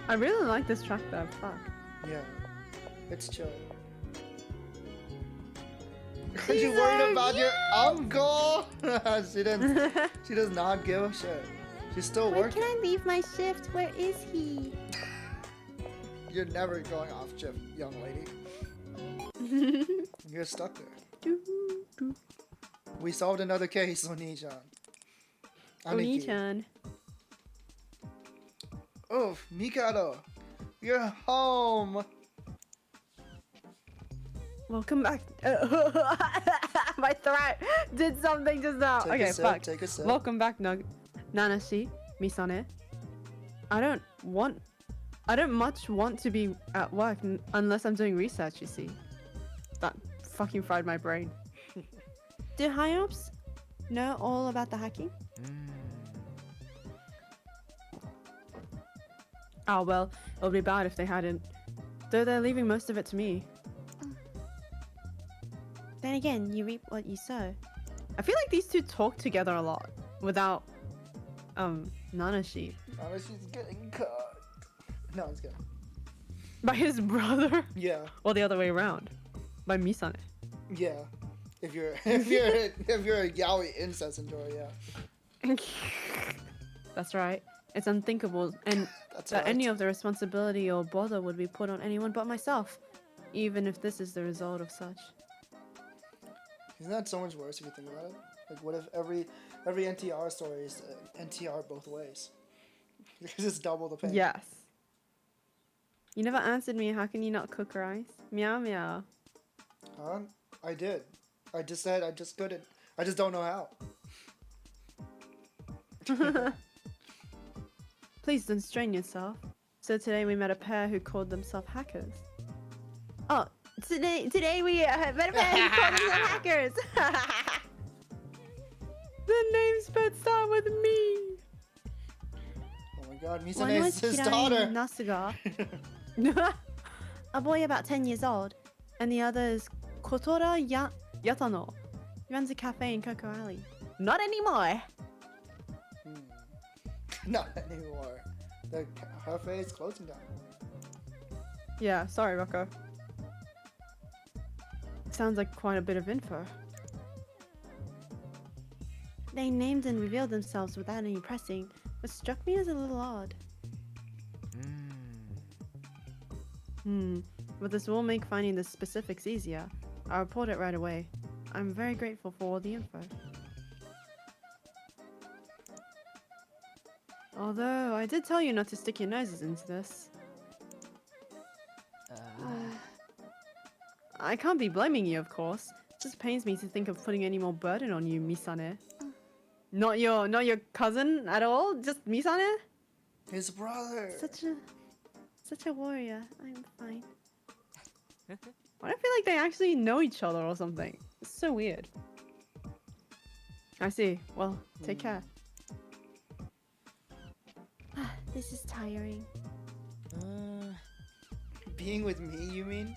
I really like this track though, fuck. Yeah, it's chill. Aren't you worried about your uncle? She does not give a shit. She's still Where working. can I leave my shift? Where is he? You're never going off shift, young lady. You're stuck there. We solved another case, Oni-chan. Aniki. Oni-chan. Oh, Mikado, you're home. Welcome back. My throat did something just now. Take Okay, a sip, fuck. take a sip. Welcome back, Nanashi, Misane. I don't much want to be at work unless I'm doing research, you see. That fucking fried my brain. Do higher-ups know all about the hacking? Oh well, it would be bad if they hadn't. Though they're leaving most of it to me. Then again, you reap what you sow. I feel like these two talk together a lot without Nanashi. She's getting cut. No, it's good. By his brother? Yeah, Or the other way around. By Misane. yeah. If you're a yaoi incest enjoyer, yeah. That's right. It's unthinkable and That's that right. any of the responsibility or bother would be put on anyone but myself. Even if this is the result of such. Isn't that so much worse if you think about it? Like, what if every NTR story is NTR both ways? Because it's double the pain. Yes. You never answered me. How can you not cook rice? Meow meow. Huh? I did. I just said I just couldn't. I just don't know how. Please don't strain yourself. So today we met a pair who called themselves hackers. Oh, today we met a pair who called themselves hackers. The names both start come with me. Oh my god, One Misane was is his Kirai daughter. Nasuga, a boy about 10 years old, and the other is Kotora Yatano. He runs a cafe in Coco Alley. Not anymore. Not anymore. The cafe is closing down. Yeah, sorry, Rocco. Sounds like quite a bit of info. They named and revealed themselves without any pressing, which struck me as a little odd. But this will make finding the specifics easier. I'll report it right away. I'm very grateful for all the info. Although, I did tell you not to stick your noses into this. I can't be blaming you, of course. It just pains me to think of putting any more burden on you, Misane. Not your cousin at all? Just Misane? His brother. Such a warrior. I'm fine. Why do I feel like they actually know each other or something? It's so weird. I see. Well, take care. This is tiring. Being with me, you mean?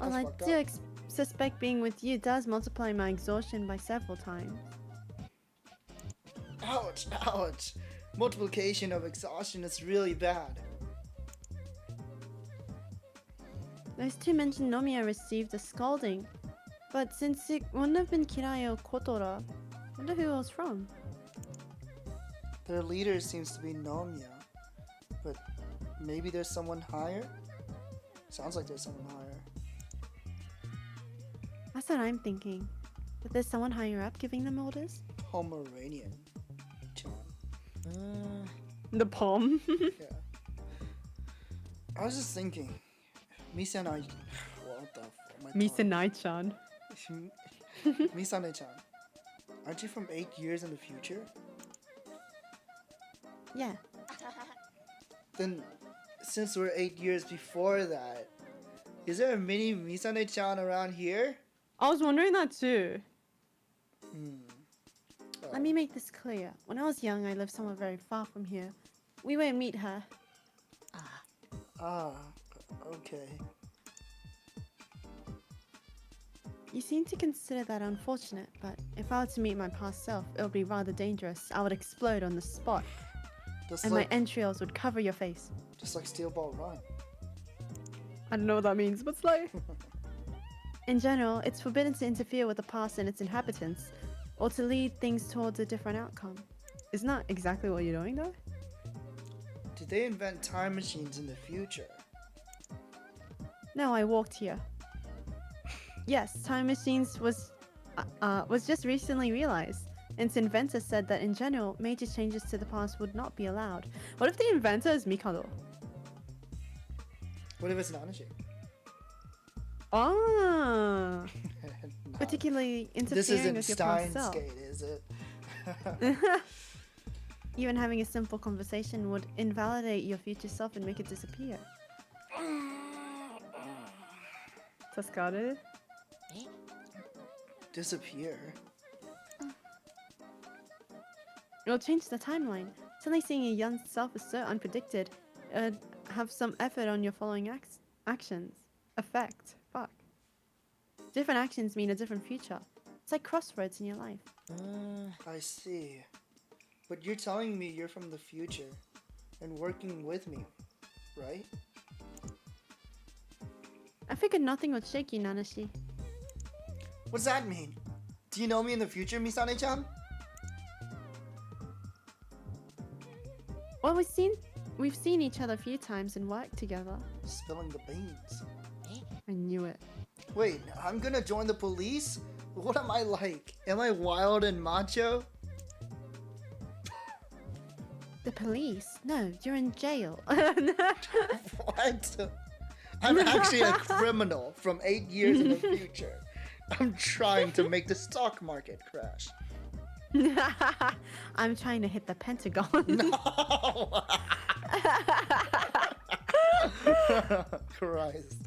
Well, That's I fucked do up. suspect being with you does multiply my exhaustion by several times. Ouch, ouch. Multiplication of exhaustion is really bad. Those two mentioned Nomiya received a scolding, but since it wouldn't have been Kirai or Kotora, I wonder who it was from. Their leader seems to be Nomiya, but maybe there's someone higher? Sounds like there's someone higher. That's what I'm thinking. That there's someone higher up giving them orders? Pomeranian. John. The palm. Yeah. I was just thinking. Misa and I. What the fuck? Misanai-chan. Misane-chan. Aren't you from 8 years in the future? Yeah. Then, since we're 8 years before that, is there a mini Misane-chan around here? I was wondering that too. Let me make this clear. When I was young, I lived somewhere very far from here. We won't meet her. Ah, okay. You seem to consider that unfortunate, but if I were to meet my past self, it would be rather dangerous. I would explode on the spot, Just and like, my entrails would cover your face. just like Steel Ball Run. I don't know what that means, but slay. In general, it's forbidden to interfere with the past and its inhabitants, or to lead things towards a different outcome. Isn't that exactly what you're doing though? Did they invent time machines in the future? No, I walked here. Yes, time machines was just recently realized. Its inventor said that in general, major changes to the past would not be allowed. What if the inventor is Mikado? What if it's Nanashi? Ah. No. Particularly This interfering isn't with your Steins past self. Gate, is it? Even having a simple conversation would invalidate your future self and make it disappear. Tascade? Disappear? It'll change the timeline. Suddenly seeing a young self is so unpredicted, it'd have some effort on your following actions. Effect. Fuck. Different actions mean a different future. It's like crossroads in your life. I see. But you're telling me you're from the future and working with me, right? I figured nothing would shake you, Nanashi. What does that mean? Do you know me in the future, Misane-chan? Well, we've seen each other a few times and worked together. Spilling the beans. I knew it. Wait, I'm gonna join the police? What am I like? Am I wild and macho? The police? No, you're in jail. What? I'm actually a criminal from 8 years in the future. I'm trying to make the stock market crash. I'm trying to hit the Pentagon. No! Christ.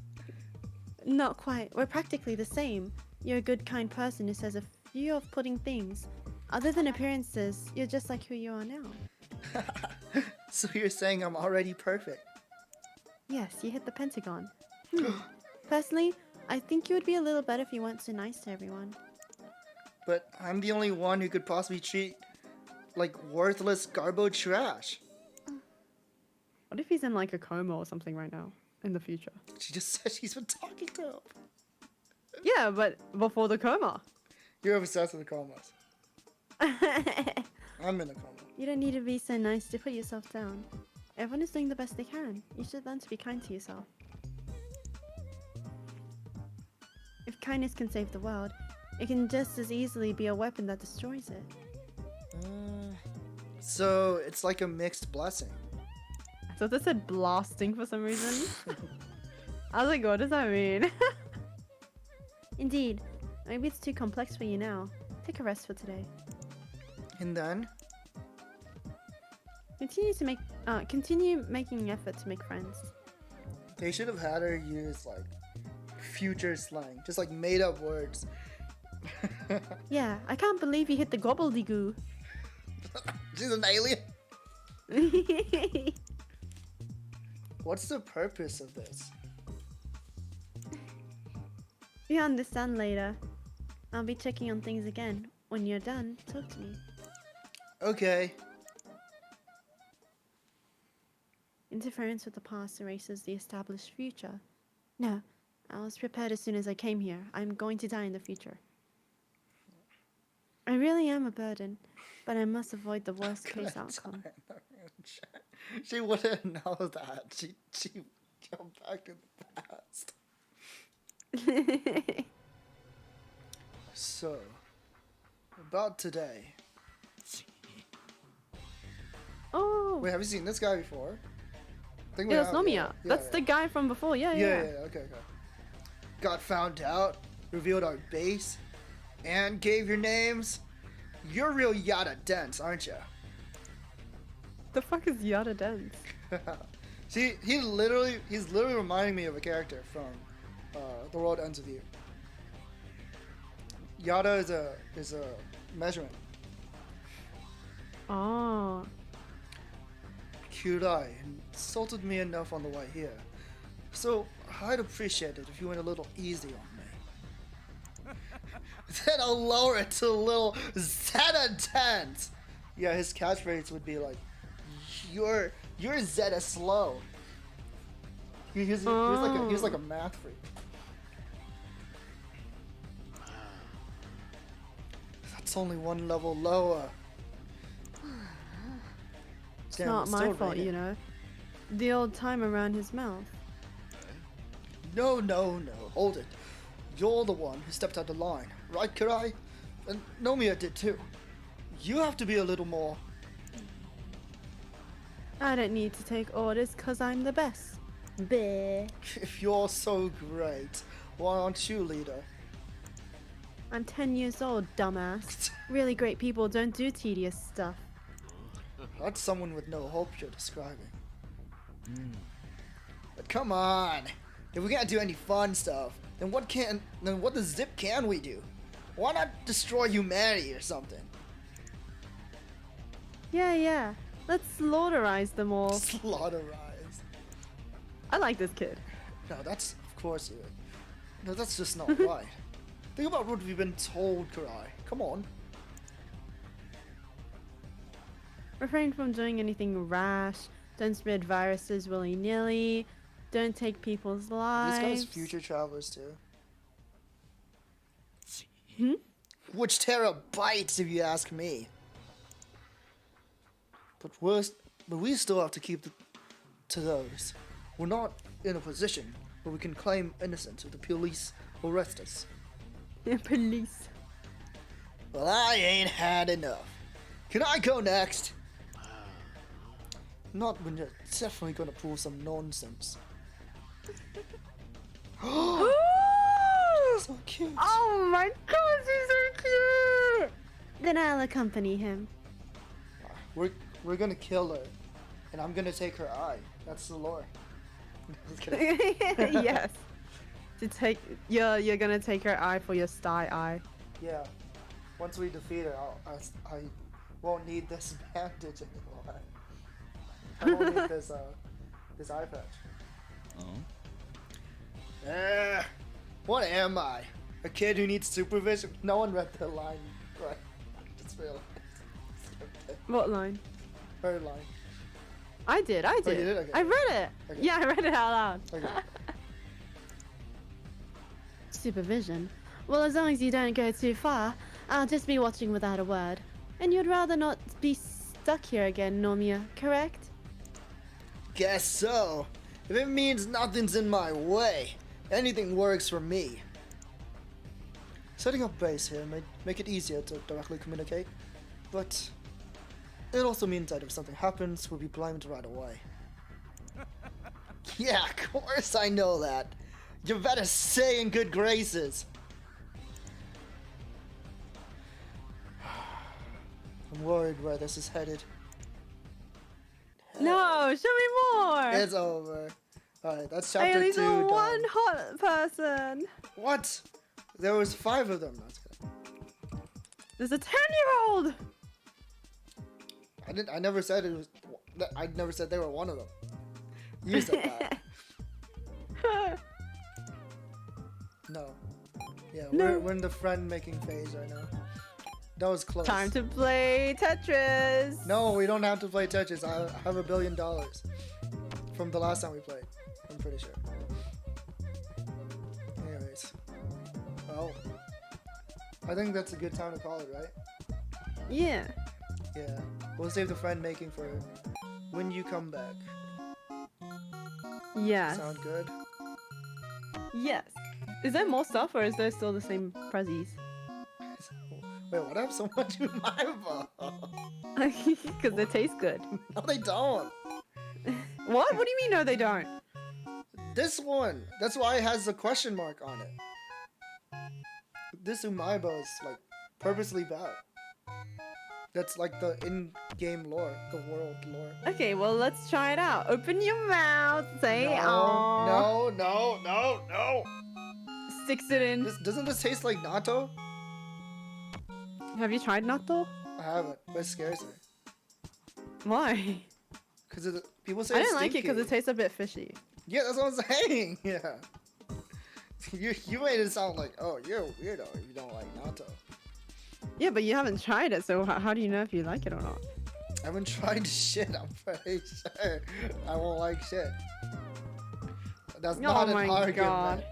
Not quite. We're practically the same. You're a good, kind person who says a view of putting things. Other than appearances, you're just like who you are now. So you're saying I'm already perfect? Yes, you hit the pentagon. Personally, I think you would be a little better if you weren't so nice to everyone. But I'm the only one who could possibly treat like worthless garbo trash. What if he's in like a coma or something right now in the future? She just said she's been talking to him. Yeah, but before the coma. You're obsessed with the comas. I'm in a coma. You don't need to be so nice to put yourself down. Everyone is doing the best they can. You should learn to be kind to yourself. If kindness can save the world, it can just as easily be a weapon that destroys it. So it's like a mixed blessing. I thought they said blasting for some reason. I was like, what does that mean? Indeed. Maybe it's too complex for you now. Take a rest for today. And then? Continue making an effort to make friends. They should have had her use like future slang, just like made up words. Yeah, I can't believe you hit the gobbledygoo. She's an alien. What's the purpose of this? You'll understand later. I'll be checking on things again. When you're done, talk to me. Okay. Interference with the past erases the established future. No, I was prepared as soon as I came here. I'm going to die in the future. I really am a burden, but I must avoid the worst case outcome. She wouldn't know that. She jumped back in the past. So, about today. Oh, Wait, have you seen this guy before? I think we yeah, that's have, Nomiya. That's the guy from before. Yeah. Okay. Got found out, revealed our base, and gave your names. You're real yada dense, aren't you? The fuck is Yada Dense? See, he's literally reminding me of a character from The World Ends With You. Yada is a measurement. Oh. Kurai insulted me enough on the way here, so I'd appreciate it if you went a little easy on me. Then I'll lower it to a little Zeta tense. Yeah, his catchphrase would be like, "You're Zeta slow." He was like a math freak. That's only one level lower. It's Damn, not it's my still fault, raining. you know. The old time around his mouth. No, hold it. You're the one who stepped out of line, right, Kurai? And Nomiya did too. You have to be a little more. I don't need to take orders because I'm the best. Bleh. If you're so great, why aren't you leader? I'm 10 years old, dumbass. Really great people don't do tedious stuff. That's someone with no hope you're describing. But come on, if we can't do any fun stuff, then what the zip can we do? Why not destroy humanity or something? Yeah. Let's slaughterize them all. Slaughterize. I like this kid. No, that's of course you. No, that's just not right. Think about what we've been told, Kurai. Come on. Refrain from doing anything rash. Don't spread viruses willy-nilly. Don't take people's lives. These guys future travelers too. Hmm? Which Terra bites, if you ask me. But we still have to keep to those. We're not in a position where we can claim innocence if the police arrest us. Police. Well, I ain't had enough. Can I go next? Not when you're definitely gonna pull some nonsense. So cute. Oh my god, she's so cute! Then I'll accompany him. We're gonna kill her, and I'm gonna take her eye. That's the lore. Just kidding. Yes. You're gonna take her eye for your sty eye. Yeah. once we defeat her, I won't need this bandage anymore. I won't need this eye patch. Oh. What am I? A kid who needs supervision? No one read the line right. I just realized. What line? Her line. I did. Oh, you did? Okay. I read it. Okay. Yeah, I read it out loud. Okay. Supervision? Well, as long as you don't go too far, I'll just be watching without a word. And you'd rather not be stuck here again, Nomiya, correct? Guess so. If it means nothing's in my way, anything works for me. Setting up base here may make it easier to directly communicate, but it also means that if something happens, we'll be blamed right away. Yeah, of course I know that. You better stay in good graces. I'm worried where this is headed. No, show me more. It's over. Alright, that's I chapter only 2 saw done. one hot person. What? There was 5 of them. That's good. There's a 10-year-old. I never said it was. I never said they were one of them. You said that. No. Yeah, No. we're in the friend making phase right now. That was close. Time to play Tetris. No, we don't have to play Tetris. I have $1 billion from the last time we played. I'm pretty sure. Anyways. Well, I think that's a good time to call it, right? Yeah. Yeah. We'll save the friend making for when you come back. Yes. Sound good? Yes. Is there more stuff or is there still the same prezzies? Wait, what? I have so much in my bowl. Because they taste good. No, they don't. What? What do you mean no they don't? This one. That's why it has a question mark on it. This umaibo is like purposely bad. That's like the in-game lore, the world lore. Okay, well let's try it out. Open your mouth. Say aww. No. Sticks it in. Doesn't this taste like natto? Have you tried natto? I haven't, but it scares me. Why? Because people say I it's don't like it because stinky. it tastes a bit fishy. Yeah, that's what I'm saying. Yeah. You made it sound like, oh, you're a weirdo if you don't like natto. Yeah, but you haven't tried it, so how do you know if you like it or not? I haven't tried shit. I'm pretty sure I won't like shit. That's Oh not an my argument. God.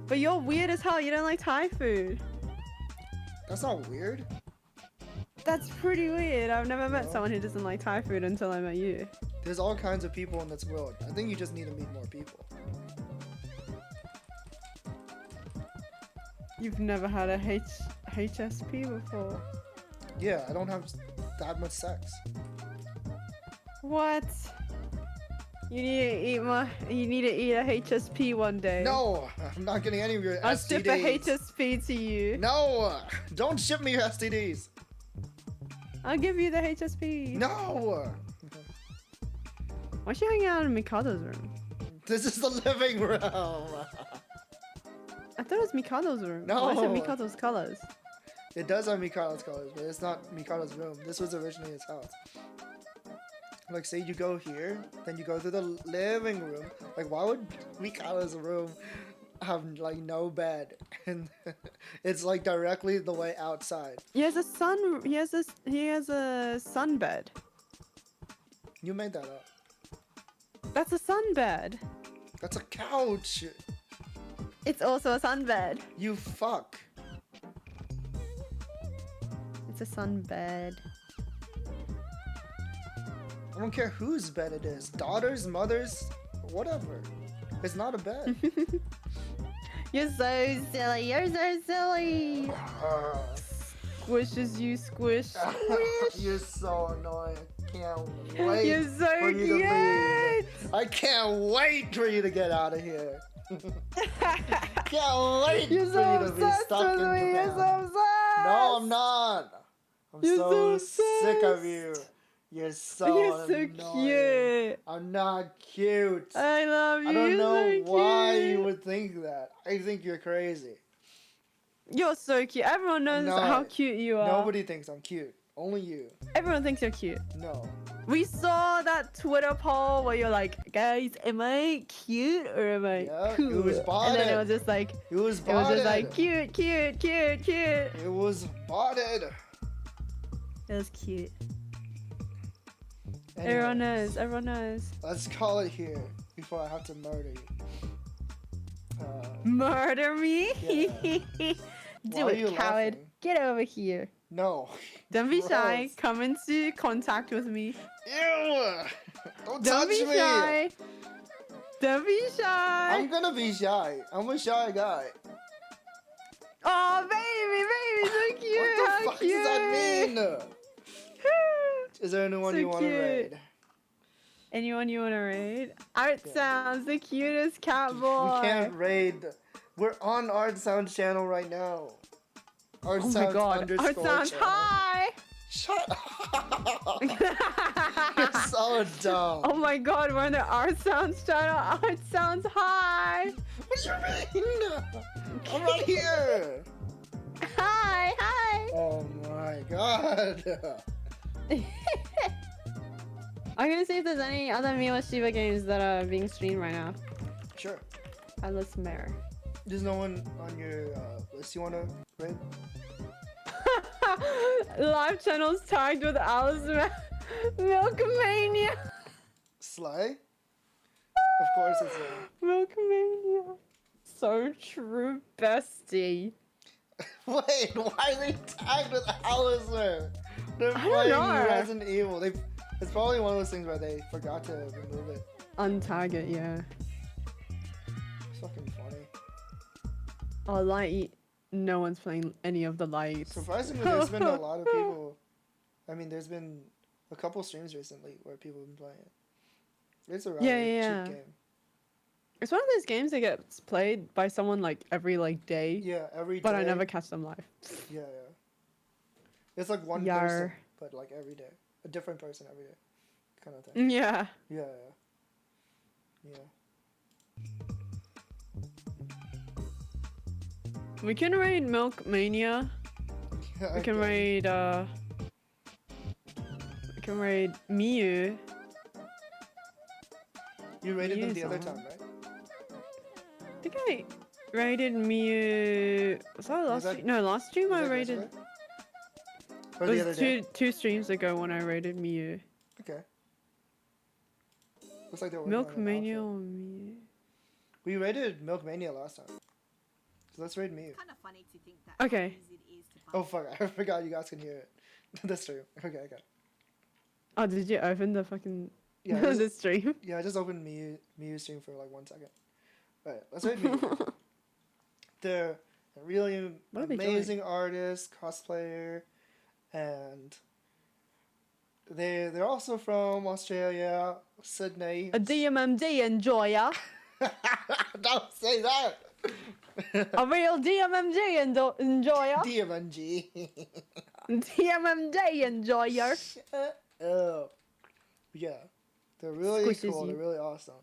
But you're weird as hell. You don't like Thai food. That's not weird. That's pretty weird. I've never met No. someone who doesn't like Thai food until I met you. There's all kinds of people in this world. I think you just need to meet more people. You've never had a HSP before. Yeah, I don't have that much sex. What? You need to eat You need to eat a HSP one day. No, I'm not getting any of your I'll STDs. ship a HSP to you. No, don't ship me your STDs. I'll give you the HSP. No. Why is she hanging out in Mikado's room? This is the living room. I thought it was Mikado's room. No. Why is it Mikado's colors? It does have Mikado's colors, but it's not Mikado's room. This was originally his house. Like, say you go here, then you go to the living room. Like, why would Mikado's room have, like, no bed? And it's, like, directly the way outside. He has a sun. He has a sunbed. You made that up. That's a sunbed. That's a couch. It's also a sunbed. You fuck. It's a sunbed. I don't care whose bed it is. Daughters, mothers, whatever. It's not a bed. You're so silly. You're so silly. Squishes you, squish. You're so annoying. Can't wait You're so for you to cute. leave. I can't wait for you to get out of here. Can't wait You're for so you to be obsessed stuck in with me. You're Japan. so obsessed. No, I'm not. I'm You're so so sick of obsessed. you. You're so You're so annoying. cute. I'm not cute. I love you. I don't You're know so why cute. you would think that. I think you're crazy. You're so cute. Everyone knows No, how cute you are. Nobody thinks I'm cute. Only you. Everyone thinks you're cute. No. We saw that Twitter poll where you're like, guys, am I cute or am I Yeah, it cool? was And then it botted. was just like, It was it was just like botted. cute, cute, cute, cute. It was botted. It was cute. Anyway, Everyone knows. Everyone knows. let's call it here before I have to murder you. Murder me? Yeah. Do Why are it, you coward. laughing? Get over here. No. Don't be shy. Gross. Come into contact with me. Ew! Don't Don't touch be me! shy. Don't be shy. I'm gonna be shy. I'm a shy guy. Oh, baby, so cute. What the How fuck cute. does that mean? Is there anyone So you want to cute. raid? Anyone you want to raid? Art Sounds, the cutest cat boy. We can't raid. We're on Art Sounds channel right now. Art Oh my Sounds god. underscore Art Sounds, channel. hi. Shut up. You're so dumb. Oh my god, we're on the Art Sounds channel. Art Sounds, hi. What do you mean? I'm right here. Hi, hi. Oh my god. I'm gonna see if there's any other Mila Shiva games that are being streamed right now. Sure. Let's mare. There's no one on your list you want to raid? Live channels tagged with Alice Milkmania. Slay? Of course it's a... Milkmania. So true, bestie. Wait, why are they tagged with Alistair? They're I don't playing know. Resident Evil. It's probably one of those things where they forgot to remove it. Untag it, yeah. It's fucking funny. Oh, light. No one's playing any of the lights. Surprisingly, there's been a lot of people. I mean, there's been a couple streams recently where people have been playing it. It's a rather Yeah. cheap game. It's one of those games that gets played by someone like every like day, Yeah, every but I day. never catch them live. Yeah. It's like one person, Yar. but like every day. A different person every day. Kind of thing. Yeah. Yeah. We can raid Milkmania. We can raid we can raid Miu. You rated them the other Miu's time, on. right? I think I raided Miu. Was that last that- stream? No, last stream Was I that raided. yesterday? Or It the other was day? two streams ago when I raided Miu. Okay. Looks like they're working on an Milkmania outfit. or Miu? We raided Milkmania last time. So let's raid Mew. Kind of funny to think that Okay. how easy it is to Oh find. fuck, I forgot you guys can hear it. The stream. Okay. Oh, did you open the fucking Yeah, the stream? Yeah, I just opened Mew stream for like 1 second. Alright, let's raid Mew. They're a really What are they amazing artist, cosplayer, and they're also from Australia, Sydney. A DMMD enjoyer. Don't say that. A real DMMD enjoyer. DMNG. DMMD enjoyer. Oh, yeah, they're really Squishes cool. you. They're really awesome.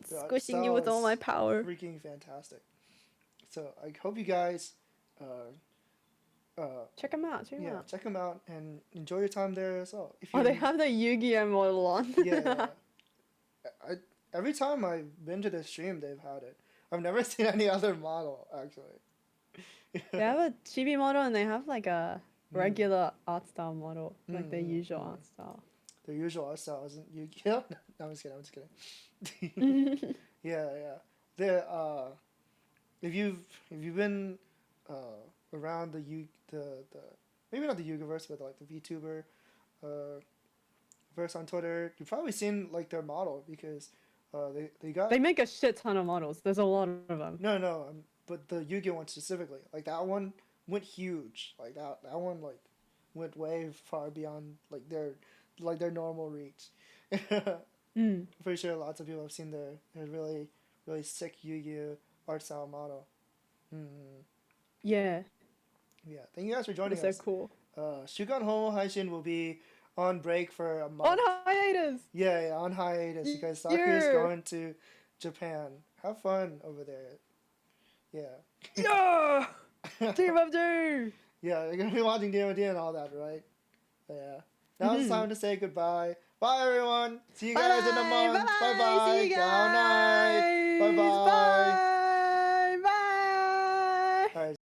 Their art Squishing you with style all my is power. Freaking fantastic. So I hope you guys, Check them out. Check them yeah, out. check them out and enjoy your time there as well. If Oh, you, they have the Yu-Gi-Oh model on. yeah. Every time I've been to the stream, they've had it. I've never seen any other model actually. They have a chibi model and they have like a regular art style model, like their Mm, usual mm. art style. Their usual art style isn't Yu-Gi-Oh. No, I'm just kidding. Yeah. They're if you've been around the maybe not the Yugaverse, but like the VTuber verse on Twitter, you've probably seen like their model because they got They make a shit ton of models. There's a lot of them. no, but the Yu-Gi-Oh one specifically, like that one went huge. Like that one like went way far beyond like their normal reach. Mm. I'm pretty sure lots of people have seen their really really sick Yu-Gi-Oh art style model. Yeah, Yeah, thank you guys for joining they're us. so cool. Shukan Homo Haishin will be on break for a month. On hiatus. Yeah, on hiatus because Sakura's Yeah. going to Japan. Have fun over there. Yeah. Yeah. Team of Two. Yeah, you're gonna be watching DMD and all that, right? Yeah. Now it's time to say goodbye. Bye, everyone. See you guys in a month. Bye bye. See you Good night. guys. Bye bye.